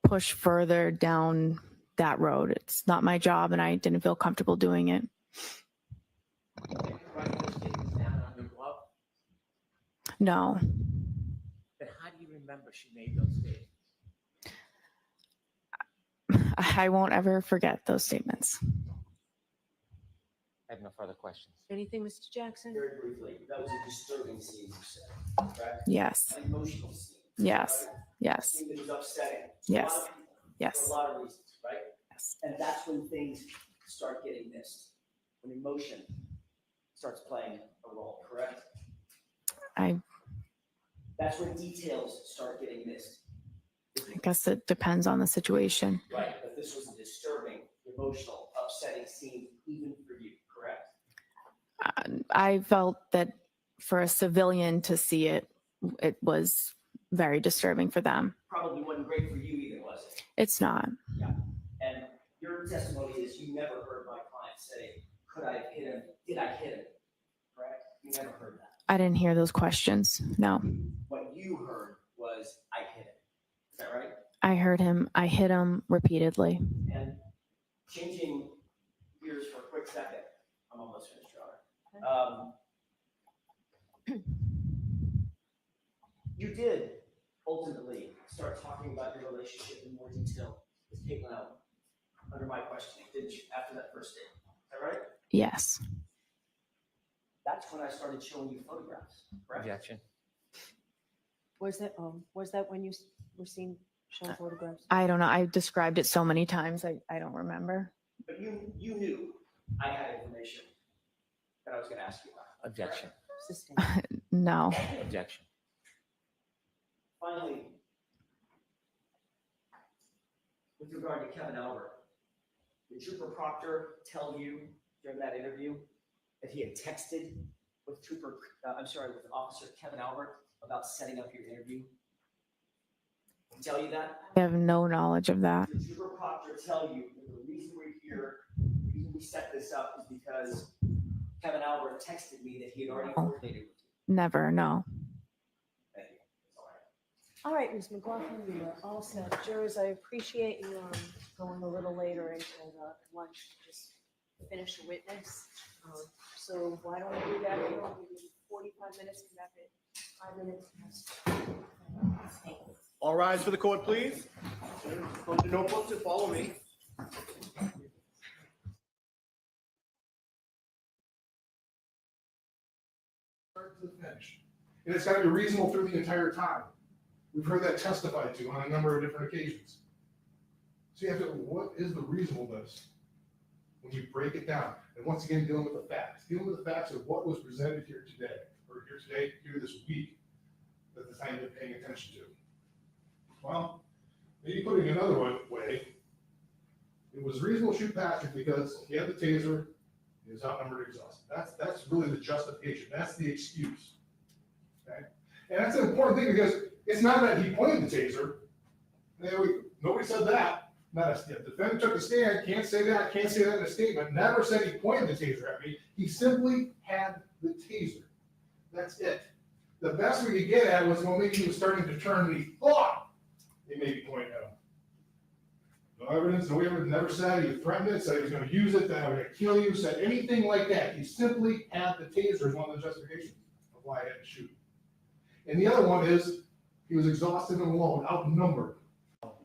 Speaker 2: push further down that road. It's not my job, and I didn't feel comfortable doing it.
Speaker 5: Write those statements down on your glove?
Speaker 2: No.
Speaker 5: Then how do you remember she made those statements?
Speaker 2: I won't ever forget those statements.
Speaker 5: I have no further questions.
Speaker 18: Anything, Mr. Jackson?
Speaker 16: Very briefly, that was a disturbing scene, you said, correct?
Speaker 2: Yes.
Speaker 16: An emotional scene.
Speaker 2: Yes.
Speaker 16: Right?
Speaker 2: Yes.
Speaker 16: A scene that was upsetting. to
Speaker 2: Yes.
Speaker 16: A lot of people,
Speaker 2: Yes.
Speaker 16: For a lot of reasons, right?
Speaker 2: Yes.
Speaker 16: And that's when things start getting missed, when emotion starts playing a role, correct? That's when details start getting missed.
Speaker 2: I guess it depends on the situation.
Speaker 16: Right, but this was a disturbing, emotional, upsetting scene even for you, correct?
Speaker 2: I felt that for a civilian to see it, it was very disturbing for them.
Speaker 16: Probably wasn't great for you either, was it?
Speaker 2: It's not.
Speaker 16: Yeah. And your testimony is you never heard my client say, could I have hit him? Did I hit him? Correct? You never heard that.
Speaker 2: I didn't hear those questions. No.
Speaker 16: What you heard was, I hit him. Is that right?
Speaker 2: I heard him. I hit him repeatedly.
Speaker 16: And changing gears for a quick second, I'm almost finished, Your Honor. You did ultimately start talking about your relationship in more detail with Caitlin Allen under my questioning, didn't you, after that first date? Is that right?
Speaker 2: Yes.
Speaker 16: That's when I started showing you photographs, correct?
Speaker 5: Objection.
Speaker 18: Was that when you were seen showing photographs?
Speaker 19: I don't know. I described it so many times. I don't remember.
Speaker 16: But you knew I had information that I was going to ask you about.
Speaker 5: Objection.
Speaker 19: No.
Speaker 5: Objection.
Speaker 16: Finally, with regard to Kevin Albert, did Trooper Proctor tell you during that interview that he had texted with with Officer Kevin Albert about setting up your interview? Did he tell you that?
Speaker 19: I have no knowledge of that.
Speaker 16: Did Trooper Proctor tell you that the reason we're here, the reason we set this up is because Kevin Albert texted me that he had already coordinated with you?
Speaker 19: Never, no.
Speaker 16: Thank you. That's all I have.
Speaker 18: All right, Ms. McLaughlin, you are all set. Jurors, I appreciate you going a little later into lunch to just finish the witness. So why don't we do that? We'll give you 45 minutes, come back at 5 minutes.
Speaker 6: All rise for the court, please. Close your notebooks and follow me. Start to finish. And it's got to be reasonable through the entire time. We've heard that testified to on a number of different occasions. So you have to, what is the reasonableness when you break it down? And once again, dealing with the facts of what was presented here today, or here this week, that the time you're paying attention to. Well, maybe putting it another way, it was reasonable to shoot Patrick because he had the taser, he was outnumbered, exhausted. That's really the justification. That's the excuse. Okay? And that's an important thing because it's not that he pointed the taser. Nobody said that. The defendant took a stand, can't say that in a statement, never said he pointed the taser at me. He simply had the taser. That's it. The best we could get at was, well, maybe he was starting to turn and he thought he may be pointing at him. No evidence, never said he threatened it, said he was going to use it, that I would kill you, said anything like that. He simply had the taser as one of the justifications of why I had to shoot. And the other one is he was exhausted and alone, outnumbered.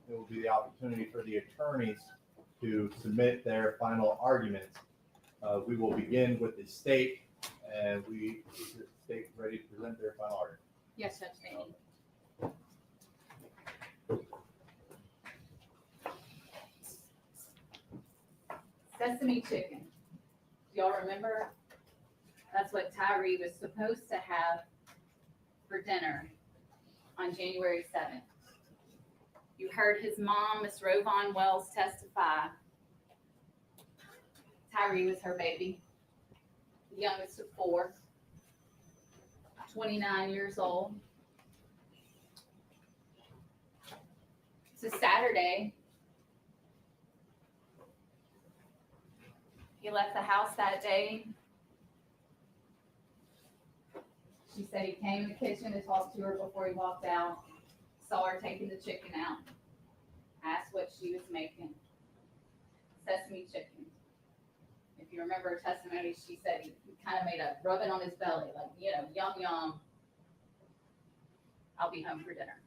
Speaker 20: It will be the opportunity for the attorneys to submit their final arguments. We will begin with the state, and is the state ready to present their final argument?
Speaker 21: Yes, Judge Manning. Sesame chicken. Do y'all remember? That's what Tyre was supposed to have for dinner on January 7th. You heard his mom, Miss Rovon Wells, testify. Tyre was her baby, the youngest of 4, 29 years old. It's a Saturday. He left the house that day. She said he came in the kitchen to talk to her before he walked out. Saw her taking the chicken out. Asked what she was making. Sesame chicken. If you remember her testimony, she said he kind of made a rubbing on his belly, like, yum, yum. I'll be home for dinner.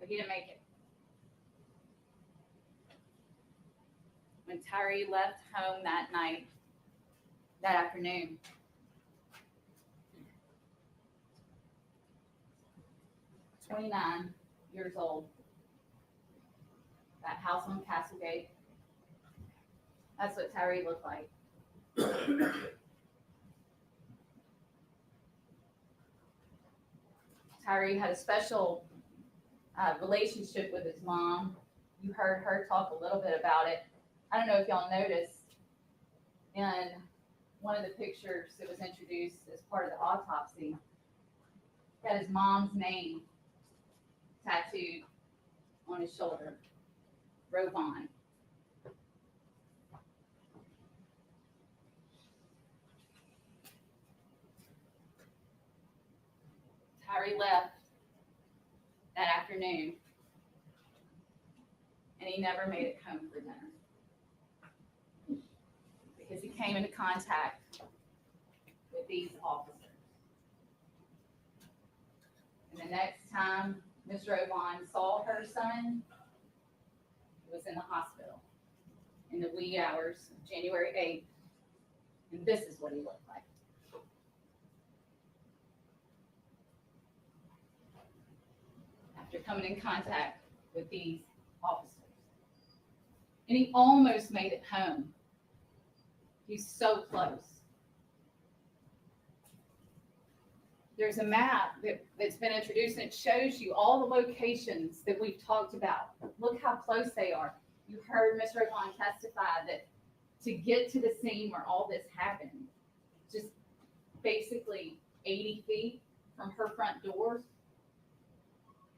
Speaker 21: But he didn't make it. When Tyre left home that afternoon, "29 years old, that house on Castlegate." That's what Tyre looked like. Tyre had a special relationship with his mom. You heard her talk a little bit about it. I don't know if y'all noticed in one of the pictures that was introduced as part of the autopsy, had his mom's name tattooed on his shoulder, Rovon. Tyre left that afternoon, and he never made it home for dinner because he came into contact with these officers. the next time Ms. Rovon saw her son, he was in the hospital in the wee hours of January 8th. And this is what he looked like. After coming in contact with these officers. And he almost made it home. He's so close. There's a map that's been introduced, and it shows you all the locations that we've talked about. Look how close they are. You heard Ms. Rovon testify that to get to the scene where all this happened, just basically 80 feet from her front door.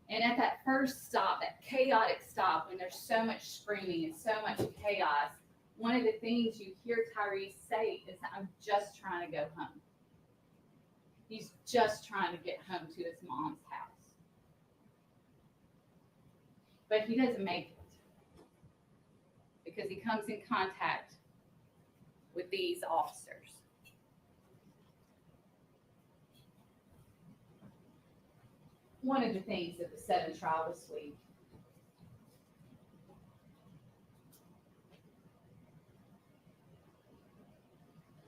Speaker 21: And at that first stop, that chaotic stop, when there's so much screaming and so much chaos, one of the things you hear Tyre say is, "I'm just trying to go home." He's just trying to get home to his mom's house. But he doesn't make it because he comes in contact with these officers. One of the things that was said in trial this week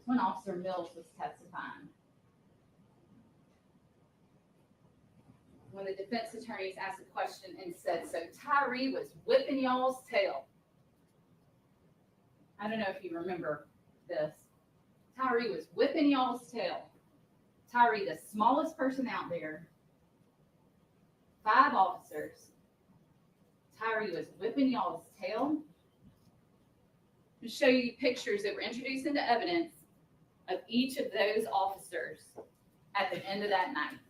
Speaker 21: when Officer Mills was testifying. When the defense attorneys asked a question and said, "So Tyre was whipping y'all's tail." I don't know if you remember this. Tyre was whipping y'all's tail. Tyre, the smallest person out there, 5 officers. Tyre was whipping y'all's tail. To show you pictures that were introduced into evidence of each of those officers at the end of that night.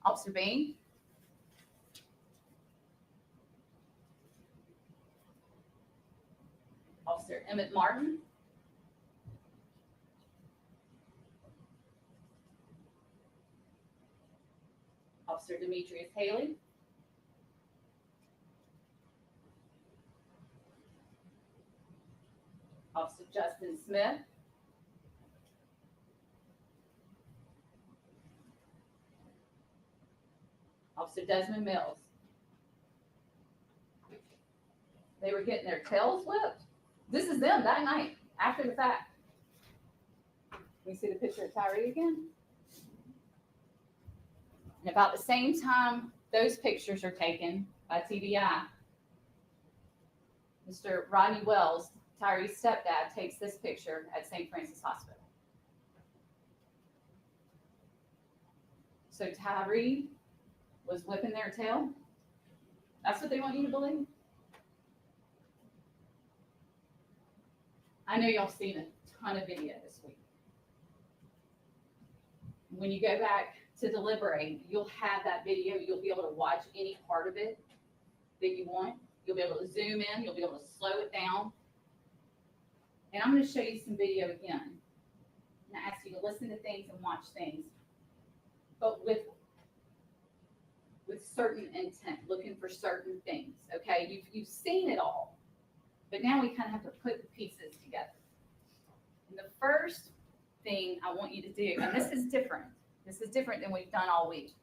Speaker 21: Officer Bean. Officer Emmett Martin. Officer Demetrius Haley. Officer Justin Smith. Officer Desmond Mills. They were getting their tails whipped. This is them that night, after the fact. We see the picture of Tyre again. And about the same time those pictures are taken by TBI, Mr. Rodney Wells, Tyre's stepdad, takes this picture at St. Francis Hospital. So Tyre was whipping their tail? That's what they want you to believe? I know y'all seen a ton of video this week. When you go back to deliberate, you'll have that video. You'll be able to watch any part of it that you want. You'll be able to zoom in. You'll be able to slow it down. And I'm going to show you some video again. And I ask you to listen to things and watch things, but with certain intent, looking for certain things, okay? You've seen it all, but now we kind of have to put the pieces together. And the first thing I want you to do, and this is different than we've done all week.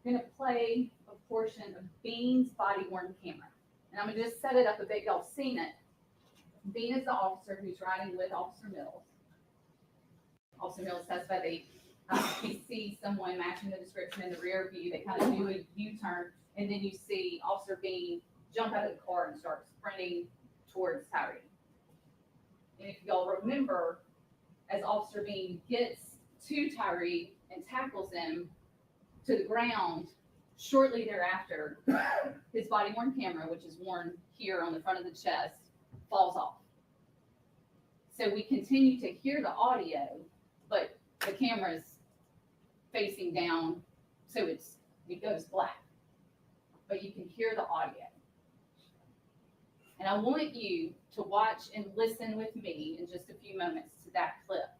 Speaker 21: I'm gonna play a portion of Bean's body-worn camera. And I'm gonna just set it up a bit, y'all have seen it. Bean is the officer who's riding with Officer Mills. Officer Mills testified he sees someone matching the description in the rear view. They kind of do a U-turn, and then you see Officer Bean jump out of the car and start sprinting towards Tyre. And if y'all remember, as Officer Bean gets to Tyre and tackles him to the ground, shortly thereafter, his body-worn camera, which is worn here on the front of the chest, falls off. So we continue to hear the audio, but the camera's facing down, so it goes black. But you can hear the audio. And I want you to watch and listen with me in just a few moments to that clip.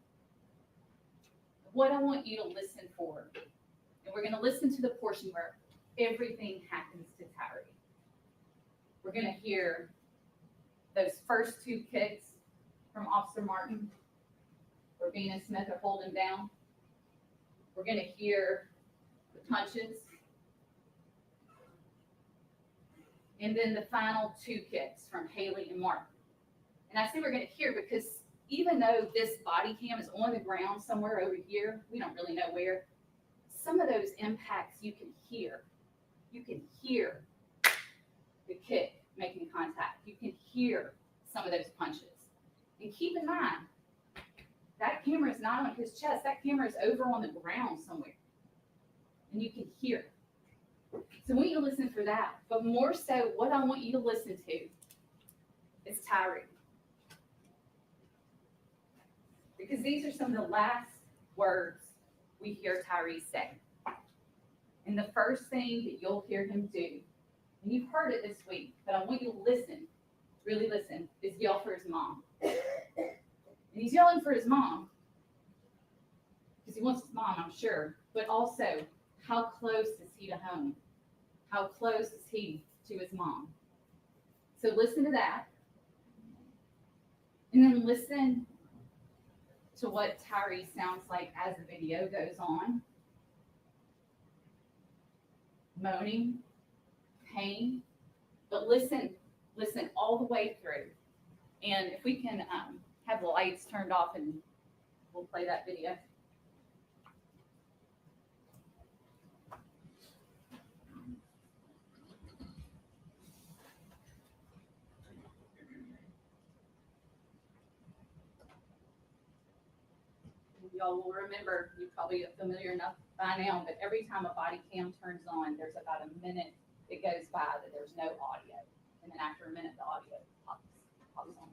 Speaker 21: What I want you to listen for, and we're going to listen to the portion where everything happens to Tyre. We're going to hear those first 2 kicks from Officer Martin, where Bean and Smith are holding down. We're going to hear the punches, and then the final 2 kicks from Haley and Mark. And I say we're going to hear because even though this body cam is on the ground somewhere over here, we don't really know where, some of those impacts you can hear. You can hear the kick making contact. You can hear some of those punches. And keep in mind, that camera is not on his chest. That camera is over on the ground somewhere. And you can hear it. So I want you to listen for that. But more so, what I want you to listen to is Tyre. Because these are some of the last words we hear Tyre say. And the first thing that you'll hear him do, and you've heard it this week, but I want you to listen, really listen, is yell for his mom. And he's yelling for his mom because he wants his mom, I'm sure, but also, how close is he to home? How close is he to his mom? So listen to that. And then listen to what Tyre sounds like as the video goes on. Moaning, pain, but listen all the way through. And if we can have the lights turned off and we'll play that video. Y'all will remember, you're probably familiar enough by now, but every time a body cam turns on, there's about a minute that goes by that there's no audio. And then after a minute, the audio pops on.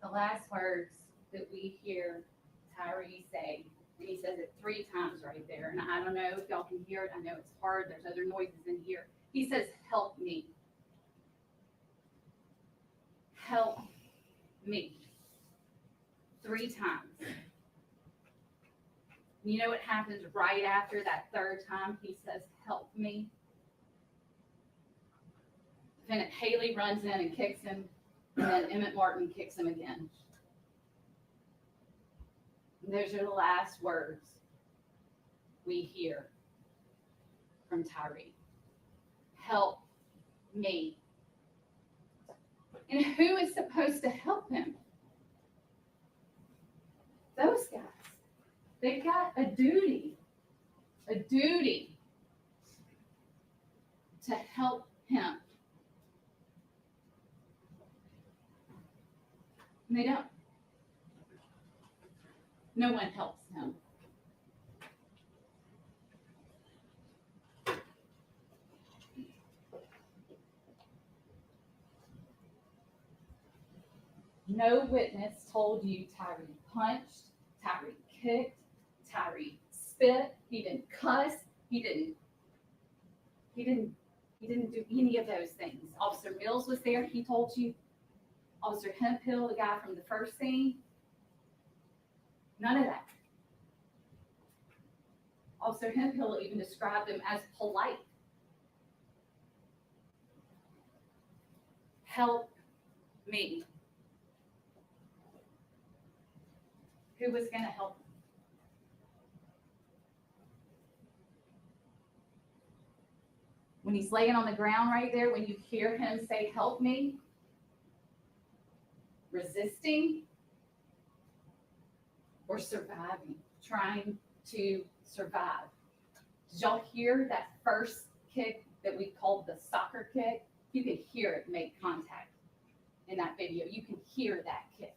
Speaker 21: The last words that we hear Tyre say, and he says it 3 times right there, and I don't know if y'all can hear it. I know it's hard. There's other noises in here. He says, help me. Help me. 3 times. You know what happens right after that 3rd time he says, help me? Defendant Haley runs in and kicks him, and then Emmett Martin kicks him again. And those are the last words we hear from Tyre. Help me. And who is supposed to help him? Those guys. They've got a duty to help him. And they don't. No one helps him. No witness told you Tyre punched, Tyre kicked, Tyre spit, he didn't cuss, he didn't do any of those things. Officer Mills was there, he told you. Officer Hemphill, the guy from the first scene, none of that. Officer Hemphill even described him as polite. Help me. Who was going to help him? When he's laying on the ground right there, when you hear him say, help me, resisting or surviving, trying to survive. Did y'all hear that first kick that we called the soccer kick? You could hear it make contact in that video. You can hear that kick.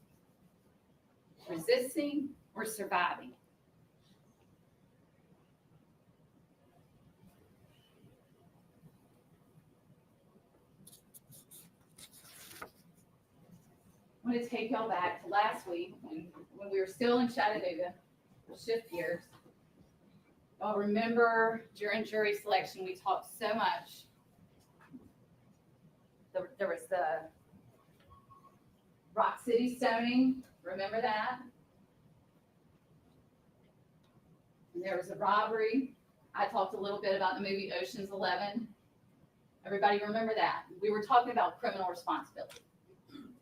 Speaker 21: Resisting or surviving. I'm going to take y'all back to last week when we were still in Chattanooga, shift gears. Y'all remember during jury selection, we talked so much. There was the Rock City stoning. Remember that? And there was a robbery. I talked a little bit about the movie Ocean's 11. Everybody remember that? We were talking about criminal responsibility.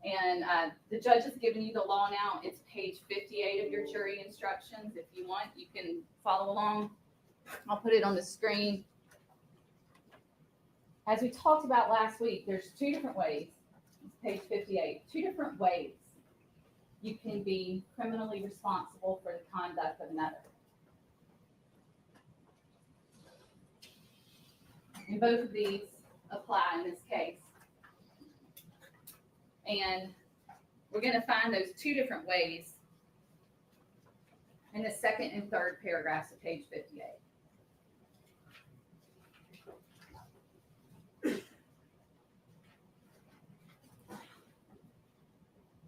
Speaker 21: And the judge has given you the law now. It's page 58 of your jury instructions. If you want, you can follow along. I'll put it on the screen. As we talked about last week, there's 2 different ways. It's page 58. 2 different ways you can be criminally responsible for the conduct of another. And both of these apply in this case. And we're going to find those 2 different ways in the 2nd and 3rd paragraphs of page 58.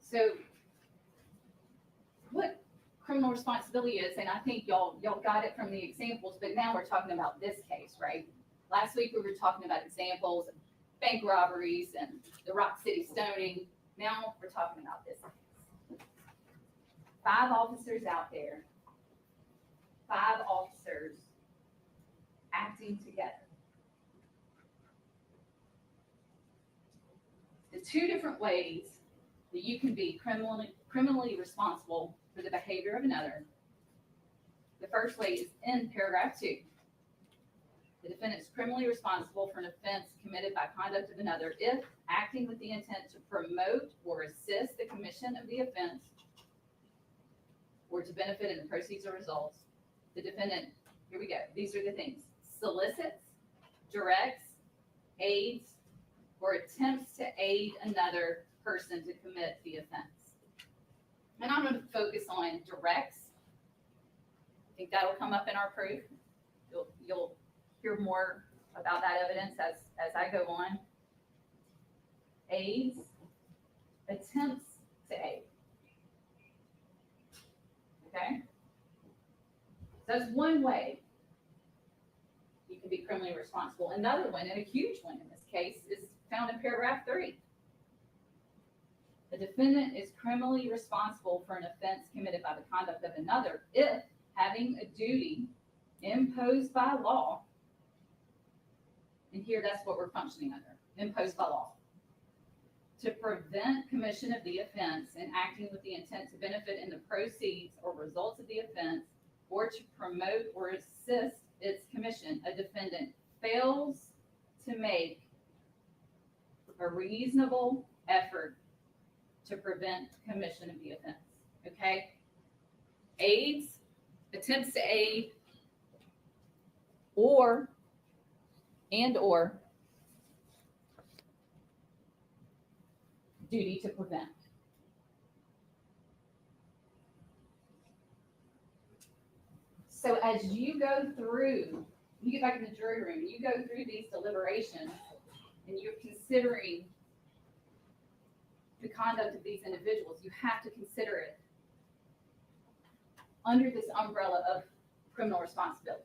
Speaker 21: So what criminal responsibility is, and I think y'all got it from the examples, but now we're talking about this case, right? Last week we were talking about examples of bank robberies and the Rock City stoning. Now we're talking about this case. 5 officers out there, 5 officers acting together. The 2 different ways that you can be criminally responsible for the behavior of another. The first way is in paragraph 2. The defendant is criminally responsible for an offense committed by conduct of another if acting with the intent to promote or assist the commission of the offense or to benefit in the proceeds or results. The defendant, here we go, these are the things: solicits, directs, aids, or attempts to aid another person to commit the offense. And I'm going to focus on directs. I think that'll come up in our proof. You'll hear more about that evidence as I go on. Aids, attempts to aid. That's one way you can be criminally responsible. Another one, and a huge one in this case, is found in paragraph 3. The defendant is criminally responsible for an offense committed by the conduct of another if, having a duty imposed by law, and here that's what we're functioning under, imposed by law, to prevent commission of the offense and acting with the intent to benefit in the proceeds or results of the offense, or to promote or assist its commission, a defendant fails to make a reasonable effort to prevent commission of the offense. Okay? Aids, attempts to aid, or duty to prevent. So as you go through, you get back in the jury room, you go through these deliberations, and you're considering the conduct of these individuals, you have to consider it under this umbrella of criminal responsibility.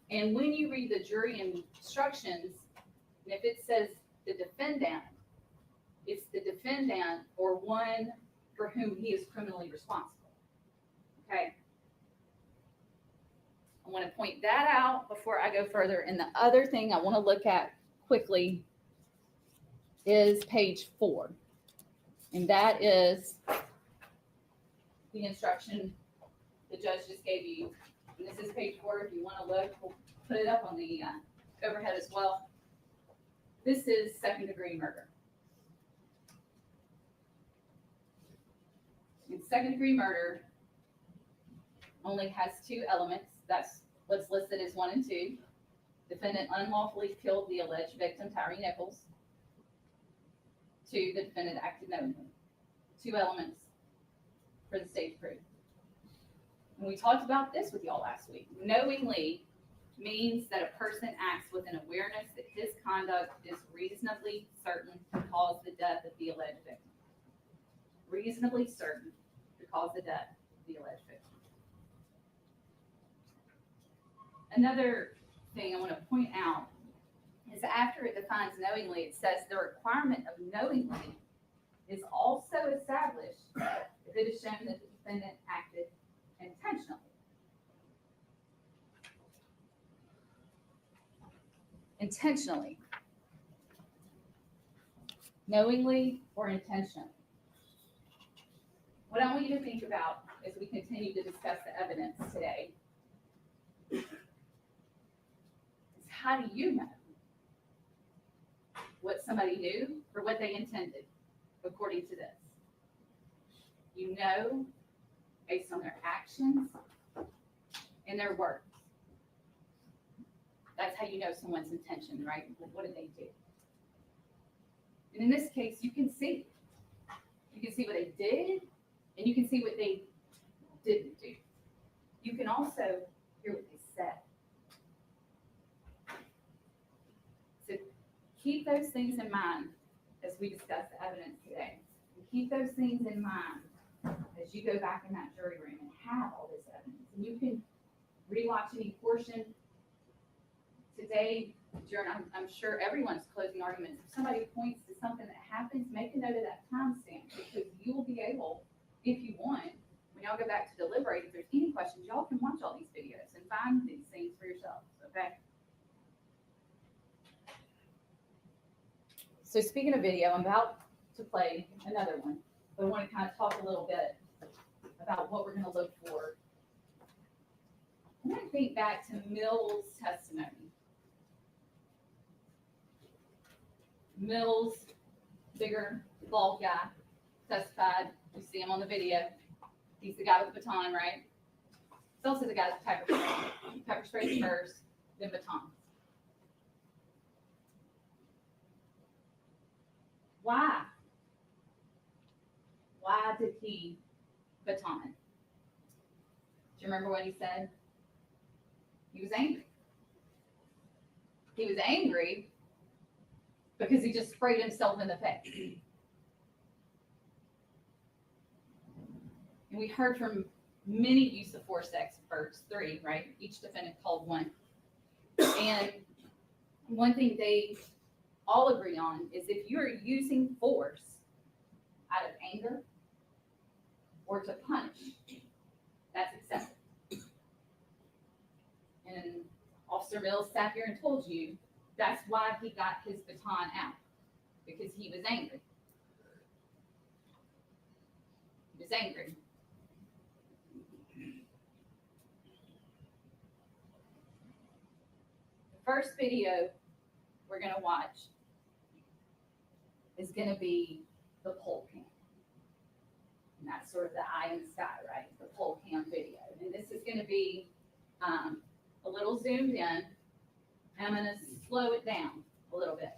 Speaker 21: And when you read the jury instructions, and if it says the defendant, it's the defendant or one for whom he is criminally responsible. Okay? I want to point that out before I go further. And the other thing I want to look at quickly is page 4. And that is the instruction the judge just gave you. And this is page 4. If you want to look, we'll put it up on the overhead as well. This is second-degree murder. And second-degree murder only has 2 elements. That's what's listed as 1 and 2. Defendant unlawfully killed the alleged victim, Tyre Nichols. 2, the defendant acted knowingly. 2 elements for the state to prove. And we talked about this with y'all last week. Knowingly means that a person acts with an awareness that his conduct is reasonably certain to cause the death of the alleged victim. Reasonably certain to cause the death of the alleged victim. Another thing I want to point out is after it defines knowingly, it says the requirement of knowingly is also established if it is shown that the defendant acted intentionally. Intentionally. Knowingly or intentionally. What I want you to think about as we continue to discuss the evidence today is how do you know what somebody knew or what they intended according to this? You know based on their actions and their words. That's how you know someone's intention, right? Like, what did they do? And in this case, you can see. You can see what they did, and you can see what they didn't do. You can also hear what they said. So keep those things in mind as we discuss the evidence today. And keep those things in mind as you go back in that jury room and have all this evidence. And you can rewatch any portion today during, I'm sure everyone's closing arguments. If somebody points to something that happens, make a note of that timestamp, because you will be able, if you want, when y'all go back to deliberate, if there's any questions, y'all can watch all these videos and find these things for yourselves, okay? So speaking of video, I'm about to play another one, but I want to kind of talk a little bit about what we're going to look for. I'm going to think back to Mills' testimony. Mills, bigger, bald guy, testified. You see him on the video. He's the guy with the baton, right? He's also the guy with pepper spray. Pepper sprays first, then batons. Why? Why did he baton? Do you remember what he said? He was angry. He was angry because he just sprayed himself in the face. And we heard from many use of force experts, 3, right? Each defendant called 1. And one thing they all agree on is if you're using force out of anger or to punish, that's acceptable. And Officer Mills sat here and told you that's why he got his baton out, because he was angry. He was angry. The first video we're going to watch is going to be the pole cam. And that's sort of the eye in the sky, right? The pole cam video. And this is going to be a little zoomed in. I'm going to slow it down a little bit.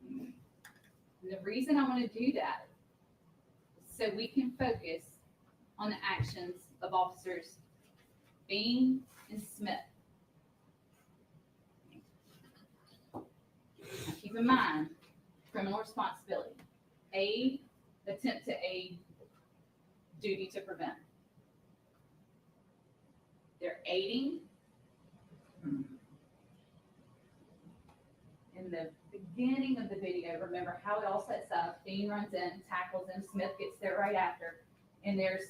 Speaker 21: And the reason I want to do that is so we can focus on the actions of officers Bean and Smith. Now keep in mind, criminal responsibility, aid, attempt to aid, duty to prevent. They're aiding. In the beginning of the video, remember how it all sets up. Dean runs in, tackles him, Smith gets there right after, and there's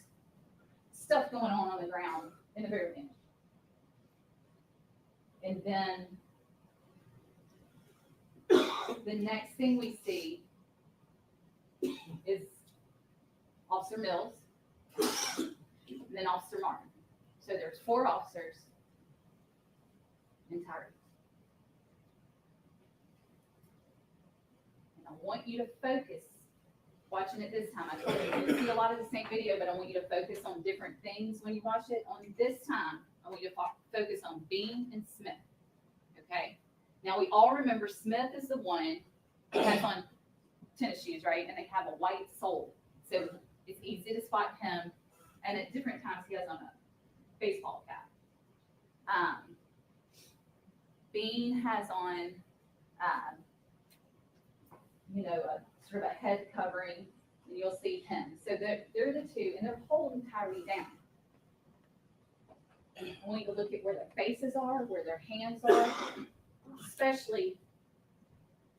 Speaker 21: stuff going on the ground in the very beginning. And then the next thing we see is Officer Mills, and then Officer Martin. So there's 4 officers in Tyre. And I want you to focus, watching it this time. I told you you'll see a lot of the same video, but I want you to focus on different things when you watch it. On this time, I want you to focus on Bean and Smith. Okay? Now we all remember Smith is the one who has on tennis shoes, right? And they have a white sole. So it's easy to spot him. And at different times he has on a baseball cap. Bean has on, a sort of a head covering, and you'll see him. So they're the 2, and they're holding Tyre down. And I want you to look at where their faces are, where their hands are, especially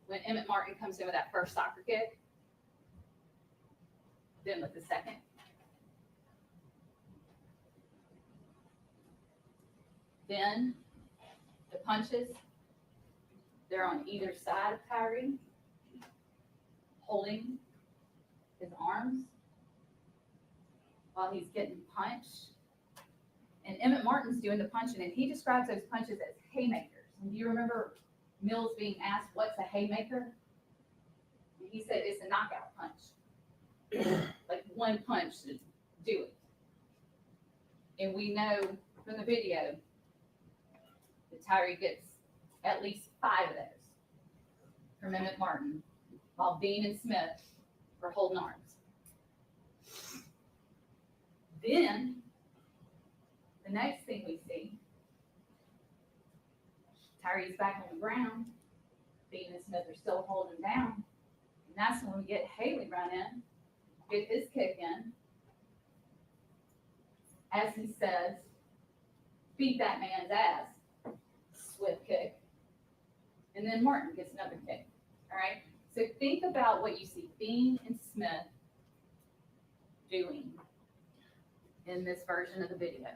Speaker 21: when Emmett Martin comes in with that first soccer kick, then with the second. Then the punches, they're on either side of Tyre, holding his arms while he's getting punched. And Emmett Martin's doing the punching, and he describes those punches as haymakers. And do you remember Mills being asked, what's a haymaker? And he said, it's a knockout punch. Like one punch to do it. And we know from the video that Tyre gets at least 5 of those from Emmett Martin, while Bean and Smith are holding arms. Then, the next thing we see, Tyre's back on the ground. Bean and Smith are still holding him down. And that's when we get Haley run in, get his kick in. As he says, beat that man's ass. Swift kick. And then Martin gets another kick. All right? So think about what you see Bean and Smith doing in this version of the video.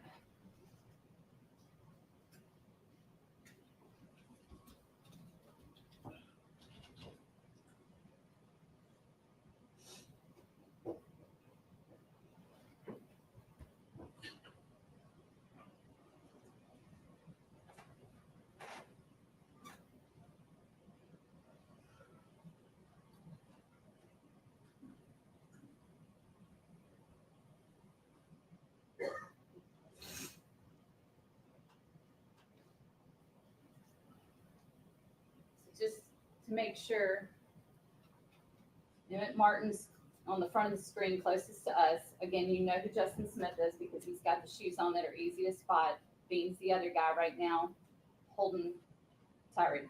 Speaker 21: Just to make sure, Emmett Martin's on the front of the screen closest to us. Again, you know who Justin Smith is because he's got the shoes on that are easy to spot. Bean's the other guy right now holding Tyre.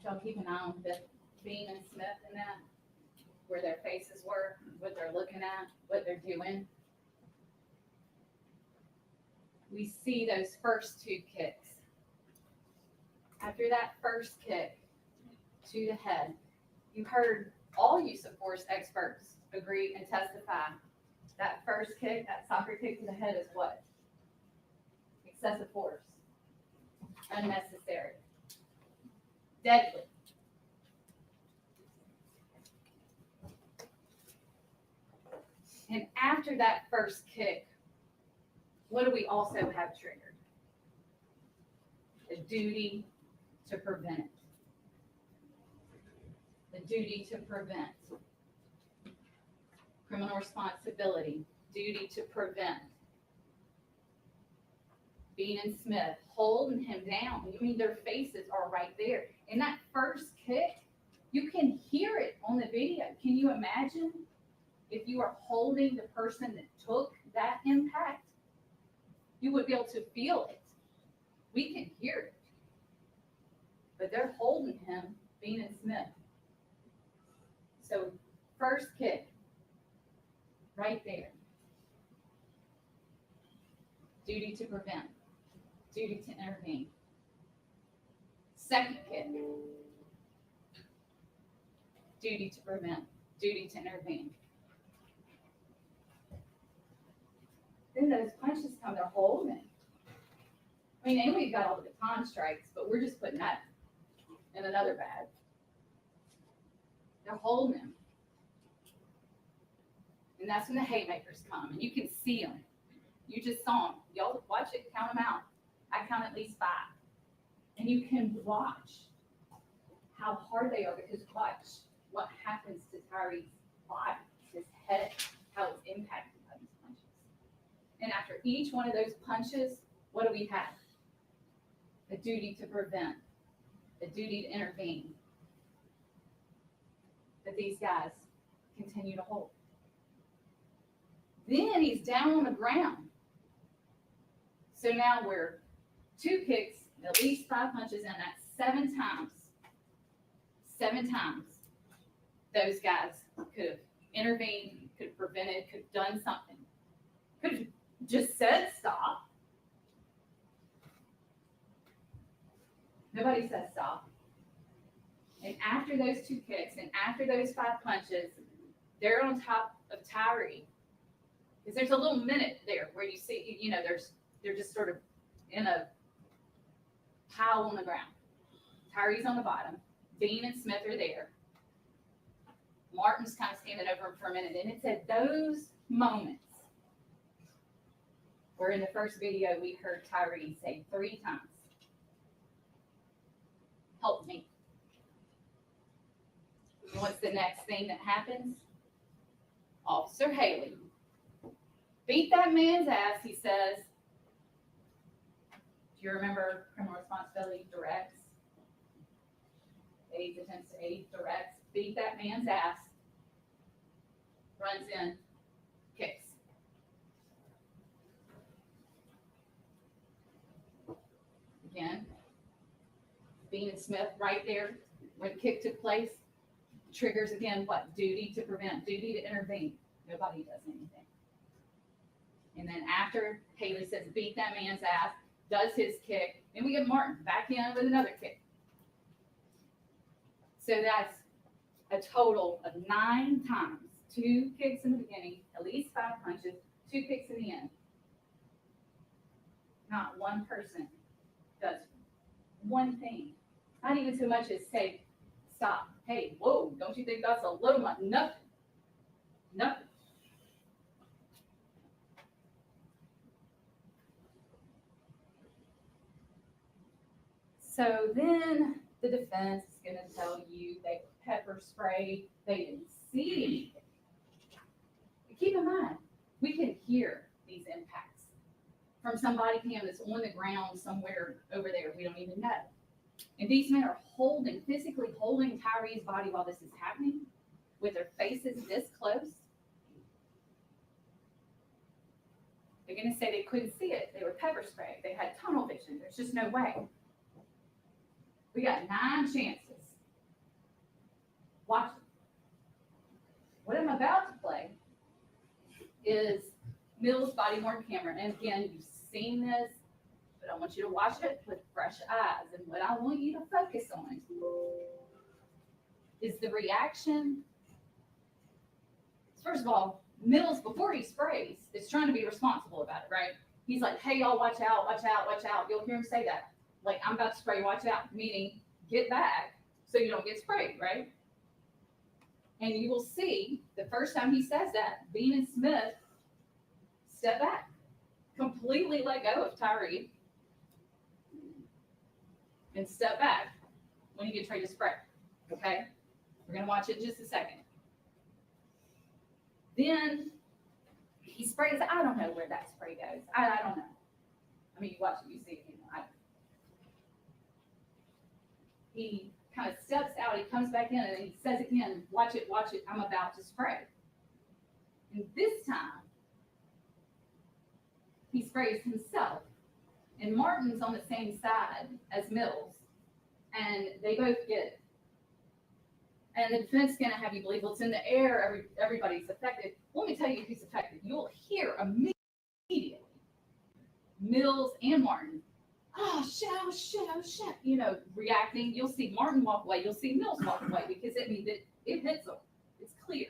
Speaker 21: y'all keep an eye on Bean and Smith and that, where their faces were, what they're looking at, what they're doing. We see those first two kicks. After that first kick to the head, you heard all use of force experts agree and testify that first kick, that soccer kick to the head is what? Excessive force, unnecessary, deadly. And after that first kick, what do we also have triggered? The duty to prevent it. The duty to prevent. Criminal responsibility, duty to prevent. Bean and Smith holding him down. I mean, their faces are right there. And that first kick, you can hear it on the video. Can you imagine if you are holding the person that took that impact? You would be able to feel it. We can hear it. But they're holding him, Bean and Smith. So first kick, right there. Duty to prevent, duty to intervene. Second kick, duty to prevent, duty to intervene. Then those punches come, they're holding. I mean, and we've got all the baton strikes, but we're just putting that in another bag. They're holding him. And that's when the haymakers come, and you can see them. You just saw them. Y'all watch it, count them out. I count at least 5. And you can watch how hard they are, because watch what happens to Tyre's body, his head, how it's impacted by these punches. And after each one of those punches, what do we have? A duty to prevent, a duty to intervene. That these guys continue to hold. Then he's down on the ground. So now we're 2 kicks, at least 5 punches, and that's 7 times. 7 times. Those guys could have intervened, could have prevented, could have done something. Could have just said stop. Nobody says stop. And after those 2 kicks and after those 5 punches, they're on top of Tyre. Because there's a little minute there where you see, you know, they're just sort of in a pile on the ground. Tyre's on the bottom. Bean and Smith are there. Martin's kind of standing over him for a minute. And it's at those moments where in the first video we heard Tyre say 3 times, "Help me." And what's the next thing that happens? Officer Haley. Beat that man's ass, he says. Do you remember criminal responsibility directs? AIDS attempts to aid directs. Beat that man's ass. Runs in, kicks. Again, Bean and Smith right there where the kick took place. Triggers again what? Duty to prevent, duty to intervene. Nobody does anything. And then after Haley says, beat that man's ass, does his kick, and we get Martin back in with another kick. So that's a total of 9 times. 2 kicks in the beginning, at least 5 punches, 2 kicks in the end. Not one person does one thing. Not even so much as say, stop. Hey, whoa, don't you think that's a little much? Nothing. Nothing. So then the defense is going to tell you they pepper sprayed, they didn't see anything. But keep in mind, we can hear these impacts from some body cam that's on the ground somewhere over there. We don't even know. And these men are physically holding Tyre's body while this is happening with their faces this close. They're going to say they couldn't see it. They were pepper sprayed. They had tunnel vision. There's just no way. We got 9 chances Watch it. What I'm about to play is Mills' body-worn camera. And again, you've seen this, but I want you to watch it with fresh eyes. And what I want you to focus on is the reaction. First of all, Mills, before he sprays, is trying to be responsible about it, right? He's like, hey, y'all, watch out, watch out, watch out. You'll hear him say that. Like, I'm about to spray, watch out, meaning get back so you don't get sprayed, right? And you will see the first time he says that, Bean and Smith step back, completely let go of Tyre and step back when he gets ready to spray, okay? We're gonna watch it in just a second. Then he sprays. I don't know where that spray goes. I don't know. I mean, you watch it, you see it. You know, he kind of steps out. He comes back in and he says again, watch it, I'm about to spray. And this time, he sprays himself. And Martin's on the same side as Mills. And they both get it. And the defense is going to have you believe, well, it's in the air, everybody's affected. Let me tell you who's affected. You'll hear immediately Mills and Martin, oh, shit, oh, shit, oh, shit, you know, reacting. You'll see Martin walk away. You'll see Mills walk away because it means it hits them. It's clear.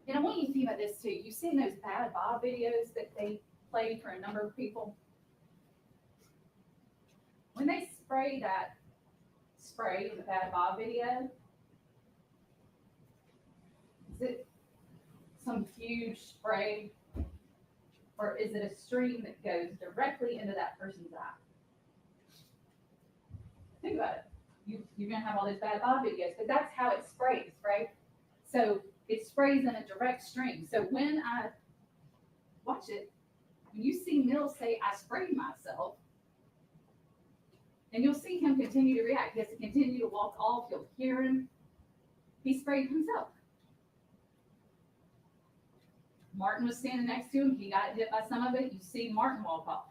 Speaker 21: And I want you to think about this too. You've seen those Bad Bob videos that they played for a number of people. When they spray that spray in the Bad Bob video, is it some huge spray or is it a stream that goes directly into that person's eye? Think about it. You're gonna have all those Bad Bob videos, but that's how it sprays, right? So it sprays in a direct stream. So when I watch it, when you see Mills say, I sprayed myself, and you'll see him continue to react. He has to continue to walk off. You'll hear him. He sprayed himself. Martin was standing next to him. He got hit by some of it. You see Martin walk off.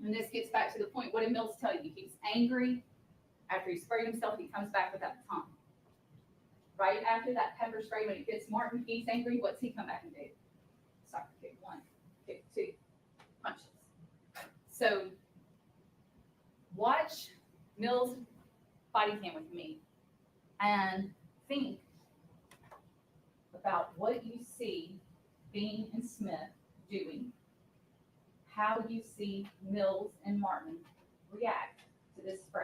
Speaker 21: And this gets back to the point. What did Mills tell you? He's angry. After he sprayed himself, he comes back with that baton. Right after that pepper spray, when it hits Martin, he's angry. What's he come back and do? Soccer kick 1, kick 2, punches. So watch Mills' body cam with me and think about what you see Bean and Smith doing, how you see Mills and Martin react to this spray.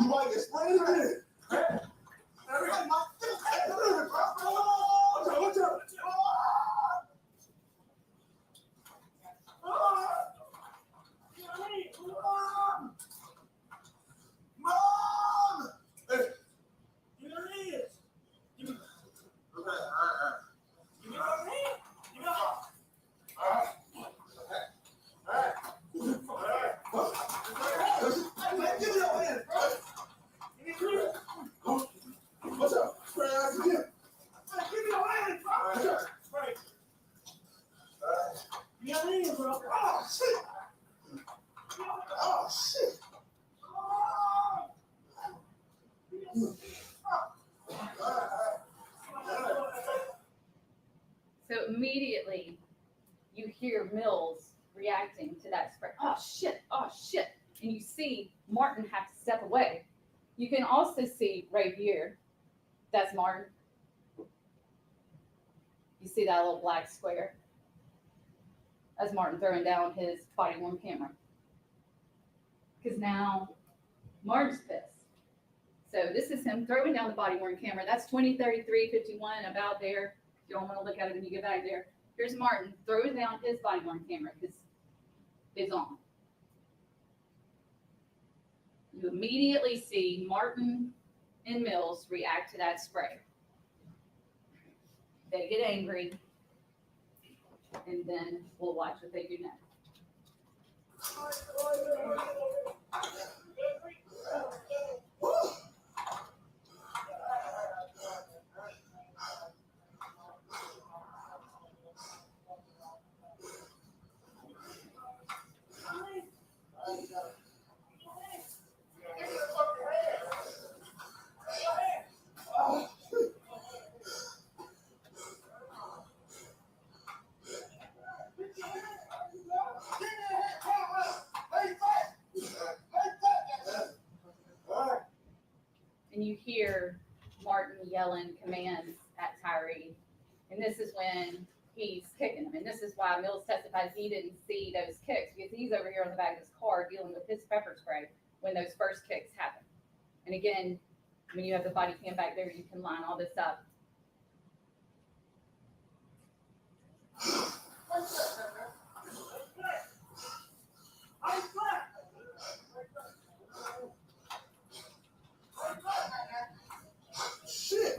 Speaker 6: You might get sprayed again.
Speaker 21: So immediately you hear Mills reacting to that spray. Oh shit, oh shit. And you see Martin have to step away. You can also see right here, that's Martin. You see that little black square? That's Martin throwing down his body-worn camera. Because now Martin's pissed. So this is him throwing down the body-worn camera. That's 20, 33, 51, about there. You don't want to look at it when you get back there. Here's Martin throwing down his body-worn camera because it's on. You immediately see Martin and Mills react to that spray. They get angry, and then we'll watch what they do next. and you hear Martin yelling commands at Tyre. And this is when he's kicking him. And this is why Mills testifies he didn't see those kicks, because he's over here on the back of his car dealing with his pepper spray when those first kicks happen. And again, when you have the body cam back there, you can line all this up.
Speaker 6: Shit.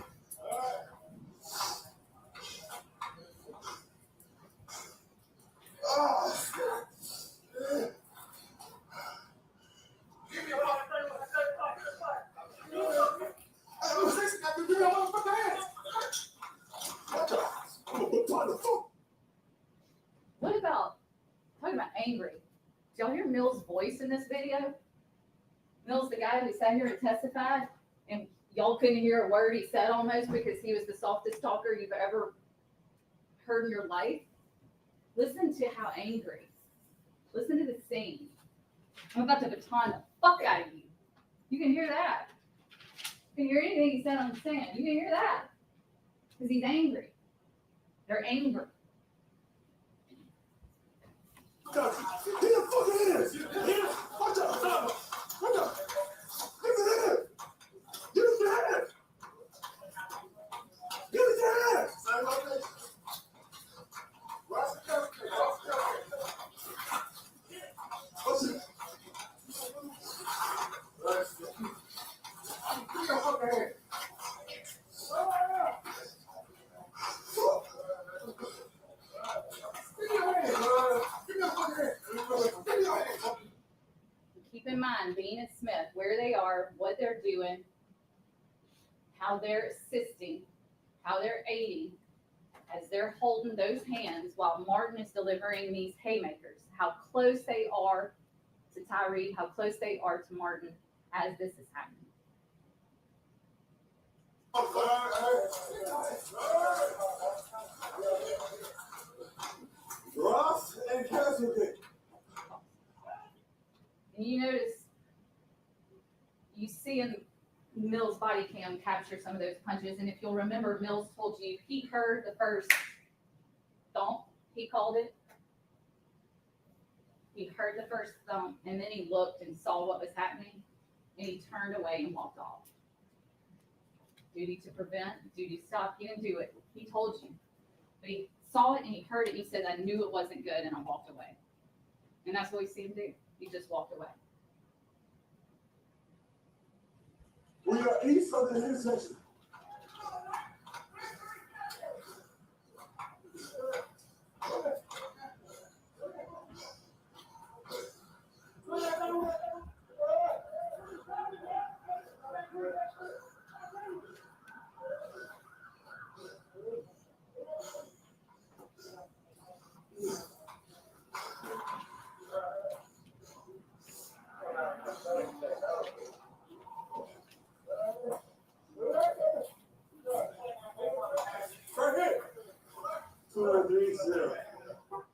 Speaker 21: What about, talking about angry, did y'all hear Mills' voice in this video? Mills, the guy who sat here and testified, and y'all couldn't hear a word he said almost because he was the softest talker you've ever heard in your life. Listen to how angry. Listen to the scene. I'm about to baton the fuck out of you. You can hear that. You can hear anything he said on the stand. You can hear that. Because he's angry. They're angry. Keep in mind, Bean and Smith, where they are, what they're doing, how they're assisting, how they're aiding, as they're holding those hands while Martin is delivering these haymakers, how close they are to Tyre, how close they are to Martin as this is happening.
Speaker 6: Ross and Castleton.
Speaker 21: And you notice, you see in Mills' body cam capture some of those punches, and if you'll remember, Mills told you he heard the first thump, he called it. He heard the first thump, and then he looked and saw what was happening, and he turned away and walked off. Duty to prevent, duty to stop, he didn't do it. He told you. But he saw it and he heard it, and he said, I knew it wasn't good, and I walked away. And that's what we see him do. He just walked away.
Speaker 6: We are east of the intersection.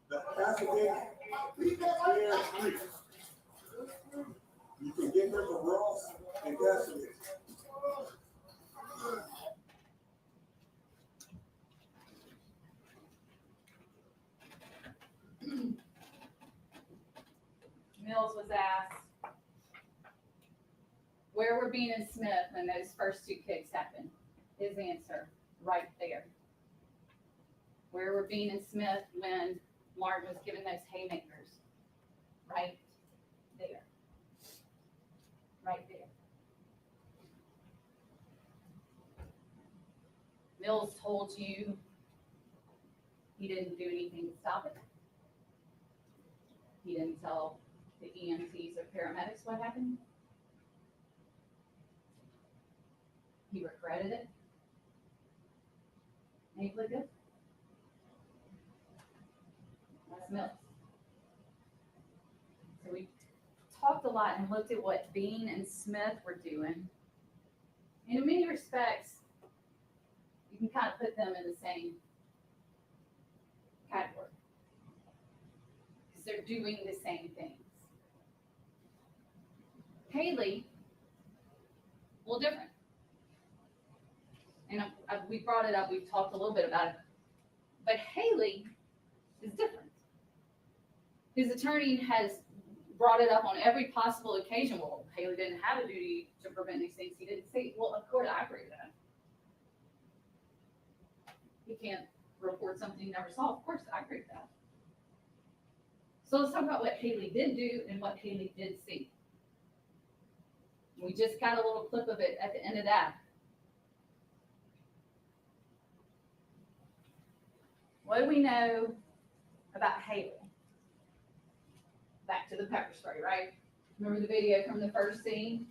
Speaker 6: The Castleton, Pier 3. You can get there from Ross and Castleton.
Speaker 21: Mills was asked, where were Bean and Smith when those first two kicks happened? His answer, right there. Where were Bean and Smith when Martin was given those haymakers? Right there. Right there. Mills told you he didn't do anything to stop it. He didn't tell the EMTs or paramedics what happened. He regretted it. And he played good. That's Mills. So we talked a lot and looked at what Bean and Smith were doing. And in many respects, you can kind of put them in the same category. Because they're doing the same things. Haley, a little different. and we brought it up, we've talked a little bit about it, but Haley is different. His attorney has brought it up on every possible occasion. Well, Haley didn't have a duty to prevent these things. He didn't say, well, of course, I agree with that. He can't report something he never saw. Of course, I agree with that. So let's talk about what Haley did do and what Haley did see. We just got a little clip of it at the end of that. What do we know about Haley? Back to the pepper spray, right? Remember the video from the first scene?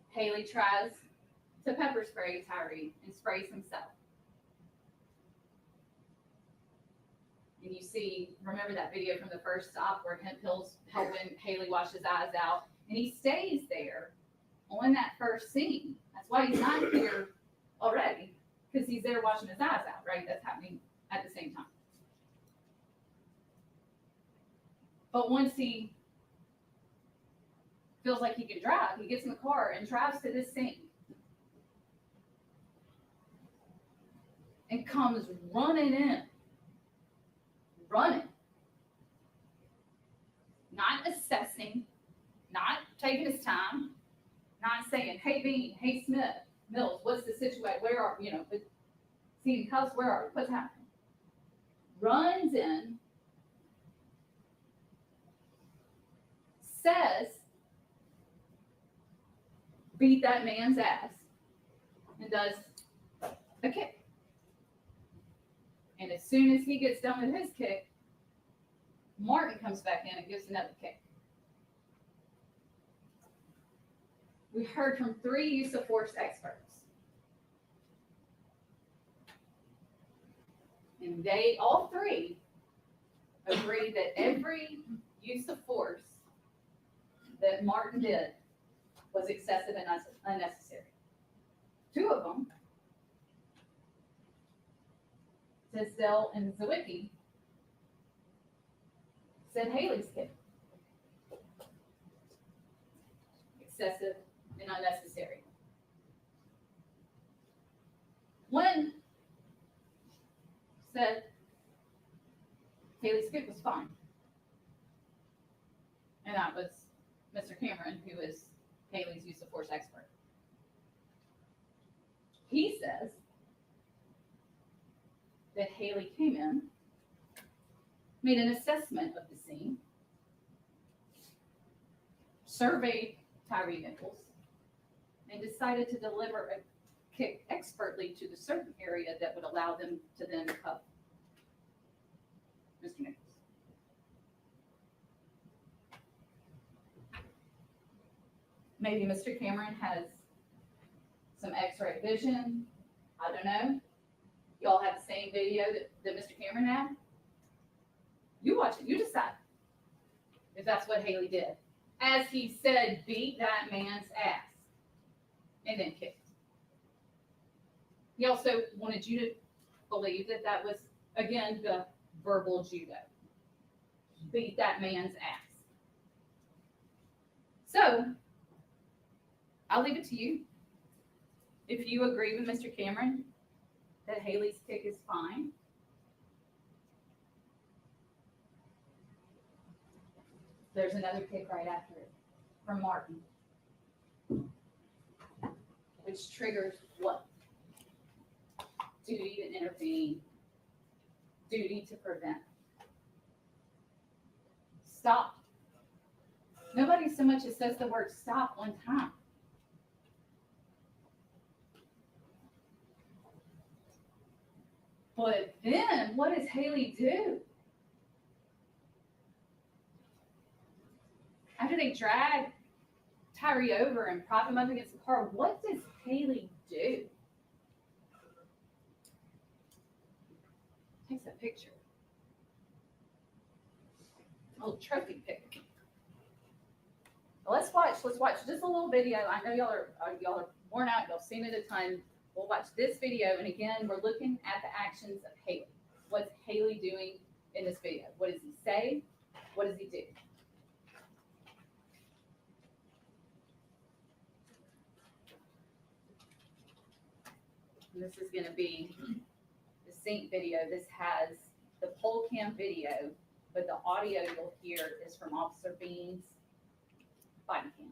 Speaker 21: Haley tries to pepper spray Tyre and sprays himself. And you see, remember that video from the first stop where Hempel's helping Haley wash his eyes out, and he stays there on that first scene. That's why he's not here already, because he's there washing his eyes out, right? That's happening at the same time. But once he feels like he can drive, he gets in the car and drives to this scene. And comes running in. Running. Not assessing, not taking his time, not saying, hey Bean, hey Smith, Mills, what's the situation? Where are, seeing cuffs, where are we? What's happening? Runs in, says, beat that man's ass, and does a kick. And as soon as he gets done with his kick, Martin comes back in and gives another kick. We heard from 3 use of force experts. And they, all 3, agreed that every use of force that Martin did was excessive and unnecessary. 2 of them, Tisdale and Zawicki, said Haley's kick excessive and unnecessary. One said Haley's kick was fine. And that was Mr. Cameron, who is Haley's use of force expert. He says that Haley came in, made an assessment of the scene, surveyed Tyre Nichols, and decided to deliver a kick expertly to the certain area that would allow them to then cuff Mr. Nichols. Maybe Mr. Cameron has some X-ray vision. I don't know. Y'all have the same video that Mr. Cameron had. You watch it. You decide if that's what Haley did. As he said, beat that man's ass and then kicked. He also wanted you to believe that that was, again, the verbal judo. Beat that man's ass. So, I'll leave it to you. If you agree with Mr. Cameron that Haley's kick is fine, there's another kick right after it from Martin, which triggers what? Duty to intervene, duty to prevent. Stop. Nobody so much as says the word stop one time. But then, what does Haley do? After they drag Tyre over and prop him up against the car, what does Haley do? Takes a picture. A little trophy pic. Let's watch just a little video. I know y'all are worn out, y'all seen it a ton. We'll watch this video, and again, we're looking at the actions of Haley. What's Haley doing in this video? What does he say? What does he do? and this is gonna be the sync video. This has the pole cam video, but the audio you'll hear is from Officer Bean's body cam.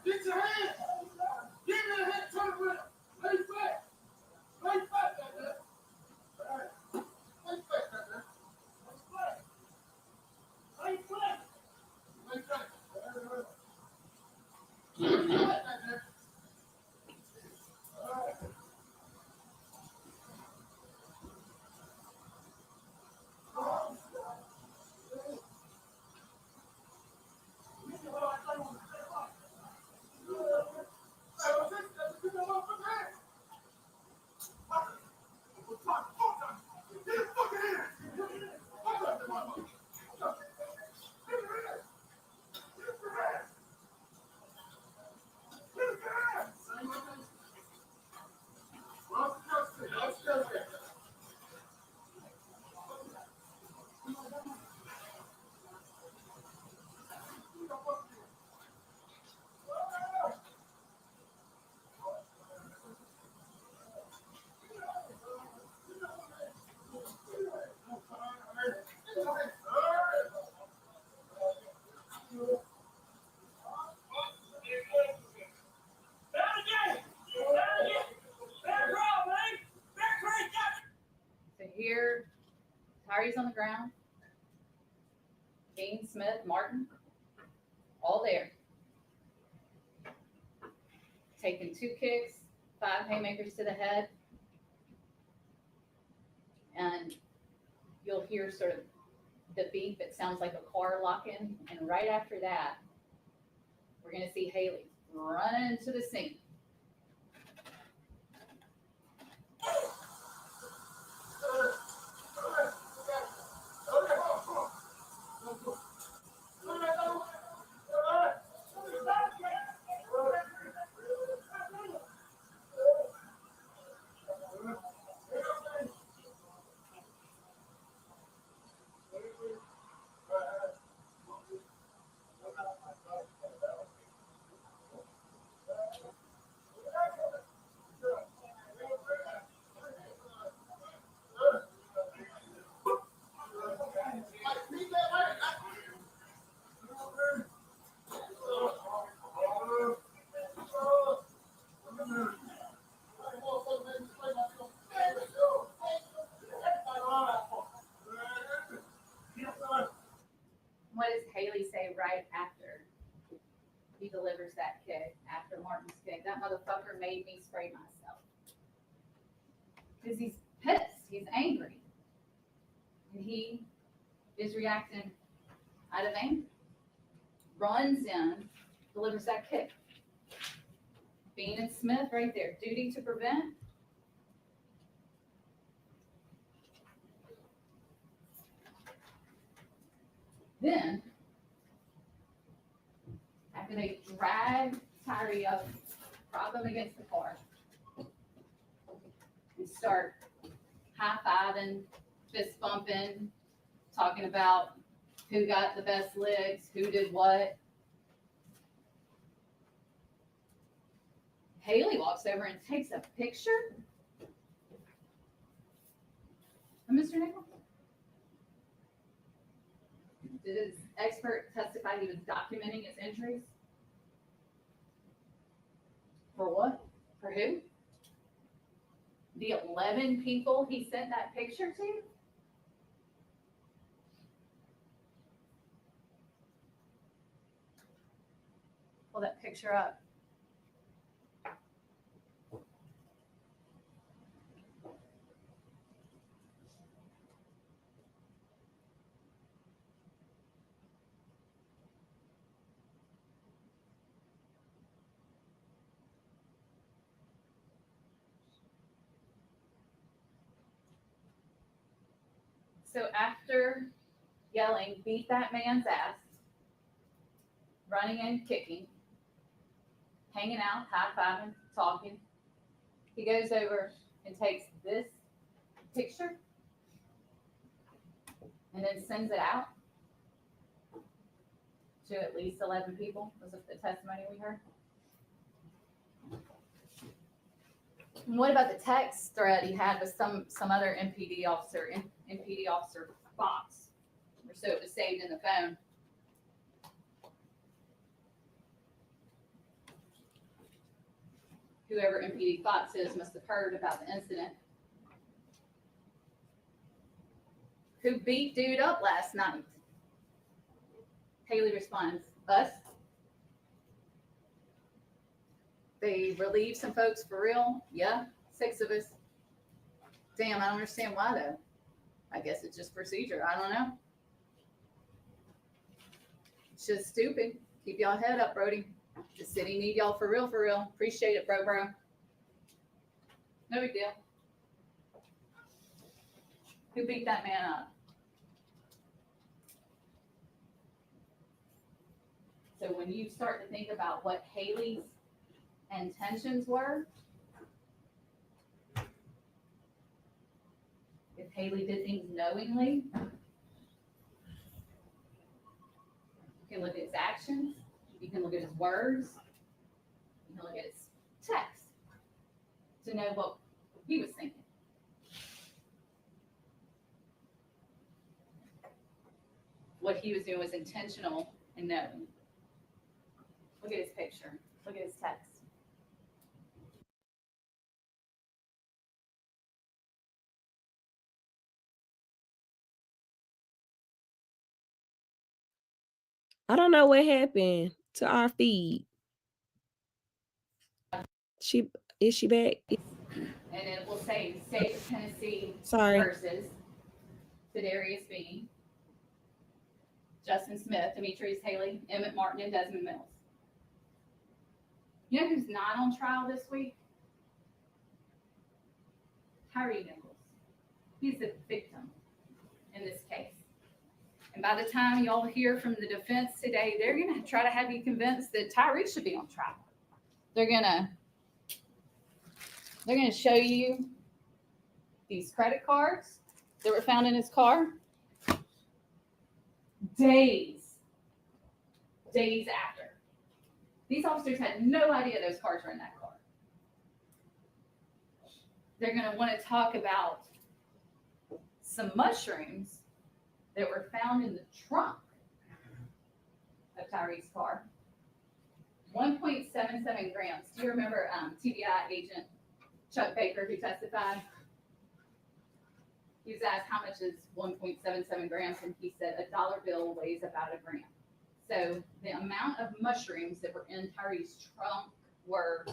Speaker 6: Get your hands! Give me a hand, turn around! Lay flat! Lay flat like that! Alright. Lay flat like that. Lay flat! Lay flat! Lay flat! Lay flat like that. Alright.
Speaker 21: So here, Tyre's on the ground. Dean, Smith, Martin, all there. Taking 2 kicks, 5 haymakers to the head. And you'll hear sort of the beep. It sounds like a car locking. And right after that, we're going to see Haley run into the scene. What does Haley say right after he delivers that kid after Martin's kid. That motherfucker made me spray myself. Because he's pissed, he's angry. And he is reacting out of anger. Runs in, delivers that kid. Bean and Smith right there, duty to prevent. Then, after they drag Tyre up, prop him against the car, and start high-fiving, fist bumping, talking about who got the best legs, who did what. Haley walks over and takes a picture of Mr. Nichols. Did his expert testify he was documenting his injuries? For what? For who? The 11 people he sent that picture to? Pull that picture up. So after yelling, beat that man's ass, running and kicking, hanging out, high-fiving, talking, he goes over and takes this picture and then sends it out to at least 11 people, was the testimony we heard. And what about the text thread he had with some other MPD officer, MPD officer Fox, or so it was saved in the phone. Whoever MPD Fox is must have heard about the incident. Who beat dude up last night? Haley responds, us. They relieved some folks for real. Yeah, 6 of us. Damn, I don't understand why though. I guess it's just procedure. I don't know. It's just stupid. Keep y'all head up, Brody. The city need y'all for real, for real. Appreciate it, bro. No big deal. Who beat that man up? So when you start to think about what Haley's intentions were, if Haley did things knowingly, you can look at his actions, you can look at his words, you can look at his text to know what he was thinking. What he was doing was intentional and knowing. Look at his picture. Look at his text.
Speaker 4: I don't know what happened to our feed. Is she back?
Speaker 21: And it will say State of Tennessee
Speaker 4: Sorry.
Speaker 21: versus Fedarius Bean, Justin Smith, Demetrius Haley, Emmett Martin, and Desmond Mills. You know who's not on trial this week? Tyre Nichols. He's the victim in this case. And by the time y'all hear from the defense today, they're going to try to have you convinced that Tyre should be on trial. They're going to show you these credit cards that were found in his car days after. These officers had no idea those cards were in that car. They're going to want to talk about some mushrooms that were found in the trunk of Tyre's car. 1.77 grams. Do you remember TBI agent Chuck Baker who testified? He was asked how much is 1.77 grams, and he said a dollar bill weighs about a gram. So the amount of mushrooms that were in Tyre's trunk were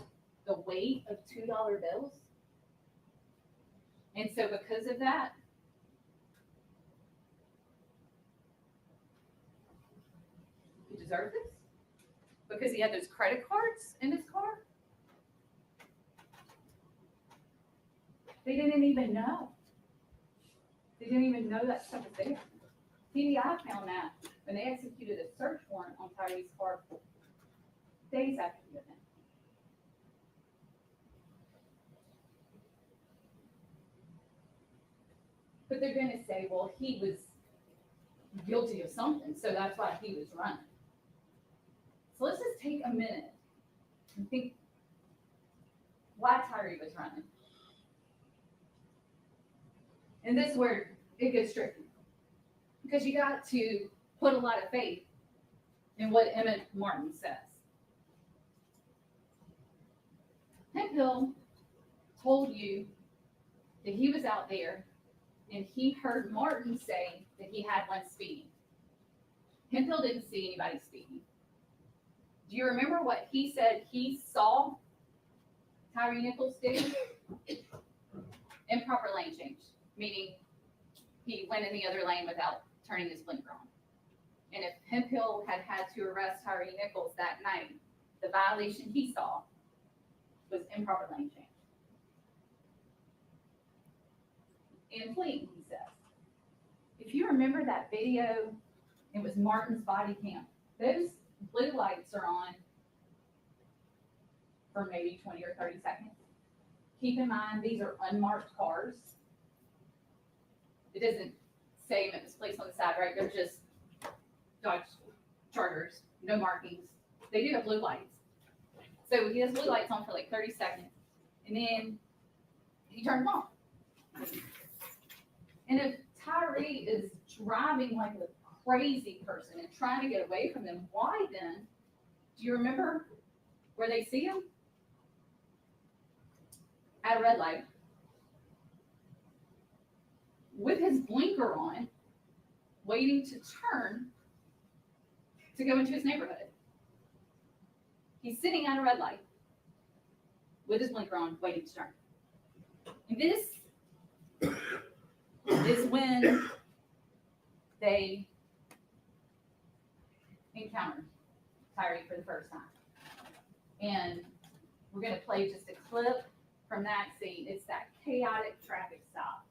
Speaker 21: the weight of $2 bills. And so because of that, he deserved this? Because he had those credit cards in his car? They didn't even know. They didn't even know that stuff was there. TBI found that when they executed a search warrant on Tyre's car days after the event. But they're going to say, well, he was guilty of something, so that's why he was running. So let's just take a minute and think why Tyre was running. And this is where it gets tricky. Because you got to put a lot of faith in what Emmett Martin says. Hemphill told you that he was out there and he heard Martin say that he had one speeding. Hemphill didn't see anybody speeding. Do you remember what he said he saw Tyre Nichols do? Improper lane change, meaning he went in the other lane without turning his blinker on. And if Hemphill had had to arrest Tyre Nichols that night, the violation he saw was improper lane change. And fleeing, he says. If you remember that video, it was Martin's body cam. Those blue lights are on for maybe 20 or 30 seconds. Keep in mind, these are unmarked cars. It doesn't say Memphis Police on the side, right? They're just Dodge Chargers, no markings. They do have blue lights. So he has blue lights on for like 30 seconds, and then he turns them off. And if Tyre is driving like a crazy person and trying to get away from them, why then? Do you remember where they see him? At a red light, with his blinker on, waiting to turn to go into his neighborhood. He's sitting at a red light with his blinker on, waiting to turn. And this is when they encountered Tyre for the first time. And we're going to play just a clip from that scene. It's that chaotic traffic stop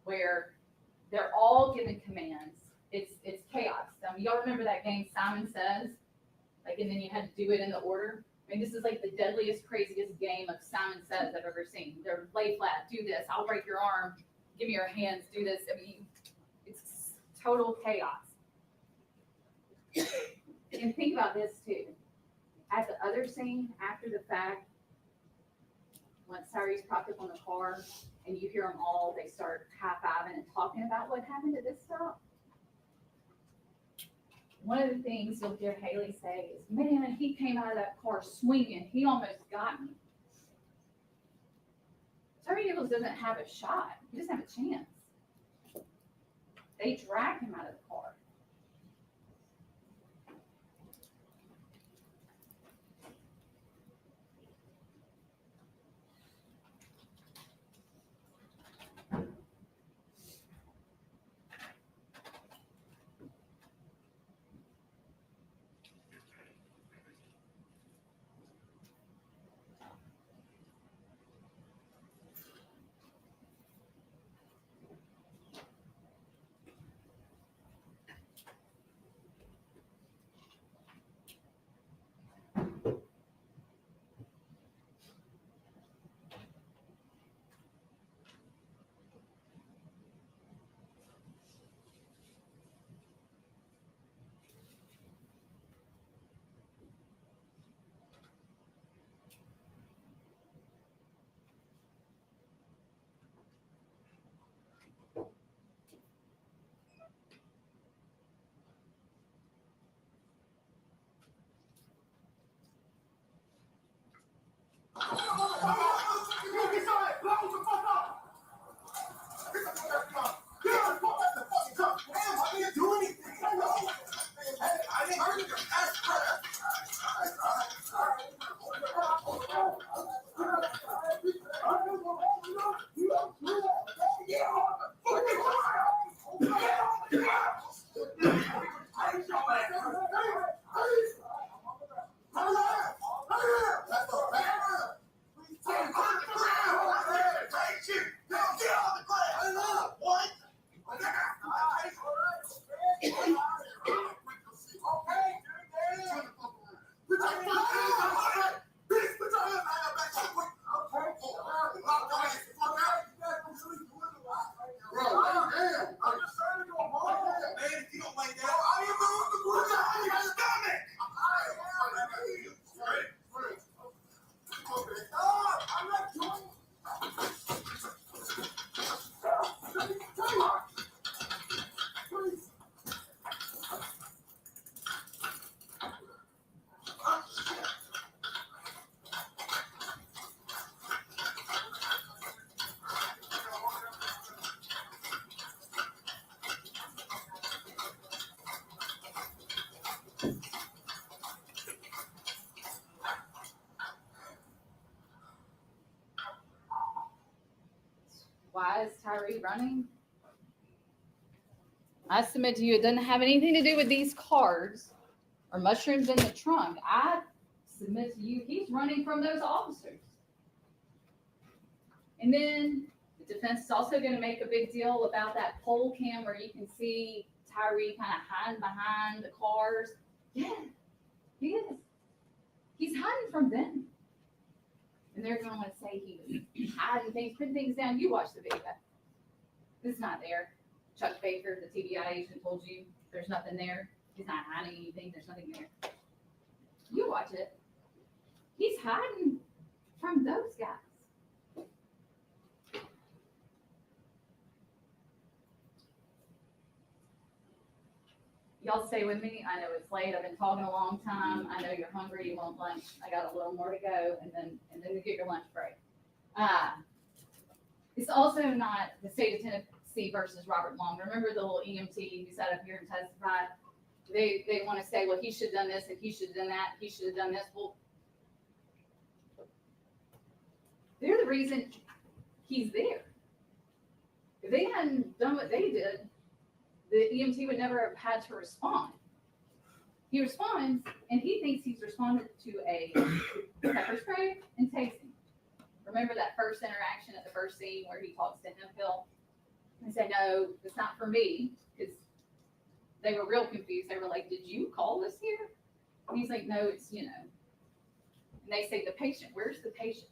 Speaker 21: where they're all given commands. It's chaos. Y'all remember that game Simon Says? Like, and then you had to do it in the order. I mean, this is like the deadliest, craziest game of Simon Says I've ever seen. They're lay flat, do this, I'll break your arm, give me your hands, do this. I mean, it's total chaos. And think about this too. At the other scene, after the fact, once Tyre's propped up on the car and you hear them all, they start high-fiving and talking about what happened at this stop. One of the things you'll hear Haley say is, man, he came out of that car swinging. He almost got me. Tyre Nichols doesn't have a shot. He doesn't have a chance. They drag him out of the car. Why is Tyre running? I submit to you, it doesn't have anything to do with these cards or mushrooms in the trunk. I submit to you, he's running from those officers. And then the defense is also going to make a big deal about that pole cam where you can see Tyre kind of hiding behind the cars. Yeah, he is. He's hiding from them. And they're going to want to say he was hiding things, putting things down. You watch the video. It's not there. Chuck Baker, the TBI agent, told you there's nothing there. He's not hiding anything. There's nothing there. You watch it. He's hiding from those guys. Y'all stay with me. I know it's late. I've been talking a long time. I know you're hungry. You want lunch. I got a little more to go, and then you get your lunch break. It's also not the state of Tennessee versus Robert Long. Remember the little EMT who sat up here and testified? They want to say, well, he should have done this and he should have done that. He should have done this. Well, they're the reason he's there. If they hadn't done what they did, the EMT would never have had to respond. He responds, and he thinks he's responded to a pepper spray and tasing. Remember that first interaction at the first scene where he talks to him, Phil? And say, no, it's not for me, because they were real confused. They were like, did you call us here? And he's like, no, it's, And they say, the patient, where's the patient?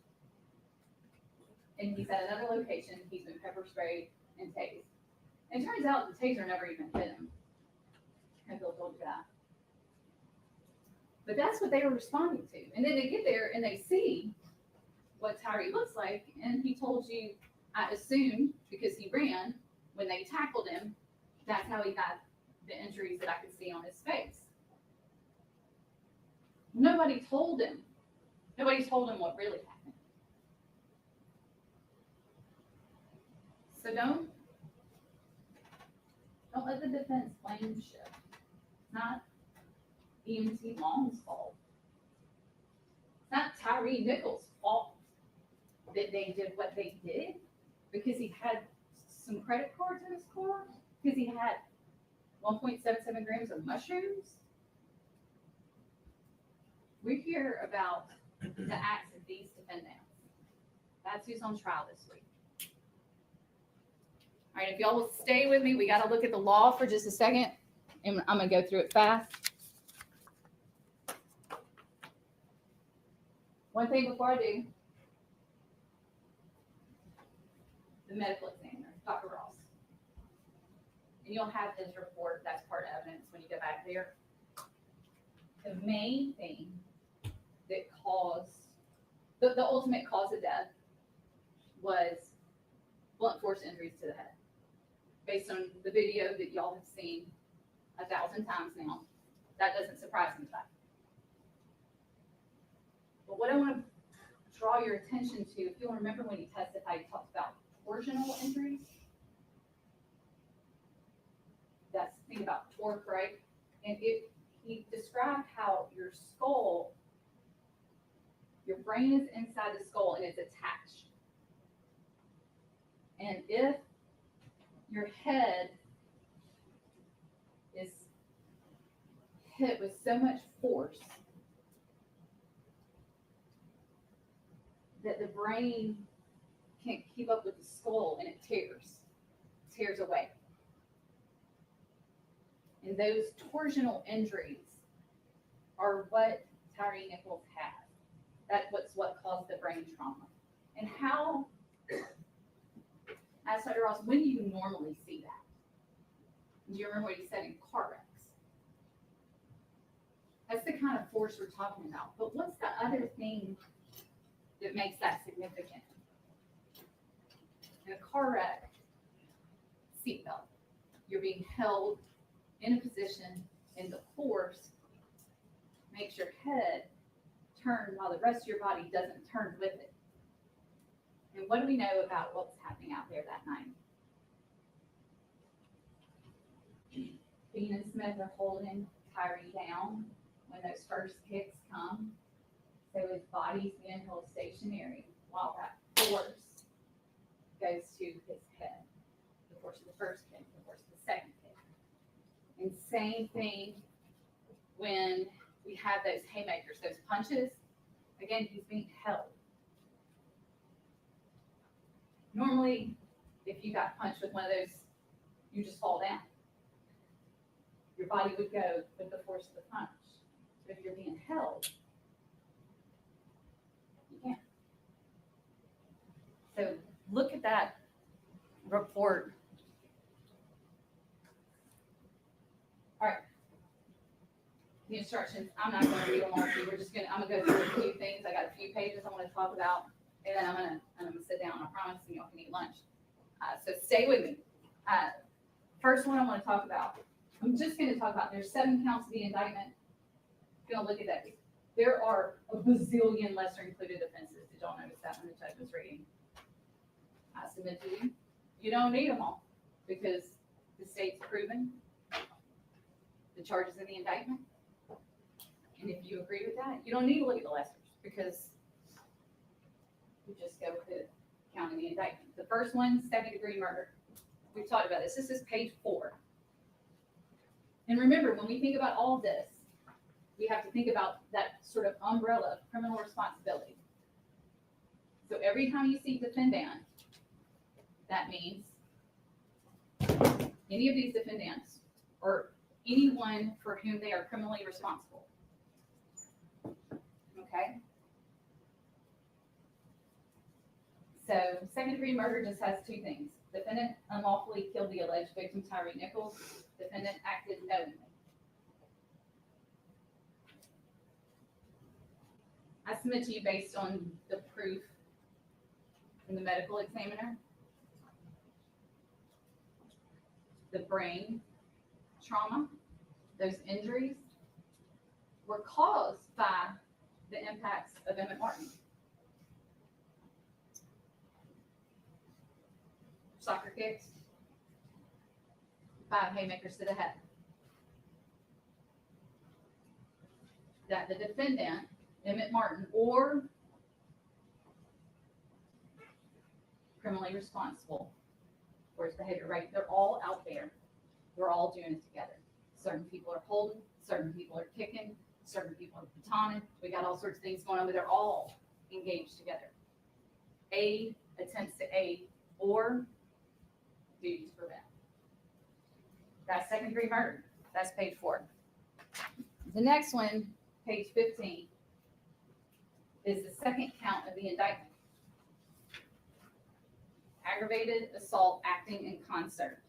Speaker 21: And he's at another location. He's been pepper sprayed and tased. And it turns out the taser never even hit him. And Bill told you that. But that's what they were responding to. And then they get there and they see what Tyre looks like. And he told you, I assumed, because he ran, when they tackled him, that's how he got the injuries that I could see on his face. Nobody told him. Nobody told him what really happened. So don't let the defense blame shift. It's not EMT Long's fault. It's not Tyre Nichols' fault that they did what they did because he had some credit cards in his car, because he had 1.77 grams of mushrooms. We hear about the acts of these defendants. That's who's on trial this week. All right, if y'all will stay with me, we got to look at the law for just a second, and I'm going to go through it fast. One thing before I do, the medical examiner, Dr. Ross. And you'll have his report, that's part of evidence when you go back there. The main thing that caused, the ultimate cause of death was blunt force injuries to the head. Based on the video that y'all have seen 1,000 times now, that doesn't surprise me. But what I want to draw your attention to, if you'll remember when he testified, he talked about torsional injuries. That's the thing about torque, right? And he described how your skull, your brain is inside the skull and it's attached. And if your head is hit with so much force that the brain can't keep up with the skull and it tears away. And those torsional injuries are what Tyre Nichols had. That's what caused the brain trauma. And how, as Dr. Ross, when do you normally see that? Do you remember what he said in car wrecks? That's the kind of force we're talking about. But what's the other thing that makes that significant? In a car wreck, seatbelt. You're being held in a position, and the force makes your head turn while the rest of your body doesn't turn with it. And what do we know about what's happening out there that night? Bean and Smith are holding Tyre down when those first kicks come. So his body's being held stationary while that force goes to his head, the force of the first kick, the force of the second kick. And same thing when we have those haymakers, those punches. Again, he's being held. Normally, if you got punched with one of those, you just fall down. Your body would go with the force of the punch. But if you're being held, you can't. So look at that report. All right. The instructions, I'm not going to read them all to you. I'm going to go through a few things. I got a few pages I want to talk about, and then I'm going to sit down. I promise, and y'all can eat lunch. So stay with me. First one I want to talk about. I'm just going to talk about, there's 7 counts of the indictment. If you don't look at that, there are a bazillion lesser included offenses. Did y'all notice that when the judge was reading? I submit to you, you don't need them all because the state's proven the charges in the indictment. And if you agree with that, you don't need to look at the lessers because you just go with the count in the indictment. The first one, 2nd-degree murder. We've talked about this. This is page 4. And remember, when we think about all this, we have to think about that sort of umbrella of criminal responsibility. So every time you see defendant, that means any of these defendants or anyone for whom they are criminally responsible. Okay? So 2nd-degree murder just has 2 things. Defendant unlawfully killed the alleged victim, Tyre Nichols. Defendant acted knowingly. I submit to you based on the proof from the medical examiner, the brain trauma, those injuries were caused by the impacts of Emmett Martin. Soccer kicks, 5 haymakers to the head. That the defendant, Emmett Martin, or criminally responsible for his behavior, right? They're all out there. We're all doing it together. Certain people are holding, certain people are kicking, certain people are batoning. We got all sorts of things going on, but they're all engaged together. A attempts to aid or duty to prevent. That's 2nd-degree murder. That's page 4. The next one, page 15, is the 2nd count of the indictment. Aggravated assault acting in concert.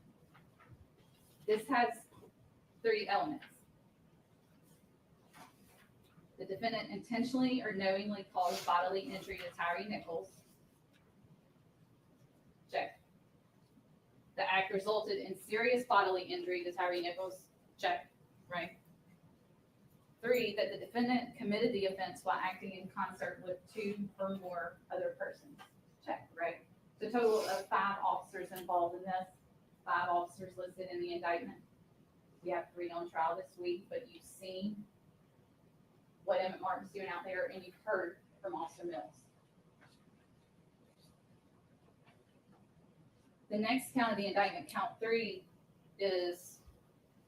Speaker 21: This has 3 elements. The defendant intentionally or knowingly caused bodily injury to Tyre Nichols. Check. The act resulted in serious bodily injury to Tyre Nichols. Check. Right. 3, that the defendant committed the offense while acting in concert with 2 or more other persons. Check. Right. The total of 5 officers involved in this. 5 officers listed in the indictment. We have 3 on trial this week, but you've seen what Emmett Martin's doing out there, and you've heard from Officer Mills. The next count of the indictment, count 3, is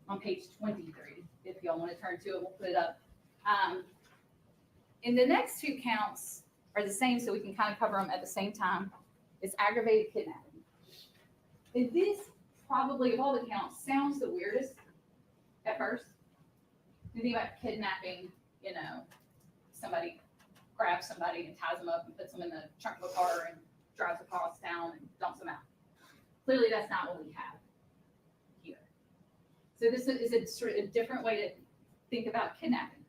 Speaker 21: on page 23. If y'all want to turn to it, we'll put it up. And the next 2 counts are the same, so we can kind of cover them at the same time. It's aggravated kidnapping. And this probably, of all the counts, sounds the weirdest at first. You think about kidnapping, you know, somebody grabs somebody and ties them up and puts them in the trunk of a car and drives across town and dumps them out. Clearly, that's not what we have here. So this is a sort of a different way to think about kidnapping.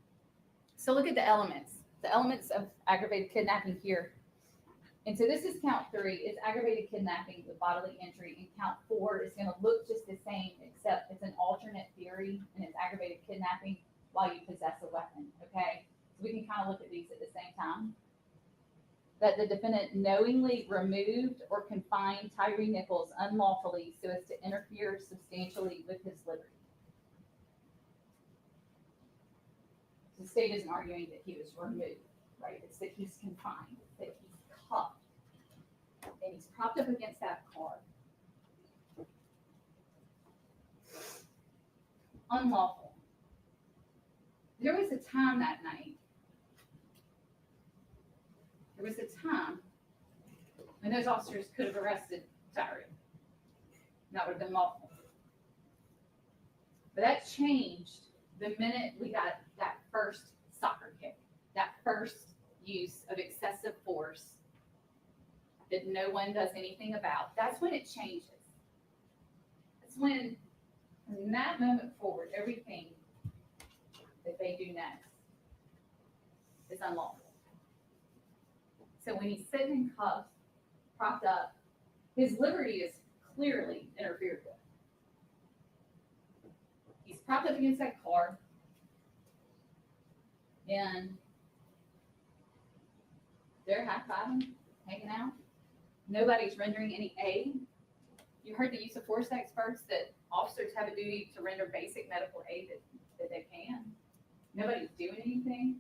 Speaker 21: So look at the elements of aggravated kidnapping here. And so this is count 3. It's aggravated kidnapping with bodily injury. And count 4 is going to look just the same, except it's an alternate theory, and it's aggravated kidnapping while you possess a weapon. Okay, so we can kind of look at these at the same time. That the defendant knowingly removed or confined Tyre Nichols unlawfully so as to interfere substantially with his liberty. The state isn't arguing that he was removed, right? It's that he's confined, that he's cuffed. and he's propped up against that car. Unlawful. There was a time that night, there was a time when those officers could have arrested Tyre. That would have been lawful. But that changed the minute we got that first soccer kick, that first use of excessive force that no one does anything about. That's when it changes. That's when, from that moment forward, everything that they do next is unlawful. So when he's sitting in cuffs, propped up, his liberty is clearly interfered with. He's propped up against that car, and they're high-fiving, hanging out. Nobody's rendering any aid. You heard the use of force experts that officers have a duty to render basic medical aid that they can. Nobody's doing anything.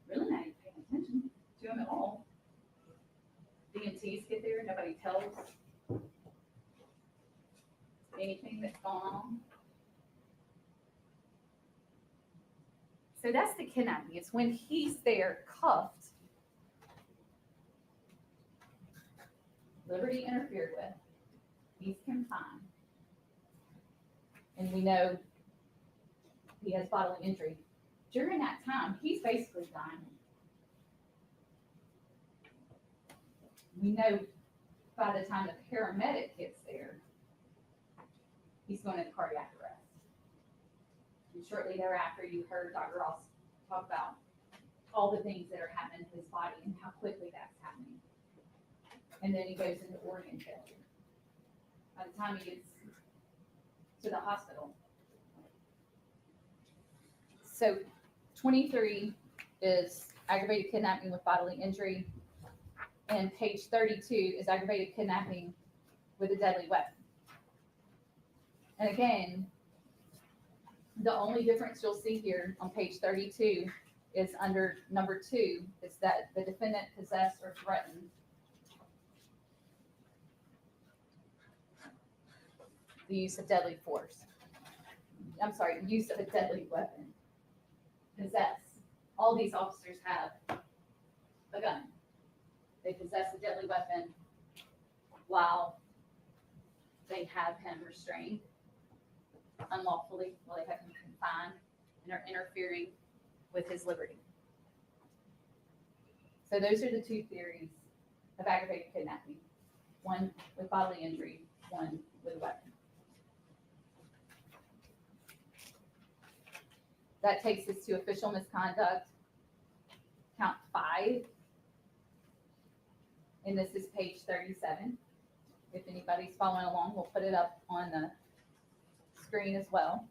Speaker 21: Really not even paying attention to them at all. DMTs get there, nobody tells anything that's going on. So that's the kidnapping. It's when he's there cuffed, liberty interfered with, he's confined, and we know he has bodily injury. During that time, he's basically dying. We know by the time the paramedic gets there, he's going into cardiac arrest. And shortly thereafter, you heard Dr. Ross talk about all the things that are happening to his body and how quickly that's happening. And then he goes into organ failure. By the time he gets to the hospital. So 23 is aggravated kidnapping with bodily injury. And page 32 is aggravated kidnapping with a deadly weapon. And again, the only difference you'll see here on page 32 is under number 2, is that the defendant possessed or threatened the use of deadly force. I'm sorry, use of a deadly weapon. Possess. All these officers have a gun. They possess a deadly weapon while they have him restrained unlawfully, while they have him confined and are interfering with his liberty. So those are the 2 theories of aggravated kidnapping. One with bodily injury, one with a weapon. That takes us to official misconduct, count 5. And this is page 37. If anybody's following along, we'll put it up on the screen as well.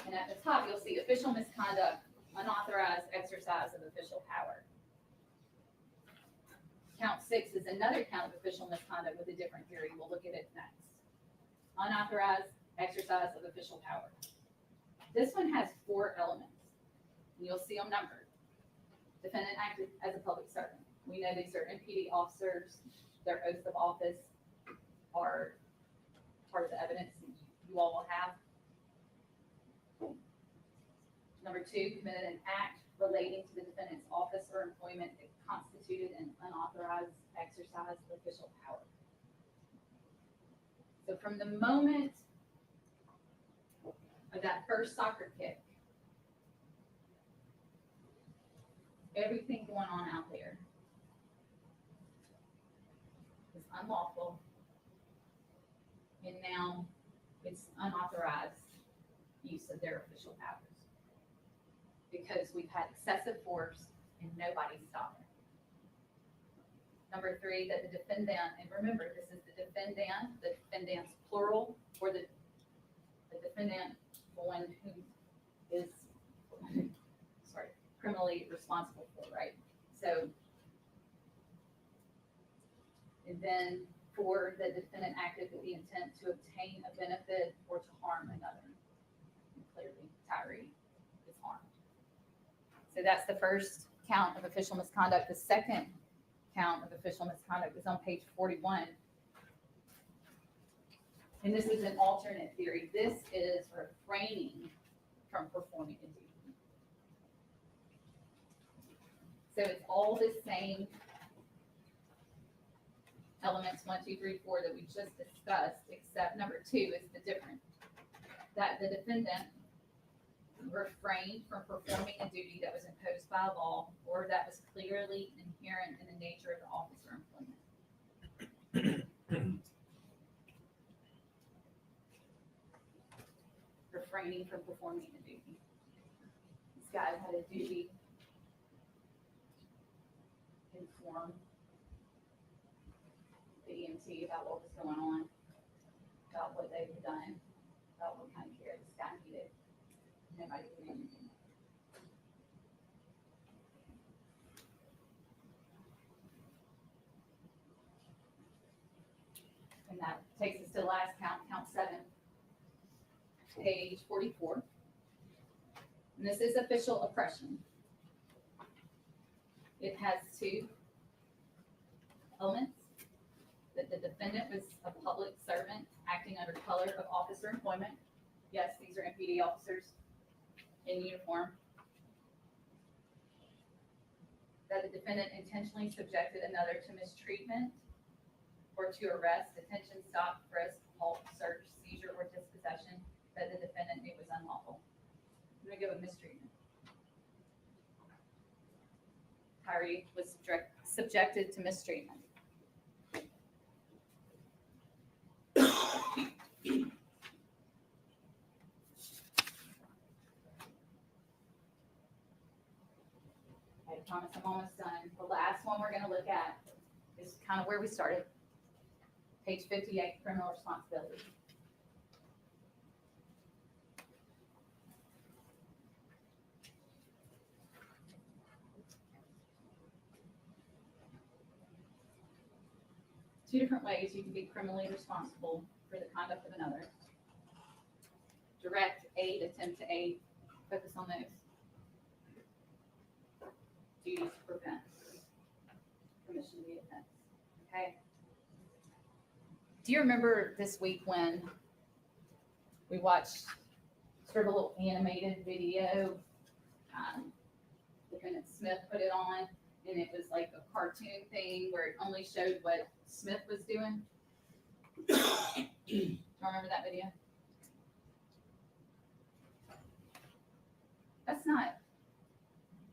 Speaker 21: And at the top, you'll see official misconduct, unauthorized exercise of official power. Count 6 is another count of official misconduct with a different theory. We'll look at it next. Unauthorized exercise of official power. This one has 4 elements. And you'll see them numbered. Defendant acted as a public servant. We know these are MPD officers. Their oaths of office are part of the evidence you all will have. Number 2, committed an act relating to the defendant's office or employment that constituted an unauthorized exercise of official power. So from the moment of that first soccer kick, everything going on out there is unlawful, and now it's unauthorized use of their official powers because we've had excessive force and nobody stopped it. Number 3, that the defendant, and remember, this is the defendants plural, or the defendant, the one who is, sorry, criminally responsible for, right? So, and then 4, the defendant acted with the intent to obtain a benefit or to harm another. And clearly, Tyre is harmed. So that's the first count of official misconduct. The second count of official misconduct is on page 41. And this is an alternate theory. This is refraining from performing a duty. So it's all the same elements, 1, 2, 3, 4 that we just discussed, except number 2 is the difference. That the defendant refrained from performing a duty that was imposed by law or that was clearly inherent in the nature of the office or employment. Refraining from performing a duty. This guy had a duty to inform the EMT about what was going on, about what they had done, about what kind of care this guy needed. Nobody did anything. And that takes us to the last count, count 7, page 44. And this is official oppression. It has 2 elements. That the defendant was a public servant acting under color of office or employment. Yes, these are MPD officers in uniform. That the defendant intentionally subjected another to mistreatment or to arrest, detention, stop, frisk, halt, search, seizure, or dispossession that the defendant knew was unlawful. I'm going to go with mistreatment. Tyre was subjected to mistreatment. I promise I'm almost done. The last one we're going to look at is kind of where we started. Page 58, criminal responsibility. Two different ways you can be criminally responsible for the conduct of another. Direct aid, attempt to aid, focus on those. Duties to prevent, permission to be offense. Okay. Do you remember this week when we watched sort of a little animated video? Lieutenant Smith put it on, and it was like a cartoon thing where it only showed what Smith was doing. Do you remember that video? That's not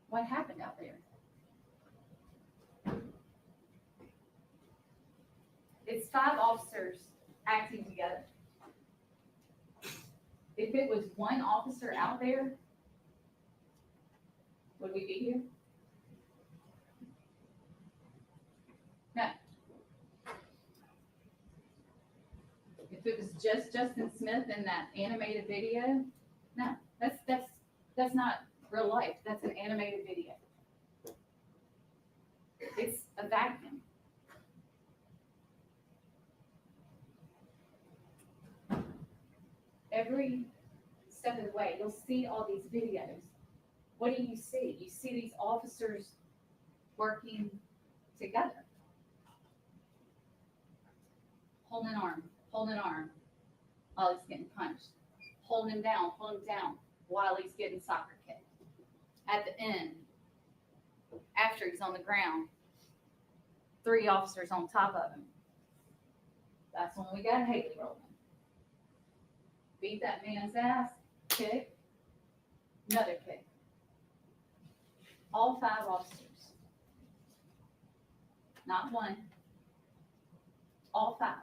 Speaker 21: what happened out there. It's 5 officers acting together. If it was one officer out there, would we be here? No. If it was just Justin Smith in that animated video, no, that's not real life. That's an animated video. It's a vacuum. Every step of the way, you'll see all these videos. What do you see? You see these officers working together. Holding an arm while he's getting punched. Holding him down while he's getting soccer kicked. At the end, after he's on the ground, 3 officers on top of him. That's when we got Haley rolling. Beat that man's ass, kick, another kick. All 5 officers. Not one. All 5.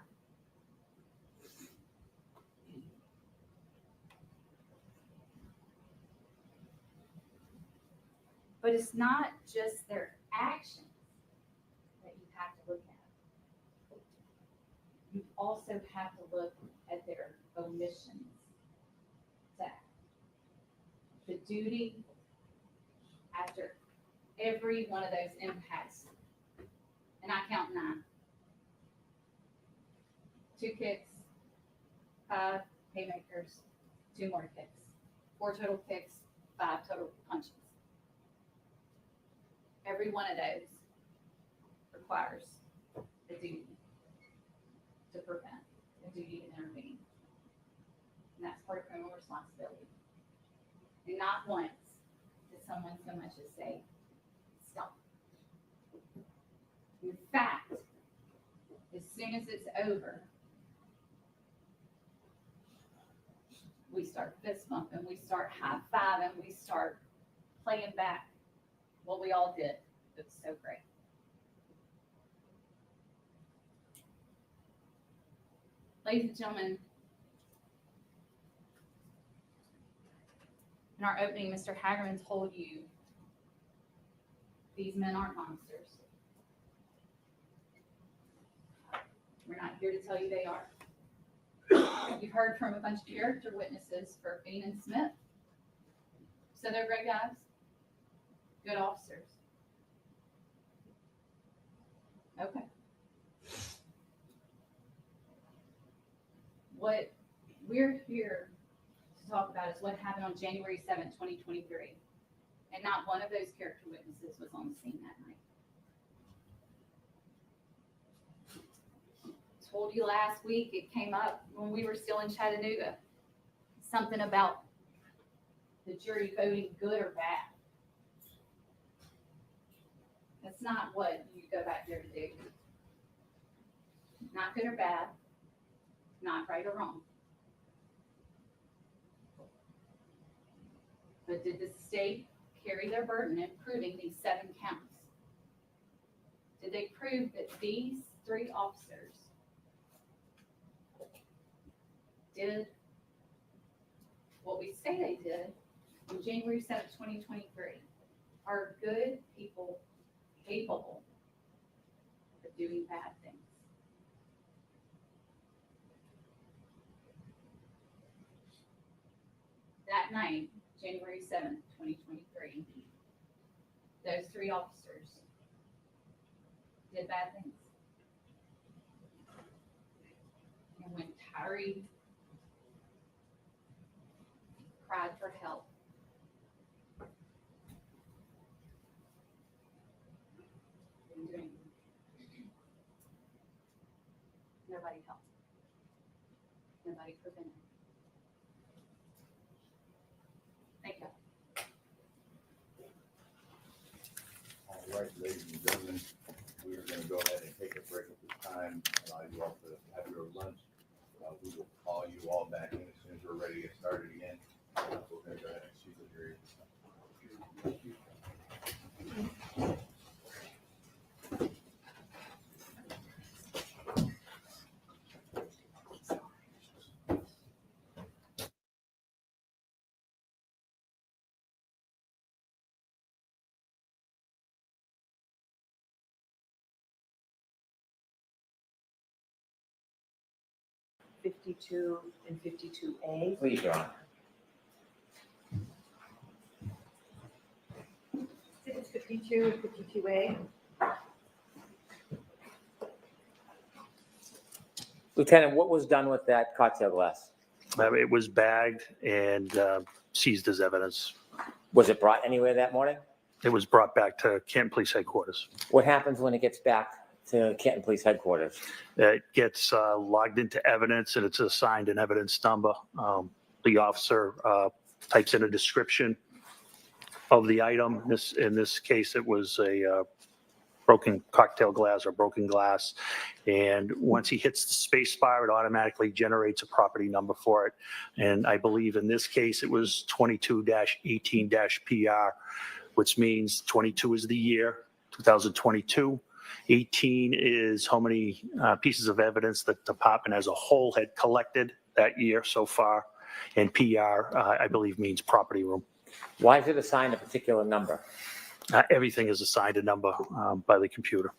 Speaker 21: But it's not just their actions that you have to look at. You also have to look at their omissions. The duty after every one of those impacts, and I count 9. 2 kicks, 5 haymakers, 2 more kicks, 4 total kicks, 5 total punches. Every one of those requires a duty to prevent, a duty to intervene. And that's part of criminal responsibility. And not once did someone so much as say, stop. In fact, as soon as it's over, we start fist bumping, we start high fiving, we start playing back what we all did. It was so great. Ladies and gentlemen, in our opening, Mr. Hagerman told you these men aren't monsters. We're not here to tell you they are. You've heard from a bunch of character witnesses for Bean and Smith. So they're great guys, good officers. Okay. What we're here to talk about is what happened on January 7th, 2023. And not one of those character witnesses was on the scene that night. Told you last week, it came up when we were still in Chattanooga. Something about the jury voting good or bad. That's not what you go back there to do. Not good or bad, not right or wrong. But did the state carry their burden in proving these 7 counts? Did they prove that these 3 officers did what we say they did on January 7th, 2023, are good people capable of doing bad things? That night, January 7th, 2023, those 3 officers did bad things. And when Tyre cried for help, didn't do anything. Nobody helped. Nobody prevented. Thank you.
Speaker 10: All right, ladies and gentlemen, we are going to go ahead and take a break at this time. Allow you all to have your lunch. We will call you all back in as soon as we're ready to get started again. We're going to go ahead and excuse the jury.
Speaker 18: '52 and '52A.
Speaker 5: Please, Your Honor.
Speaker 18: Exhibits '52 and '52A.
Speaker 5: Lieutenant, what was done with that cocktail glass?
Speaker 7: It was bagged and seized as evidence.
Speaker 5: Was it brought anywhere that morning?
Speaker 7: It was brought back to Canton Police Headquarters.
Speaker 5: What happens when it gets back to Canton Police Headquarters?
Speaker 7: It gets logged into evidence and it's assigned an evidence number. The officer types in a description of the item. In this case, it was a broken cocktail glass or broken glass. And once he hits the space bar, it automatically generates a property number for it. And I believe in this case, it was 22-18-PR, which means 22 is the year, 2022. 18 is how many pieces of evidence the department as a whole had collected that year so far. And PR, I believe, means property room.
Speaker 5: Why is it assigned a particular number?
Speaker 7: Everything is assigned a number by the computer.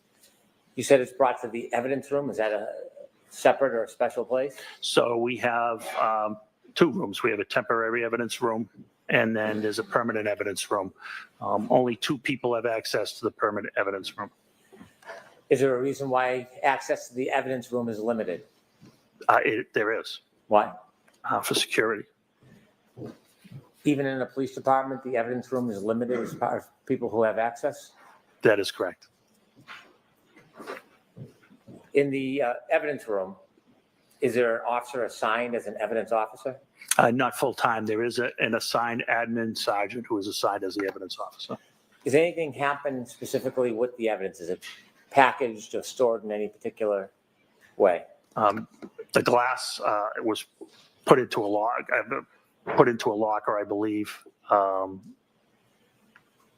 Speaker 5: You said it's brought to the evidence room. Is that a separate or a special place?
Speaker 7: So we have 2 rooms. We have a temporary evidence room, and then there's a permanent evidence room. Only 2 people have access to the permanent evidence room.
Speaker 5: Is there a reason why access to the evidence room is limited?
Speaker 7: There is.
Speaker 5: Why?
Speaker 7: For security.
Speaker 5: Even in a police department, the evidence room is limited as far as people who have access?
Speaker 7: That is correct.
Speaker 5: In the evidence room, is there an officer assigned as an evidence officer?
Speaker 7: Not full-time. There is an assigned admin sergeant who is assigned as the evidence officer.
Speaker 5: Does anything happen specifically with the evidence? Is it packaged or stored in any particular way?
Speaker 7: The glass was put into a locker, I believe,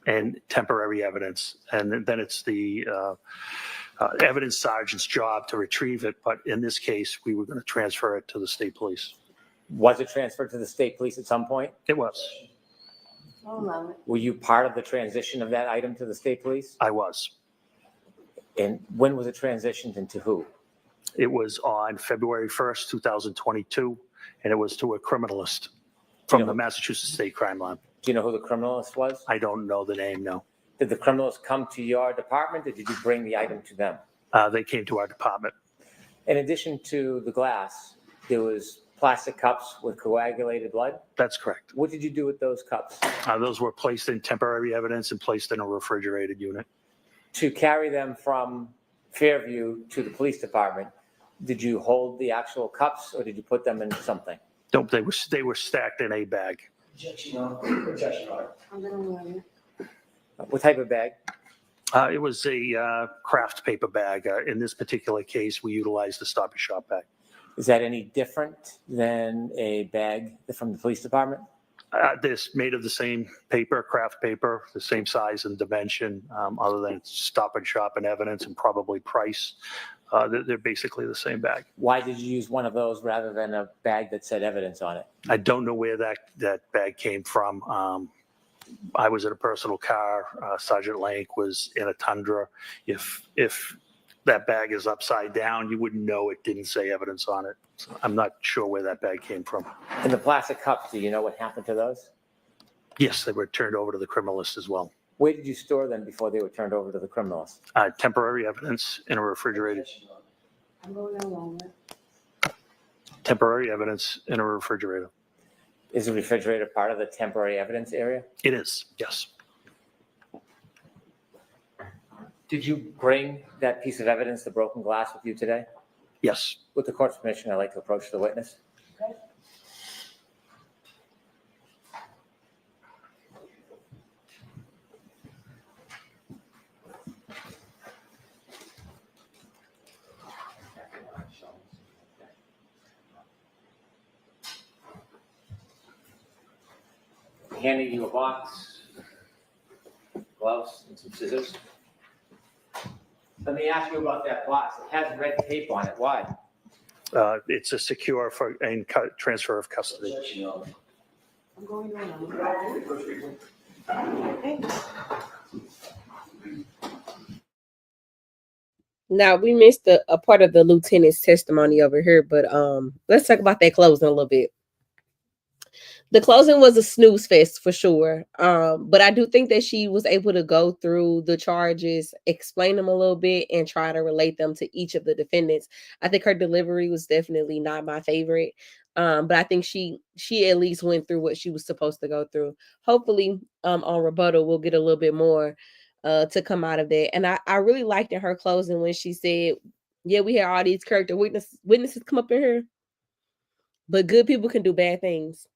Speaker 7: and temporary evidence. And then it's the evidence sergeant's job to retrieve it. But in this case, we were going to transfer it to the state police.
Speaker 5: Was it transferred to the state police at some point?
Speaker 7: It was.
Speaker 5: Were you part of the transition of that item to the state police?
Speaker 7: I was.
Speaker 5: And when was it transitioned and to who?
Speaker 7: It was on February 1st, 2022, and it was to a criminalist from the Massachusetts State Crime Lab.
Speaker 5: Do you know who the criminalist was?
Speaker 7: I don't know the name, no.
Speaker 5: Did the criminalist come to your department or did you bring the item to them?
Speaker 7: They came to our department.
Speaker 5: In addition to the glass, there was plastic cups with coagulated blood?
Speaker 7: That's correct.
Speaker 5: What did you do with those cups?
Speaker 7: Those were placed in temporary evidence and placed in a refrigerated unit.
Speaker 5: To carry them from Fairview to the police department, did you hold the actual cups or did you put them in something?
Speaker 7: Nope, they were stacked in a bag.
Speaker 5: What type of bag?
Speaker 7: It was a craft paper bag. In this particular case, we utilized the Stop and Shop bag.
Speaker 5: Is that any different than a bag from the police department?
Speaker 7: This made of the same paper, craft paper, the same size and dimension, other than Stop and Shop and evidence and probably price. They're basically the same bag.
Speaker 5: Why did you use one of those rather than a bag that said evidence on it?
Speaker 7: I don't know where that bag came from. I was in a personal car. Sergeant Lank was in a Tundra. If that bag is upside down, you wouldn't know it didn't say evidence on it. So I'm not sure where that bag came from.
Speaker 5: And the plastic cups, do you know what happened to those?
Speaker 7: Yes, they were turned over to the criminalist as well.
Speaker 5: Where did you store them before they were turned over to the criminalist?
Speaker 7: Temporary evidence in a refrigerated.
Speaker 18: I'm going along with.
Speaker 7: Temporary evidence in a refrigerator.
Speaker 5: Is the refrigerator part of the temporary evidence area?
Speaker 7: It is, yes.
Speaker 5: Did you bring that piece of evidence, the broken glass, with you today?
Speaker 7: Yes.
Speaker 5: With the court's permission, I'd like to approach the witness.
Speaker 18: Okay.
Speaker 5: Handing you a box, gloves, and some scissors. Let me ask you about that box. It has red tape on it. Why?
Speaker 7: It's a secure and transfer of custody.
Speaker 18: I'm going along.
Speaker 1: Now we missed a part of the lieutenant's testimony over here, but let's talk about that closing a little bit. The closing was a snooze fest for sure. But I do think that she was able to go through the charges, explain them a little bit, and try to relate them to each of the defendants. I think her delivery was definitely not my favorite. But I think she at least went through what she was supposed to go through. Hopefully, on rebuttal, we'll get a little bit more to come out of that. And I really liked in her closing when she said, yeah, we had all these character witnesses come up in here, but good people can do bad things.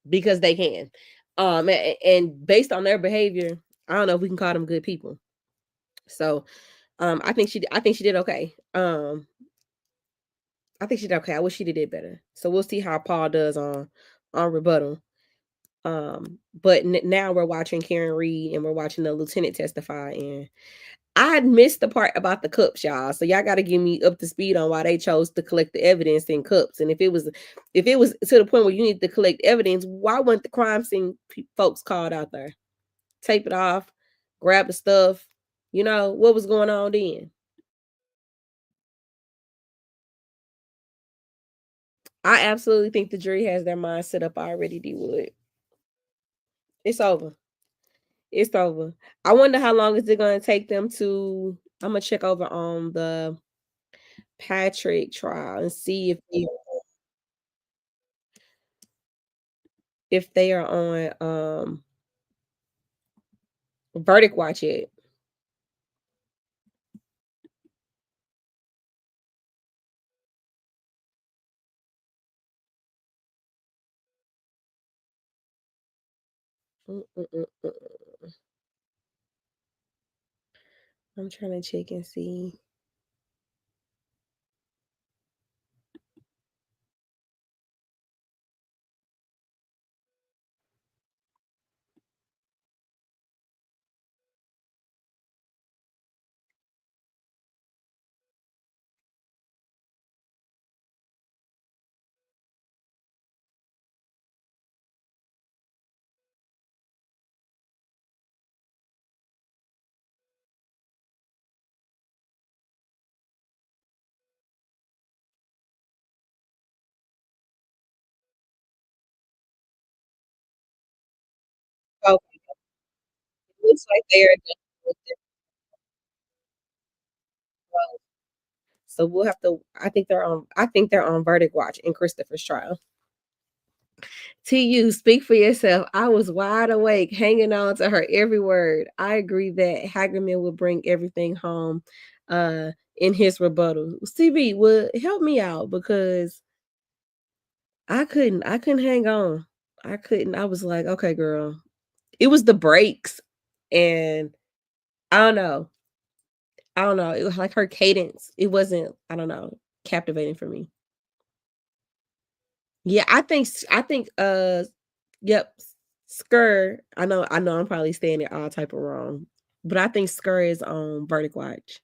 Speaker 1: Because they can. And based on their behavior, I don't know if we can call them good people. So I think she did okay. I think she did okay. I wish she did better. So we'll see how Paul does on rebuttal. But now we're watching Karen Reed and we're watching the lieutenant testify, and I missed the part about the cups, y'all. So y'all got to give me up to speed on why they chose to collect the evidence in cups. And if it was to the point where you need to collect evidence, why weren't the crime scene folks called out there? Tape it off, grab the stuff. You know, what was going on then? I absolutely think the jury has their mind set up already, D-Wood. It's over. It's over. I wonder how long is it going to take them to... I'm going to check over on the Patrick trial and see if they are on verdict watch yet.
Speaker 4: I'm trying to check and see.
Speaker 1: Okay. It looks like they're done with their trial. So we'll have to. I think they're on verdict watch in Christopher's trial. TU, speak for yourself. I was wide awake, hanging on to her every word. I agree that Hagerman would bring everything home in his rebuttal. CB, would help me out because I couldn't hang on. I couldn't. I was like, okay, girl. It was the breaks. And I don't know. I don't know. It was like her cadence. It wasn't, I don't know, captivating for me. Yeah, I think yep, Skur, I know I'm probably saying it all type of wrong, but I think Skur is on verdict watch.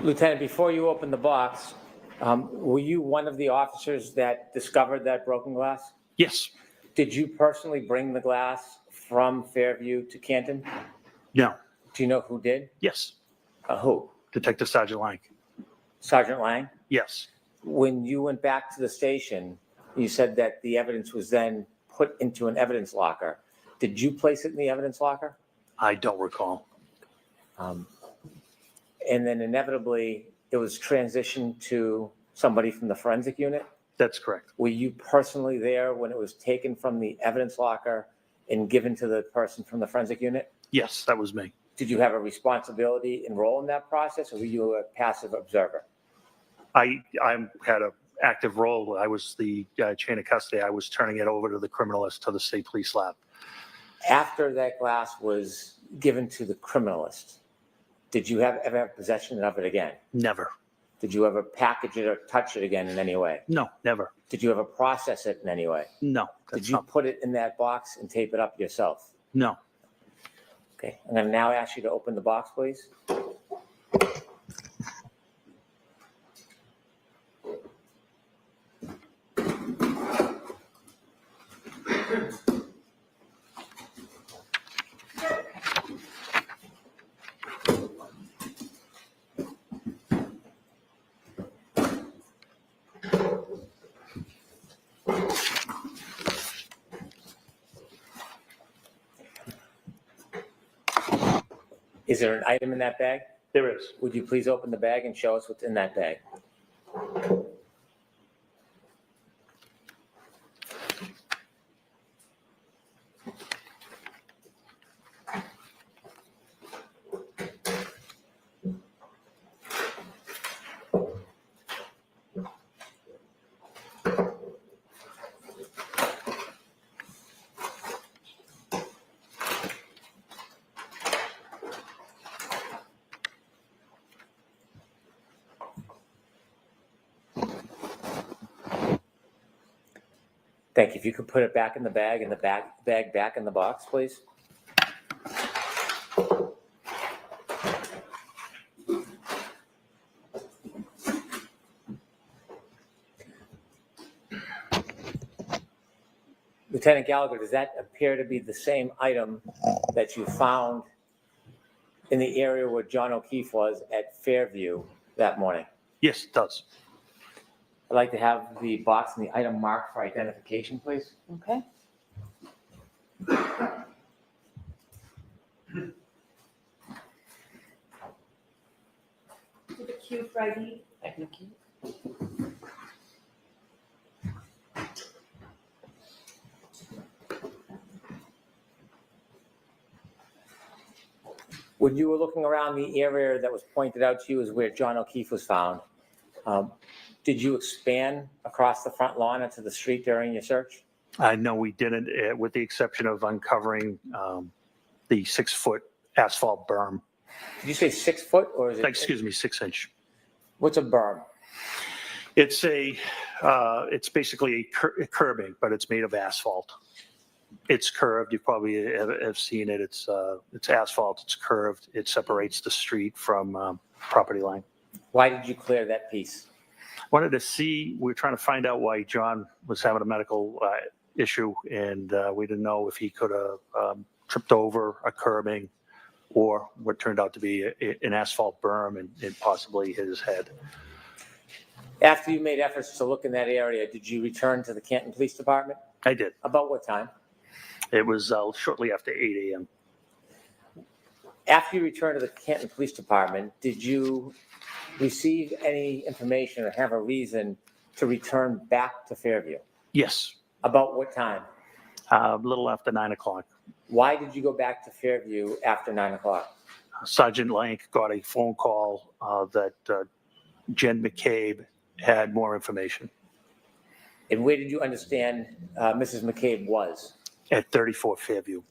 Speaker 5: Lieutenant, before you open the box, were you one of the officers that discovered that broken glass?
Speaker 7: Yes.
Speaker 5: Did you personally bring the glass from Fairview to Canton?
Speaker 7: No.
Speaker 5: Do you know who did?
Speaker 7: Yes.
Speaker 5: Who?
Speaker 7: Detective Sergeant Lang.
Speaker 5: Sergeant Lang?
Speaker 7: Yes.
Speaker 5: When you went back to the station, you said that the evidence was then put into an evidence locker. Did you place it in the evidence locker?
Speaker 7: I don't recall.
Speaker 5: And then inevitably, it was transitioned to somebody from the forensic unit?
Speaker 7: That's correct.
Speaker 5: Were you personally there when it was taken from the evidence locker and given to the person from the forensic unit?
Speaker 7: Yes, that was me.
Speaker 5: Did you have a responsibility and role in that process, or were you a passive observer?
Speaker 7: I had an active role. I was the chain of custody. I was turning it over to the criminalist to the state police lab.
Speaker 5: After that glass was given to the criminalist, did you ever have possession of it again?
Speaker 7: Never.
Speaker 5: Did you ever package it or touch it again in any way?
Speaker 7: No, never.
Speaker 5: Did you ever process it in any way?
Speaker 7: No.
Speaker 5: Did you put it in that box and tape it up yourself?
Speaker 7: No.
Speaker 5: Okay, I'm going to now ask you to open the box, please. Is there an item in that bag?
Speaker 7: There is.
Speaker 5: Would you please open the bag and show us what's in that bag? Thank you. If you could put it back in the bag and the bag back in the box, please. Lieutenant Gallagher, does that appear to be the same item that you found in the area where John O'Keefe was at Fairview that morning?
Speaker 7: Yes, it does.
Speaker 5: I'd like to have the box and the item marked for identification, please.
Speaker 11: Okay.
Speaker 18: cue for ID?
Speaker 5: When you were looking around the area that was pointed out to you as where John O'Keefe was found, did you expand across the front lawn into the street during your search?
Speaker 7: No, we didn't, with the exception of uncovering the 6-foot asphalt berm.
Speaker 5: Did you say 6 foot or is it?
Speaker 7: Excuse me, 6-inch.
Speaker 5: What's a berm?
Speaker 7: It's it's basically a curbing, but it's made of asphalt. It's curved. You probably have seen it. It's asphalt. It's curved. It separates the street from property line.
Speaker 5: Why did you clear that piece?
Speaker 7: Wanted to see. We were trying to find out why John was having a medical issue, and we didn't know if he could have tripped over a curbing or what turned out to be an asphalt berm and possibly hit his head.
Speaker 5: After you made efforts to look in that area, did you return to the Canton Police Department?
Speaker 7: I did.
Speaker 5: About what time?
Speaker 7: It was shortly after 8 a.m.
Speaker 5: After you returned to the Canton Police Department, did you receive any information or have a reason to return back to Fairview?
Speaker 7: Yes.
Speaker 5: About what time?
Speaker 7: A little after 9 o'clock.
Speaker 5: Why did you go back to Fairview after 9 o'clock?
Speaker 7: Sergeant Lank got a phone call that Jen McCabe had more information.
Speaker 5: And where did you understand Mrs. McCabe was?
Speaker 7: At 34 Fairview.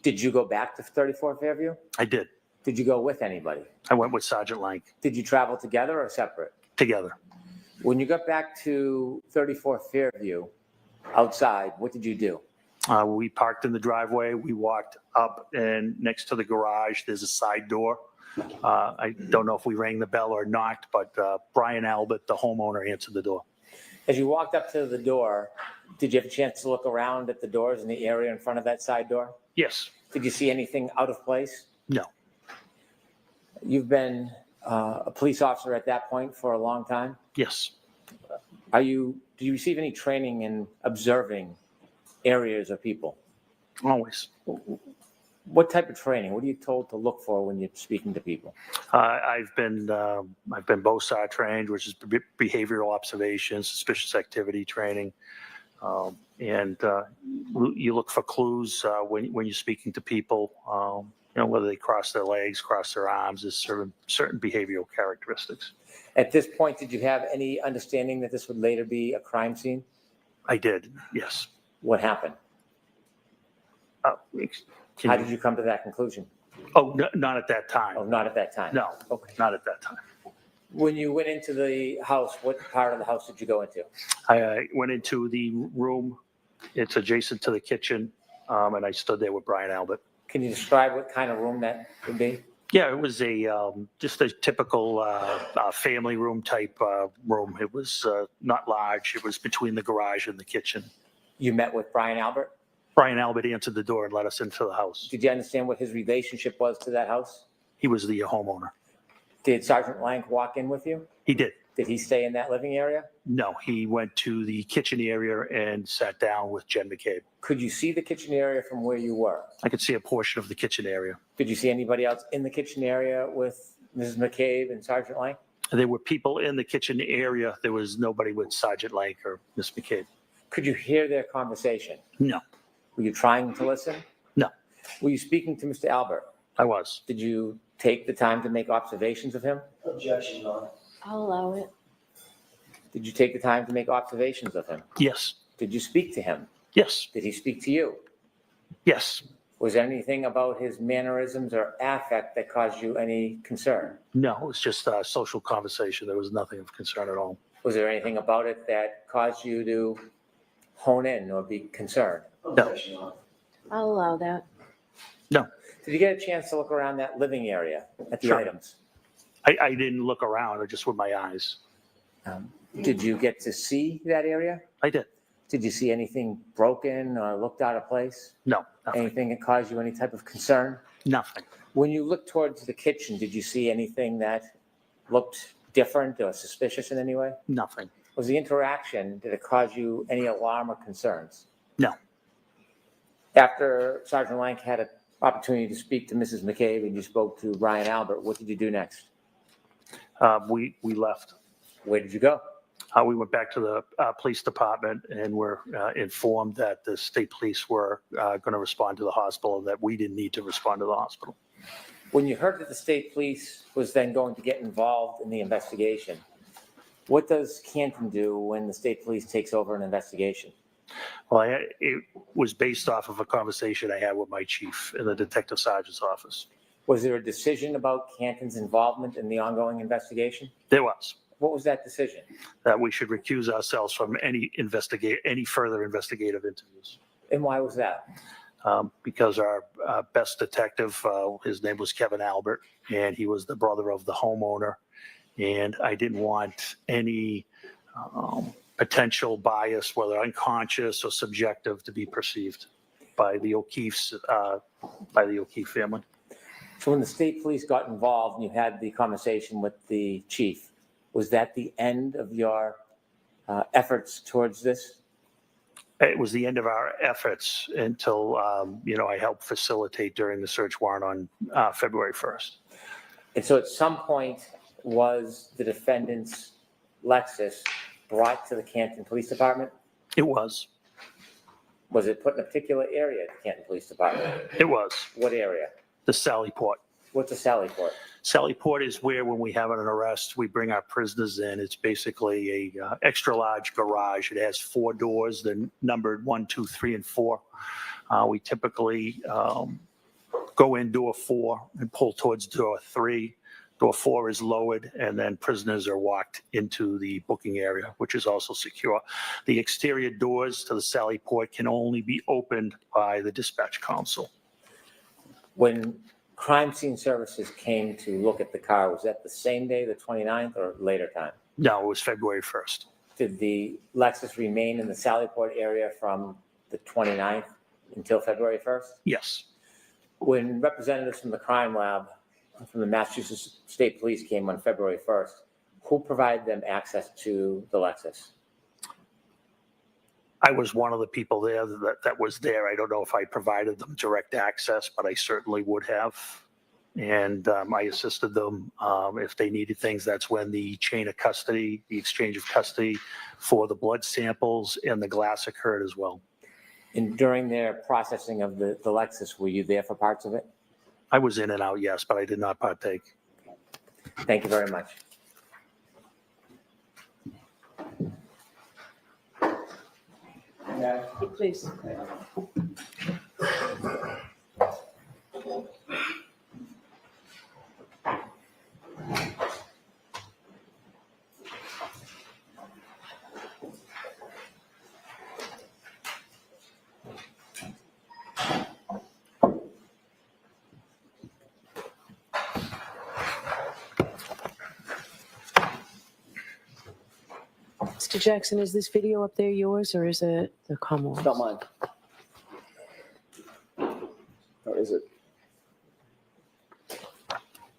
Speaker 5: Did you go back to 34 Fairview?
Speaker 7: I did.
Speaker 5: Did you go with anybody?
Speaker 7: I went with Sergeant Lank.
Speaker 5: Did you travel together or separate?
Speaker 7: Together.
Speaker 5: When you got back to 34 Fairview, outside, what did you do?
Speaker 7: We parked in the driveway. We walked up, and next to the garage, there's a side door. I don't know if we rang the bell or not, but Brian Albert, the homeowner, answered the door.
Speaker 5: As you walked up to the door, did you have a chance to look around at the doors in the area in front of that side door?
Speaker 7: Yes.
Speaker 5: Did you see anything out of place?
Speaker 7: No.
Speaker 5: You've been a police officer at that point for a long time?
Speaker 7: Yes.
Speaker 5: Do you receive any training in observing areas or people?
Speaker 7: Always.
Speaker 5: What type of training? What are you told to look for when you're speaking to people?
Speaker 7: I've been BOSAR trained, which is behavioral observation, suspicious activity training, and you look for clues when you're speaking to people. Whether they cross their legs, cross their arms, there's certain behavioral characteristics.
Speaker 5: At this point, did you have any understanding that this would later be a crime scene?
Speaker 7: I did. Yes.
Speaker 5: What happened? How did you come to that conclusion?
Speaker 7: Oh, not at that time.
Speaker 5: Oh, not at that time?
Speaker 7: No,
Speaker 5: Okay.
Speaker 7: not at that time.
Speaker 5: When you went into the house, what part of the house did you go into?
Speaker 7: I went into the room. It's adjacent to the kitchen, and I stood there with Brian Albert.
Speaker 5: Can you describe what kind of room that would be?
Speaker 7: Yeah, it was just a typical family room type room. It was not large. It was between the garage and the kitchen.
Speaker 5: You met with Brian Albert?
Speaker 7: Brian Albert answered the door and let us into the house.
Speaker 5: Did you understand what his relationship was to that house?
Speaker 7: He was the homeowner.
Speaker 5: Did Sergeant Lank walk in with you?
Speaker 7: He did.
Speaker 5: Did he stay in that living area?
Speaker 7: No, he went to the kitchen area and sat down with Jen McCabe.
Speaker 5: Could you see the kitchen area from where you were?
Speaker 7: I could see a portion of the kitchen area.
Speaker 5: Did you see anybody else in the kitchen area with Mrs. McCabe and Sergeant Lank?
Speaker 7: There were people in the kitchen area. There was nobody with Sergeant Lank or Miss McCabe.
Speaker 5: Could you hear their conversation?
Speaker 7: No.
Speaker 5: Were you trying to listen?
Speaker 7: No.
Speaker 5: Were you speaking to Mr. Albert?
Speaker 7: I was.
Speaker 5: Did you take the time to make observations of him?
Speaker 18: Objection, Your Honor. I'll allow it.
Speaker 5: Did you take the time to make observations of him?
Speaker 7: Yes.
Speaker 5: Did you speak to him?
Speaker 7: Yes.
Speaker 5: Did he speak to you?
Speaker 7: Yes.
Speaker 5: Was there anything about his mannerisms or affect that caused you any concern?
Speaker 7: No, it was just a social conversation. There was nothing of concern at all.
Speaker 5: Was there anything about it that caused you to hone in or be concerned?
Speaker 7: No.
Speaker 18: I'll allow that.
Speaker 7: No.
Speaker 5: Did you get a chance to look around that living area at the
Speaker 7: Sure.
Speaker 5: items?
Speaker 7: I didn't look around, or just with my eyes.
Speaker 5: Did you get to see that area?
Speaker 7: I did.
Speaker 5: Did you see anything broken or looked out of place?
Speaker 7: No. Nothing.
Speaker 5: Anything that caused you any type of concern?
Speaker 7: Nothing.
Speaker 5: When you looked towards the kitchen, did you see anything that looked different or suspicious in any way?
Speaker 7: Nothing.
Speaker 5: Was the interaction, did it cause you any alarm or concerns?
Speaker 7: No.
Speaker 5: After Sergeant Lank had an opportunity to speak to Mrs. McCabe and you spoke to Brian Albert, what did you do next?
Speaker 7: We left.
Speaker 5: Where did you go?
Speaker 7: We went back to the police department and were informed that the state police were going to respond to the hospital and that we didn't need to respond to the hospital.
Speaker 5: When you heard that the state police was then going to get involved in the investigation, what does Canton do when the state police takes over an investigation?
Speaker 7: Well, it was based off of a conversation I had with my chief in the detective sergeant's office.
Speaker 5: Was there a decision about Canton's involvement in the ongoing investigation?
Speaker 7: There was.
Speaker 5: What was that decision?
Speaker 7: That we should recuse ourselves from any further investigative interviews.
Speaker 5: And why was that?
Speaker 7: Because our best detective, his name was Kevin Albert, and he was the brother of the homeowner. And I didn't want any potential bias, whether unconscious or subjective, to be perceived by the O'Keefe's, by the O'Keefe family.
Speaker 5: So when the state police got involved and you had the conversation with the chief, was that the end of your efforts towards this?
Speaker 7: It was the end of our efforts until, I helped facilitate during the search warrant on February 1st.
Speaker 5: And so at some point, was the defendant's Lexus brought to the Canton Police Department?
Speaker 7: It was.
Speaker 5: Was it put in a particular area at the Canton Police Department?
Speaker 7: It was.
Speaker 5: What area?
Speaker 7: The Sally Port.
Speaker 5: What's a Sally Port?
Speaker 7: Sally Port is where, when we have an arrest, we bring our prisoners in. It's basically a extra large garage. It has 4 doors. They're numbered 1, 2, 3, and 4. We typically go in door 4 and pull towards door 3. Door 4 is lowered, and then prisoners are walked into the booking area, which is also secure. The exterior doors to the Sally Port can only be opened by the dispatch council.
Speaker 5: When crime scene services came to look at the car, was that the same day, the 29th, or later time?
Speaker 7: No, it was February 1st.
Speaker 5: Did the Lexus remain in the Sally Port area from the 29th until February 1st?
Speaker 7: Yes.
Speaker 5: When representatives from the crime lab from the Massachusetts State Police came on February 1st, who provided them access to the Lexus?
Speaker 7: I was one of the people there that was there. I don't know if I provided them direct access, but I certainly would have. And I assisted them if they needed things. That's when the chain of custody, the exchange of custody for the blood samples and the glass occurred as well.
Speaker 5: And during their processing of the Lexus, were you there for parts of it?
Speaker 7: I was in and out, yes, but I did not partake.
Speaker 5: Thank you very much.
Speaker 18: Please. Mr. Jackson, is this video up there yours or is it the Commonwealth?
Speaker 16: It's not mine. Or is it?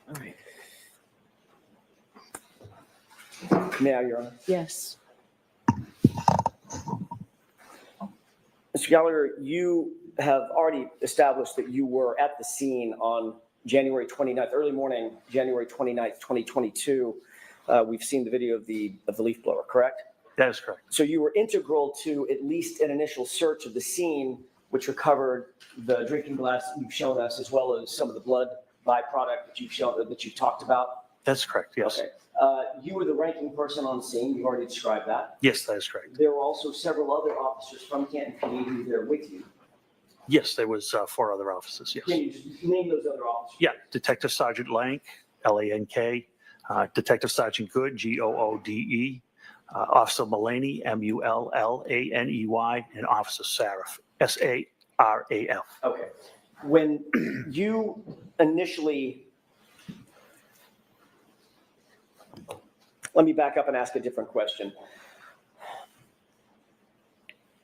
Speaker 18: All right.
Speaker 16: May I, Your Honor?
Speaker 18: Yes.
Speaker 16: Mr. Gallagher, you have already established that you were at the scene on January 29th, early morning, January 29th, 2022. We've seen the video of the leaf blower, correct?
Speaker 7: That is correct.
Speaker 16: So you were integral to at least an initial search of the scene, which recovered the drinking glass that you've shown us, as well as some of the blood byproduct that you've talked about.
Speaker 7: That's correct, yes.
Speaker 16: Okay. You were the ranking person on the scene. You've already described that.
Speaker 7: Yes, that is correct.
Speaker 16: There were also several other officers from Canton PD who were there with you.
Speaker 7: Yes, there was 4 other officers, yes.
Speaker 16: Can you just name those other officers?
Speaker 7: Yeah, Detective Sergeant Lank, Lank, Detective Sergeant Good, Goode, Officer Mullaney, Mullaney, and Officer Saraf, Saraf.
Speaker 16: Okay. When you initially, let me back up and ask a different question.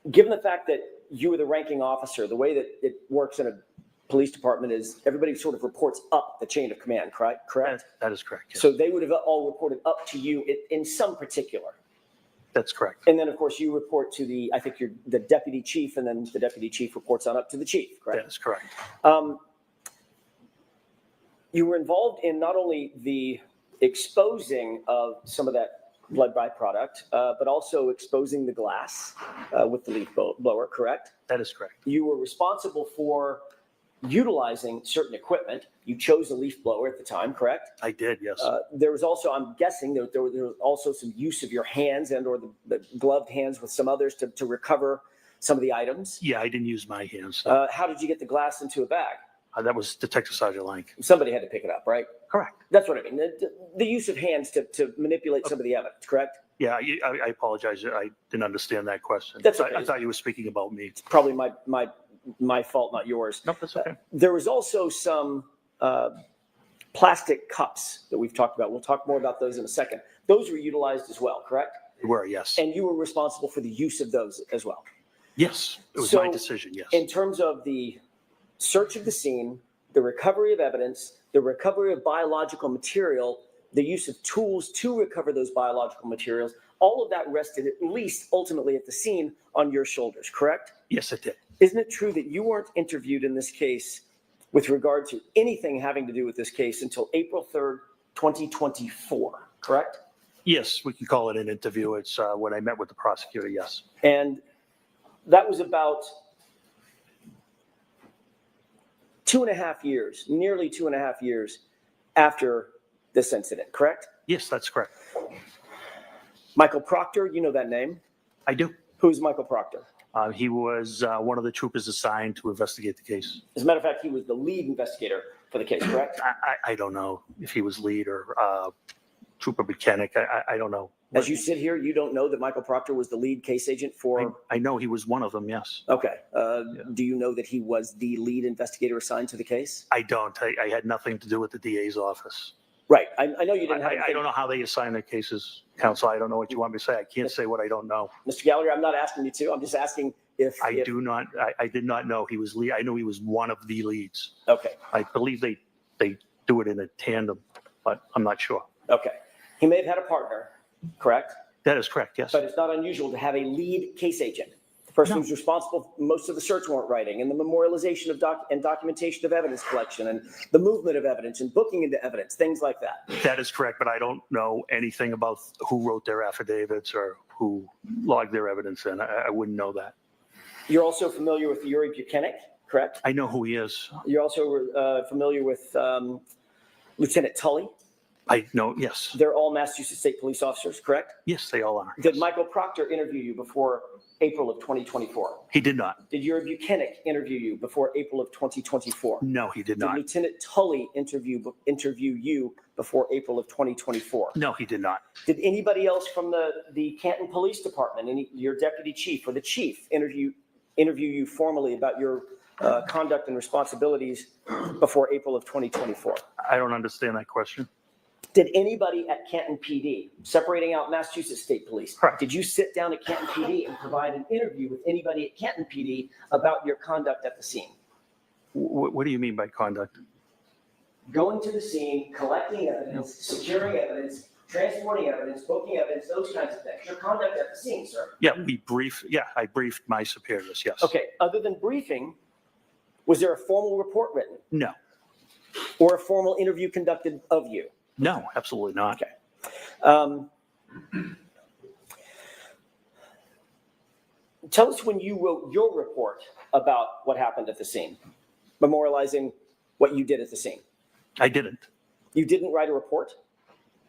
Speaker 16: Given the fact that you were the ranking officer, the way that it works in a police department is everybody sort of reports up the chain of command, correct?
Speaker 7: That is correct. Yes.
Speaker 16: So they would have all reported up to you in some particular.
Speaker 7: That's correct.
Speaker 16: And then, of course, you report to the deputy chief, and then the deputy chief reports on up to the chief, correct?
Speaker 7: That is correct.
Speaker 16: You were involved in not only the exposing of some of that blood byproduct, but also exposing the glass with the leaf blower, correct?
Speaker 7: That is correct.
Speaker 16: You were responsible for utilizing certain equipment. You chose a leaf blower at the time, correct?
Speaker 7: I did, yes.
Speaker 16: There was also, I'm guessing, there was also some use of your hands and or the gloved hands with some others to recover some of the items.
Speaker 7: Yeah, I didn't use my hands.
Speaker 16: How did you get the glass into a bag?
Speaker 7: That was Detective Sergeant Lank.
Speaker 16: Somebody had to pick it up, right?
Speaker 7: Correct.
Speaker 16: That's what I mean. The use of hands to manipulate some of the evidence, correct?
Speaker 7: Yeah, I apologize. I didn't understand that question.
Speaker 16: That's okay.
Speaker 7: I thought you were speaking about me.
Speaker 16: It's probably my fault, not yours.
Speaker 7: No, that's okay.
Speaker 16: There was also some plastic cups that we've talked about. We'll talk more about those in a second. Those were utilized as well, correct?
Speaker 7: They were, yes.
Speaker 16: And you were responsible for the use of those as well?
Speaker 7: Yes, it was
Speaker 16: So,
Speaker 7: my decision, yes.
Speaker 16: In terms of the search of the scene, the recovery of evidence, the recovery of biological material, the use of tools to recover those biological materials, all of that rested at least ultimately at the scene on your shoulders, correct?
Speaker 7: Yes, it did.
Speaker 16: Isn't it true that you weren't interviewed in this case with regard to anything having to do with this case until April 3rd, 2024, correct?
Speaker 7: Yes, we can call it an interview. It's when I met with the prosecutor, yes.
Speaker 16: And that was about 2.5 years, nearly 2.5 years after this incident, correct?
Speaker 7: Yes, that's correct.
Speaker 16: Michael Proctor, you know that name?
Speaker 7: I do.
Speaker 16: Who's Michael Proctor?
Speaker 7: He was one of the troopers assigned to investigate the case.
Speaker 16: As a matter of fact, he was the lead investigator for the case, correct?
Speaker 7: I don't know if he was lead or trooper mechanic. I don't know.
Speaker 16: As you sit here, you don't know that Michael Proctor was the lead case agent for...
Speaker 7: I know he was one of them, yes.
Speaker 16: Okay. Do you know that he was the lead investigator assigned to the case?
Speaker 7: I don't. I had nothing to do with the DA's office.
Speaker 16: Right. I know you didn't have...
Speaker 7: I don't know how they assign their cases, counsel. I don't know what you want me to say. I can't say what I don't know.
Speaker 16: Mr. Gallagher, I'm not asking you to. I'm just asking if...
Speaker 7: I did not know he was lead. I knew he was one of the leads.
Speaker 16: Okay.
Speaker 7: I believe they do it in a tandem, but I'm not sure.
Speaker 16: Okay. He may have had a partner, correct?
Speaker 7: That is correct, yes.
Speaker 16: But it's not unusual to have a lead case agent, the person who's responsible for most of the search warrant writing and the memorialization of documentation of evidence collection and the movement of evidence and booking into evidence, things like that.
Speaker 7: That is correct, but I don't know anything about who wrote their affidavits or who logged their evidence in. I wouldn't know that.
Speaker 16: You're also familiar with Yuri Buchanan, correct?
Speaker 7: I know who he is.
Speaker 16: You're also familiar with Lieutenant Tully?
Speaker 7: I know, yes.
Speaker 16: They're all Massachusetts State Police officers, correct?
Speaker 7: Yes, they all are.
Speaker 16: Did Michael Proctor interview you before April of 2024?
Speaker 7: He did not.
Speaker 16: Did Yuri Buchanan interview you before April of 2024?
Speaker 7: No, he did not.
Speaker 16: Did Lieutenant Tully interview you before April of 2024?
Speaker 7: No, he did not.
Speaker 16: Did anybody else from the Canton Police Department, your deputy chief or the chief, interview you formally about your conduct and responsibilities before April of 2024?
Speaker 7: I don't understand that question.
Speaker 16: Did anybody at Canton PD, separating out Massachusetts State Police, did you sit down at Canton PD and provide an interview with anybody at Canton PD about your conduct at the scene?
Speaker 7: What do you mean by conduct?
Speaker 16: Going to the scene, collecting evidence, securing evidence, transporting evidence, booking evidence, those kinds of things. Your conduct at the scene, sir.
Speaker 7: Yeah, I briefed my superiors, yes.
Speaker 16: Okay, other than briefing, was there a formal report written?
Speaker 7: No.
Speaker 16: Or a formal interview conducted of you?
Speaker 7: No, absolutely not.
Speaker 16: Okay. Tell us when you wrote your report about what happened at the scene, memorializing what you did at the scene.
Speaker 7: I didn't.
Speaker 16: You didn't write a report?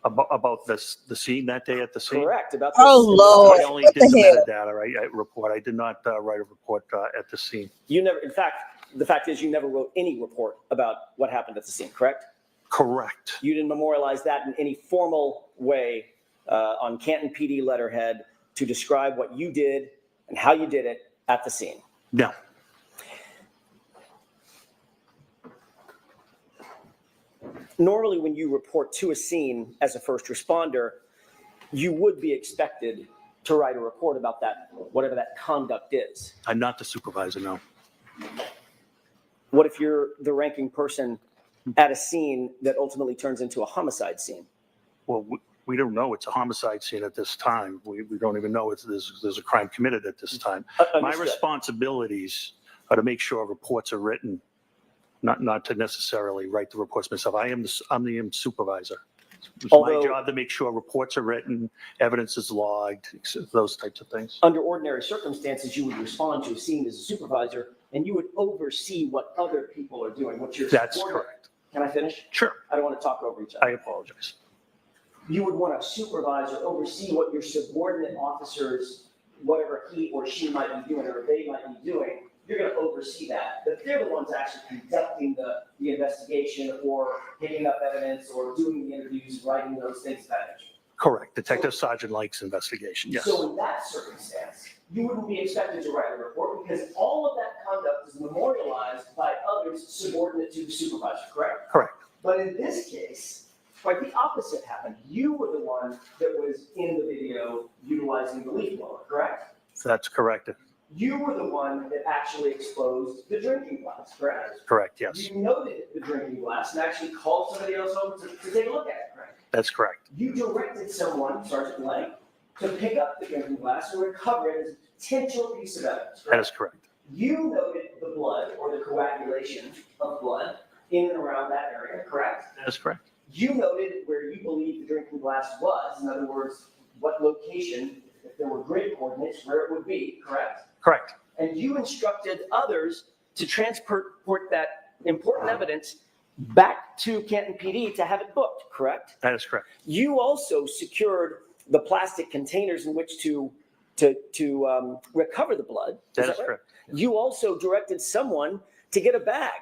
Speaker 7: About the scene that day at the scene?
Speaker 16: Correct. About
Speaker 4: Oh, Lord.
Speaker 7: I only
Speaker 4: What
Speaker 7: did
Speaker 4: the
Speaker 7: the
Speaker 4: hell?
Speaker 7: metadata report. I did not write a report at the scene.
Speaker 16: You never, in fact, the fact is you never wrote any report about what happened at the scene, correct?
Speaker 7: Correct.
Speaker 16: You didn't memorialize that in any formal way on Canton PD letterhead to describe what you did and how you did it at the scene?
Speaker 7: No.
Speaker 16: Normally, when you report to a scene as a first responder, you would be expected to write a report about that, whatever that conduct is.
Speaker 7: I'm not the supervisor, no.
Speaker 16: What if you're the ranking person at a scene that ultimately turns into a homicide scene?
Speaker 7: Well, we don't know it's a homicide scene at this time. We don't even know there's a crime committed at this time. My responsibilities are to make sure reports are written, not to necessarily write the reports myself. I'm the supervisor. It's
Speaker 16: Although-
Speaker 7: my job to make sure reports are written, evidence is logged, those types of things.
Speaker 16: Under ordinary circumstances, you would respond to a scene as a supervisor and you would oversee what other people are doing, what your
Speaker 7: That's
Speaker 16: subordinate-
Speaker 7: correct.
Speaker 16: Can I finish?
Speaker 7: Sure.
Speaker 16: I don't want to talk over each other.
Speaker 7: I apologize.
Speaker 16: You would want to supervise or oversee what your subordinate officers, whatever he or she might be doing or they might be doing, you're going to oversee that. But they're the ones actually conducting the investigation or picking up evidence or doing the interviews, writing those things of that nature.
Speaker 7: Correct. Detective Sergeant Lake's investigation, yes.
Speaker 16: So in that circumstance, you wouldn't be expected to write a report because all of that conduct is memorialized by others subordinate to the supervisor, correct?
Speaker 7: Correct.
Speaker 16: But in this case, quite the opposite happened. You were the one that was in the video utilizing the leaf blower, correct?
Speaker 7: That's correct.
Speaker 16: You were the one that actually exposed the drinking glass, correct?
Speaker 7: Correct, yes.
Speaker 16: You noted the drinking glass and actually called somebody else over to take a look at it, correct?
Speaker 7: That's correct.
Speaker 16: You directed someone, Sergeant Lang, to pick up the drinking glass and recover it as a potential piece of evidence,
Speaker 7: That
Speaker 16: correct?
Speaker 7: is correct.
Speaker 16: You noted the blood or the coagulation of blood in and around that area, correct?
Speaker 7: That is correct.
Speaker 16: You noted where you believe the drinking glass was, in other words, what location, if there were grid coordinates, where it would be, correct?
Speaker 7: Correct.
Speaker 16: And you instructed others to transport that important evidence back to Canton PD to have it booked, correct?
Speaker 7: That is correct.
Speaker 16: You also secured the plastic containers in which to recover the blood.
Speaker 7: That is
Speaker 16: right?
Speaker 7: correct.
Speaker 16: You also directed someone to get a bag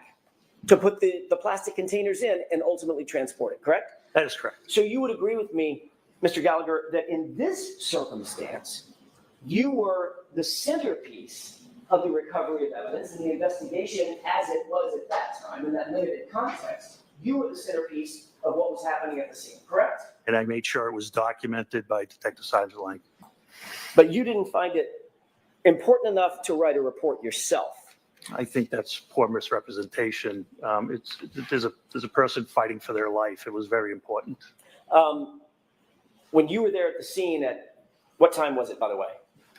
Speaker 16: to put the plastic containers in and ultimately transport it, correct?
Speaker 7: That is correct.
Speaker 16: So you would agree with me, Mr. Gallagher, that in this circumstance, you were the centerpiece of the recovery of evidence and the investigation as it was at that time in that limited context. You were the centerpiece of what was happening at the scene, correct?
Speaker 7: And I made sure it was documented by Detective Sergeant Lang.
Speaker 16: But you didn't find it important enough to write a report yourself.
Speaker 7: I think that's poor misrepresentation. There's a person fighting for their life. It was very important.
Speaker 16: When you were there at the scene at, what time was it, by the way?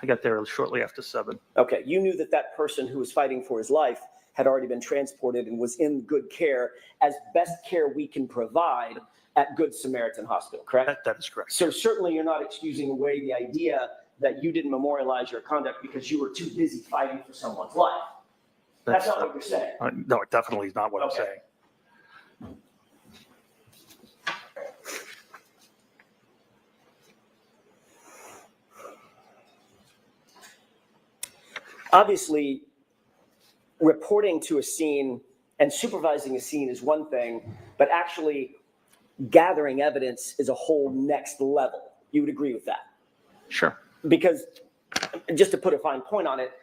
Speaker 7: I got there shortly after 7.
Speaker 16: Okay, you knew that that person who was fighting for his life had already been transported and was in good care, as best care we can provide at Good Samaritan Hospital, correct?
Speaker 7: That is correct.
Speaker 16: So certainly you're not excusing away the idea that you didn't memorialize your conduct because you were too busy fighting for someone's life. That's not what you're saying.
Speaker 7: No, it definitely is not what I'm saying.
Speaker 16: Obviously, reporting to a scene and supervising a scene is one thing, but actually gathering evidence is a whole next level. You would agree with that?
Speaker 7: Sure.
Speaker 16: Because, just to put a fine point on it,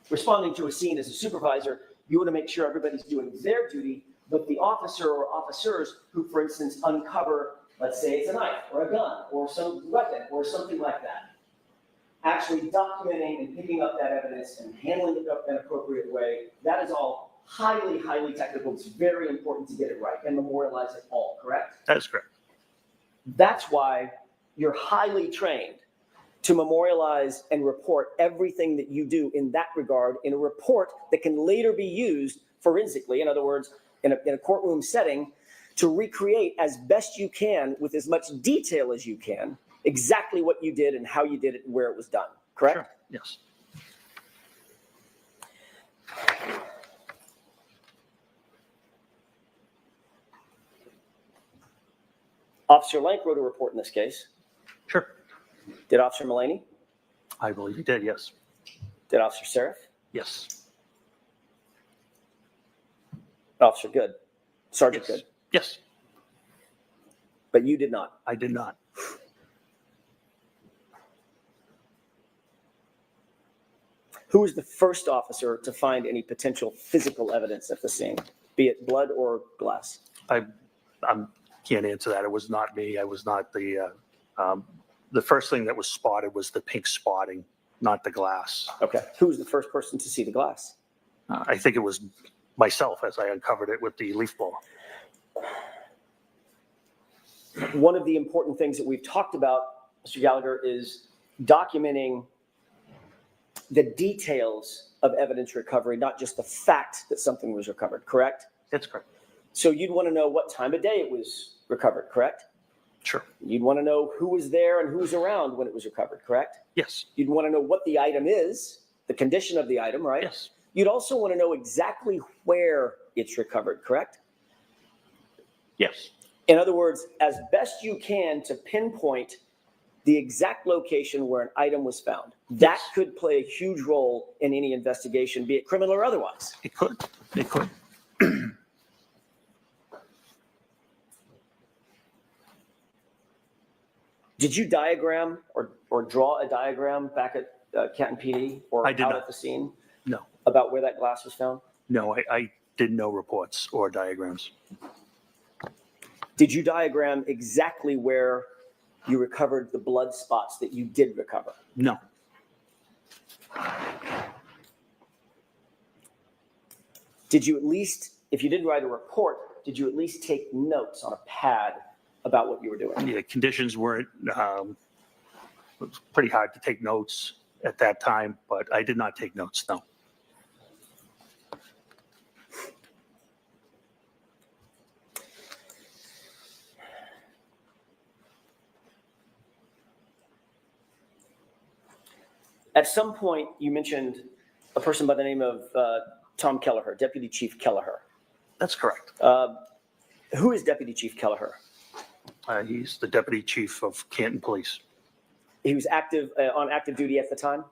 Speaker 16: responding to a scene as a supervisor, you want to make sure everybody's doing their duty, but the officer or officers who, for instance, uncover, let's say it's a knife or a gun or some weapon or something like that, actually documenting and picking up that evidence and handling it in an appropriate way, that is all highly, highly technical. It's very important to get it right and memorialize it all, correct?
Speaker 7: That is correct.
Speaker 16: That's why you're highly trained to memorialize and report everything that you do in that regard in a report that can later be used forensically, in other words, in a courtroom setting, to recreate as best you can with as much detail as you can exactly what you did and how you did it and where it was done, correct?
Speaker 7: Sure. Yes.
Speaker 16: Officer Lank wrote a report in this case.
Speaker 7: Sure.
Speaker 16: Did Officer Mullaney?
Speaker 7: I believe he did, yes.
Speaker 16: Did Officer Seraph?
Speaker 7: Yes.
Speaker 16: Officer Good? Sergeant
Speaker 7: Yes.
Speaker 16: Good?
Speaker 7: Yes.
Speaker 16: But you did not?
Speaker 7: I did not.
Speaker 16: Who was the first officer to find any potential physical evidence at the scene, be it blood or glass?
Speaker 7: I can't answer that. It was not me. I was not the first thing that was spotted was the pink spotting, not the glass.
Speaker 16: Okay. Who was the first person to see the glass?
Speaker 7: I think it was myself as I uncovered it with the leaf blower.
Speaker 16: One of the important things that we've talked about, Mr. Gallagher, is documenting the details of evidence recovery, not just the fact that something was recovered, correct?
Speaker 7: That's correct.
Speaker 16: So you'd want to know what time of day it was recovered, correct?
Speaker 7: Sure.
Speaker 16: You'd want to know who was there and who was around when it was recovered, correct?
Speaker 7: Yes.
Speaker 16: You'd want to know what the item is, the condition of the item, right?
Speaker 7: Yes.
Speaker 16: You'd also want to know exactly where it's recovered, correct?
Speaker 7: Yes.
Speaker 16: In other words, as best you can to pinpoint the exact location where an item was found. That could play a huge role in any investigation, be it criminal or otherwise.
Speaker 7: It could. It could.
Speaker 16: Did you diagram or draw a diagram back at Canton PD or
Speaker 7: I did
Speaker 16: out
Speaker 7: not.
Speaker 16: at the scene
Speaker 7: No.
Speaker 16: about where that glass was found?
Speaker 7: No, I did no reports or diagrams.
Speaker 16: Did you diagram exactly where you recovered the blood spots that you did recover?
Speaker 7: No.
Speaker 16: Did you at least, if you didn't write a report, did you at least take notes on a pad about what you were doing?
Speaker 7: Yeah, conditions weren't, it was pretty hard to take notes at that time, but I did not take notes, no.
Speaker 16: At some point, you mentioned a person by the name of Tom Kelleher, Deputy Chief Kelleher.
Speaker 7: That's correct.
Speaker 16: Who is Deputy Chief Kelleher?
Speaker 7: He's the deputy chief of Canton Police.
Speaker 16: He was active on active duty at the time?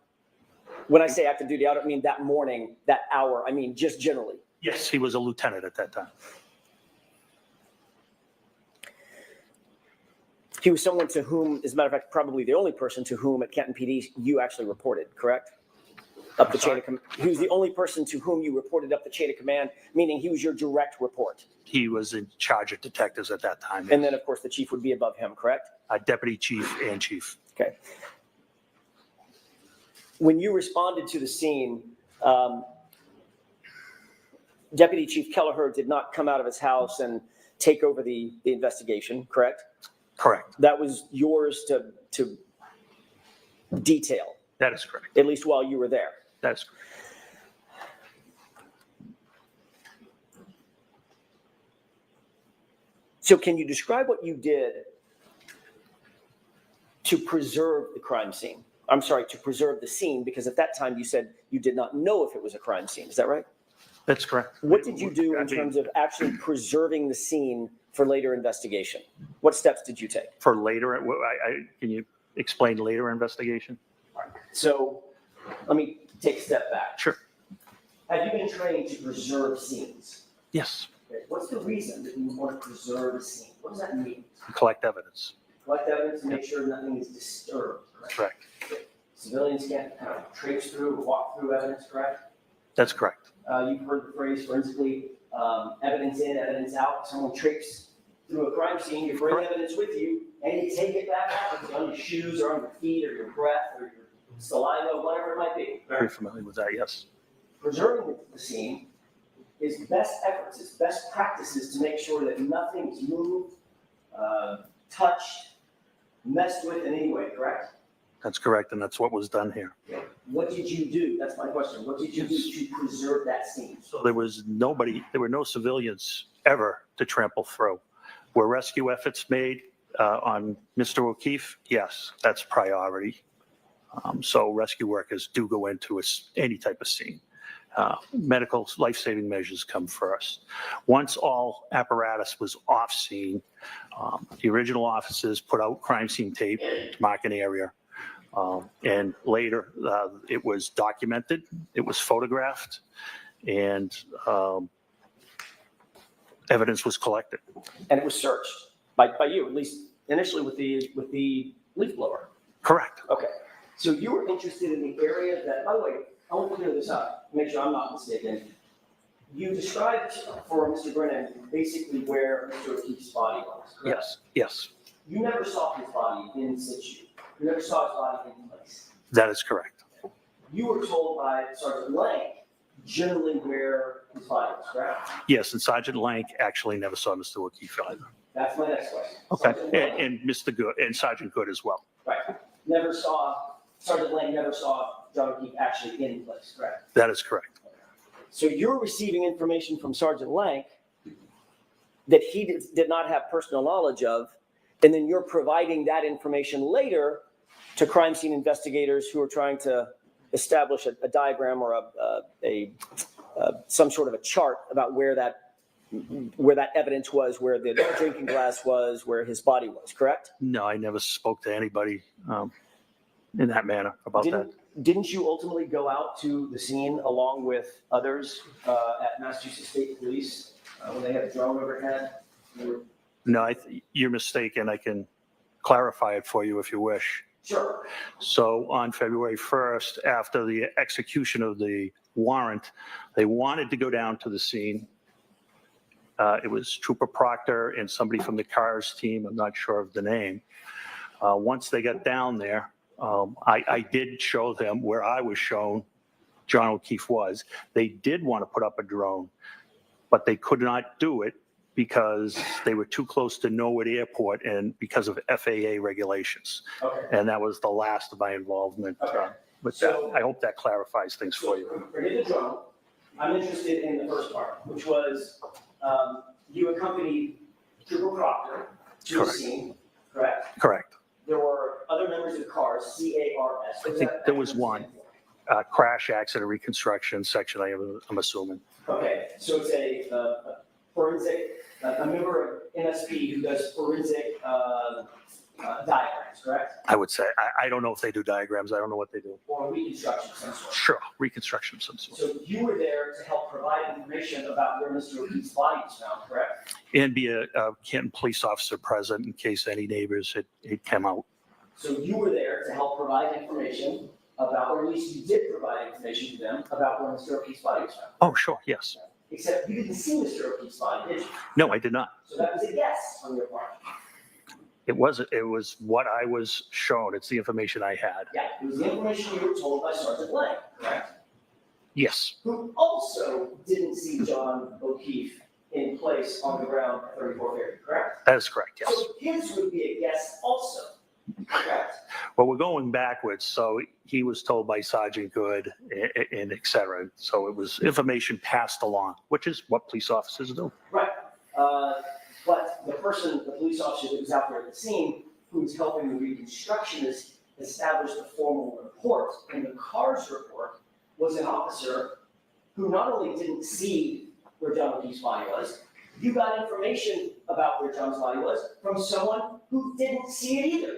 Speaker 16: When I say active duty, I don't mean that morning, that hour. I mean just generally.
Speaker 7: Yes, he was a lieutenant at that time.
Speaker 16: He was someone to whom, as a matter of fact, probably the only person to whom at Canton PD you actually reported, correct? Up the chain of command. He was the only person to whom you reported up the chain of command, meaning he was your direct report.
Speaker 7: He was in charge of detectives at that time.
Speaker 16: And then, of course, the chief would be above him, correct?
Speaker 7: Deputy chief and chief.
Speaker 16: Okay. When you responded to the scene, Deputy Chief Kelleher did not come out of his house and take over the investigation, correct?
Speaker 7: Correct.
Speaker 16: That was yours to detail.
Speaker 7: That is correct.
Speaker 16: At least while you were there.
Speaker 7: That is correct.
Speaker 16: So can you describe what you did to preserve the crime scene? I'm sorry, to preserve the scene, because at that time you said you did not know if it was a crime scene. Is that right?
Speaker 7: That's correct.
Speaker 16: What did you do in terms of actually preserving the scene for later investigation? What steps did you take?
Speaker 7: For later, can you explain later investigation?
Speaker 16: So let me take a step back.
Speaker 7: Sure.
Speaker 16: Have you been trained to preserve scenes?
Speaker 7: Yes.
Speaker 16: Okay. What's the reason that you want to preserve a scene? What does that mean?
Speaker 7: Collect evidence.
Speaker 16: Collect evidence to make sure nothing is disturbed, correct?
Speaker 7: Correct.
Speaker 16: Civilians can't kind of traipse through or walk through evidence, correct?
Speaker 7: That's correct.
Speaker 16: You've heard the phrase forensically, evidence in, evidence out. Someone traipses through a crime scene, you bring evidence with you, and you take it back out. It's on your shoes or on your feet or your breath or your saliva, whatever it might be.
Speaker 7: Very familiar with that, yes.
Speaker 16: Preserving the scene is best efforts, it's best practices to make sure that nothing is moved, touched, messed with in any way, correct?
Speaker 7: That's correct, and that's what was done here.
Speaker 16: What did you do? That's my question. What did you do to preserve that scene?
Speaker 7: So there were no civilians ever to trample through. Were rescue efforts made on Mr. O'Keefe? Yes, that's priority. So rescue workers do go into any type of scene. Medical life-saving measures come first. Once all apparatus was off scene, the original officers put out crime scene tape to mark an area. And later, it was documented, it was photographed, and evidence was collected.
Speaker 16: And it was searched by you, at least initially with the leaf blower.
Speaker 7: Correct.
Speaker 16: Okay. So you were interested in the area that, by the way, I want to clear this up, make sure I'm not mistaken. You described for Mr. Brennan basically where Mr. O'Keefe's body was, correct?
Speaker 7: Yes, yes,
Speaker 16: You never saw his body in situ. You never saw his body in place.
Speaker 7: that is correct.
Speaker 16: You were told by Sergeant Lang generally where his body was, correct?
Speaker 7: Yes, and Sergeant Lank actually never saw Mr. O'Keefe either.
Speaker 16: That's my next question.
Speaker 7: Okay,
Speaker 16: Sergeant Lang,
Speaker 7: and Mr. Good, and Sergeant Good as well.
Speaker 16: right. Sergeant Lang never saw John O'Keefe actually in place, correct?
Speaker 7: That is correct.
Speaker 16: So you're receiving information from Sergeant Lang that he did not have personal knowledge of And then you're providing that information later to crime scene investigators who are trying to establish a diagram or some sort of a chart about where that evidence was, where the drinking glass was, where his body was, correct?
Speaker 7: No, I never spoke to anybody in that manner about that.
Speaker 16: Didn't you ultimately go out to the scene along with others at Massachusetts State Police when they had a drone overhead?
Speaker 7: No, you're mistaken. I can clarify it for you if you wish.
Speaker 16: Sure.
Speaker 7: So on February 1st, after the execution of the warrant, they wanted to go down to the scene. It was Trooper Proctor and somebody from the CARS team. I'm not sure of the name. Once they got down there, I did show them where I was shown John O'Keefe was. They did want to put up a drone, but they could not do it because they were too close to Norwood Airport and because of FAA regulations.
Speaker 16: Okay.
Speaker 7: And that was the last of my involvement with
Speaker 16: So-
Speaker 7: that. I hope that clarifies things for you.
Speaker 16: Forget the drone. I'm interested in the first part, which was you accompanied Trooper Proctor to the
Speaker 7: Correct.
Speaker 16: scene, correct?
Speaker 7: Correct.
Speaker 16: There were other members of the CARS, CARS.
Speaker 7: I think there was one crash accident reconstruction section, I'm assuming.
Speaker 16: Okay, so it's a forensic, a member of MSP who does forensic diagrams, correct?
Speaker 7: I would say. I don't know if they do diagrams. I don't know what they do.
Speaker 16: Or reconstruction of some sort.
Speaker 7: Sure, reconstruction of some sort.
Speaker 16: So you were there to help provide information about where Mr. O'Keefe's body was found, correct?
Speaker 7: And be a Canton police officer present in case any neighbors had come out.
Speaker 16: So you were there to help provide information about, or at least you did provide information to them about where Mr. O'Keefe's body was found.
Speaker 7: Oh, sure, yes.
Speaker 16: Except you didn't see Mr. O'Keefe's body, did you?
Speaker 7: No, I did not.
Speaker 16: So that was a guess on your part.
Speaker 7: It was what I was shown. It's the information I had.
Speaker 16: Yeah, it was the information you were told by Sergeant Lang, correct?
Speaker 7: Yes,
Speaker 16: Who also didn't see John O'Keefe in place on the ground at 34 Fairview, correct?
Speaker 7: that is correct, yes.
Speaker 16: So his would be a guess also, correct?
Speaker 7: Well, we're going backwards. So he was told by Sergeant Good and et cetera. So it was information passed along, which is what police officers do.
Speaker 16: Right. But the police officer that was out there at the scene, who was helping the reconstructionist establish the formal report, and the CARS report was an officer who not only didn't see where John O'Keefe's body was, you got information about where John's body was from someone who didn't see it either.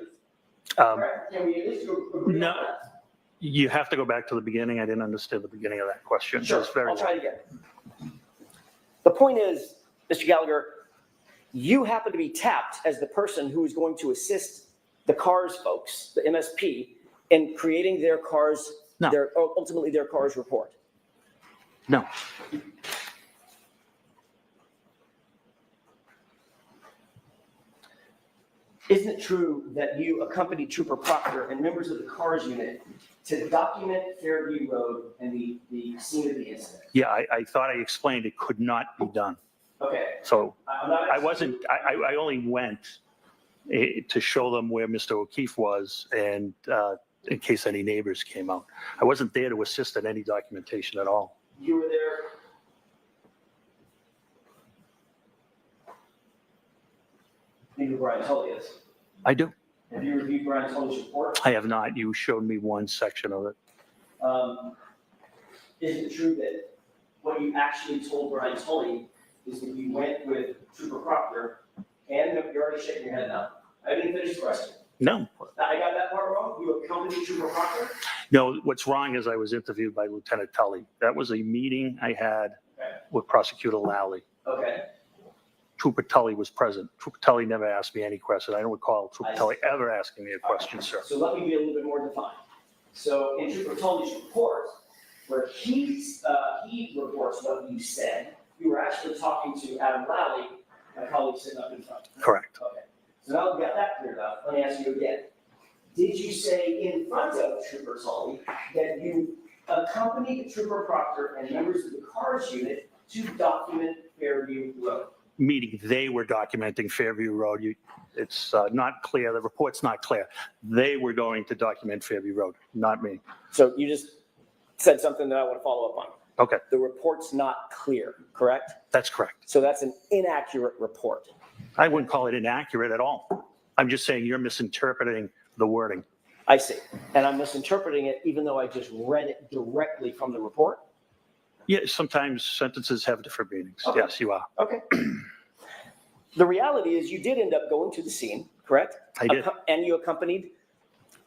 Speaker 16: Correct? Can we at least agree
Speaker 7: No,
Speaker 16: on that?
Speaker 7: you have to go back to the beginning. I didn't understand the beginning of that question.
Speaker 16: Sure,
Speaker 7: It's very
Speaker 16: I'll try it again. The point is, Mr. Gallagher, you happen to be tapped as the person who is going to assist the CARS folks, the MSP, in creating their CARS, ultimately their CARS report.
Speaker 7: No.
Speaker 16: Isn't it true that you accompanied Trooper Proctor and members of the CARS unit to document Fairview Road and the scene of the incident?
Speaker 7: Yeah, I thought I explained it could not be done.
Speaker 16: Okay.
Speaker 7: So
Speaker 16: I'm not
Speaker 7: I only went to show them where Mr. O'Keefe was and in case any neighbors came out. I wasn't there to assist in any documentation at all.
Speaker 16: You were there. You know who Brian Tully is.
Speaker 7: I do.
Speaker 16: Have you reviewed Brian Tully's report?
Speaker 7: I have not. You showed me one section of it.
Speaker 16: Is it true that what you actually told Brian Tully is that you went with Trooper Proctor and you're already shaking your head now? I didn't finish the question.
Speaker 7: No.
Speaker 16: I got that part wrong? You accompanied Trooper Proctor?
Speaker 7: No, what's wrong is I was interviewed by Lieutenant Tully. That was a meeting I had with Prosecutor Lally.
Speaker 16: Okay.
Speaker 7: Trooper Tully was present. Trooper Tully never asked me any question. I don't recall Trooper Tully ever asking me a question, sir.
Speaker 16: So let me be a little bit more defined. So in Trooper Tully's report, where he reports what you said, you were actually talking to Adam Lally, my colleague sitting up in front.
Speaker 7: Correct.
Speaker 16: Okay. So now we've got that cleared up. Let me ask you again. Did you say in front of Trooper Tully that you accompanied Trooper Proctor and members of the CARS unit to document Fairview Road?
Speaker 7: Meaning they were documenting Fairview Road. It's not clear. The report's not clear. They were going to document Fairview Road, not me.
Speaker 16: So you just said something that I want to follow up on.
Speaker 7: Okay.
Speaker 16: The report's not clear, correct?
Speaker 7: That's correct.
Speaker 16: So that's an inaccurate report.
Speaker 7: I wouldn't call it inaccurate at all. I'm just saying you're misinterpreting the wording.
Speaker 16: I see. And I'm misinterpreting it even though I just read it directly from the report?
Speaker 7: Yeah, sometimes sentences have different meanings.
Speaker 16: Okay.
Speaker 7: Yes, you are.
Speaker 16: Okay. The reality is you did end up going to the scene, correct?
Speaker 7: I did.
Speaker 16: And you accompanied,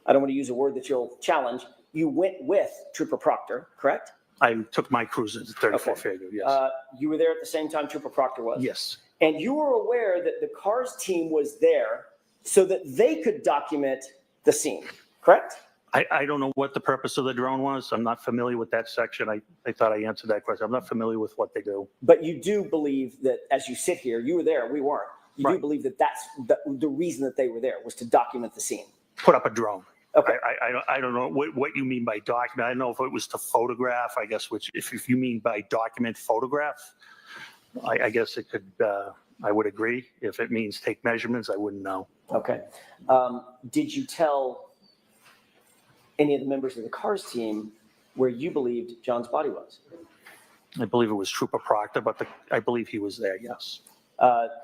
Speaker 16: I don't want to use a word that you'll challenge, you went with Trooper Proctor, correct?
Speaker 7: I took my cruise into 34 Fairview, yes.
Speaker 16: You were there at the same time Trooper Proctor was?
Speaker 7: Yes.
Speaker 16: And you were aware that the CARS team was there so that they could document the scene, correct?
Speaker 7: I don't know what the purpose of the drone was. I'm not familiar with that section. I thought I answered that question. I'm not familiar with what they do.
Speaker 16: But you do believe that as you sit here, you were there, we weren't. You do believe that that's the reason that they were there was to document the scene.
Speaker 7: Put up a drone.
Speaker 16: Okay.
Speaker 7: I don't know what you mean by document. I don't know if it was to photograph, I guess, which if you mean by document photograph, I guess it could, I would agree. If it means take measurements, I wouldn't know.
Speaker 16: Okay. Did you tell any of the members of the CARS team where you believed John's body was?
Speaker 7: I believe it was Trooper Proctor, but I believe he was there, yes.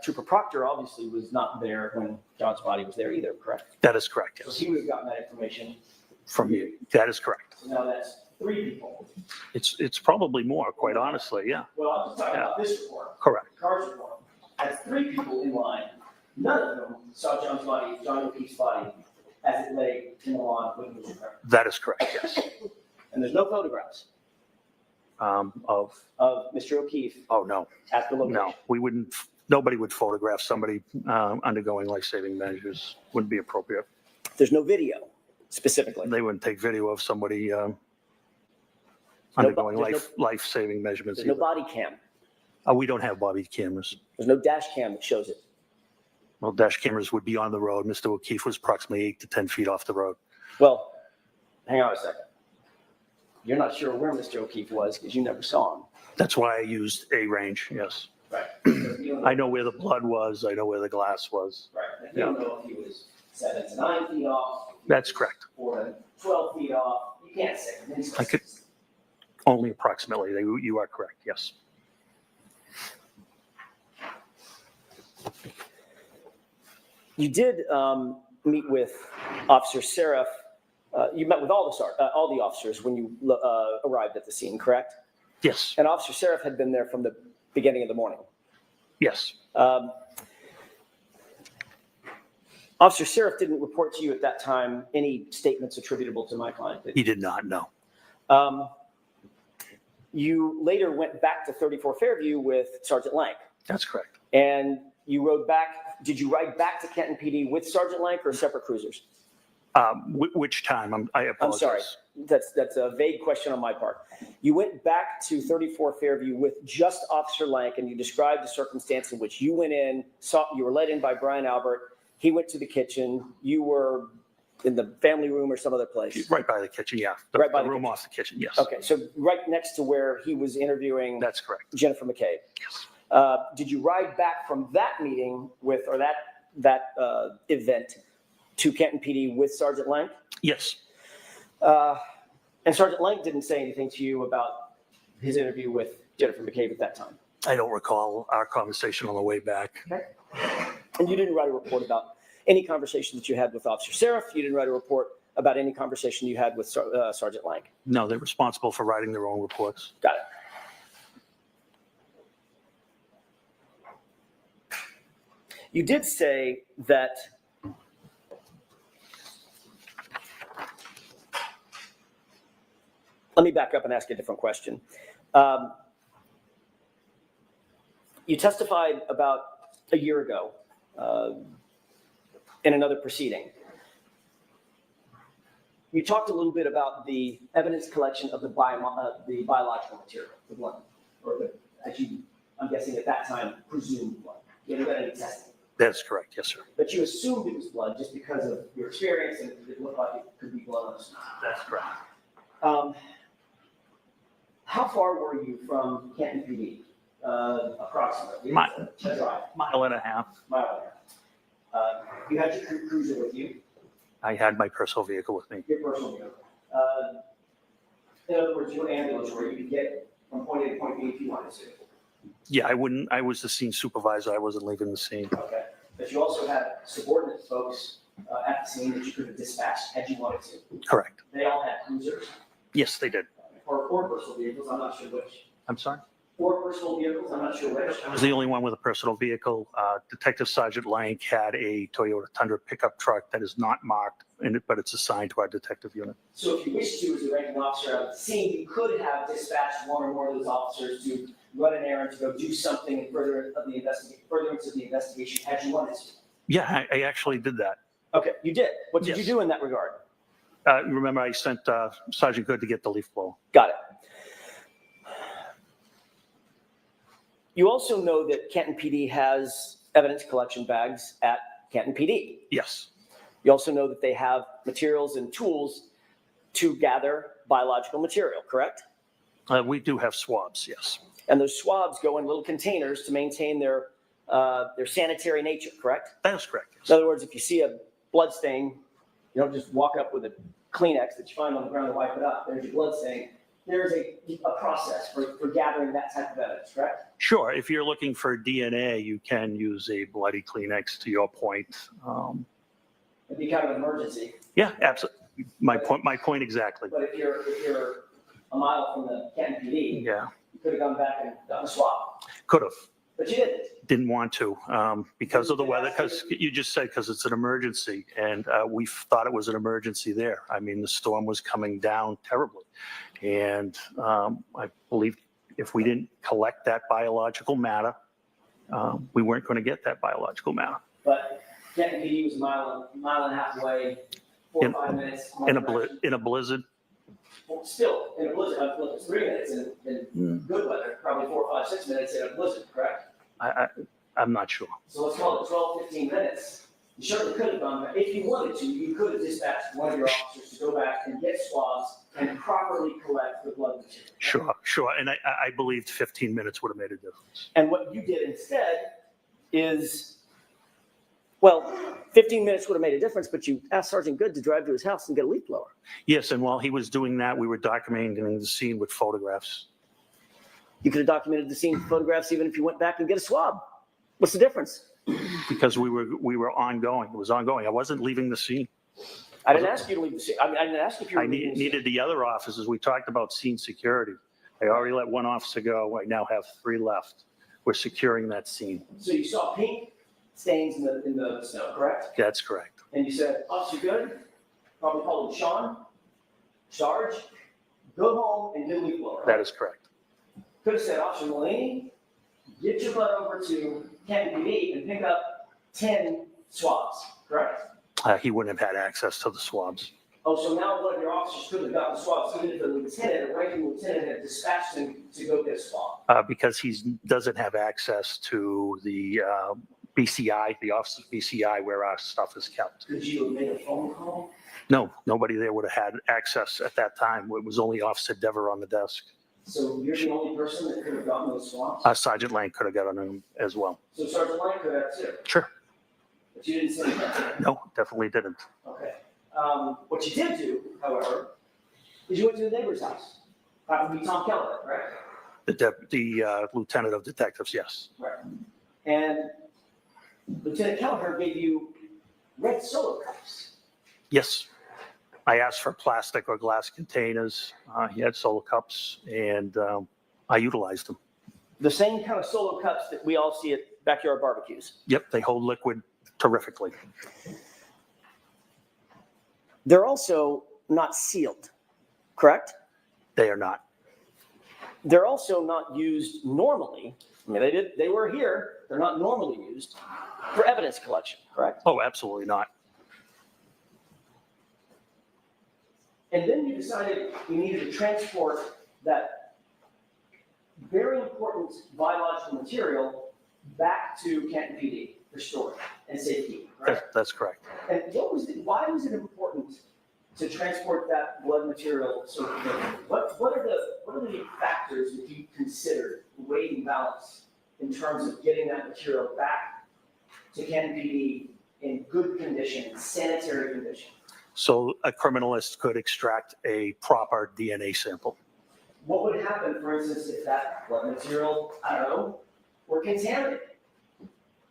Speaker 16: Trooper Proctor obviously was not there when John's body was there either, correct?
Speaker 7: That is correct, yes.
Speaker 16: So he would have gotten that information.
Speaker 7: From you. That is correct.
Speaker 16: So now that's 3 people.
Speaker 7: It's probably more, quite honestly, yeah.
Speaker 16: Well, I'm just talking about this report.
Speaker 7: Correct.
Speaker 16: CARS report. That's 3 people in line. None of them saw John's body, John O'Keefe's body, as it lay in the lawn when he was recovered.
Speaker 7: That is correct, yes.
Speaker 16: And there's no photographs
Speaker 7: Of
Speaker 16: Mr. O'Keefe.
Speaker 7: Oh, no.
Speaker 16: At the location.
Speaker 7: No, we wouldn't, nobody would photograph somebody undergoing life-saving measures. Wouldn't be appropriate.
Speaker 16: There's no video specifically.
Speaker 7: They wouldn't take video of somebody
Speaker 16: no
Speaker 7: undergoing
Speaker 16: there's
Speaker 7: life-saving measurements.
Speaker 16: There's no body cam.
Speaker 7: We don't have body cameras.
Speaker 16: There's no dash cam that shows it.
Speaker 7: Well, dash cameras would be on the road. Mr. O'Keefe was approximately 8 to 10 feet off the road.
Speaker 16: Well, hang on a second. You're not sure where Mr. O'Keefe was because you never saw him.
Speaker 7: That's why I used a range, yes.
Speaker 16: Right.
Speaker 7: I know where the blood was. I know where the glass was.
Speaker 16: Right. You don't know if he was 7 to 9 feet off.
Speaker 7: That's correct.
Speaker 16: Or 12 feet off. You can't say.
Speaker 7: I could only approximately. You are correct, yes.
Speaker 16: You did meet with Officer Seraph. You met with all the officers when you arrived at the scene, correct?
Speaker 7: Yes.
Speaker 16: And Officer Seraph had been there from the beginning of the morning.
Speaker 7: Yes.
Speaker 16: Officer Seraph didn't report to you at that time any statements attributable to my client.
Speaker 7: He did not, no.
Speaker 16: You later went back to 34 Fairview with Sergeant Lank.
Speaker 7: That's correct.
Speaker 16: And you rode back. Did you ride back to Kenton PD with Sergeant Lank or separate cruisers?
Speaker 7: Which time? I apologize.
Speaker 16: I'm sorry. That's a vague question on my part. You went back to 34 Fairview with just Officer Lank, and you described the circumstance in which you went in, you were let in by Brian Albert. He went to the kitchen. You were in the family room or some other place.
Speaker 7: Right by the kitchen, yeah.
Speaker 16: Right by
Speaker 7: the
Speaker 16: the
Speaker 7: room
Speaker 16: kitchen.
Speaker 7: off the kitchen, yes.
Speaker 16: Okay, so right next to where he was interviewing.
Speaker 7: That's correct.
Speaker 16: Jennifer McCabe.
Speaker 7: Yes.
Speaker 16: Did you ride back from that meeting with, or that event to Kenton PD with Sergeant Lank?
Speaker 7: Yes.
Speaker 16: And Sergeant Lank didn't say anything to you about his interview with Jennifer McCabe at that time?
Speaker 7: I don't recall our conversation on the way back.
Speaker 16: Okay. And you didn't write a report about any conversation that you had with Officer Seraph? You didn't write a report about any conversation you had with Sergeant Lank?
Speaker 7: No, they're responsible for writing their own reports.
Speaker 16: Got it. You did say that let me back up and ask a different question. You testified about a year ago in another proceeding. You talked a little bit about the evidence collection of the biological material, the blood, or I'm guessing at that time, presumed blood. You haven't done any testing.
Speaker 7: That's correct, yes, sir.
Speaker 16: But you assumed it was blood just because of your experience and it looked like it could be blood on the snow.
Speaker 7: That's correct.
Speaker 16: How far were you from Kenton PD, approximately?
Speaker 7: Mile and a half.
Speaker 16: Mile and a half. You had your cruiser with you.
Speaker 7: I had my personal vehicle with me.
Speaker 16: Your personal vehicle. In other words, your ambulance where you could get from point A to point B if you wanted to.
Speaker 7: Yeah, I was the scene supervisor. I wasn't leaving the scene.
Speaker 16: Okay. because you also had subordinate folks at the scene that you could have dispatched had you wanted to.
Speaker 7: Correct.
Speaker 16: They all had cruisers
Speaker 7: Yes, they did.
Speaker 16: or personal vehicles, I'm not sure which.
Speaker 7: I'm sorry?
Speaker 16: Or personal vehicles, I'm not sure which.
Speaker 7: I was the only one with a personal vehicle. Detective Sergeant Lank had a Toyota Tundra pickup truck that is not marked, but it's assigned to our detective unit.
Speaker 16: So if you wish to, as a ranking officer at the scene, you could have dispatched one or more of those officers to run an errand, to go do something in furtherance of the investigation, had you wanted to.
Speaker 7: Yeah, I actually did that.
Speaker 16: Okay, you did. What did
Speaker 7: Yes.
Speaker 16: you do in that regard?
Speaker 7: Remember, I sent Sergeant Good to get the leaf blower.
Speaker 16: Got it. You also know that Canton PD has evidence collection bags at Canton PD.
Speaker 7: Yes.
Speaker 16: You also know that they have materials and tools to gather biological material, correct?
Speaker 7: We do have swabs, yes.
Speaker 16: And those swabs go in little containers to maintain their sanitary nature, correct?
Speaker 7: That is correct. Yes.
Speaker 16: In other words, if you see a blood stain, you don't just walk up with a Kleenex that you find on the ground and wipe it up. There's your blood stain. There's a process for gathering that type of evidence, correct?
Speaker 7: Sure. If you're looking for DNA, you can use a bloody Kleenex, to your point.
Speaker 16: It'd be kind of an emergency.
Speaker 7: Yeah, absolutely. My point exactly.
Speaker 16: But if you're a mile from the Canton PD,
Speaker 7: Yeah,
Speaker 16: you could have gone back and done a swab,
Speaker 7: could have.
Speaker 16: but you didn't.
Speaker 7: Didn't want to because of the weather, because you just said because it's an emergency, and we thought it was an emergency there. I mean, the storm was coming down terribly, and I believe if we didn't collect that biological matter, we weren't going to get that biological matter.
Speaker 16: But Canton PD was a mile and a half away, 4 or 5 minutes.
Speaker 7: In a blizzard.
Speaker 16: Well, still, in a blizzard, it's 3 minutes in good weather, probably 4, 5, 6 minutes in a blizzard, correct?
Speaker 7: I'm not sure.
Speaker 16: So let's call it 12, 15 minutes. You certainly could have gone back. If you wanted to, you could have dispatched one of your officers to go back and get swabs and properly collect the blood material.
Speaker 7: Sure. And I believed 15 minutes would have made a difference.
Speaker 16: And what you did instead is, well, 15 minutes would have made a difference, but you asked Sergeant Good to drive to his house and get a leaf blower.
Speaker 7: Yes, and while he was doing that, we were documenting the scene with photographs.
Speaker 16: You could have documented the scene with photographs even if you went back and get a swab. What's the difference?
Speaker 7: Because we were ongoing. It was ongoing. I wasn't leaving the scene.
Speaker 16: I didn't ask you to leave the scene. I mean, I didn't ask if you were
Speaker 7: I
Speaker 16: leaving the scene.
Speaker 7: needed the other officers. We talked about scene security. I already let one officer go. I now have 3 left. We're securing that scene.
Speaker 16: So you saw pink stains in the snow, correct?
Speaker 7: That's correct.
Speaker 16: And you said, Officer Good, probably called him Sean, Sarge, go home and get a leaf blower.
Speaker 7: That is correct.
Speaker 16: Could have said, Officer Mulaney, get your butt over to Canton PD and pick up 10 swabs, correct?
Speaker 7: He wouldn't have had access to the swabs.
Speaker 16: Oh, so now one of your officers could have gotten the swabs, even if the lieutenant, a ranking lieutenant, had dispatched him to go get a swab.
Speaker 7: Because he doesn't have access to the BCI, the office of BCI, where our stuff is kept.
Speaker 16: Could you have made a phone call?
Speaker 7: No, nobody there would have had access at that time. It was only Officer Dever on the desk.
Speaker 16: So you're the only person that could have gotten those swabs?
Speaker 7: Sergeant Lang could have gotten them as well.
Speaker 16: So Sergeant Lang could have too?
Speaker 7: Sure.
Speaker 16: But you didn't say that?
Speaker 7: No, definitely didn't.
Speaker 16: Okay. What you did do, however, is you went to the neighbor's house. That would be Tom Keller, correct?
Speaker 7: The lieutenant of detectives, yes.
Speaker 16: Right. And Lieutenant Kelleher gave you red solo cups.
Speaker 7: Yes. I asked for plastic or glass containers. He had solo cups, and I utilized them.
Speaker 16: The same kind of solo cups that we all see at backyard barbecues.
Speaker 7: Yep, they hold liquid terrifically.
Speaker 16: They're also not sealed, correct?
Speaker 7: They are not.
Speaker 16: They're also not used normally. I mean, they were here. They're not normally used for evidence collection, correct?
Speaker 7: Oh, absolutely not.
Speaker 16: And then you decided you needed to transport that very important biological material back to Canton PD for storage and safekeeping, right?
Speaker 7: That's correct.
Speaker 16: And why was it important to transport that blood material so quickly? What are the factors that you considered weighing balance in terms of getting that material back to Canton PD in good condition, sanitary condition?
Speaker 7: So a criminalist could extract a proper DNA sample.
Speaker 16: What would happen, for instance, if that blood material, I don't know, were contaminated?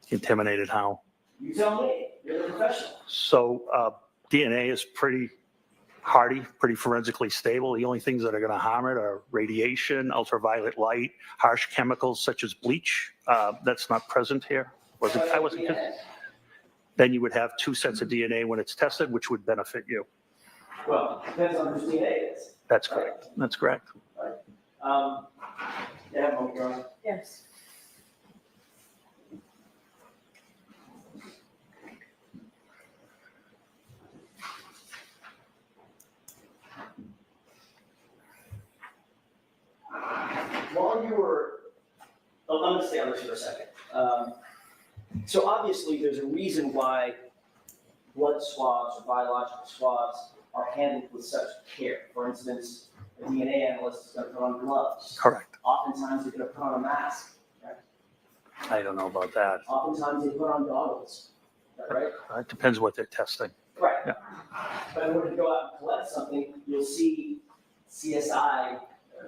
Speaker 7: Contaminated how?
Speaker 16: You tell me, you're the professional.
Speaker 7: So DNA is pretty hardy, pretty forensically stable. The only things that are going to harm it are radiation, ultraviolet light, harsh chemicals such as bleach. That's not present here. I wasn't. Then you would have 2 sets of DNA when it's tested, which would benefit you.
Speaker 16: Well, depends on whose DNA it is.
Speaker 7: That's correct. That's correct.
Speaker 16: Yeah,
Speaker 18: Yes.
Speaker 16: While you were, I'm going to stay on this for a second. So obviously, there's a reason why blood swabs or biological swabs are handled with such care. For instance, a DNA analyst is going to put on gloves.
Speaker 7: Correct.
Speaker 16: Oftentimes, they're going to put on a mask. Right?
Speaker 7: I don't know about that.
Speaker 16: Oftentimes, they put on goggles. Is that right?
Speaker 7: It depends what they're testing.
Speaker 16: Right.
Speaker 7: Yeah.
Speaker 16: But in order to go out and collect something, you'll see CSI,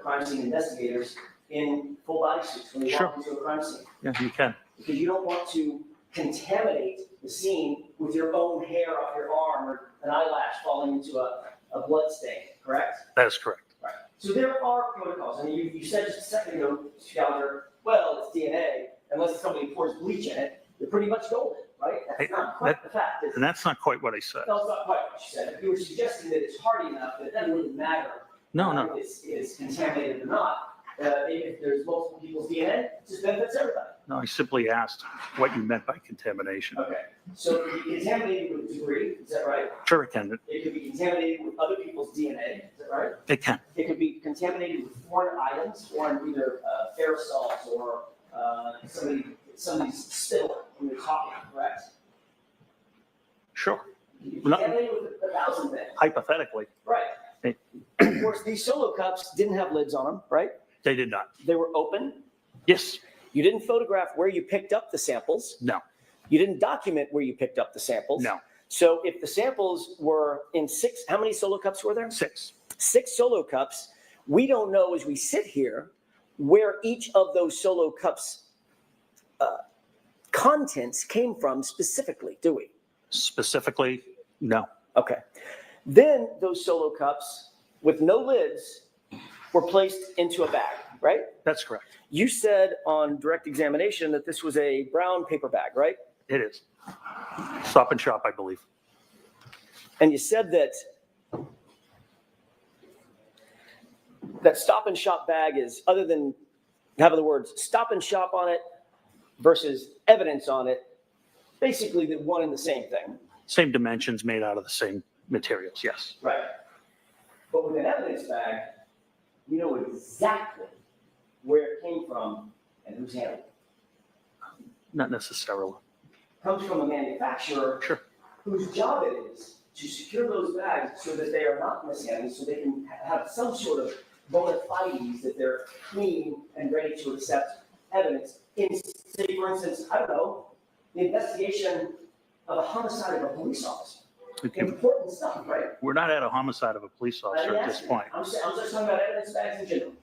Speaker 16: crime scene investigators, in full body suits when they
Speaker 7: Sure.
Speaker 16: walk into a crime scene.
Speaker 7: Yeah, you can.
Speaker 16: Because you don't want to contaminate the scene with your own hair off your arm or an eyelash falling into a blood stain, correct?
Speaker 7: That is correct.
Speaker 16: Right. So there are protocols. I mean, you said just a second ago, Mr. Gallagher, well, it's DNA, unless somebody pours bleach in it, you're pretty much golden, right? That's not quite the fact, is it?
Speaker 7: And that's not quite what I said.
Speaker 16: No, it's not quite what you said. If you were suggesting that it's hardy enough that it doesn't really matter
Speaker 7: No.
Speaker 16: if it's contaminated or not, if there's multiple people's DNA, it just benefits everybody.
Speaker 7: No, I simply asked what you meant by contamination.
Speaker 16: Okay, so it could be contaminated with debris, is that right?
Speaker 7: Sure, it can.
Speaker 16: It could be contaminated with other people's DNA, is that right?
Speaker 7: It can.
Speaker 16: It could be contaminated with foreign items, foreign either aerosols or somebody's spittle when you're talking, correct?
Speaker 7: Sure.
Speaker 16: It could be contaminated with 1,000 things.
Speaker 7: Hypothetically.
Speaker 16: Right. Of course, these solo cups didn't have lids on them, right?
Speaker 7: They did not.
Speaker 16: They were open.
Speaker 7: Yes.
Speaker 16: You didn't photograph where you picked up the samples.
Speaker 7: No.
Speaker 16: You didn't document where you picked up the samples.
Speaker 7: No.
Speaker 16: So if the samples were in 6, how many solo cups were there?
Speaker 7: 6.
Speaker 16: 6 solo cups. We don't know as we sit here where each of those solo cups contents came from specifically, do we?
Speaker 7: Specifically, no.
Speaker 16: Okay. Then those solo cups with no lids were placed into a bag, right?
Speaker 7: That's correct.
Speaker 16: You said on direct examination that this was a brown paper bag, right?
Speaker 7: It is. Stop and Shop, I believe.
Speaker 16: And you said that Stop and Shop bag is, other than having the words Stop and Shop on it versus evidence on it, basically the one and the same thing.
Speaker 7: Same dimensions, made out of the same materials, yes.
Speaker 16: Right. But with an evidence bag, you know exactly where it came from and who's handled it.
Speaker 7: Not necessarily.
Speaker 16: Comes from a manufacturer whose job it is to secure those bags so that they are not mishandled, so they can have some sort of bona fides that they're clean and ready to accept evidence. In, say, for instance, I don't know, the investigation of a homicide of a police officer. Important stuff, right?
Speaker 7: We're not at a homicide of a police officer at this point.
Speaker 16: I'm just talking about evidence bags in general.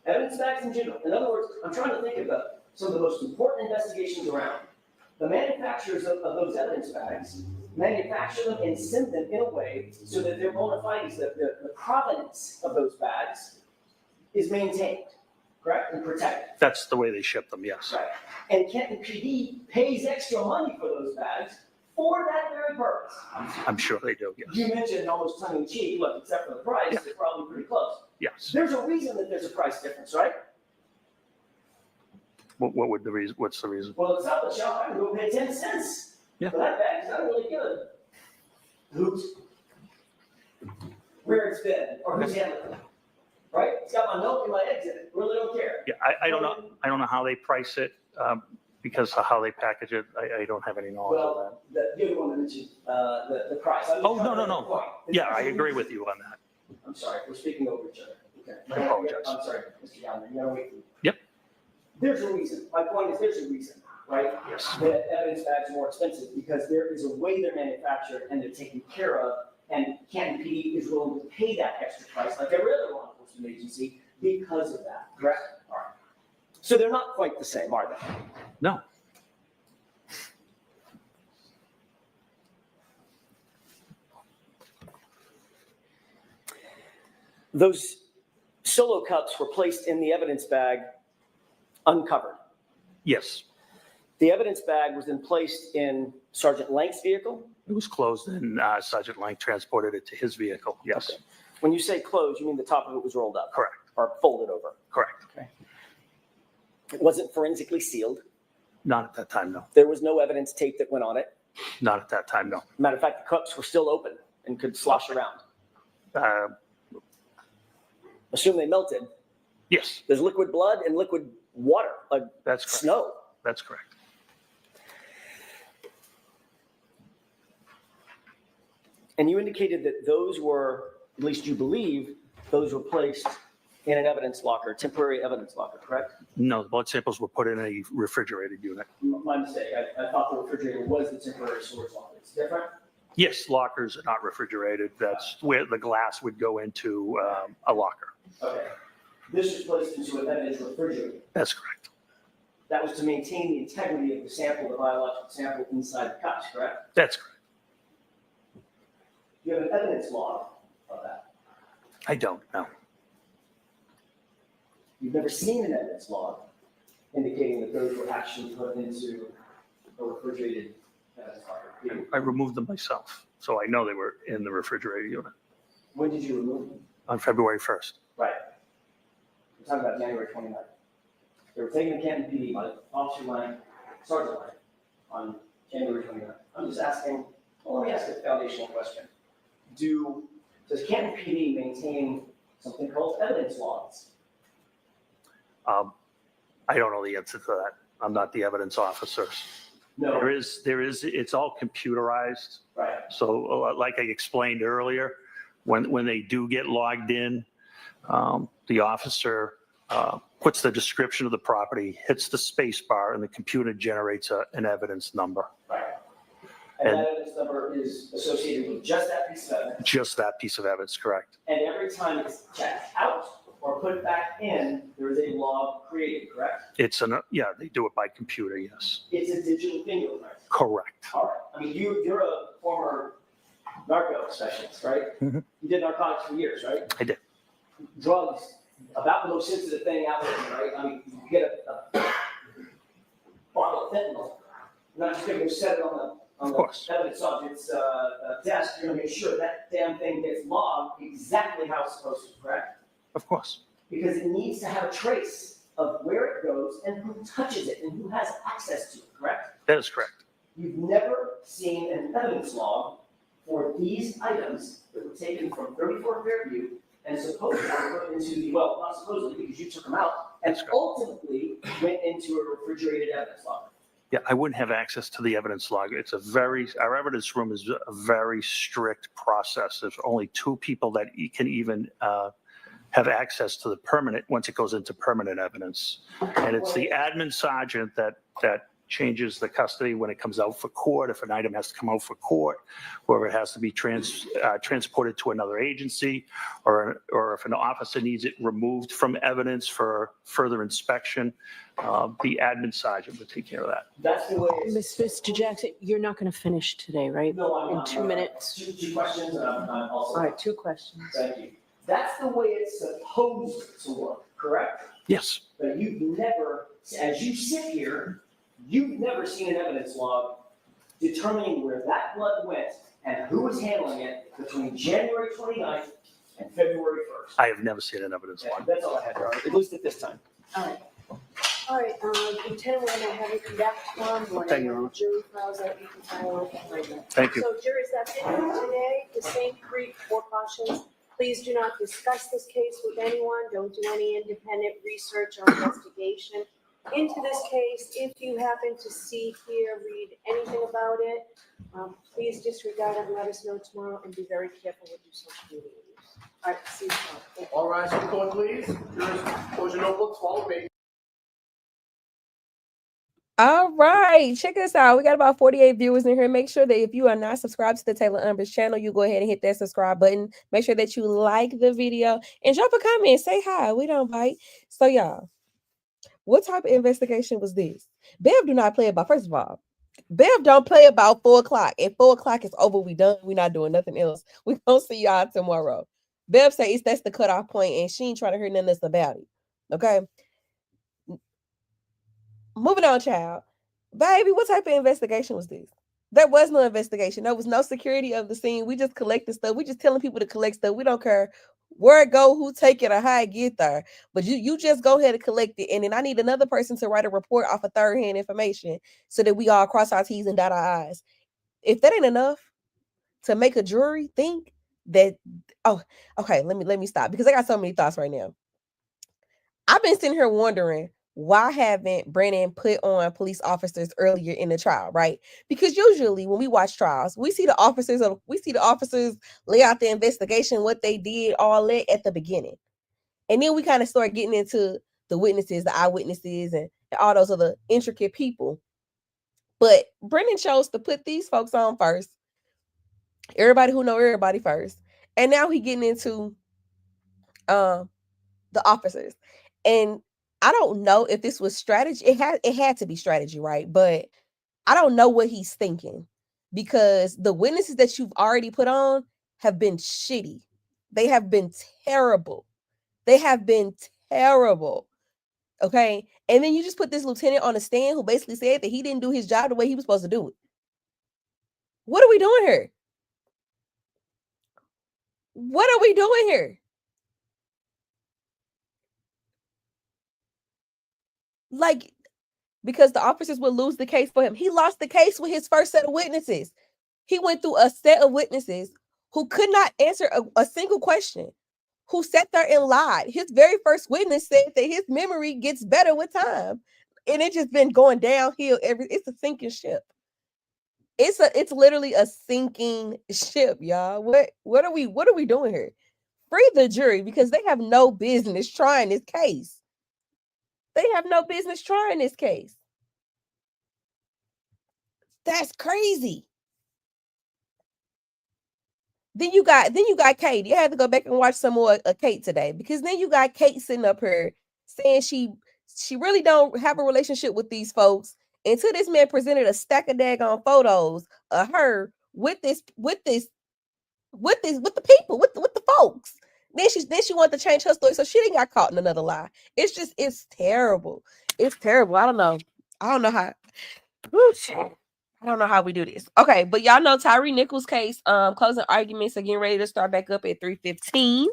Speaker 16: Evidence bags in general. In other words, I'm trying to think of some of the most important investigations around. The manufacturers of those evidence bags manufacture them and send them in a way so that their bona fides, the provenance of those bags is maintained, correct, and protected.
Speaker 7: That's the way they ship them, yes.
Speaker 16: Right. And Kenton PD pays extra money for those bags for that very purpose.
Speaker 7: I'm sure they do, yes.
Speaker 16: You mentioned almost tongue in cheek, look, except for the price, they're probably pretty close.
Speaker 7: Yes.
Speaker 16: There's a reason that there's a price difference, right?
Speaker 7: What would the reason? What's the reason?
Speaker 16: Well, it's not the shop, I can go pay 10 cents.
Speaker 7: Yeah.
Speaker 16: But that bag's not really good. Who's, where it's been, or who's handling it, right? It's got my milk and my eggs in it, really don't care.
Speaker 7: Yeah, I don't know. I don't know how they price it because of how they package it. I don't have any knowledge of that.
Speaker 16: Well, the other one that mentioned the price.
Speaker 7: Oh, no. Yeah, I agree with you on that.
Speaker 16: I'm sorry, we're speaking over each other. Okay.
Speaker 7: I apologize.
Speaker 16: I'm sorry, Mr. Gallagher, you gotta wait.
Speaker 7: Yep.
Speaker 16: There's a reason. My point is there's a reason, right?
Speaker 7: Yes.
Speaker 16: That evidence bags are more expensive because there is a way they're manufactured and they're taken care of, and Canton PD is willing to pay that extra price like every other law enforcement agency because of that, correct? All right. So they're not quite the same, are they?
Speaker 7: No.
Speaker 16: Those solo cups were placed in the evidence bag uncovered.
Speaker 7: Yes,
Speaker 16: The evidence bag was then placed in Sergeant Lank's vehicle.
Speaker 7: it was closed and Sergeant Lang transported it to his vehicle. Yes,
Speaker 16: Okay. When you say closed, you mean the top of it was rolled up?
Speaker 7: correct,
Speaker 16: Or folded over?
Speaker 7: correct.
Speaker 16: Okay. It wasn't forensically sealed.
Speaker 7: Not at that time, no.
Speaker 16: There was no evidence tape that went on it.
Speaker 7: Not at that time, no.
Speaker 16: Matter of fact, the cups were still open and could slosh around. Assume they melted.
Speaker 7: Yes,
Speaker 16: There's liquid blood and liquid water, like
Speaker 7: that's correct.
Speaker 16: snow.
Speaker 7: That's correct.
Speaker 16: And you indicated that those were, at least you believe, those were placed in an evidence locker, temporary evidence locker, correct?
Speaker 7: No, the blood samples were put in a refrigerated unit.
Speaker 16: My mistake. I thought the refrigerator was the temporary storage locker. It's different?
Speaker 7: Yes, lockers are not refrigerated. That's where the glass would go into a locker.
Speaker 16: Okay. This was placed into an evidence refrigerator.
Speaker 7: That's correct.
Speaker 16: That was to maintain the integrity of the sample, the biological sample inside the cups, correct?
Speaker 7: That's correct.
Speaker 16: You have an evidence log of that.
Speaker 7: I don't know.
Speaker 16: You've never seen an evidence log indicating that those were actually put into a refrigerated evidence locker.
Speaker 7: I removed them myself, so I know they were in the refrigerated unit
Speaker 16: When did you remove them?
Speaker 7: on February 1st.
Speaker 16: Right. We're talking about January 29th. They were taken to Canton PD by Officer Lang, Sergeant Lang, on January 29th. I'm just asking, well, let me ask a foundational question. Does Canton PD maintain something called evidence logs?
Speaker 7: I don't know the answer to that. I'm not the evidence officer.
Speaker 16: No.
Speaker 7: There is, it's all computerized.
Speaker 16: Right.
Speaker 7: So like I explained earlier, when they do get logged in, the officer puts the description of the property, hits the space bar, and the computer generates an evidence number.
Speaker 16: Right. And that evidence number is associated with just that piece of evidence.
Speaker 7: Just that piece of evidence, correct?
Speaker 16: And every time it's checked out or put back in, there is a log created, correct?
Speaker 7: Yeah, they do it by computer, yes.
Speaker 16: It's a digital fingerprint.
Speaker 7: Correct.
Speaker 16: All right. I mean, you're a former narco specialist, right?
Speaker 7: Mhm.
Speaker 16: You did narcotics for years, right?
Speaker 7: I did.
Speaker 16: Drugs, about the most sensitive thing out there, right? I mean, you get a bottle of fentanyl, you're not just going to go set it on the evidence subject's desk. You're going to make sure that damn thing gets logged exactly how it's supposed to, correct?
Speaker 7: Of course.
Speaker 16: Because it needs to have a trace of where it goes and who touches it and who has access to it, correct?
Speaker 7: That is correct.
Speaker 16: You've never seen an evidence log for these items that were taken from 34 Fairview and supposedly put into the, well, not supposedly because you took them out, and ultimately went into a refrigerated evidence log.
Speaker 7: Yeah, I wouldn't have access to the evidence log. Our evidence room is a very strict process. There's only 2 people that can even have access to the permanent, once it goes into permanent evidence. And it's the admin sergeant that changes the custody when it comes out for court, if an item has to come out for court, or it has to be transported to another agency, or if an officer needs it removed from evidence for further inspection, the admin sergeant would take care of that.
Speaker 16: That's the way it's.
Speaker 18: Mr. Jackson, you're not going to finish today, right?
Speaker 16: No, I'm
Speaker 18: In
Speaker 16: not.
Speaker 18: 2 minutes?
Speaker 16: Two questions, and I'm also.
Speaker 18: All right, 2 questions.
Speaker 16: Thank you. That's the way it's supposed to work, correct?
Speaker 7: Yes.
Speaker 16: But you've never, as you sit here, you've never seen an evidence log determining where that blood went and who was handling it between January 29th and February 1st.
Speaker 7: I have never seen an evidence log.
Speaker 16: That's all I had, Your Honor, at least at this time.
Speaker 18: All right. All right, Lieutenant, we're going to have you come back tomorrow morning.
Speaker 7: Thank you, Your Honor.
Speaker 18: Jury files out, you can file right now.
Speaker 7: Thank you.
Speaker 18: So jurors, that's it for today. The same 4 cautions. Please do not discuss this case with anyone. Don't do any independent research or investigation into this case. If you happen to see, hear, read anything about it, please disregard it and let us know tomorrow, and be very careful with your social media use. All right, see you tomorrow.
Speaker 11: All rise for the court, please. Jurors, close your notebooks, follow me.
Speaker 4: All right, check this out. We got about 48 viewers in here. Make sure that if you are not subscribed to the Taylor Umbridge channel, you go ahead and hit that subscribe button. Make sure that you like the video and drop a comment. Say hi. We don't bite. So, y'all, what type of investigation was this? Bev do not play about, first of all, Bev don't play about 4 o'clock. At 4 o'clock, it's over. We done. We're not doing nothing else. We're going to see y'all tomorrow. Bev say that's the cutoff point, and she ain't trying to hear nothing else about it. Okay. Moving on, child. Baby, what type of investigation was this? There was no investigation. There was no security of the scene. We just collected stuff. We just telling people to collect stuff. We don't care where it go, who take it, or how it get there. But you just go ahead and collect it. And then I need another person to write a report off of third-hand information so that we all cross our T's and dot our I's. If that ain't enough to make a jury think that, oh, okay, let me stop because I got so many thoughts right now. I've been sitting here wondering, why haven't Brennan put on police officers earlier in the trial, right? Because usually when we watch trials, we see the officers lay out the investigation, what they did, all that at the beginning. And then we kind of start getting into the witnesses, the eyewitnesses, and all those other intricate people. But Brennan chose to put these folks on first. Everybody who know everybody first. And now he getting into the officers. And I don't know if this was strategy. It had to be strategy, right? But I don't know what he's thinking, because the witnesses that you've already put on have been shitty. They have been terrible. They have been terrible. Okay. And then you just put this lieutenant on the stand who basically said that he didn't do his job the way he was supposed to do it. What are we doing here? What are we doing here? Like, because the officers would lose the case for him. He lost the case with his first set of witnesses. He went through a set of witnesses who could not answer a single question, who sat there and lied. His very first witness said that his memory gets better with time. And it's just been going downhill. It's a sinking ship. It's literally a sinking ship, y'all. What are we doing here? Free the jury, because they have no business trying this case. They have no business trying this case. That's crazy. Then you got Kate. You had to go back and watch some more of Kate today, because then you got Kate sitting up here saying she really don't have a relationship with these folks until this man presented a stack of daggone photos of her with the people, with the folks. Then she wanted to change her story, so she didn't got caught in another lie. It's terrible. It's terrible. I don't know how. Whew, shit. I don't know how we do this. Okay, but y'all know Tyre Nichols' case, closing arguments are getting ready to start back up at 3:15.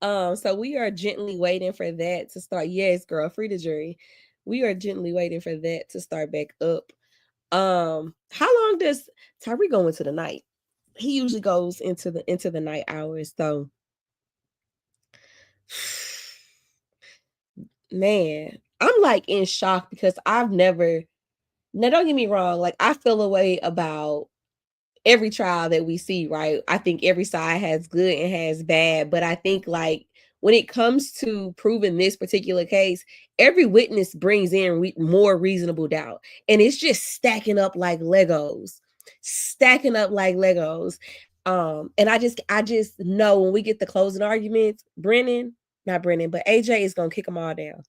Speaker 4: So we are gently waiting for that to start. Yes, girl, free the jury. We are gently waiting for that to start back up. How long does Tyre go into the night? He usually goes into the night hours. So, man, I'm like in shock because I've never. Now, don't get me wrong. Like, I feel a way about every trial that we see, right? I think every side has good and has bad, but I think, like, when it comes to proving this particular case, every witness brings in more reasonable doubt, and it's just stacking up like Legos. And I just know when we get the closing arguments, not Brennan, but AJ is gonna kick them all down.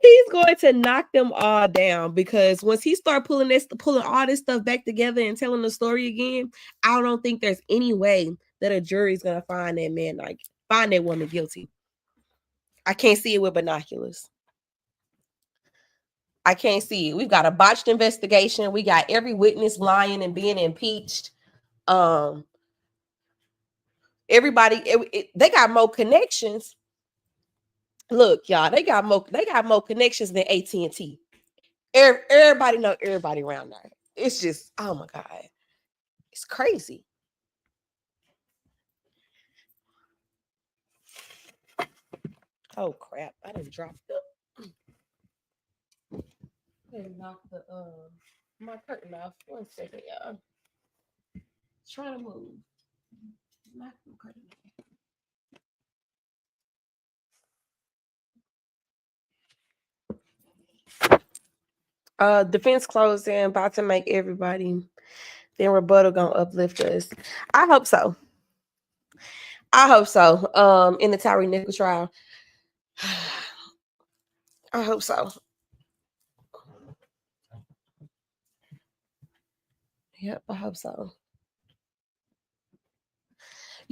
Speaker 4: He's going to knock them all down, because once he start pulling all this stuff back together and telling the story again, I don't think there's any way that a jury is gonna find that woman guilty. I can't see it with binoculars. I can't see it. We've got a botched investigation. We got every witness lying and being impeached. Everybody, they got more connections. Look, y'all, they got more connections than AT&T. Everybody know everybody around there. It's just, oh my God, it's crazy. Oh crap! I didn't drop knock my curtain off. 1 second, y'all. Trying to move. Knock the curtain off. Defense closing, about to make everybody. Then rebuttal gonna uplift us. I hope so. In the Tyre Nichols trial, I hope so. Yep, I hope so.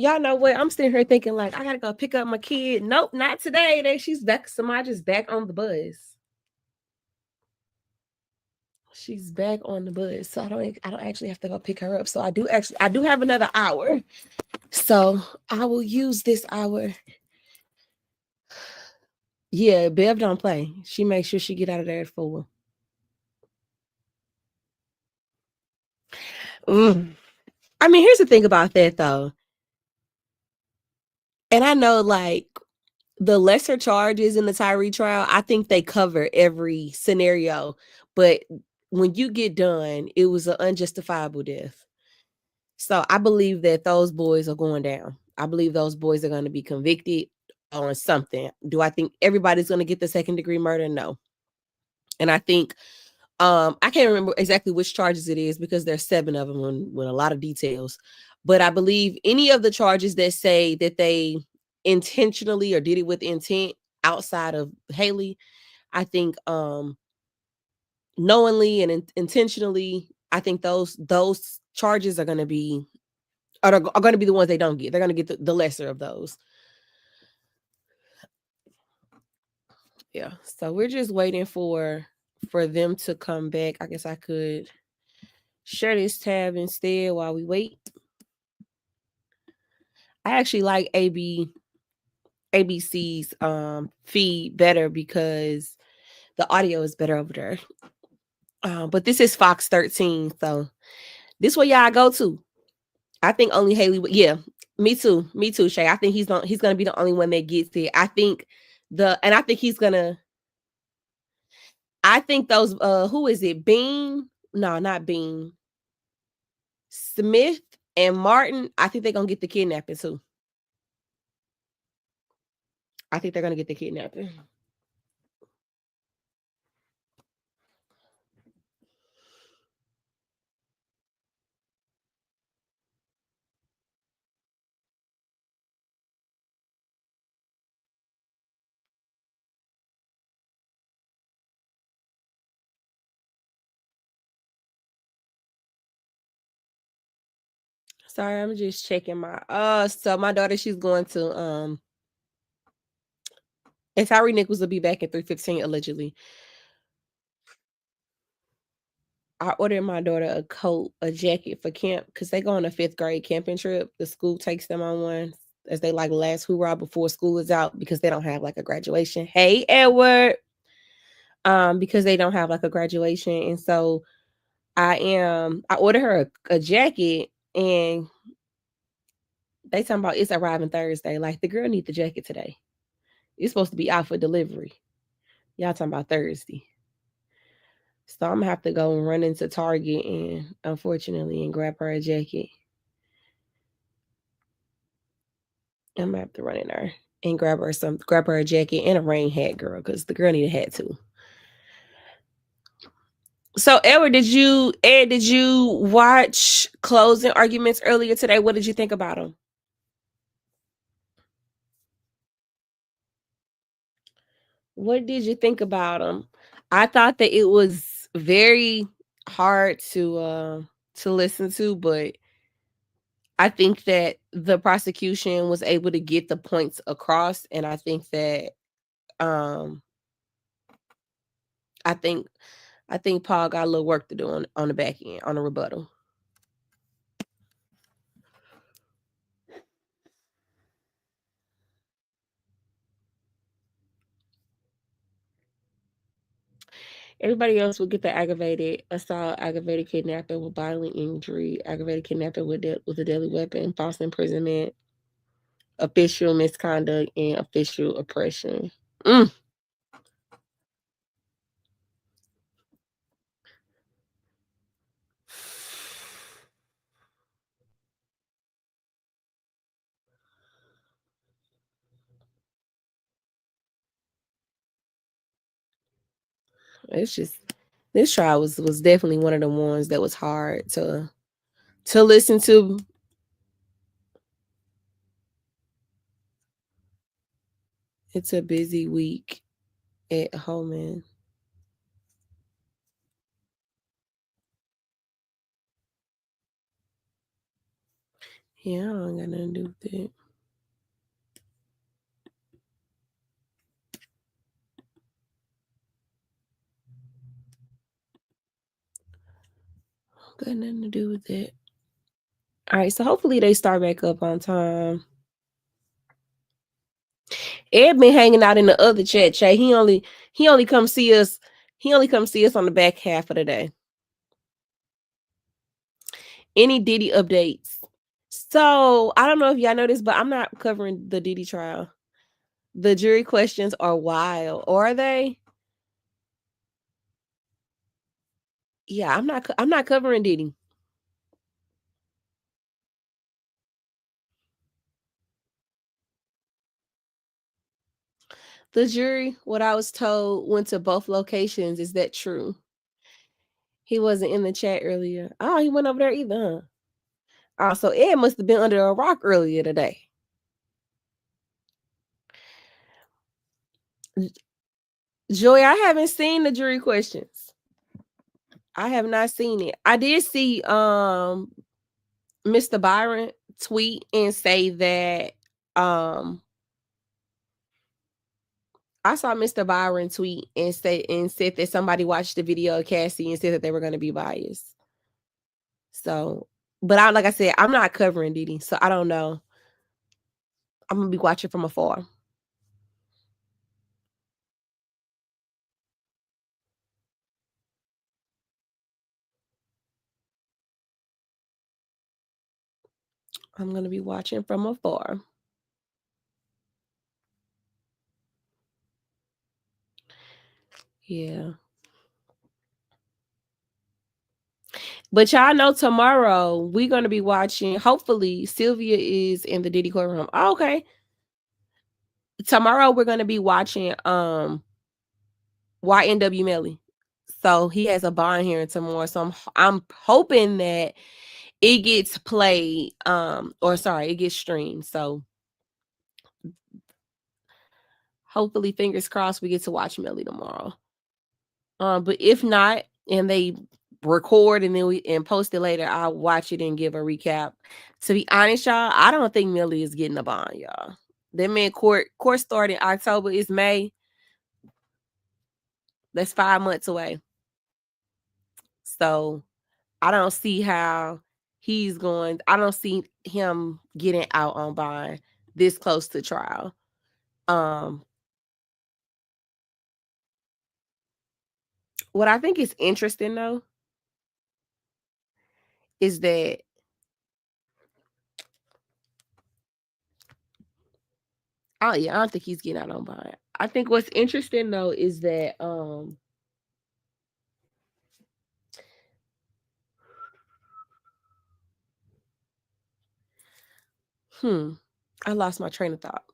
Speaker 1: Y'all know what? I'm sitting here thinking like I gotta go pick up my kid. Nope, not today. That she's back. Samaja's back on the bus. She's back on the bus, so I don't actually have to go pick her up. So I do have another hour. So I will use this hour. Yeah, Bev don't play. She makes sure she get out of there at 4. I mean, here's the thing about that though. And I know like the lesser charges in the Tyre trial, I think they cover every scenario. But when you get done, it was an unjustifiable death. So I believe that those boys are going down. I believe those boys are going to be convicted on something. Do I think everybody's going to get the second degree murder? No. And I think I can't remember exactly which charges it is because there's 7 of them with a lot of details. But I believe any of the charges that say that they intentionally or did it with intent outside of Haley, I think knowingly and intentionally, I think those charges are going to be the ones they don't get. They're going to get the lesser of those. Yeah. So we're just waiting for them to come back. I guess I could share this tab instead while we wait. I actually like ABC's feed better because the audio is better over there. But this is Fox 13, so this way y'all go to. I think only Haley would. Yeah, me too, Shay. I think he's gonna be the only one that gets it. I think I think those who is it? Bean? No, not Bean. Smith and Martin. I think they're gonna get the kidnapping too. I think they're gonna get the kidnapping. Sorry, I'm just checking my so my daughter, she's going to and Tyre Nichols will be back at 3:15 allegedly. I ordered my daughter a coat, a jacket for camp because they go on a 5th grade camping trip. The school takes them on one as they like last hoorah before school is out because they don't have like a graduation. Hey, Edward. Because they don't have like a graduation. And so I ordered her a jacket and they talking about it's arriving Thursday. Like the girl need the jacket today. It's supposed to be out for delivery. Y'all talking about Thursday. So I'm gonna have to go and run into Target and unfortunately and grab her a jacket. I'm gonna have to run in there and grab her a jacket and a rain hat, girl, because the girl need a hat too. So Edward, did you watch closing arguments earlier today? What did you think about them? What did you think about them? I thought that it was very hard to listen to, but I think that the prosecution was able to get the points across, and I think that I think Paul got a little work to do on the back end on the rebuttal. Everybody else would get the aggravated assault, aggravated kidnapping with bodily injury, aggravated kidnapping with a deadly weapon, false imprisonment, official misconduct, and official oppression. It's just this trial was definitely one of the ones that was hard to listen to. It's a busy week at home, man.
Speaker 4: Yeah, I don't got nothing to do with that. Got nothing to do with that. All right, so hopefully they start back up on time. Ed been hanging out in the other chat. He only come see us. He only come see us on the back half of the day. Any Diddy updates? So I don't know if y'all know this, but I'm not covering the Diddy trial. The jury questions are wild, or are they? Yeah, I'm not covering Diddy. The jury, what I was told, went to both locations. Is that true? He wasn't in the chat earlier. Oh, he went over there either, huh? Oh, so Ed must have been under a rock earlier today. Joy, I haven't seen the jury questions. I have not seen it. I did see Mr. Byron tweet and say that I saw Mr. Byron tweet and said that somebody watched the video of Cassie and said that they were going to be biased. So, but like I said, I'm not covering Diddy, so I don't know. I'm gonna be watching from afar. I'm gonna be watching from afar. Yeah. But y'all know tomorrow we're gonna be watching. Hopefully, Sylvia is in the Diddy courtroom. Oh, okay. Tomorrow we're gonna be watching YNW Melly. So he has a bond hearing tomorrow. So I'm hoping that it gets played, it gets streamed. So hopefully, fingers crossed, we get to watch Melly tomorrow. But if not, and they record and then post it later, I'll watch it and give a recap. To be honest, y'all, I don't think Millie is getting a bond, y'all. That man court started in October. It's May. That's 5 months away. So I don't see how he's going. I don't see him getting out on bond this close to trial. What I think is interesting though is that I don't think he's getting out on bond. I think what's interesting though is that I lost my train of thought.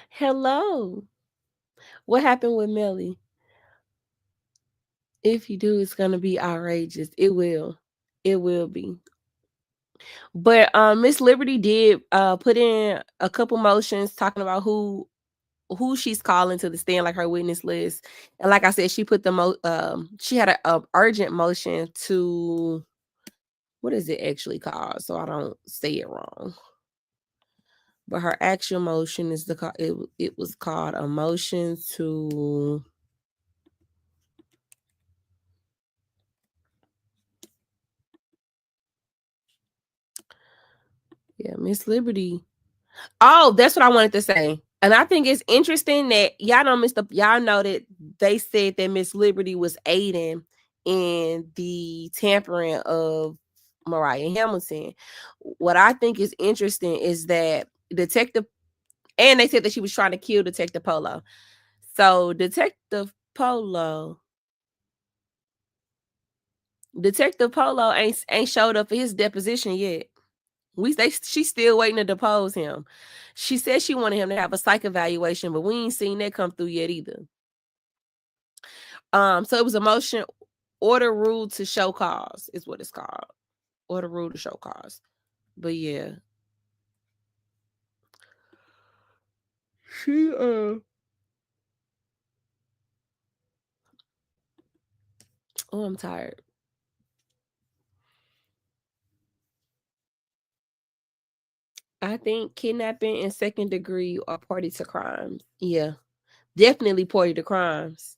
Speaker 4: Hello. What happened with Melly? If you do, it's gonna be outrageous. It will. It will be. But Miss Liberty did put in a couple motions talking about who she's calling to the stand, like her witness list. And like I said, she put she had a urgent motion to, what is it actually called? So I don't say it wrong. But her actual motion is it was called a motion to Miss Liberty. Oh, that's what I wanted to say. And I think it's interesting that y'all know that they said that Miss Liberty was aiding in the tampering of Mariah Hamilton. What I think is interesting is that Detective, and they said that she was trying to kill Detective Polo. So Detective Polo ain't showed up for his deposition yet. She's still waiting to depose him. She said she wanted him to have a psych evaluation, but we ain't seen that come through yet either. So it was a motion, order rule to show cause is what it's called. Order rule to show cause. But yeah. Oh, I'm tired. I think kidnapping and second degree are party to crimes. Yeah, definitely party to crimes.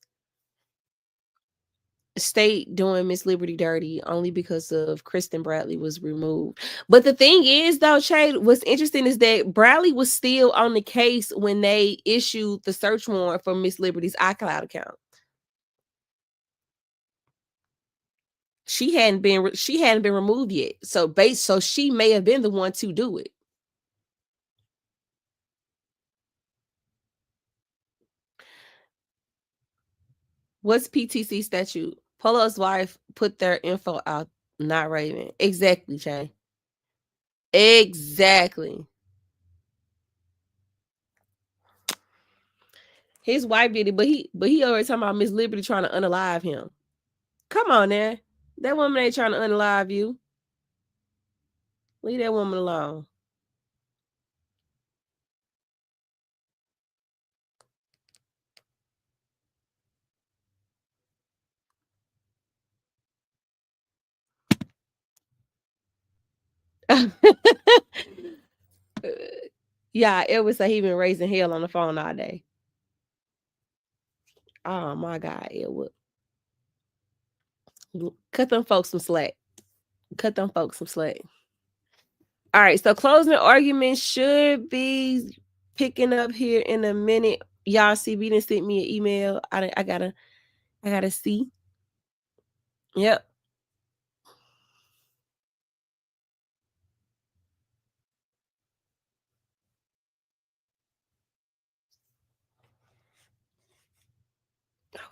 Speaker 4: State doing Miss Liberty dirty only because of Kristen Bradley was removed. But the thing is, though, Chad, what's interesting is that Bradley was still on the case when they issued the search warrant for Miss Liberty's iCloud account. She hadn't been removed yet. So she may have been the one to do it. What's PTC statute? Polo's wife put their info out, not Raven. Exactly, Jay. Exactly. His wife did it, but he already talking about Miss Liberty trying to unalive him. Come on, now. That woman ain't trying to unalive you. Leave that woman alone. Yeah, it was he been raising hell on the phone all day. Oh my God, it would cut them folks some slack. Cut them folks some slack. All right, so closing argument should be picking up here in a minute. Y'all see, we didn't send me an email. I gotta see. Yep.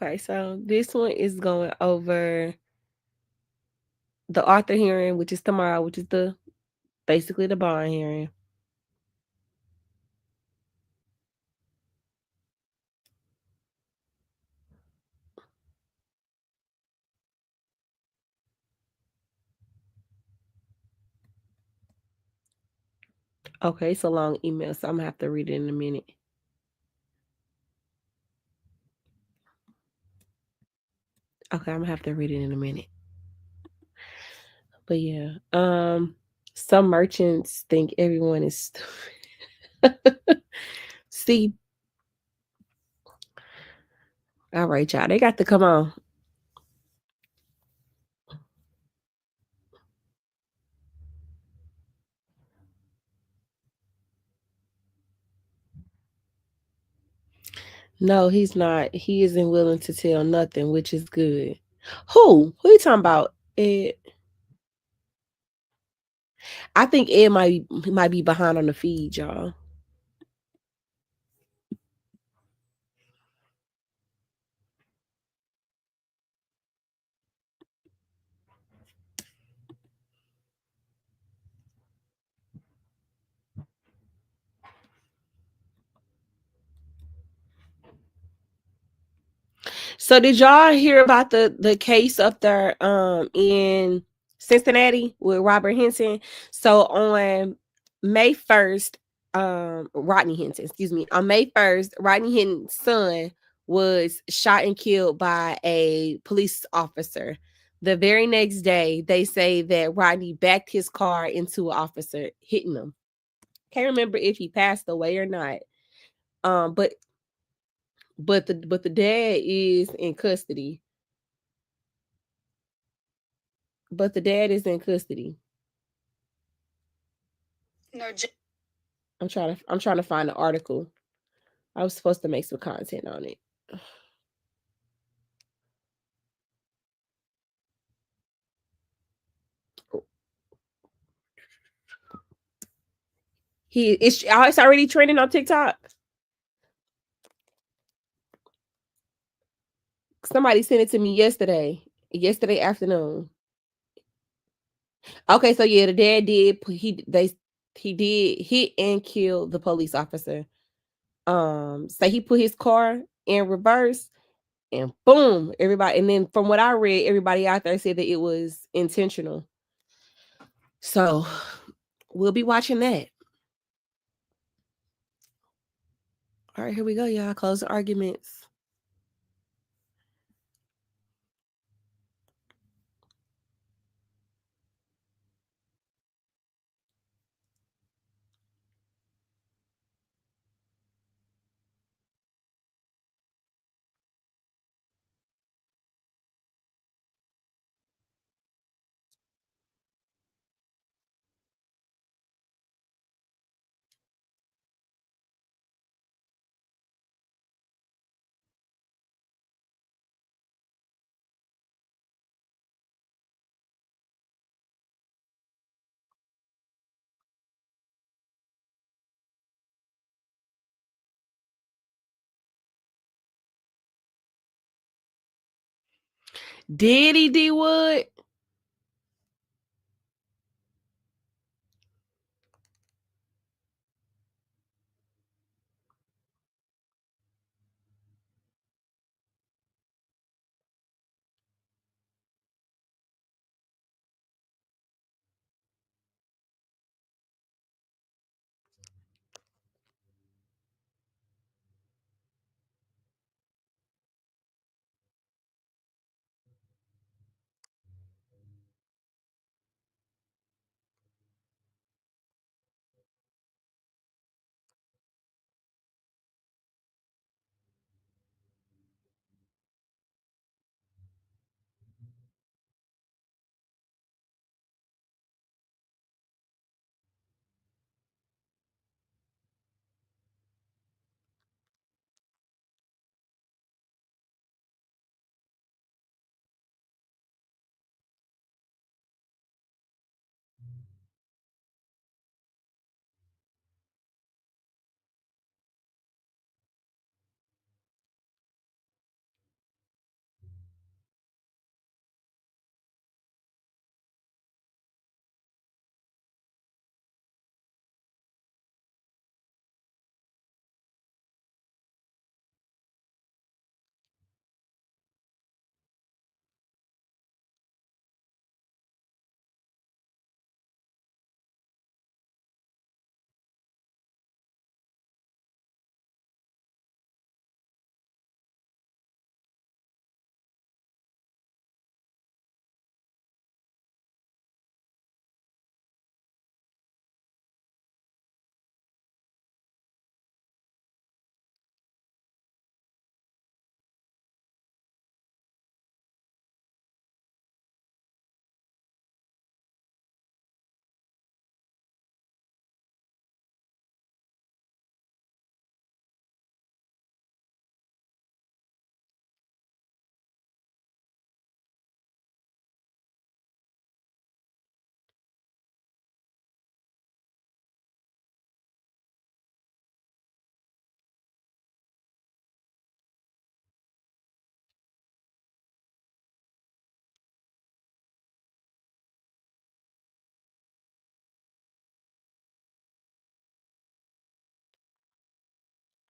Speaker 4: Okay, so this one is going over the Arthur hearing, which is tomorrow, which is basically the bond hearing. Okay, it's a long email, so I'm gonna have to read it in a minute. Okay, I'm gonna have to read it in a minute. But yeah, some merchants think everyone is see. All right, y'all, they got to come on. No, he's not. He isn't willing to tell nothing, which is good. Who you talking about? Ed? I think Ed might be behind on the feed, y'all. So did y'all hear about the case up there in Cincinnati with Robert Henson? So on May 1st, Rodney Henson, excuse me, on May 1st, Rodney Henson's son was shot and killed by a police officer. The very next day, they say that Rodney backed his car into an officer, hitting him. Can't remember if he passed away or not. But the dad is in custody. But the dad is in custody. I'm trying to find the article. I was supposed to make some content on it. It's already trending on TikTok. Somebody sent it to me yesterday afternoon. Okay, so yeah, the dad did he did hit and kill the police officer. So he put his car in reverse and boom, everybody. And then from what I read, everybody out there said that it was intentional. So we'll be watching that. All right, here we go, y'all. Closing arguments.
Speaker 1: Did he, D Wood?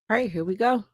Speaker 1: All right, here we go.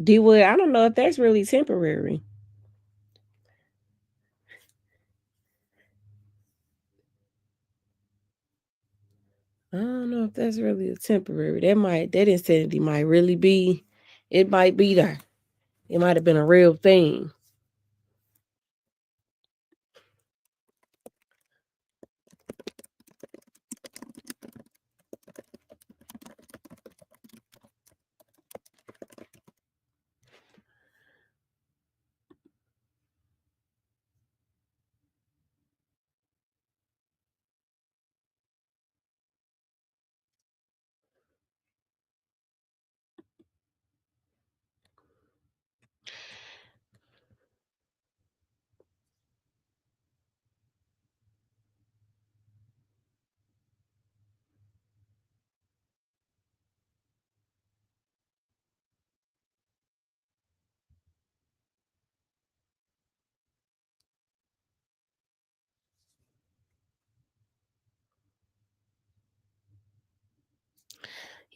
Speaker 1: D Wood, I don't know if that's really temporary. I don't know if that's really a temporary. That insanity might really be, it might be there. It might have been a real thing.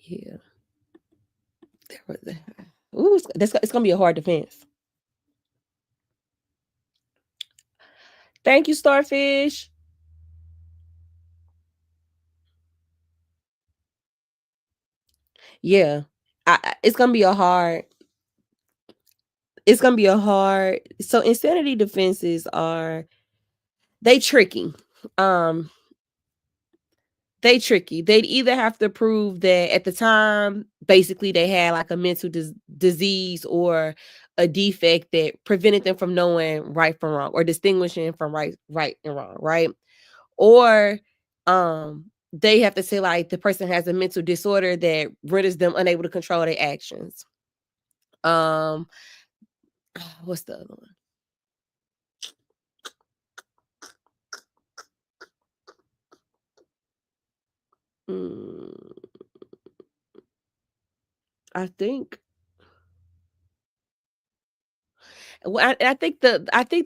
Speaker 4: Yeah. Ooh, it's gonna be a hard defense. Thank you, Starfish. Yeah, it's gonna be a hard. It's gonna be a hard. So insanity defenses they tricky. They tricky. They'd either have to prove that at the time, basically, they had like a mental disease or a defect that prevented them from knowing right from wrong or distinguishing from right and wrong, right? Or they have to say like the person has a mental disorder that renders them unable to control their actions. What's the other one? I think. Well, I think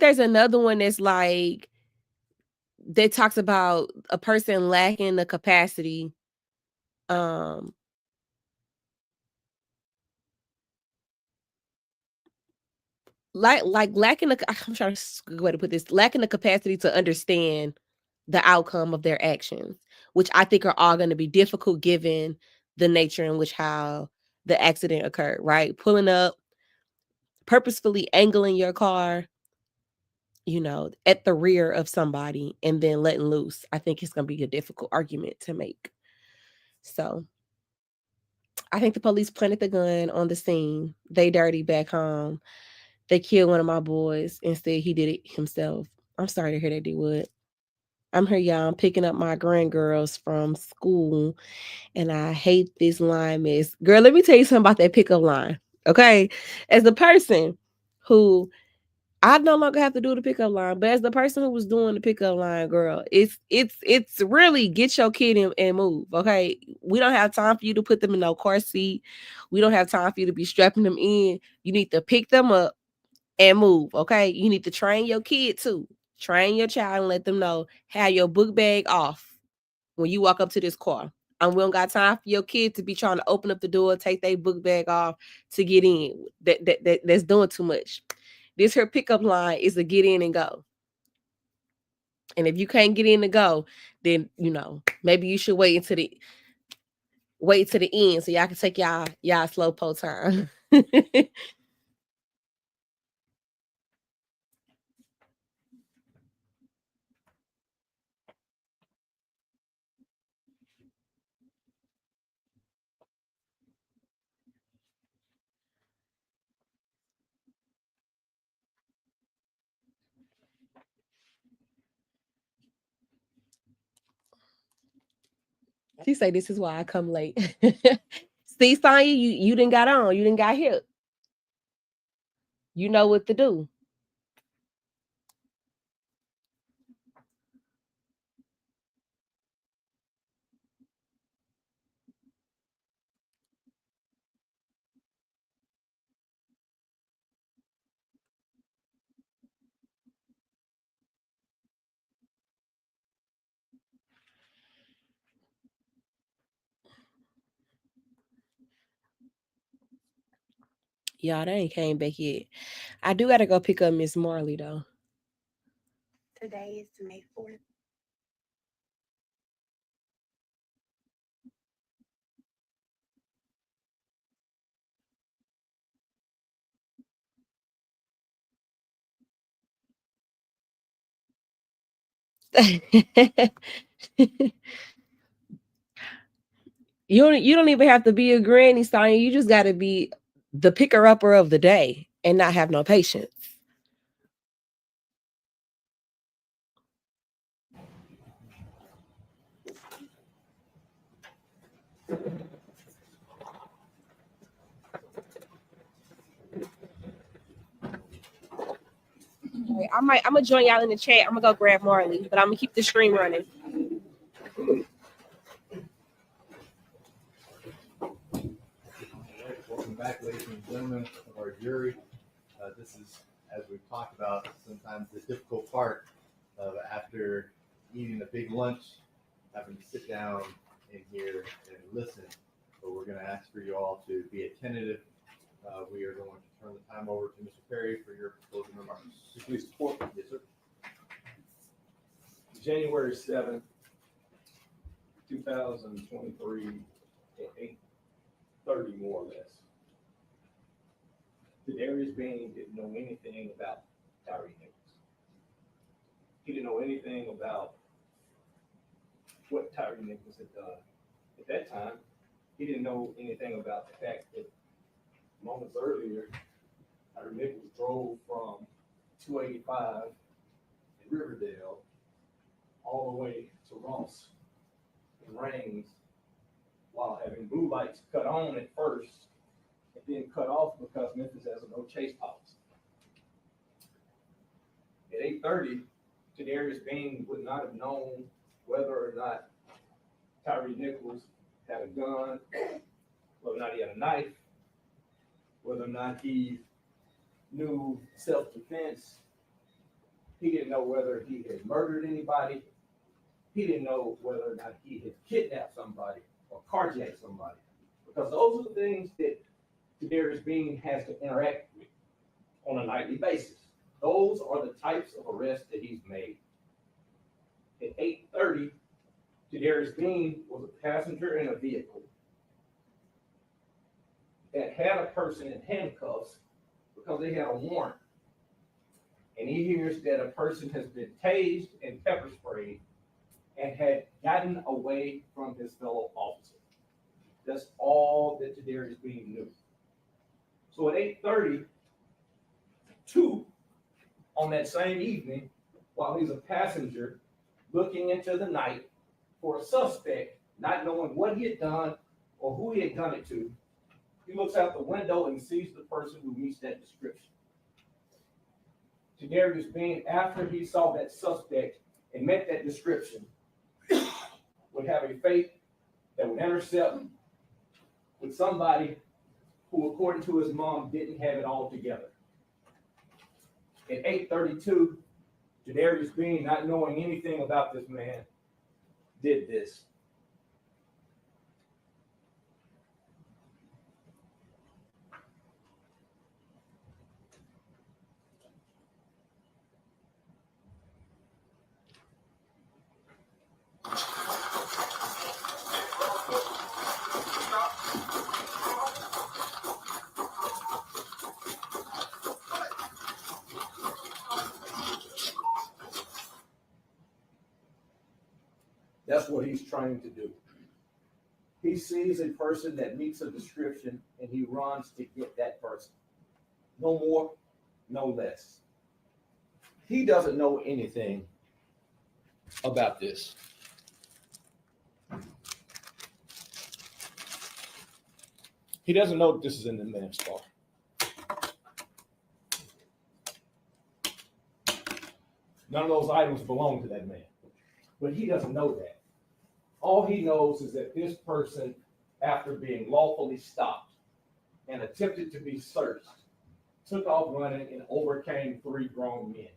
Speaker 4: there's another one that's like that talks about a person lacking the capacity. Like lacking the. I'm trying to way to put this. Lacking the capacity to understand the outcome of their actions, which I think are all going to be difficult given the nature in which how the accident occurred. Right, pulling up, purposefully angling your car, at the rear of somebody and then letting loose. I think it's going to be a difficult argument to make. So I think the police planted the gun on the scene. They dirty back home. They killed one of my boys. Instead, he did it himself. I'm sorry to hear that, D-Wood. I'm here, y'all. I'm picking up my grandgirls from school, and I hate this line, miss. Girl, let me tell you something about that pickup line, okay? As the person who I no longer have to do the pickup line, but as the person who was doing the pickup line, girl, it's really get your kid and move, okay? We don't have time for you to put them in no car seat. We don't have time for you to be strapping them in. You need to pick them up and move, okay? You need to train your kid too. Train your child and let them know, have your book bag off when you walk up to this car. And we don't got time for your kid to be trying to open up the door, take their book bag off to get in. That's doing too much. This her pickup line is a get in and go. And if you can't get in and go, then maybe you should wait to the end so y'all can take y'all slow po time. She say this is why I come late. See, Sonya, you didn't got on. You didn't got hip. You know what to do. Y'all, they ain't came back yet. I do gotta go pick up Miss Marley though.
Speaker 13: Today is May 4th.
Speaker 4: You don't even have to be a granny, Sonya. You just gotta be the picker upper of the day and not have no patience. Okay, I'm gonna join y'all in the chat. I'm gonna go grab Marley, but I'm gonna keep the stream running.
Speaker 20: Welcome back, ladies and gentlemen of our jury. This is, as we've talked about, sometimes the difficult part of after eating a big lunch, having to sit down in here and listen. But we're going to ask for you all to be attentive. We are going to turn the time over to Mr. Perry for your closing remarks.
Speaker 9: Please support.
Speaker 20: Yes, sir.
Speaker 9: January 7th, 2023, at 8:30 more or less. Darius Bean didn't know anything about Tyre Nichols. He didn't know anything about what Tyre Nichols had done. At that time, he didn't know anything about the fact that moments earlier, Tyre Nichols drove from 285 in Riverdale all the way to Ross in Rains while having blue lights cut on at first and then cut off because Memphis has a no chase policy. At 8:30, Darius Bean would not have known whether or not Tyre Nichols had a gun, whether or not he had a knife, whether or not he knew self-defense. He didn't know whether he had murdered anybody. He didn't know whether or not he had kidnapped somebody or carjacked somebody. Because those are the things that Darius Bean has to interact with on a nightly basis. Those are the types of arrests that he's made. At 8:30, Darius Bean was a passenger in a vehicle that had a person in handcuffs because they had a warrant. And he hears that a person has been tased and pepper sprayed and had gotten away from his fellow officer. That's all that Darius Bean knew. So at 8:30, on that same evening, while he's a passenger looking into the night for a suspect, not knowing what he had done or who he had done it to, he looks out the window and sees the person who meets that description. Darius Bean, after he saw that suspect and met that description, would have a fate that would intercept with somebody who, according to his mom, didn't have it all together. At 8:32, Darius Bean, not knowing anything about this man, did this. That's what he's trying to do. He sees a person that meets a description and he runs to get that person. No more, no less. He doesn't know anything about this. He doesn't know that this is in the man's car. None of those items belong to that man. But he doesn't know that. All he knows is that this person, after being lawfully stopped and attempted to be searched, took off running and overcame 3 grown men.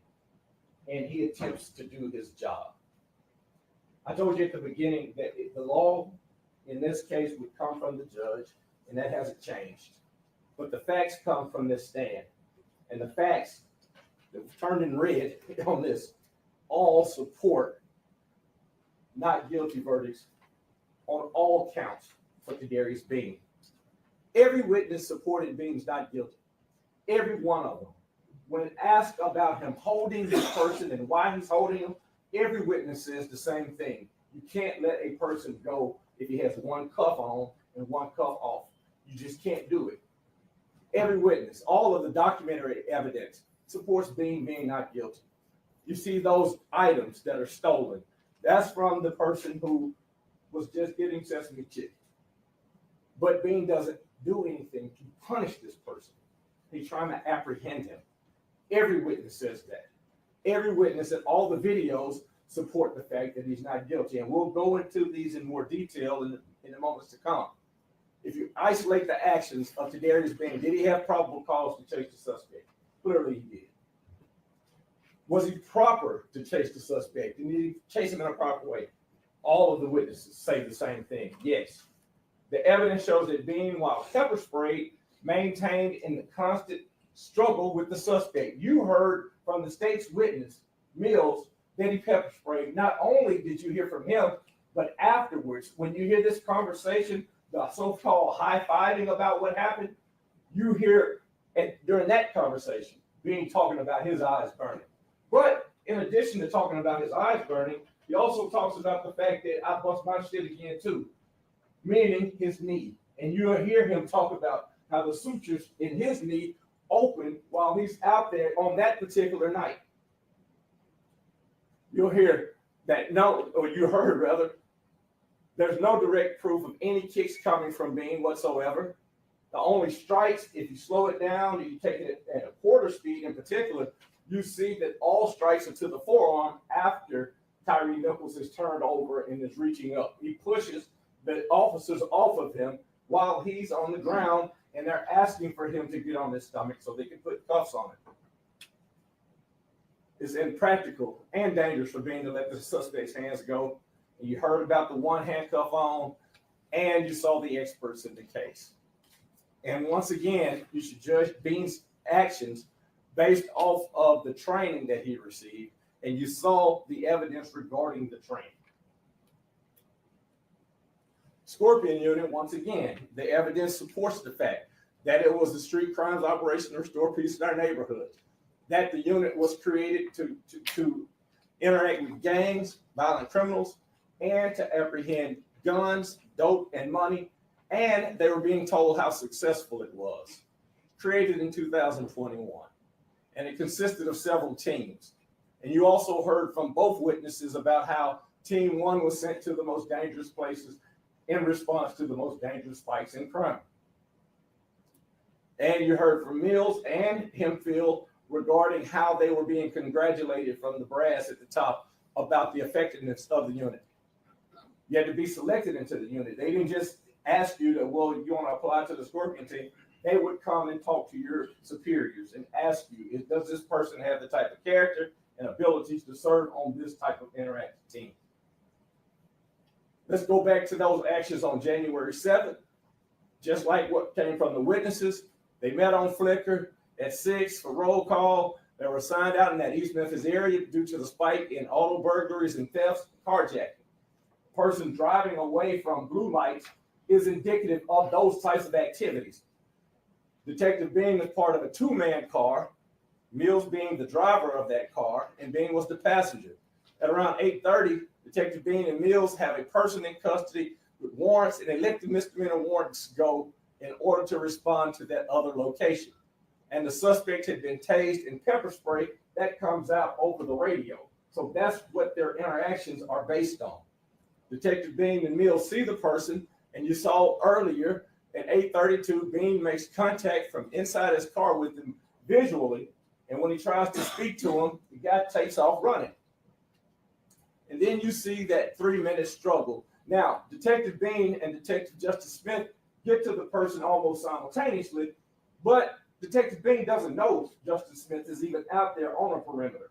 Speaker 9: And he attempts to do his job. I told you at the beginning that the law in this case would come from the judge, and that hasn't changed. But the facts come from this stand. And the facts that were turned in red on this all support not guilty verdicts on all counts for Darius Bean. Every witness supported Bean's not guilty. Every one of them. When asked about him holding this person and why he's holding him, every witness says the same thing. You can't let a person go if he has one cuff on and one cuff off. You just can't do it. Every witness, all of the documentary evidence supports Bean being not guilty. You see those items that are stolen. That's from the person who was just getting sesame chicken. But Bean doesn't do anything to punish this person. He's trying to apprehend him. Every witness says that. Every witness and all the videos support the fact that he's not guilty. And we'll go into these in more detail in the moments to come. If you isolate the actions of Darius Bean, did he have probable cause to chase the suspect? Clearly he did. Was he proper to chase the suspect? Did he chase him in a proper way? All of the witnesses say the same thing. Yes. The
Speaker 12: evidence shows that Bean, while pepper sprayed, maintained in the constant struggle with the suspect. You heard from the state's witness, Mills, that he pepper sprayed. Not only did you hear from him, but afterwards, when you hear this conversation, the so-called high-fiving about what happened, you hear during that conversation, Bean talking about his eyes burning. But in addition to talking about his eyes burning, he also talks about the fact that I bust my shit again too, meaning his knee. And you'll hear him talk about how the sutures in his knee open while he's out there on that particular night. You'll hear that you heard rather, there's no direct proof of any kicks coming from Bean whatsoever. The only strikes, if you slow it down, and you take it at a quarter speed in particular, you see that all strikes are to the forearm after Tyre Nichols is turned over and is reaching up. He pushes the officers off of him while he's on the ground, and they're asking for him to get on his stomach so they can put cuffs on him. It's impractical and dangerous for Bean to let the suspect's hands go. And you heard about the one handcuff on, and you saw the experts in the case. And once again, you should judge Bean's actions based off of the training that he received, and you saw the evidence regarding the training. Scorpion unit, once again, the evidence supports the fact that it was a street crimes operation to restore peace in our neighborhood, that the unit was created to interact with gangs, violent criminals, and to apprehend guns, dope, and money, and they were being told how successful it was. Created in 2021, and it consisted of several teams. And you also heard from both witnesses about how Team 1 was sent to the most dangerous places in response to the most dangerous spikes in crime. And you heard from Mills and Hempfield regarding how they were being congratulated from the brass at the top about the effectiveness of the unit. You had to be selected into the unit. They didn't just ask you to, well, you want to apply to the Scorpion team. They would come and talk to your superiors and ask you, does this person have the type of character and abilities to serve on this type of interactive team? Let's go back to those actions on January 7th. Just like what came from the witnesses, they met on Flickr at 6 for roll call. They were assigned out in that East Memphis area due to the spike in auto burglaries and thefts, carjacking. Person driving away from blue lights is indicative of those types of activities. Detective Bean was part of a two-man car, Mills being the driver of that car, and Bean was the passenger. At around 8:30, Detective Bean and Mills have a person in custody with warrants, and they let the misdemeanor warrants go in order to respond to that other location. And the suspect had been tased and pepper sprayed. That comes out over the radio. So that's what their interactions are based on. Detective Bean and Mills see the person, and you saw earlier at 8:32, Bean makes contact from inside his car with him visually, and when he tries to speak to him, the guy takes off running. And then you see that 3-minute struggle. Now, Detective Bean and Detective Justice Smith get to the person almost simultaneously, but Detective Bean doesn't know Justice Smith is even out there on a perimeter.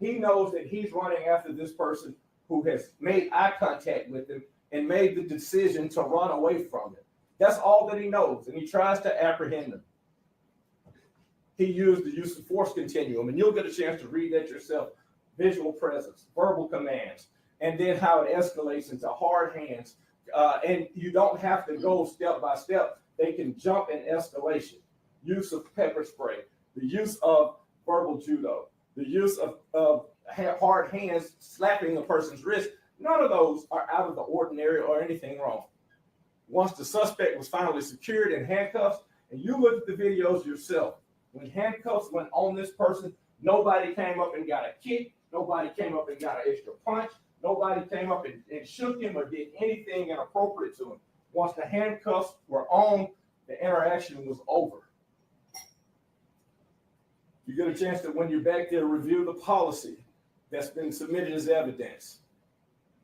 Speaker 12: He knows that he's running after this person who has made eye contact with him and made the decision to run away from him. That's all that he knows, and he tries to apprehend him. He used the use of force continuum, and you'll get a chance to read that yourself. Visual presence, verbal commands, and then how it escalates into hard hands. And you don't have to go step by step. They can jump in escalation. Use of pepper spray, the use of verbal judo, the use of hard hands slapping a person's wrist. None of those are out of the ordinary or anything wrong. Once the suspect was finally secured in handcuffs, and you look at the videos yourself, when handcuffs went on this person, nobody came up and got a kick. Nobody came up and got an extra punch. Nobody came up and shook him or did anything inappropriate to him. Once the handcuffs were on, the interaction was over. You get a chance to, when you're back there, review the policy that's been submitted as evidence.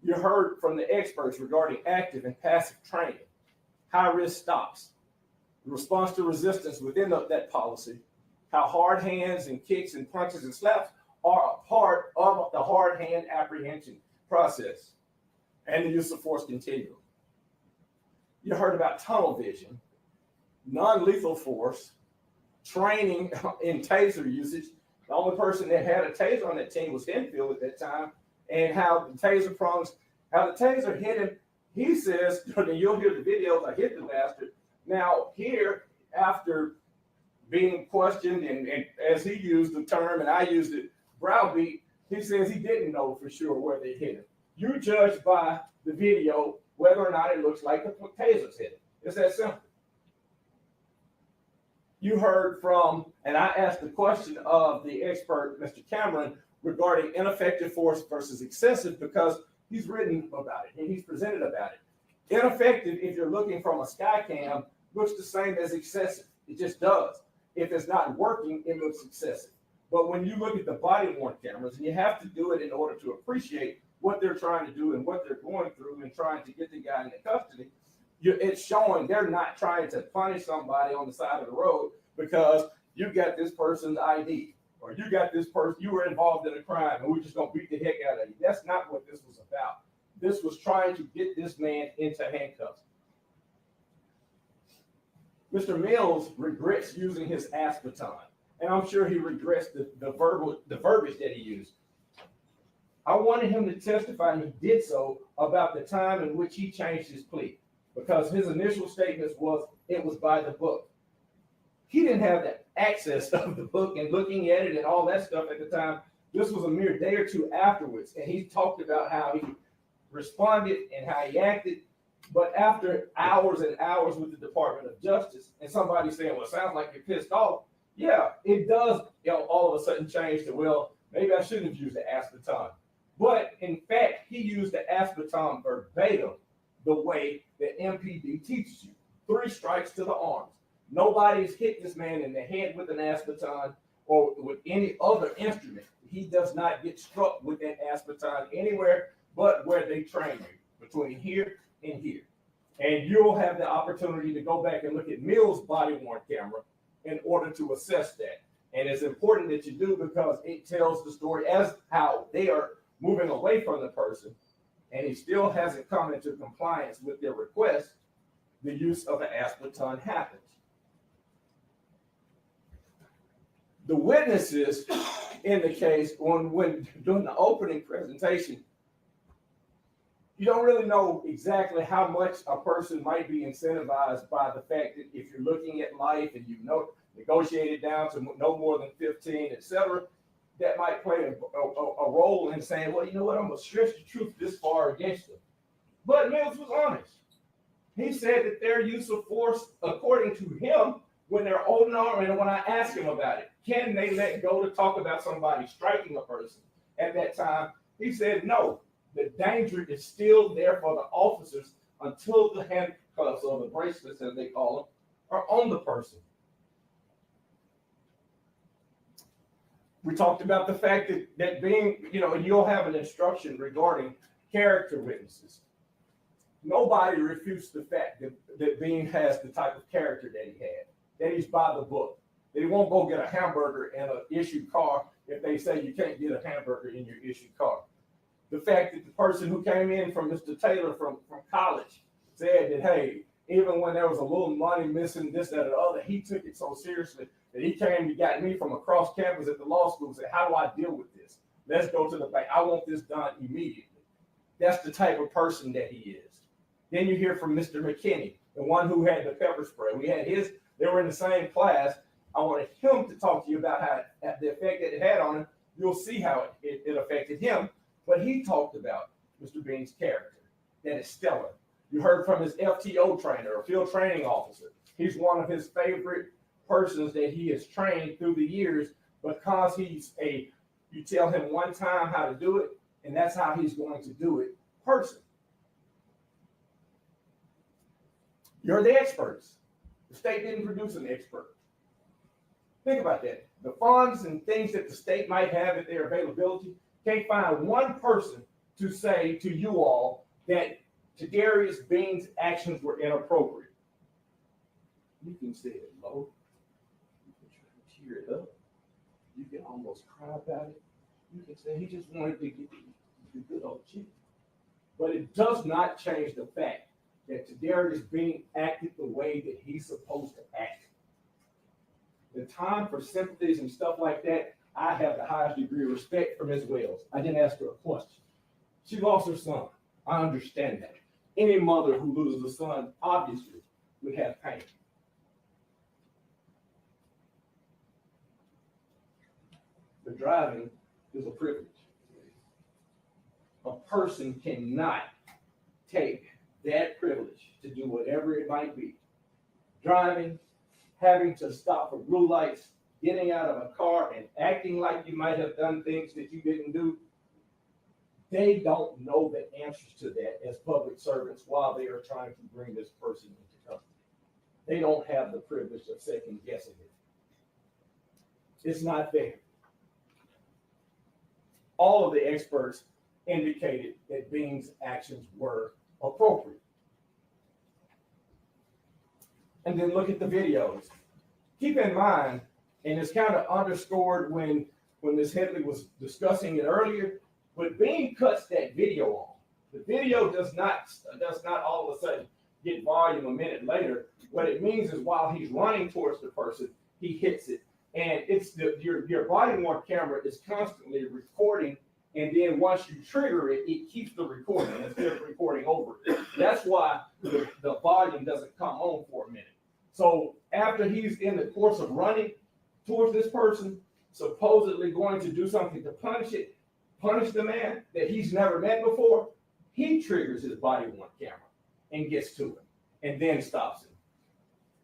Speaker 12: You heard from the experts regarding active and passive training, high-risk stops, the response to resistance within that policy, how hard hands and kicks and punches and slaps are a part of the hard hand apprehension process, and the use of force continuum. You heard about tunnel vision, non-lethal force, training in taser usage. The only person that had a taser on that team was Henfield at that time, and how the taser prongs, how the taser hit him. He says, and you'll hear the videos, I hit the bastard. Now here, after being questioned, and as he used the term, and I used it, browbeat, he says he didn't know for sure where they hit him. You judge by the video whether or not it looks like the tasers hit him. It's that simple. You heard from, and I asked the question of the expert, Mr. Cameron, regarding ineffective force versus excessive, because he's written about it and he's presented about it. Ineffective, if you're looking from a sky cam, looks the same as excessive. It just does. If it's not working, it looks excessive. But when you look at the body-worn cameras, and you have to do it in order to appreciate what they're trying to do and what they're going through and trying to get the guy into custody, it's showing they're not trying to punish somebody on the side of the road because you got this person's ID, or you got this person, you were involved in a crime, and we're just gonna beat the heck out of you. That's not what this was about. This was trying to get this man into handcuffs. Mr. Mills regrets using his aspartame, and I'm sure he regrets the verbiage that he used. I wanted him to testify, and he did so, about the time in which he changed his plea, because his initial statements was it was by the book. He didn't have the access of the book and looking at it and all that stuff at the time. This was a mere day or two afterwards, and he talked about how he responded and how he acted. But after hours and hours with the Department of Justice, and somebody saying, well, it sounds like you're pissed off. Yeah, it does, all of a sudden change to, well, maybe I shouldn't have used the aspartame. But in fact, he used the aspartame verbatim the way that MPD teaches you. 3 strikes to the arms. Nobody's hit this man in the head with an aspartame or with any other instrument. He does not get struck with that aspartame anywhere but where they train you, between here and here. And you'll have the opportunity to go back and look at Mills' body-worn camera in order to assess that. And it's important that you do, because it tells the story as how they are moving away from the person, and he still hasn't come into compliance with their request. The use of an aspartame happens. The witnesses in the case, when doing the opening presentation, you don't really know exactly how much a person might be incentivized by the fact that if you're looking at life and you know negotiated down to no more than 15, etc., that might play a role in saying, well, you know what, I'm going to stretch the truth this far against them. But Mills was honest. He said that their use of force, according to him, when they're old enough, and when I asked him about it, can they let go to talk about somebody striking a person at that time? He said no. The danger is still there for the officers until the handcuffs or the bracelets, as they call them, are on the person. We talked about the fact that being, and you'll have an instruction regarding character witnesses. Nobody refutes the fact that Bean has the type of character that he had, that he's by the book, that he won't go get a hamburger in an issued car if they say you can't get a hamburger in your issued car. The fact that the person who came in from Mr. Taylor from college said that, hey, even when there was a little money missing, this, that, or the other, he took it so seriously that he came and got me from across campus at the law school and said, how do I deal with this? Let's go to the bank. I want this done immediately. That's the type of person that he is. Then you hear from Mr. McKinney, the one who had the pepper spray. We had they were in the same class. I wanted him to talk to you about how the effect that it had on him. You'll see how it affected him. But he talked about Mr. Bean's character, that is stellar. You heard from his FTO trainer, or field training officer. He's one of his favorite persons that he has trained through the years, because you tell him one time how to do it, and that's how he's going to do it person. You're the experts. The state didn't produce an expert. Think about that. The funds and things that the state might have at their availability, can't find one person to say to you all that Tadarius Bean's actions were inappropriate. You can say it low. You can try to cheer it up. You can almost cry about it. You can say he just wanted to get the good old chick. But it does not change the fact that Tadarius Bean acted the way that he's supposed to act. The time for sympathies and stuff like that, I have the highest degree of respect for Ms. Wells. I didn't ask her a question. She lost her son. I understand that. Any mother who loses a son, obviously, would have pain. But driving is a privilege. A person cannot take that privilege to do whatever it might be. Driving, having to stop for blue lights, getting out of a car and acting like you might have done things that you didn't do. They don't know the answers to that as public servants while they are trying to bring this person into custody. They don't have the privilege of second guessing it. It's not there. All of the experts indicated that Bean's actions were appropriate. And then look at the videos. Keep in mind, and it's kind of underscored when Ms. Headley was discussing it earlier, but Bean cuts that video on. The video does not all of a sudden get volume a minute later. What it means is while he's running towards the person, he hits it. And it's your body-worn camera is constantly recording, and then once you trigger it, it keeps the recording instead of recording over it. That's why the volume doesn't come on for a minute. So after he's in the course of running towards this person, supposedly going to do something to punish the man that he's never met before, he triggers his body-worn camera and gets to him and then stops him.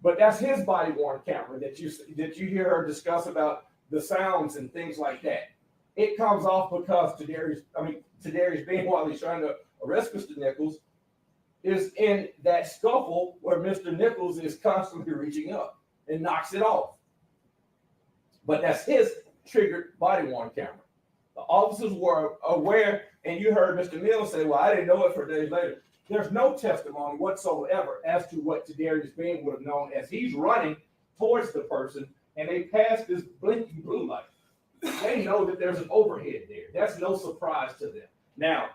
Speaker 12: But that's his body-worn camera that you hear her discuss about the sounds and things like that. It comes off because Tadarius Bean, while he's trying to arrest Mr. Nichols, is in that scuffle where Mr. Nichols is constantly reaching up and knocks it off. But that's his triggered body-worn camera. The officers were aware, and you heard Mr. Mills say, well, I didn't know it for days later. There's no testimony whatsoever as to what Tadarius Bean would have known as he's running towards the person and they pass this blinking blue light. They know that there's an overhead there. That's no surprise to them. Now,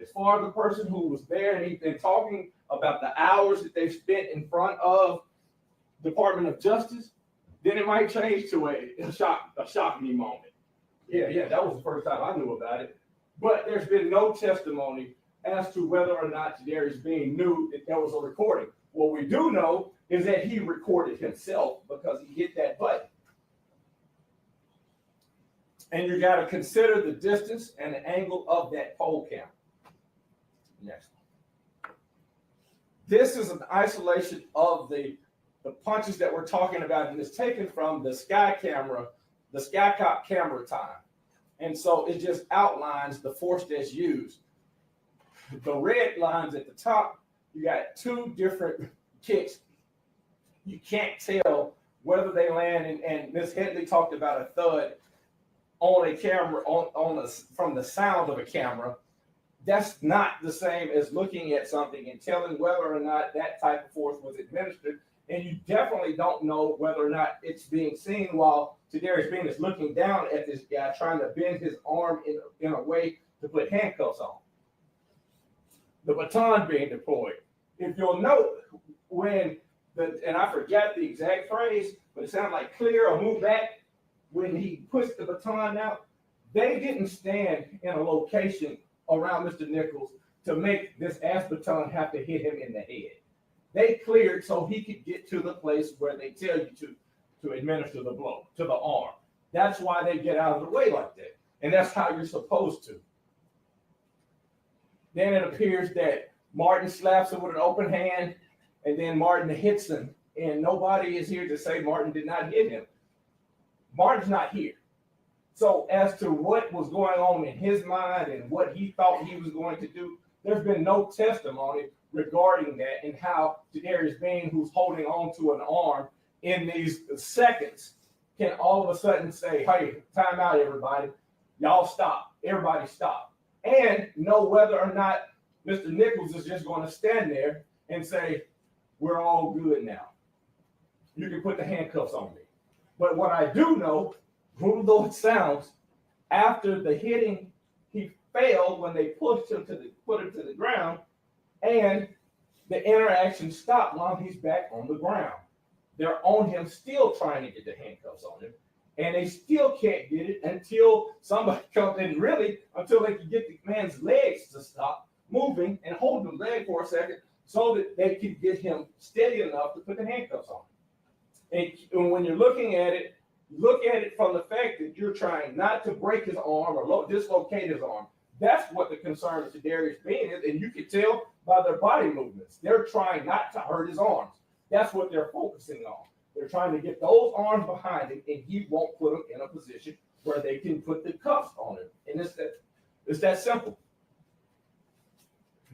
Speaker 12: as far as the person who was there and he's been talking about the hours that they've spent in front of Department of Justice, then it might change to a shock me moment. Yeah, that was the first time I knew about it. But there's been no testimony as to whether or not Tadarius Bean knew that there was a recording. What we do know is that he recorded himself because he hit that button. And you got to consider the distance and the angle of that pole camera. Next one. This is an isolation of the punches that we're talking about, and it's taken from the Sky camera, the Skycop camera time. And so it just outlines the force that's used. The red lines at the top, you got two different kicks. You can't tell whether they land, and Ms. Headley talked about a thud on a camera, from the sound of a camera. That's not the same as looking at something and telling whether or not that type of force was administered. And you definitely don't know whether or not it's being seen while Tadarius Bean is looking down at this guy trying to bend his arm in a way to put handcuffs on. The baton being deployed. If you'll note, and I forgot the exact phrase, but it sounded like clear or move back, when he pushed the baton out, they didn't stand in a location around Mr. Nichols to make this ass baton have to hit him in the head. They cleared so he could get to the place where they tell you to administer the blow, to the arm. That's why they get out of the way like that. And that's how you're supposed to. Then it appears that Martin slaps him with an open hand, and then Martin hits him. And nobody is here to say Martin did not hit him. Martin's not here. So as to what was going on in his mind and what he thought he was going to do, there's been no testimony regarding that and how Tadarius Bean, who's holding on to an arm in these seconds, can all of a sudden say, hey, time out, everybody. Y'all stop. Everybody stop. And know whether or not Mr. Nichols is just going to stand there and say, we're all good now. You can put the handcuffs on me. But what I do know, brutal though it sounds, after the hitting, he failed when they pushed him put him to the ground, and The interaction stopped while he's back on the ground. They're on him, still trying to get the handcuffs on him, and they still can't get it until somebody comes in, really, until they can get the man's legs to stop moving and hold the leg for a second so that they can get him steady enough to put the handcuffs on him. And when you're looking at it, look at it from the fact that you're trying not to break his arm or dislocate his arm. That's what the concern of Darius Bean is, and you can tell by their body movements. They're trying not to hurt his arms. That's what they're focusing on. They're trying to get those arms behind him, and he won't put them in a position where they can put the cuffs on him. And it's that simple.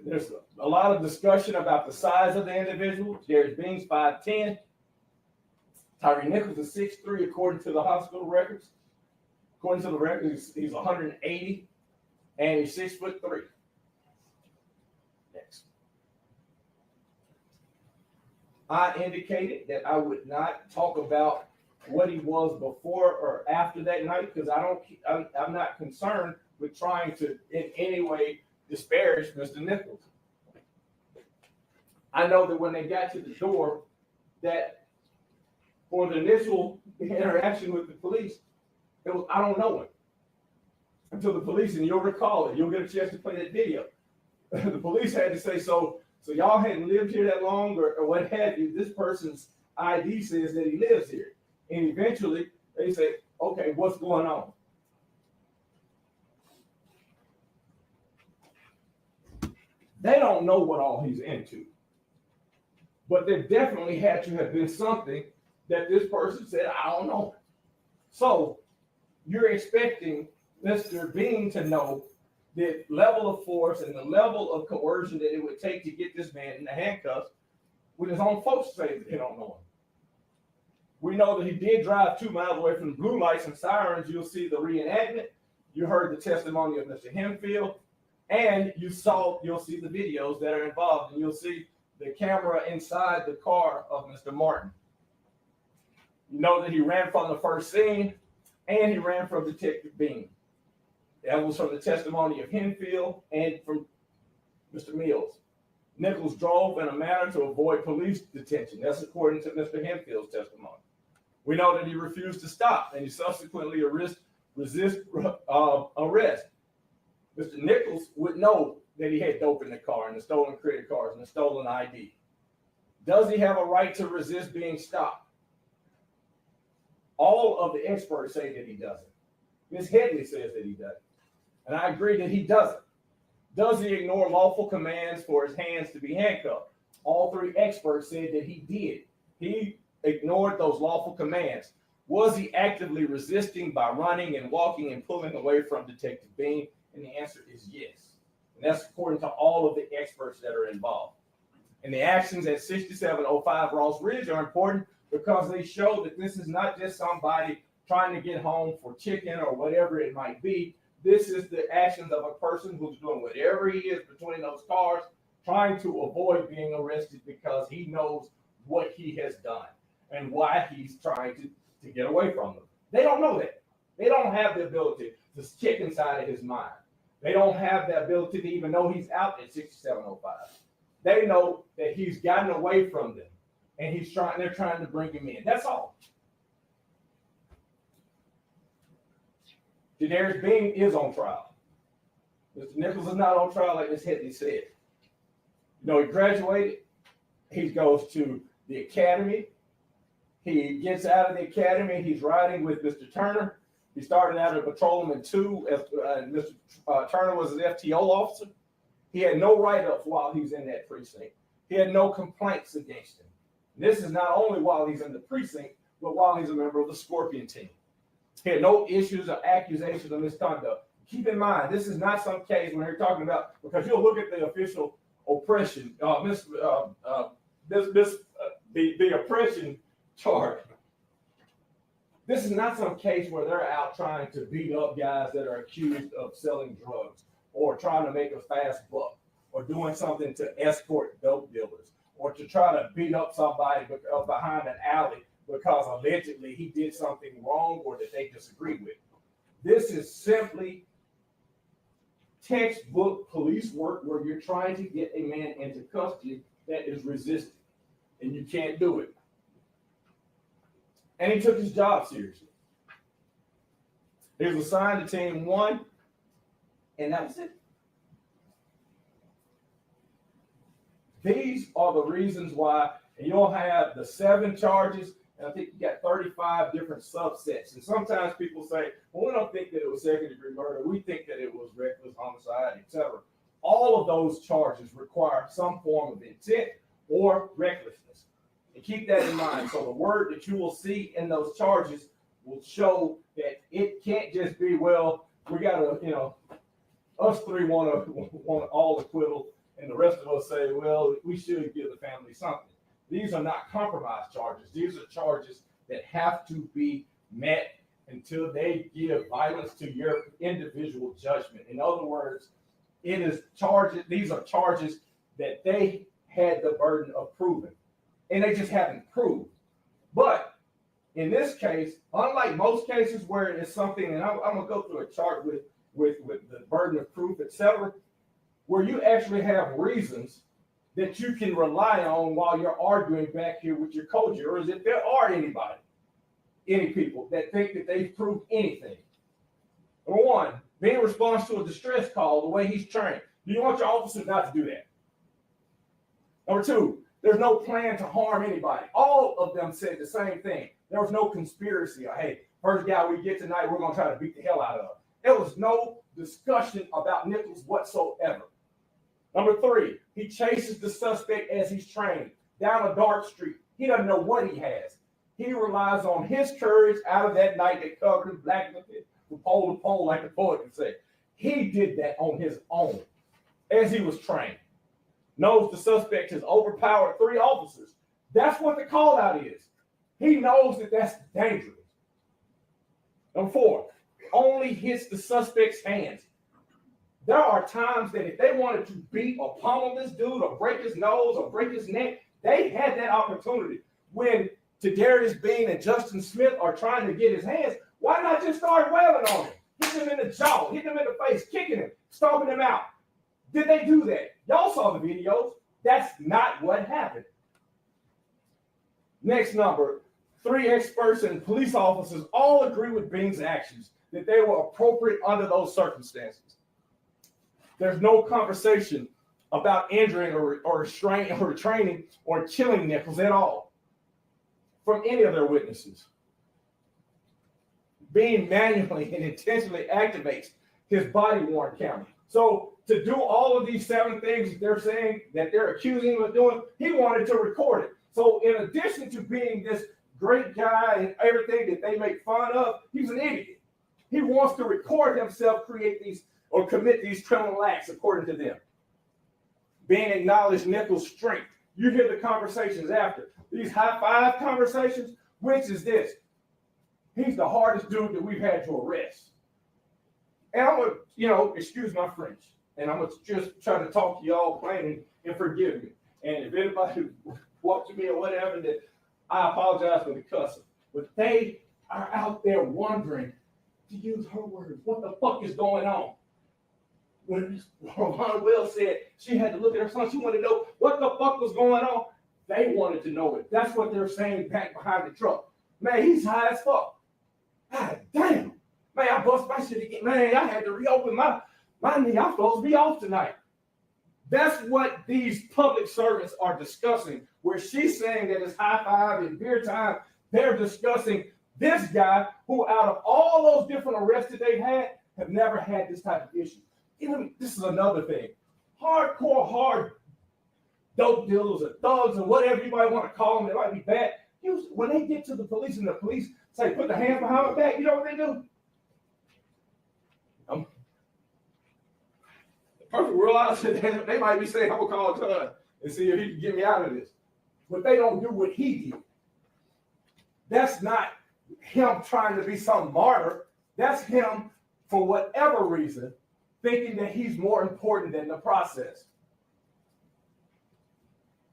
Speaker 12: There's a lot of discussion about the size of the individual. Darius Bean's 5'10". Tyre Nichols is 6'3", according to the hospital records. According to the records, he's 180, and he's 6'3". Next. I indicated that I would not talk about what he was before or after that night because I'm not concerned with trying to in any way disparage Mr. Nichols. I know that when they got to the door, that for the initial interaction with the police, it was, I don't know him. Until the police, and you'll recall it, you'll get a chance to play that video. The police had to say, so y'all hadn't lived here that long or what have you. This person's ID says that he lives here. And eventually they say, okay, what's going on? They don't know what all he's into. But there definitely had to have been something that this person said, I don't know. So you're expecting Mr. Bean to know the level of force and the level of coercion that it would take to get this man in the handcuffs when his own folks say that they don't know him. We know that he did drive 2 miles away from the blue lights and sirens. You'll see the reenactment. You heard the testimony of Mr. Hemfield, and you'll see the videos that are involved, and you'll see the camera inside the car of Mr. Martin. You know that he ran from the first scene, and he ran from Detective Bean. That was from the testimony of Henfield and from Mr. Mills. Nichols drove in a manner to avoid police detention. That's according to Mr. Henfield's testimony. We know that he refused to stop, and he subsequently resist arrest. Mr. Nichols would know that he had dope in the car and the stolen credit cards and the stolen ID. Does he have a right to resist being stopped? All of the experts say that he doesn't. Ms. Headley says that he doesn't. And I agree that he doesn't. Does he ignore lawful commands for his hands to be handcuffed? All 3 experts said that he did. He ignored those lawful commands. Was he actively resisting by running and walking and pulling away from Detective Bean? And the answer is yes. And that's according to all of the experts that are involved. And the actions at 6705 Ross Ridge are important because they show that this is not just somebody trying to get home for chicken or whatever it might be. This is the actions of a person who's doing whatever he is between those cars, trying to avoid being arrested because he knows what he has done and why he's trying to get away from them. They don't know that. They don't have the ability to check inside of his mind. They don't have the ability to even know he's out at 6705. They know that he's gotten away from them and they're trying to bring him in. That's all. Darius Bean is on trial. Mr. Nichols is not on trial like Ms. Headley said. You know, he graduated. He goes to the academy. He gets out of the academy. He's riding with Mr. Turner. He started out as a patrolman 2. Mr. Turner was an FTO officer. He had no write-ups while he was in that precinct. He had no complaints against him. And this is not only while he's in the precinct, but while he's a member of the Scorpion team. He had no issues or accusations of misconduct. Keep in mind, this is not some case when they're talking about, because you'll look at the official oppression, the oppression charge. This is not some case where they're out trying to beat up guys that are accused of selling drugs or trying to make a fast buck or doing something to escort dope dealers or to try to beat up somebody behind an alley because allegedly he did something wrong or that they disagree with. This is simply textbook police work where you're trying to get a man into custody that is resisting, and you can't do it. And he took his job seriously. He was assigned to team 1, and that was it. These are the reasons why, and you'll have the 7 charges, and I think you got 35 different subsets. And sometimes people say, well, we don't think that it was second-degree murder. We think that it was reckless homicide, etc. All of those charges require some form of intent or recklessness. And keep that in mind. So the word that you will see in those charges will show that it can't just be, well, we got to, us 3 want all acquittal, and the rest of us say, well, we should give the family something. These are not compromise charges. These are charges that have to be met until they give violence to your individual judgment. In other words, it is charges. These are charges that they had the burden of proving, and they just haven't proved. But in this case, unlike most cases where it's something, and I'm gonna go through a chart with the burden of proof, etc., where you actually have reasons that you can rely on while you're arguing back here with your co-jurors, if there are any people that think that they've proved anything. Number 1, being in response to a distress call the way he's trained. Do you want your officers not to do that? Number 2, there's no plan to harm anybody. All of them said the same thing. There was no conspiracy or, hey, first guy we get tonight, we're going to try to beat the hell out of. There was no discussion about Nichols whatsoever. Number 3, he chases the suspect as he's trained down a dark street. He doesn't know what he has. He relies on his courage out of that night that covered him black from pole to pole, like the poet would say. He did that on his own as he was trained. Knows the suspect has overpowered 3 officers. That's what the call out is. He knows that that's dangerous. Number 4, only hits the suspect's hands. There are times that if they wanted to beat or pummel this dude or break his nose or break his neck, they had that opportunity. When Tadarius Bean and Justin Smith are trying to get his hands, why not just start wailing on him? Hit him in the jaw, hit him in the face, kicking him, stomping him out. Did they do that? Y'all saw the videos. That's not what happened. Next number, 3 experts and police officers all agree with Bean's actions, that they were appropriate under those circumstances. There's no conversation about injuring or restraining or killing Nichols at all from any of their witnesses. Bean manually and intentionally activates his body-worn camera. So to do all of these 7 things that they're saying that they're accusing him of doing, he wanted to record it. So in addition to being this great guy and everything that they make fun of, he's an idiot. He wants to record himself, create these or commit these criminal acts according to them. Being acknowledged Nichols' strength. You hear the conversations after. These high-five conversations, which is this? He's the hardest dude that we've had to arrest. And I'm going to, excuse my French, and I'm going to just try to talk to y'all plain and forgive me. And if anybody walks to me or whatever, that I apologize for the cussing. But they are out there wondering, to use her words, what the fuck is going on? When Ron Wells said she had to look at her son, she wanted to know what the fuck was going on. They wanted to know it. That's what they're saying back behind the truck. Man, he's high as fuck. God damn. Man, I bust my shit again. Man, I had to reopen my knee. I'm supposed to be off tonight. That's what these public servants are discussing, where she's saying that it's high five and beer time. They're discussing this guy who, out of all those different arrests that they've had, have never had this type of issue. This is another thing. Hardcore, hard dope dealers or thugs or whatever you might want to call them, they might be bad. When they get to the police and the police say, put the hands behind my back, you know what they do? The perfect world, they might be saying, I'm going to call Todd and see if he can get me out of this. But they don't do what he did. That's not him trying to be some martyr. That's him, for whatever reason, thinking that he's more important than the process.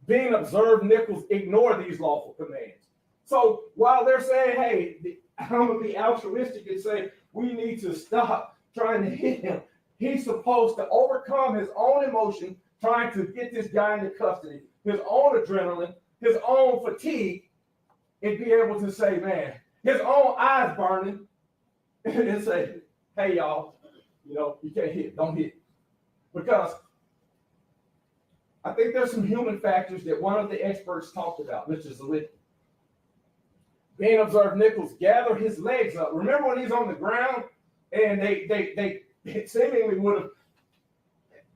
Speaker 12: Being observed, Nichols ignored these lawful commands. So while they're saying, hey, I'm going to be altruistic and say, we need to stop trying to hit him, he's supposed to overcome his own emotion, trying to get this guy into custody, his own adrenaline, his own fatigue, and be able to say, man, his own eyes burning, and say, hey, y'all, you know, you can't hit, don't hit. Because I think there's some human factors that one of the experts talked about, Mr. Zalitki. Being observed Nichols gather his legs up. Remember when he's on the ground and they seemingly would have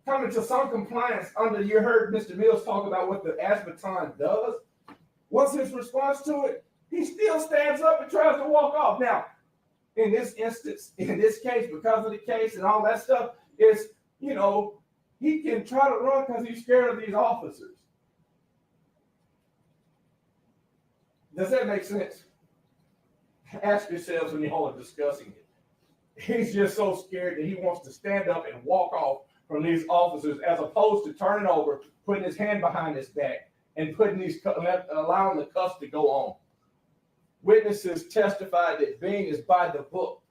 Speaker 12: come into some compliance under, you heard Mr. Mills talk about what the asbaton does. What's his response to it? He still stands up and tries to walk off. Now, in this instance, in this case, because of the case and all that stuff, is, you know, he can try to run because he's scared of these officers. Does that make sense? Ask yourselves when y'all are discussing it. He's just so scared that he wants to stand up and walk off from these officers as opposed to turning over, putting his hand behind his back, and allowing the cuffs to go on. Witnesses testified that Bean is by the book.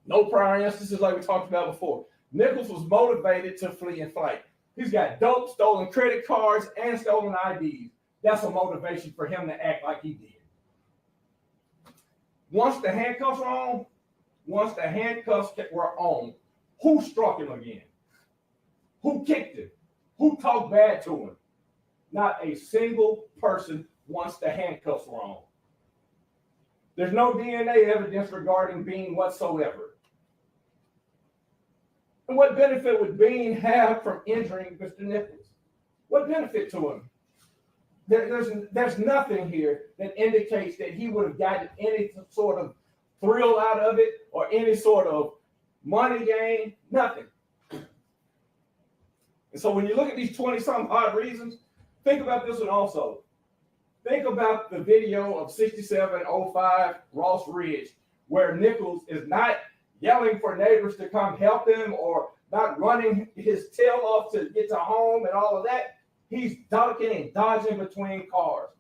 Speaker 12: No prior instances like we talked about before. Nichols was motivated to flee and fight. He's got dope, stolen credit cards, and stolen IDs. That's a motivation for him to act like he did. Once the handcuffs were on, who struck him again? Who kicked him? Who talked bad to him? Not a single person once the handcuffs were on. There's no DNA evidence regarding Bean whatsoever. And what benefit would Bean have from injuring Mr. Nichols? What benefit to him? There's nothing here that indicates that he would have gotten any sort of thrill out of it or any sort of money gain, nothing. And so when you look at these 20-some odd reasons, think about this one also. Think about the video of 6705 Ross Ridge, where Nichols is not yelling for neighbors to come help him or not running his tail off to get to home and all of that. He's ducking and dodging between cars.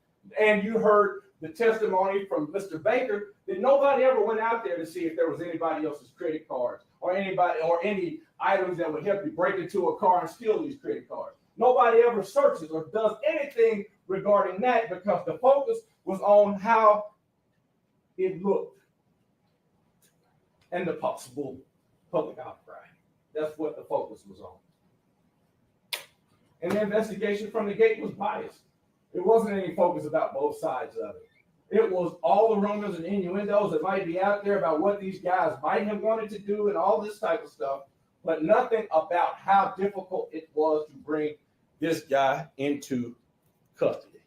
Speaker 12: And you heard the testimony from Mr. Baker that nobody ever went out there to see if there was anybody else's credit cards or anybody or any items that would help you break into a car and steal these credit cards. Nobody ever searches or does anything regarding that because the focus was on how it looked and the possible public outcry. That's what the focus was on. And the investigation from the gate was biased. It wasn't any focus about both sides of it. It was all the rumors and innuendos that might be out there about what these guys might have wanted to do and all this type of stuff, but nothing about how difficult it was to bring this guy into custody.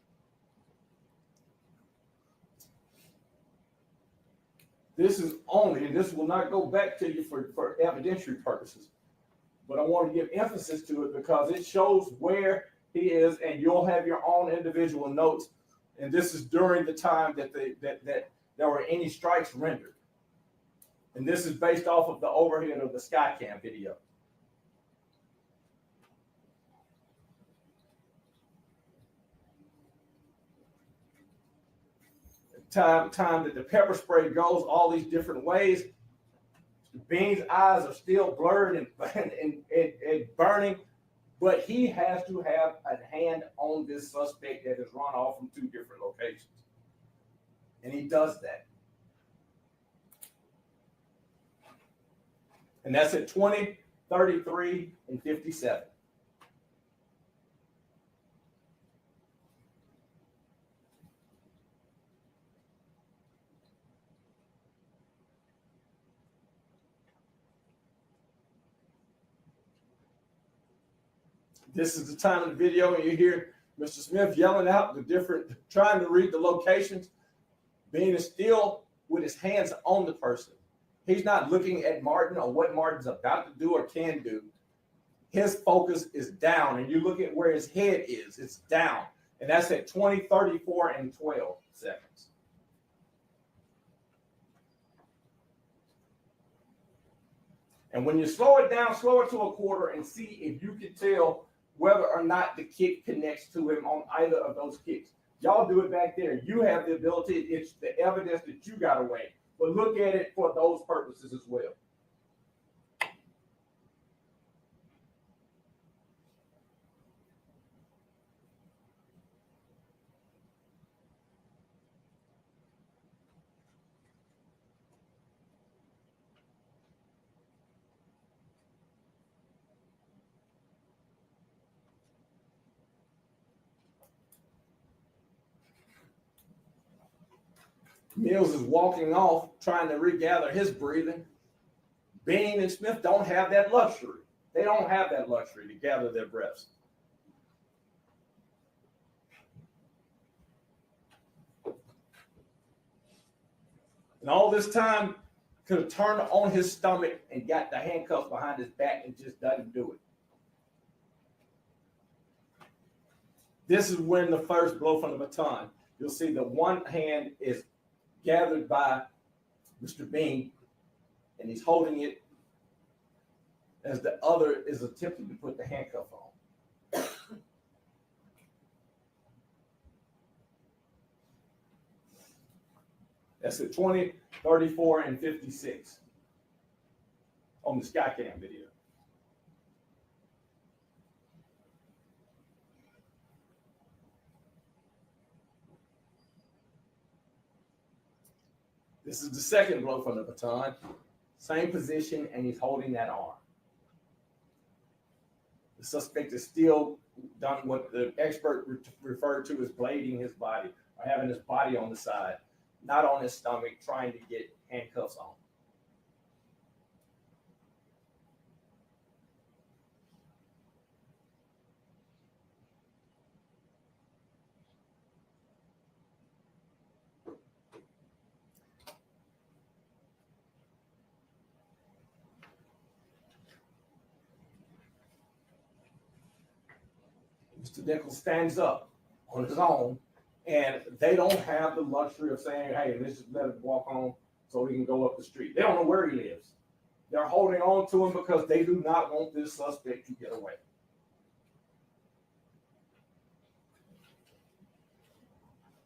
Speaker 12: This is only, and this will not go back to you for evidentiary purposes, but I want to give emphasis to it because it shows where he is, and you'll have your own individual notes. And this is during the time that there were any strikes rendered. And this is based off of the overhead of the Skycam video. Time that the pepper spray goes all these different ways. Bean's eyes are still blurred and burning, but he has to have a hand on this suspect that has run off from two different locations. And he does that. And that's at 20, 33, and 57. This is the time of the video and you hear Mr. Smith yelling out the different, trying to read the locations. Bean is still with his hands on the person. He's not looking at Martin or what Martin's about to do or can do. His focus is down, and you look at where his head is, it's down. And that's at 20, 34, and 12 seconds. And when you slow it down, slow it to a quarter and see if you can tell whether or not the kick connects to him on either of those kicks. Y'all do it back there. You have the ability. It's the evidence that you got to weigh. But look at it for those purposes as well. Mills is walking off, trying to regather his breathing. Bean and Smith don't have that luxury. They don't have that luxury to gather their breaths. And all this time, could have turned on his stomach and got the handcuffs behind his back and just doesn't do it. This is when the first blow from the baton. You'll see the one hand is gathered by Mr. Bean, and he's holding it as the other is attempting to put the handcuff on. That's at 20, 34, and 56 on the Skycam video. This is the second blow from the baton. Same position, and he's holding that arm. The suspect is still done what the expert referred to as blading his body, or having his body on the side, not on his stomach, trying to get handcuffs on. Mr. Nichols stands up on his own, and they don't have the luxury of saying, hey, let's just let him walk on so he can go up the street. They don't know where he lives. They're holding on to him because they do not want this suspect to get away.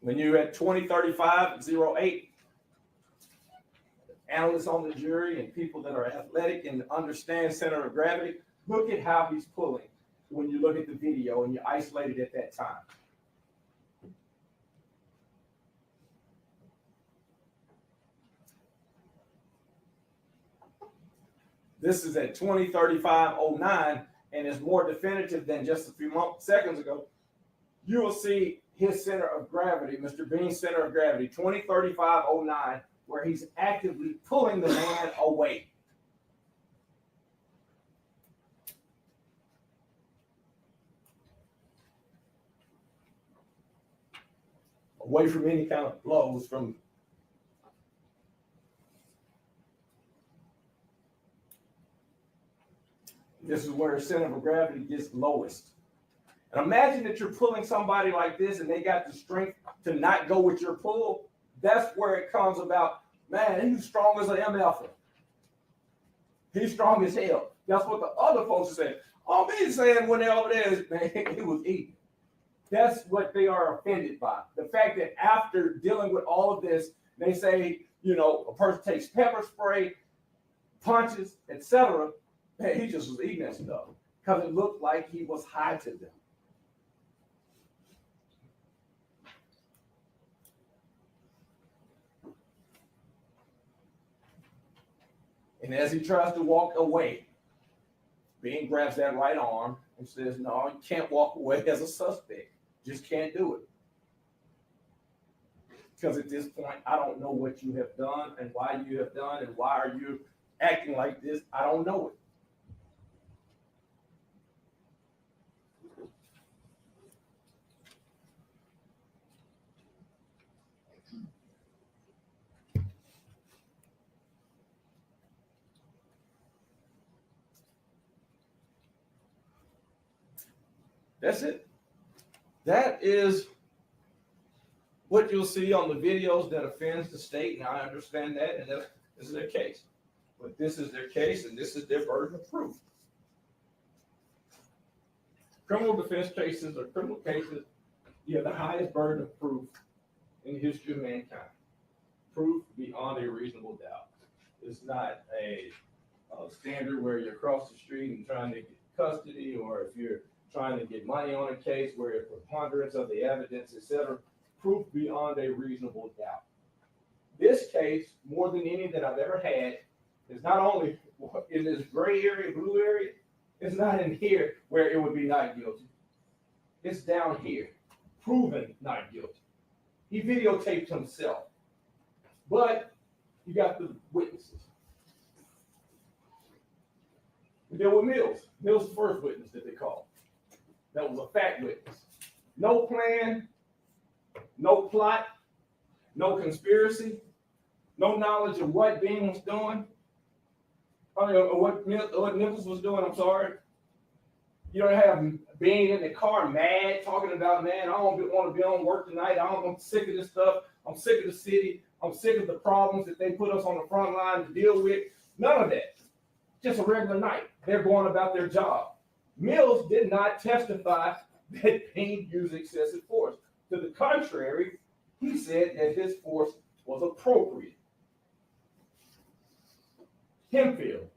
Speaker 12: When you're at 2035-08, analysts on the jury and people that are athletic and understand center of gravity, look at how he's pulling when you look at the video and you isolate it at that time. This is at 20:35:09, and is more definitive than just a few seconds ago. You will see his center of gravity, Mr. Bean's center of gravity, 20:35:09, where he's actively pulling the man away. Away from any kind of blows from. This is where center of gravity gets lowest. And imagine that you're pulling somebody like this and they got the strength to not go with your pull. That's where it comes about, man, he's strong as an MF. He's strong as hell. That's what the other folks are saying. All me saying when they're over there is, man, he was eating. That's what they are offended by. The fact that after dealing with all of this, they say, you know, a person takes pepper spray, punches, etc. Man, he just was eating that stuff because it looked like he was high to them. And as he tries to walk away, Bean grabs that right arm and says, no, you can't walk away as a suspect. Just can't do it. Because at this point, I don't know what you have done and why you have done and why are you acting like this. I don't know it. That's it. That is what you'll see on the videos that offends the state, and I understand that, and this is their case. But this is their case, and this is their burden of proof. Criminal defense cases or criminal cases, you have the highest burden of proof in the history of mankind. Proof beyond a reasonable doubt. It's not a standard where you're across the street and trying to get custody, or if you're trying to get money on a case where a preponderance of the evidence, etc. Proof beyond a reasonable doubt. This case, more than any that I've ever had, is not only in this gray area, blue area, it's not in here where it would be not guilty. It's down here, proven not guilty. He videotaped himself. But you got the witnesses. We deal with Mills. Mills is the first witness that they called. That was a fact witness. No plan, no plot, no conspiracy, no knowledge of what Bean was doing, or what Nichols was doing, I'm sorry. You don't have Bean in the car mad, talking about, man, I don't want to be on work tonight. I'm sick of this stuff. I'm sick of the city. I'm sick of the problems that they put us on the front line to deal with. None of that. Just a regular night. They're going about their job. Mills did not testify that Bean used excessive force. To the contrary, he said that his force was appropriate. Hempfield,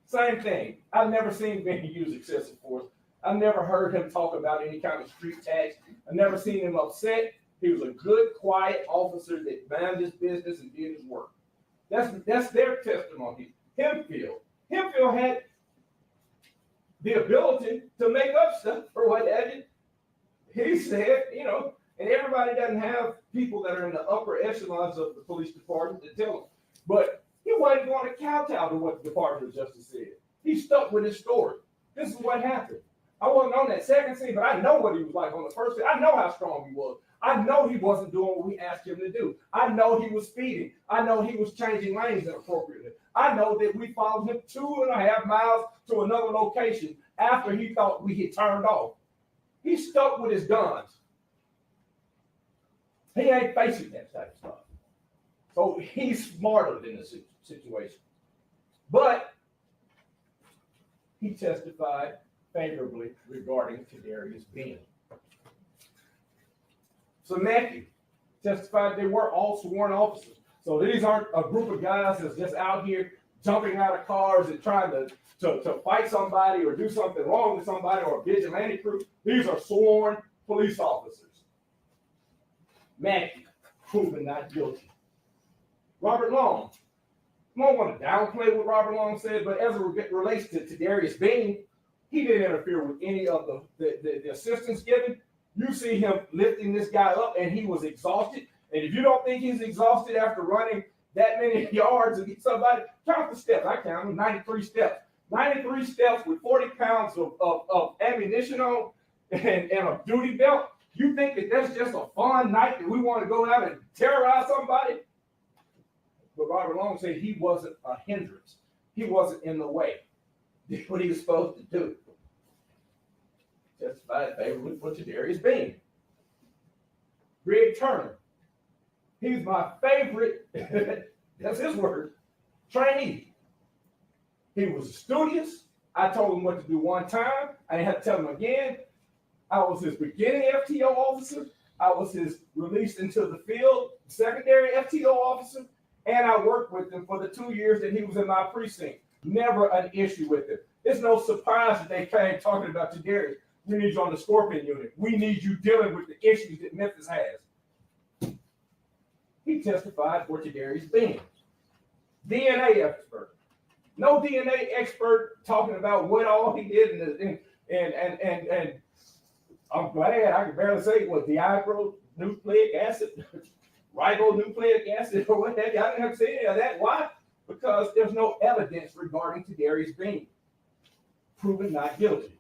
Speaker 12: same thing. I've never seen Bean use excessive force. I've never heard him talk about any kind of street tax. I've never seen him upset. He was a good, quiet officer that minded his business and did his work. That's their testimony. Hempfield had the ability to make up stuff for what have you. He said, and everybody doesn't have people that are in the upper echelons of the police department to tell them. But he wasn't going to kowtow to what the Department of Justice said. He stuck with his story. This is what happened. I wasn't on that second scene, but I know what he was like on the first scene. I know how strong he was. I know he wasn't doing what we asked him to do. I know he was speeding. I know he was changing lanes inappropriately. I know that we followed him 2.5 miles to another location after he thought we had turned off. He stuck with his guns. He ain't facing that type of stuff. So he's smarter than the situation. But he testified favorably regarding Kadarius Bean. So Matthew testified they were all sworn officers. So these aren't a group of guys that's just out here jumping out of cars and trying to fight somebody or do something wrong with somebody or a vigilante crew. These are sworn police officers. Matthew, proven not guilty. Robert Long. I don't want to downplay what Robert Long said, but as it relates to Darius Bean, he didn't interfere with any of the assistance given. You see him lifting this guy up, and he was exhausted. And if you don't think he's exhausted after running that many yards and get somebody, count the steps. I counted 93 steps. 93 steps with 40 pounds of ammunition on and a duty belt. You think that that's just a fun night that we want to go out and terrorize somebody? But Robert Long said he wasn't a hindrance. He wasn't in the way. Did what he was supposed to do. Testified favorably for Darius Bean. Greg Turner. He's my favorite, that's his word, trainee. He was studious. I told him what to do one time. I didn't have to tell him again. I was his beginning FTO officer. I was his released into the field secondary FTO officer. And I worked with him for the 2 years that he was in my precinct. Never an issue with him. It's no surprise that they came talking about Darius. We need you on the Scorpion unit. We need you dealing with the issues that Memphis has. He testified for Darius Bean. DNA expert. No DNA expert talking about what all he did and I'm glad I can barely say what deoxyribonucleic acid, ribonucleic acid, or what have you. I didn't have to say any of that. Why? Because there's no evidence regarding Darius Bean. Proven not guilty.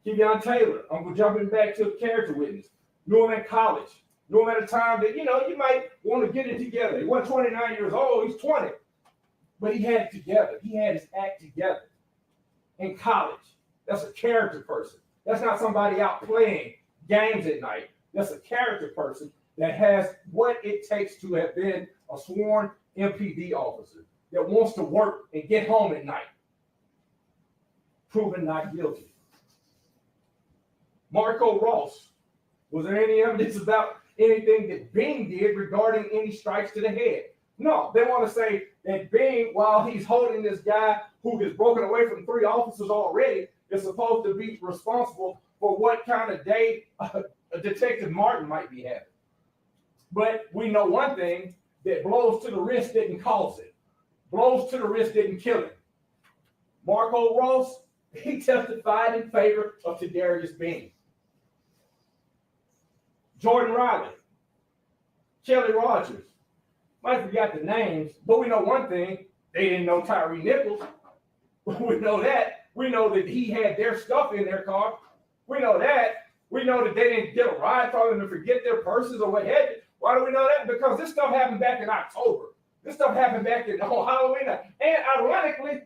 Speaker 12: Kevion Taylor, I'm jumping back to a character witness. Knew him in college. Knew him at a time that, you might want to get it together. He wasn't 29 years old, he's 20. But he had it together. He had his act together. In college. That's a character person. That's not somebody out playing games at night. That's a character person that has what it takes to have been a sworn MPD officer that wants to work and get home at night. Proven not guilty. Marco Ross. Was there any evidence about anything that Bean did regarding any strikes to the head? No, they want to say that Bean, while he's holding this guy who has broken away from 3 officers already, is supposed to be responsible for what kind of day Detective Martin might be having. But we know one thing, that blows to the wrist didn't cause it. Blows to the wrist didn't kill him. Marco Ross, he testified in favor of Darius Bean. Jordan Riley, Kelly Rogers. Might have forgot the names, but we know one thing: they didn't know Tyre Nichols. We know that. We know that he had their stuff in their car. We know that. We know that they didn't get a ride from them to forget their purses or what have you. Why do we know that? Because this stuff happened back in October. This stuff happened back on Halloween night. And ironically,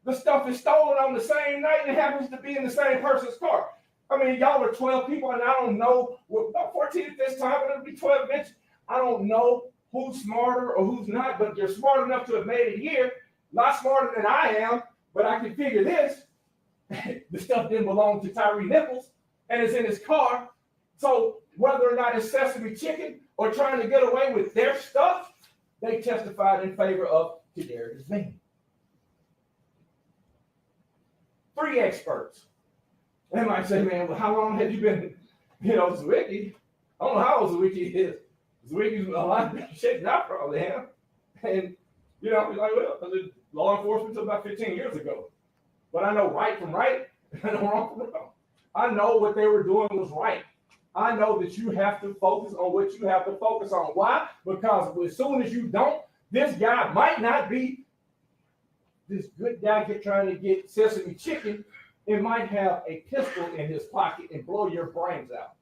Speaker 12: the stuff is stolen on the same night and it happens to be in the same person's car. I mean, y'all are 12 people, and I don't know, well, about 14 at this time, but it'll be 12 eventually. I don't know who's smarter or who's not, but you're smart enough to have made it here. A lot smarter than I am, but I can figure this. The stuff didn't belong to Tyre Nichols, and it's in his car. So whether or not it's Sesame Chicken or trying to get away with their stuff, they testified in favor of Kadarius Bean. 3 experts. They might say, man, well, how long have you been, Zwicky? I don't know how old Zwicky is. Zwicky's a lot of shit I probably am. And, he's like, well, I did law enforcement until about 15 years ago. But I know right from right, I know wrong from wrong. I know what they were doing was right. I know that you have to focus on what you have to focus on. Why? Because as soon as you don't, this guy might not be this good guy trying to get Sesame Chicken. It might have a pistol in his pocket and blow your brains out.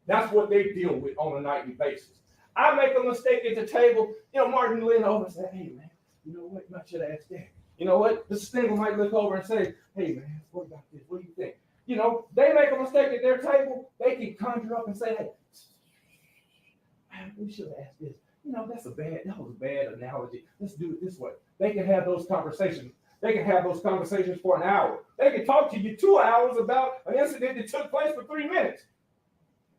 Speaker 12: That's what they deal with on a nightly basis. I make a mistake at the table. Martin lean over and say, hey, man, you know what? I should ask that. You know what? The Stingle might look over and say, hey, man, what about this? What do you think? They make a mistake at their table. They can conjure up and say, hey, we should have asked this. That was a bad analogy. Let's do it this way. They can have those conversations. They can have those conversations for an hour. They can talk to you 2 hours about an incident that took place for 3 minutes.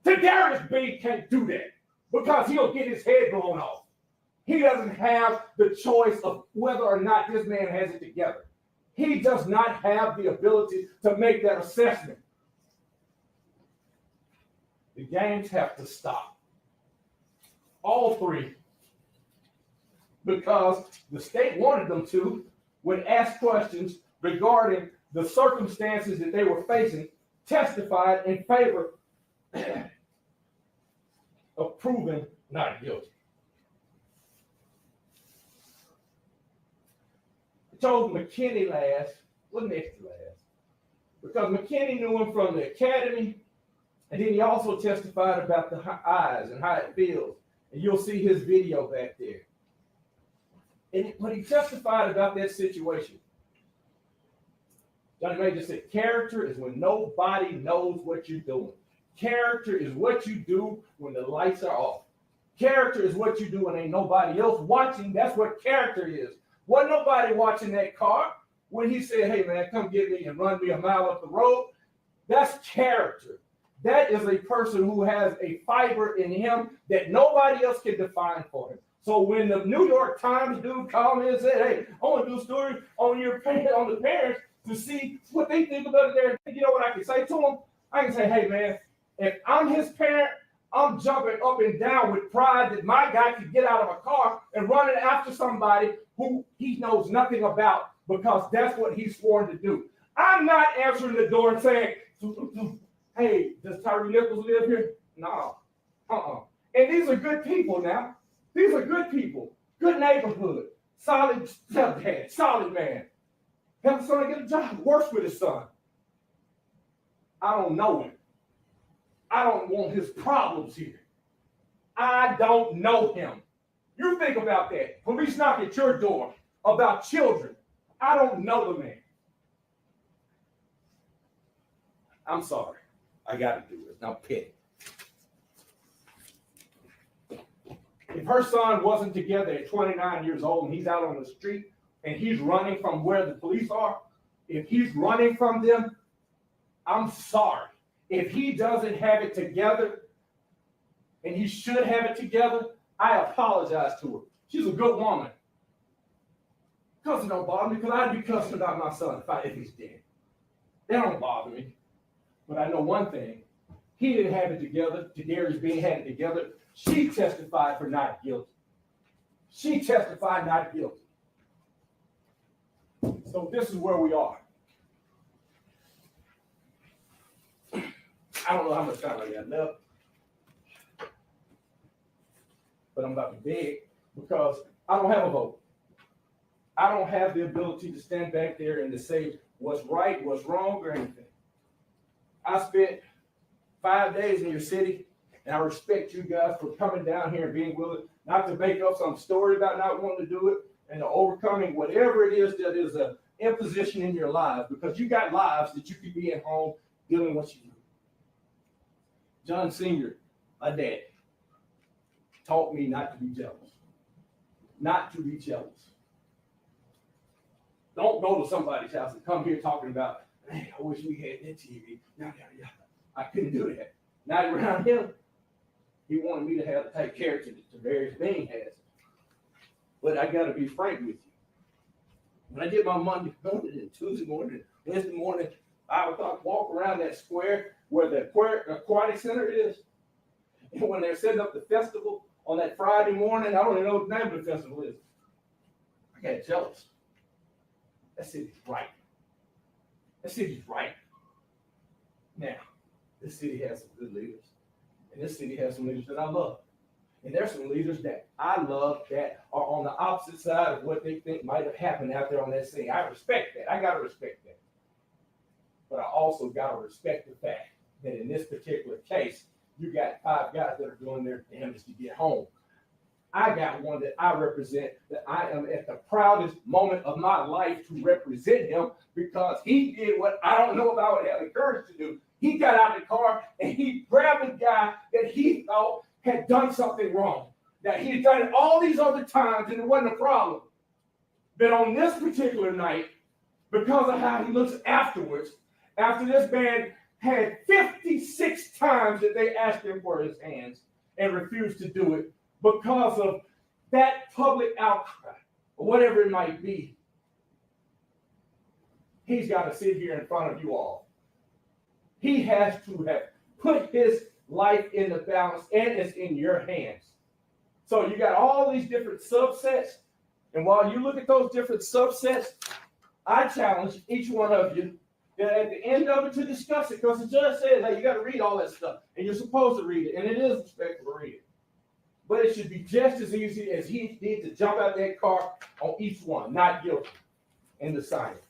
Speaker 12: Kadarius Bean can't do that because he'll get his head blown off. He doesn't have the choice of whether or not this man has it together. He does not have the ability to make that assessment. The games have to stop. All 3. Because the state wanted them to, would ask questions regarding the circumstances that they were facing, testified in favor of proving not guilty. I told McKinney next to last, because McKinney knew him from the academy, and then he also testified about the eyes and how it feels. And you'll see his video back there. And when he testified about that situation, Johnny Major said, character is when nobody knows what you're doing. Character is what you do when the lights are off. Character is what you do when ain't nobody else watching. That's what character is. Wasn't nobody watching that car when he said, hey, man, come get me and run me a mile up the road. That's character. That is a person who has a fiber in him that nobody else can define for him. So when the New York Times dude called me and said, hey, I want to do a story on the parents to see what they think about it there, you know what I can say to them? I can say, hey, man, if I'm his parent, I'm jumping up and down with pride that my guy could get out of a car and running after somebody who he knows nothing about because that's what he's sworn to do. I'm not answering the door and saying, hey, does Tyre Nichols live here? No. And these are good people now. These are good people. Good neighborhood. Solid stepdad. Solid man. Help his son get a job. Works with his son. I don't know him. I don't want his problems here. I don't know him. You think about that. Police knock at your door about children. I don't know the man. I'm sorry. I got to do this. Now pick. If her son wasn't together at 29 years old and he's out on the street and he's running from where the police are, if he's running from them, I'm sorry. If he doesn't have it together and he should have it together, I apologize to her. She's a good woman. Cussing don't bother me because I'd be cussing about my son if he's dead. That don't bother me. But I know one thing. He didn't have it together. Kadarius Bean had it together. She testified for not guilty. She testified not guilty. So this is where we are. I don't know how much time I got left, but I'm about to beg because I don't have a vote. I don't have the ability to stand back there and to say what's right, what's wrong, or anything. I spent 5 days in your city, and I respect you guys for coming down here and being willing not to make up some story about not wanting to do it and to overcoming whatever it is that is an imposition in your lives, because you got lives that you could be at home doing what you do. John Sr., my dad, taught me not to be jealous. Not to be jealous. Don't go to somebody's house and come here talking about, hey, I wish we had that TV. Yada, yada, yada. I couldn't do that. Not around him. He wanted me to have the type of character that the various being has. But I got to be frank with you. When I did my Monday morning and Tuesday morning, Wednesday morning, 5 o'clock walk around that square where the aquatic center is, and when they're setting up the festival on that Friday morning, I don't even know what the name of the festival is. I got jealous. That city's right. That city's right. Now, this city has some good leaders, and this city has some leaders that I love. And there's some leaders that I love that are on the opposite side of what they think might have happened out there on that scene. I respect that. I got to respect that. But I also got to respect the fact that in this particular case, you got 5 guys that are doing their damnedest to get home. I got one that I represent, that I am at the proudest moment of my life to represent him, because he did what I don't know if I would have the courage to do. He got out of the car and he grabbed a guy that he thought had done something wrong, that he had done it all these other times and it wasn't a problem. But on this particular night, because of how he looks afterwards, after this man had 56 times that they asked him for his hands and refused to do it because of that public outcry, or whatever it might be, he's got to sit here in front of you all. He has to have put his life in the balance, and it's in your hands. So you got all these different subsets, and while you look at those different subsets, I challenge each one of you that at the end of it to discuss it, because the judge says, hey, you got to read all that stuff, and you're supposed to read it, and it is respectful to read it. But it should be just as easy as he did to jump out that car on each one, not guilty, and to sign it.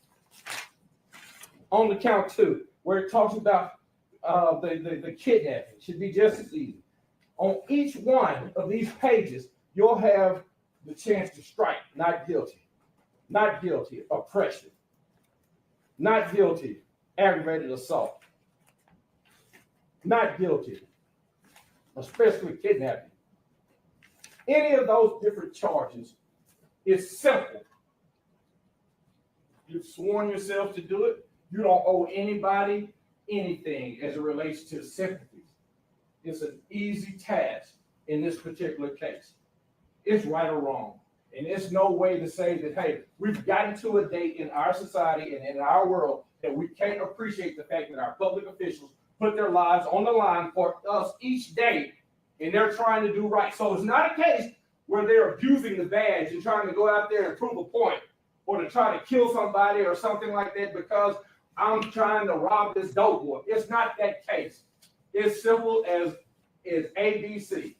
Speaker 12: On the count 2, where it talks about the kidnapping, should be just as easy. On each one of these pages, you'll have the chance to strike not guilty, not guilty, oppression, not guilty, aggravated assault, not guilty, especially kidnapping. Any of those different charges is simple. You've sworn yourself to do it. You don't owe anybody anything as it relates to sympathies. It's an easy task in this particular case. It's right or wrong. And there's no way to say that, hey, we've gotten to a date in our society and in our world that we can't appreciate the fact that our public officials put their lives on the line for us each day, and they're trying to do right. So it's not a case where they're abusing the badge and trying to go out there and prove a point, or to try to kill somebody or something like that because I'm trying to rob this dope boy. It's not that case. It's simple as ABC.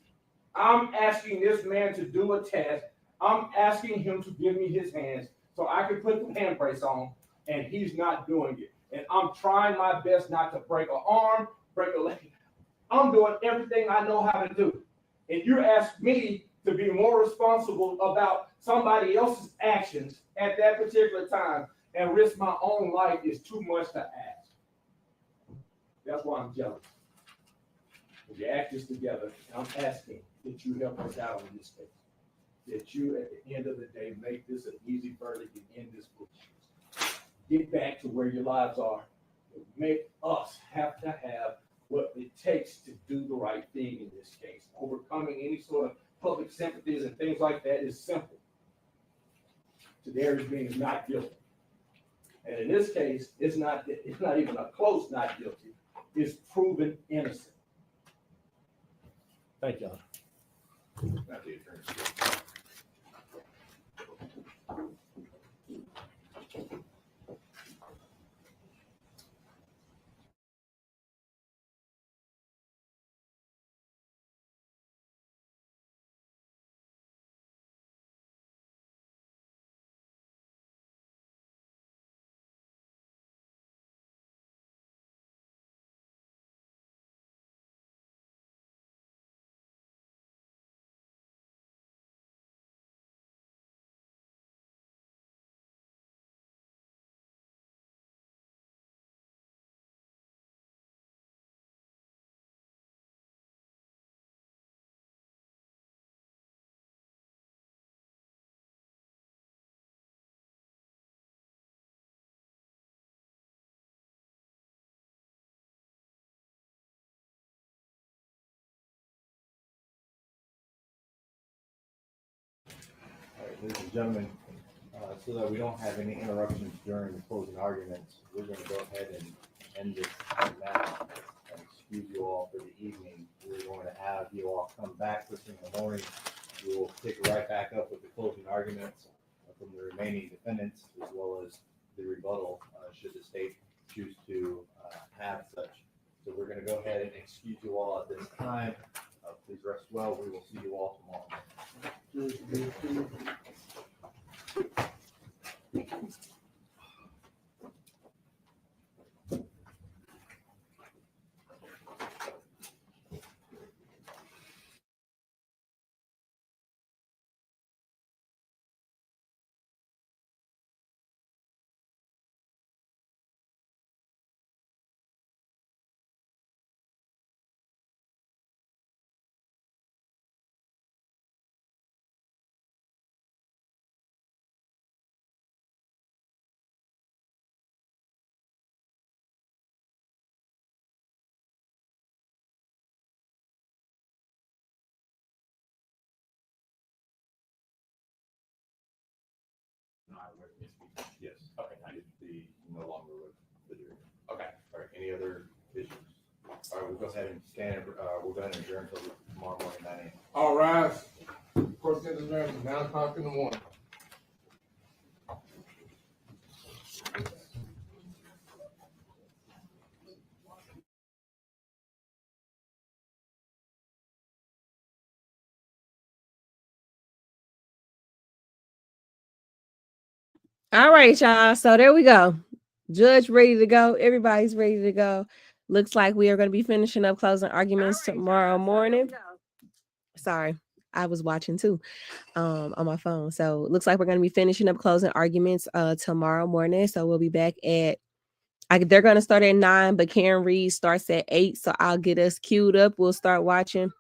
Speaker 12: I'm asking this man to do a task. I'm asking him to give me his hands so I can put the hand brace on, and he's not doing it. And I'm trying my best not to break an arm, break a leg. I'm doing everything I know how to do. And you ask me to be more responsible about somebody else's actions at that particular time and risk my own life is too much to ask. That's why I'm jealous. We act this together, and I'm asking that you help us out in this case. That you, at the end of the day, make this an easy verdict and end this bullshit. Get back to where your lives are. Make us have to have what it takes to do the right thing in this case. Overcoming any sort of public sympathies and things like that is simple. Today being not guilty. And in this case, it's not even a close not guilty. It's proven innocent. Thank you. Not the attorney.
Speaker 20: ladies and gentlemen, so that we don't have any interruptions during the closing arguments, we're going to go ahead and end this now and excuse you all for the evening. We're going to have you all come back first thing in the morning. We will pick right back up with the closing arguments from the remaining defendants, as well as the rebuttal, should the state choose to have such. So we're going to go ahead and excuse you all at this time. Please rest well. We will see you all tomorrow. Yes. Okay. The no longer with the jury. Okay. All right. Any other issues? All right. We'll go ahead and stand. We'll go ahead and adjourn until tomorrow morning 9 a.m.
Speaker 6: All rise. Court is adjourned 9 o'clock in the morning.
Speaker 4: All right, y'all. So there we go. Judge ready to go. Everybody's ready to go. Looks like we are going to be finishing up closing arguments tomorrow morning. Sorry, I was watching too on my phone. So it looks like we're going to be finishing up closing arguments tomorrow morning. So we'll be back at they're going to start at 9, but Karen Reed starts at 8. So I'll get us queued up. We'll start watching.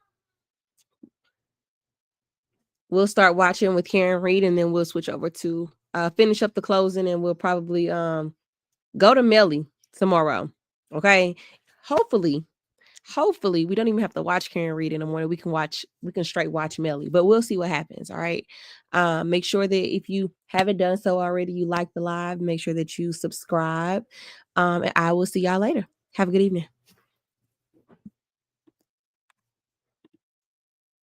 Speaker 4: We'll start watching with Karen Reed, and then we'll switch over to finish up the closing, and we'll probably go to Melly tomorrow. Okay. Hopefully we don't even have to watch Karen Reed in the morning. We can straight watch Melly, but we'll see what happens. All right. Make sure that if you haven't done so already, you like the live, make sure that you subscribe. And I will see y'all later. Have a good evening.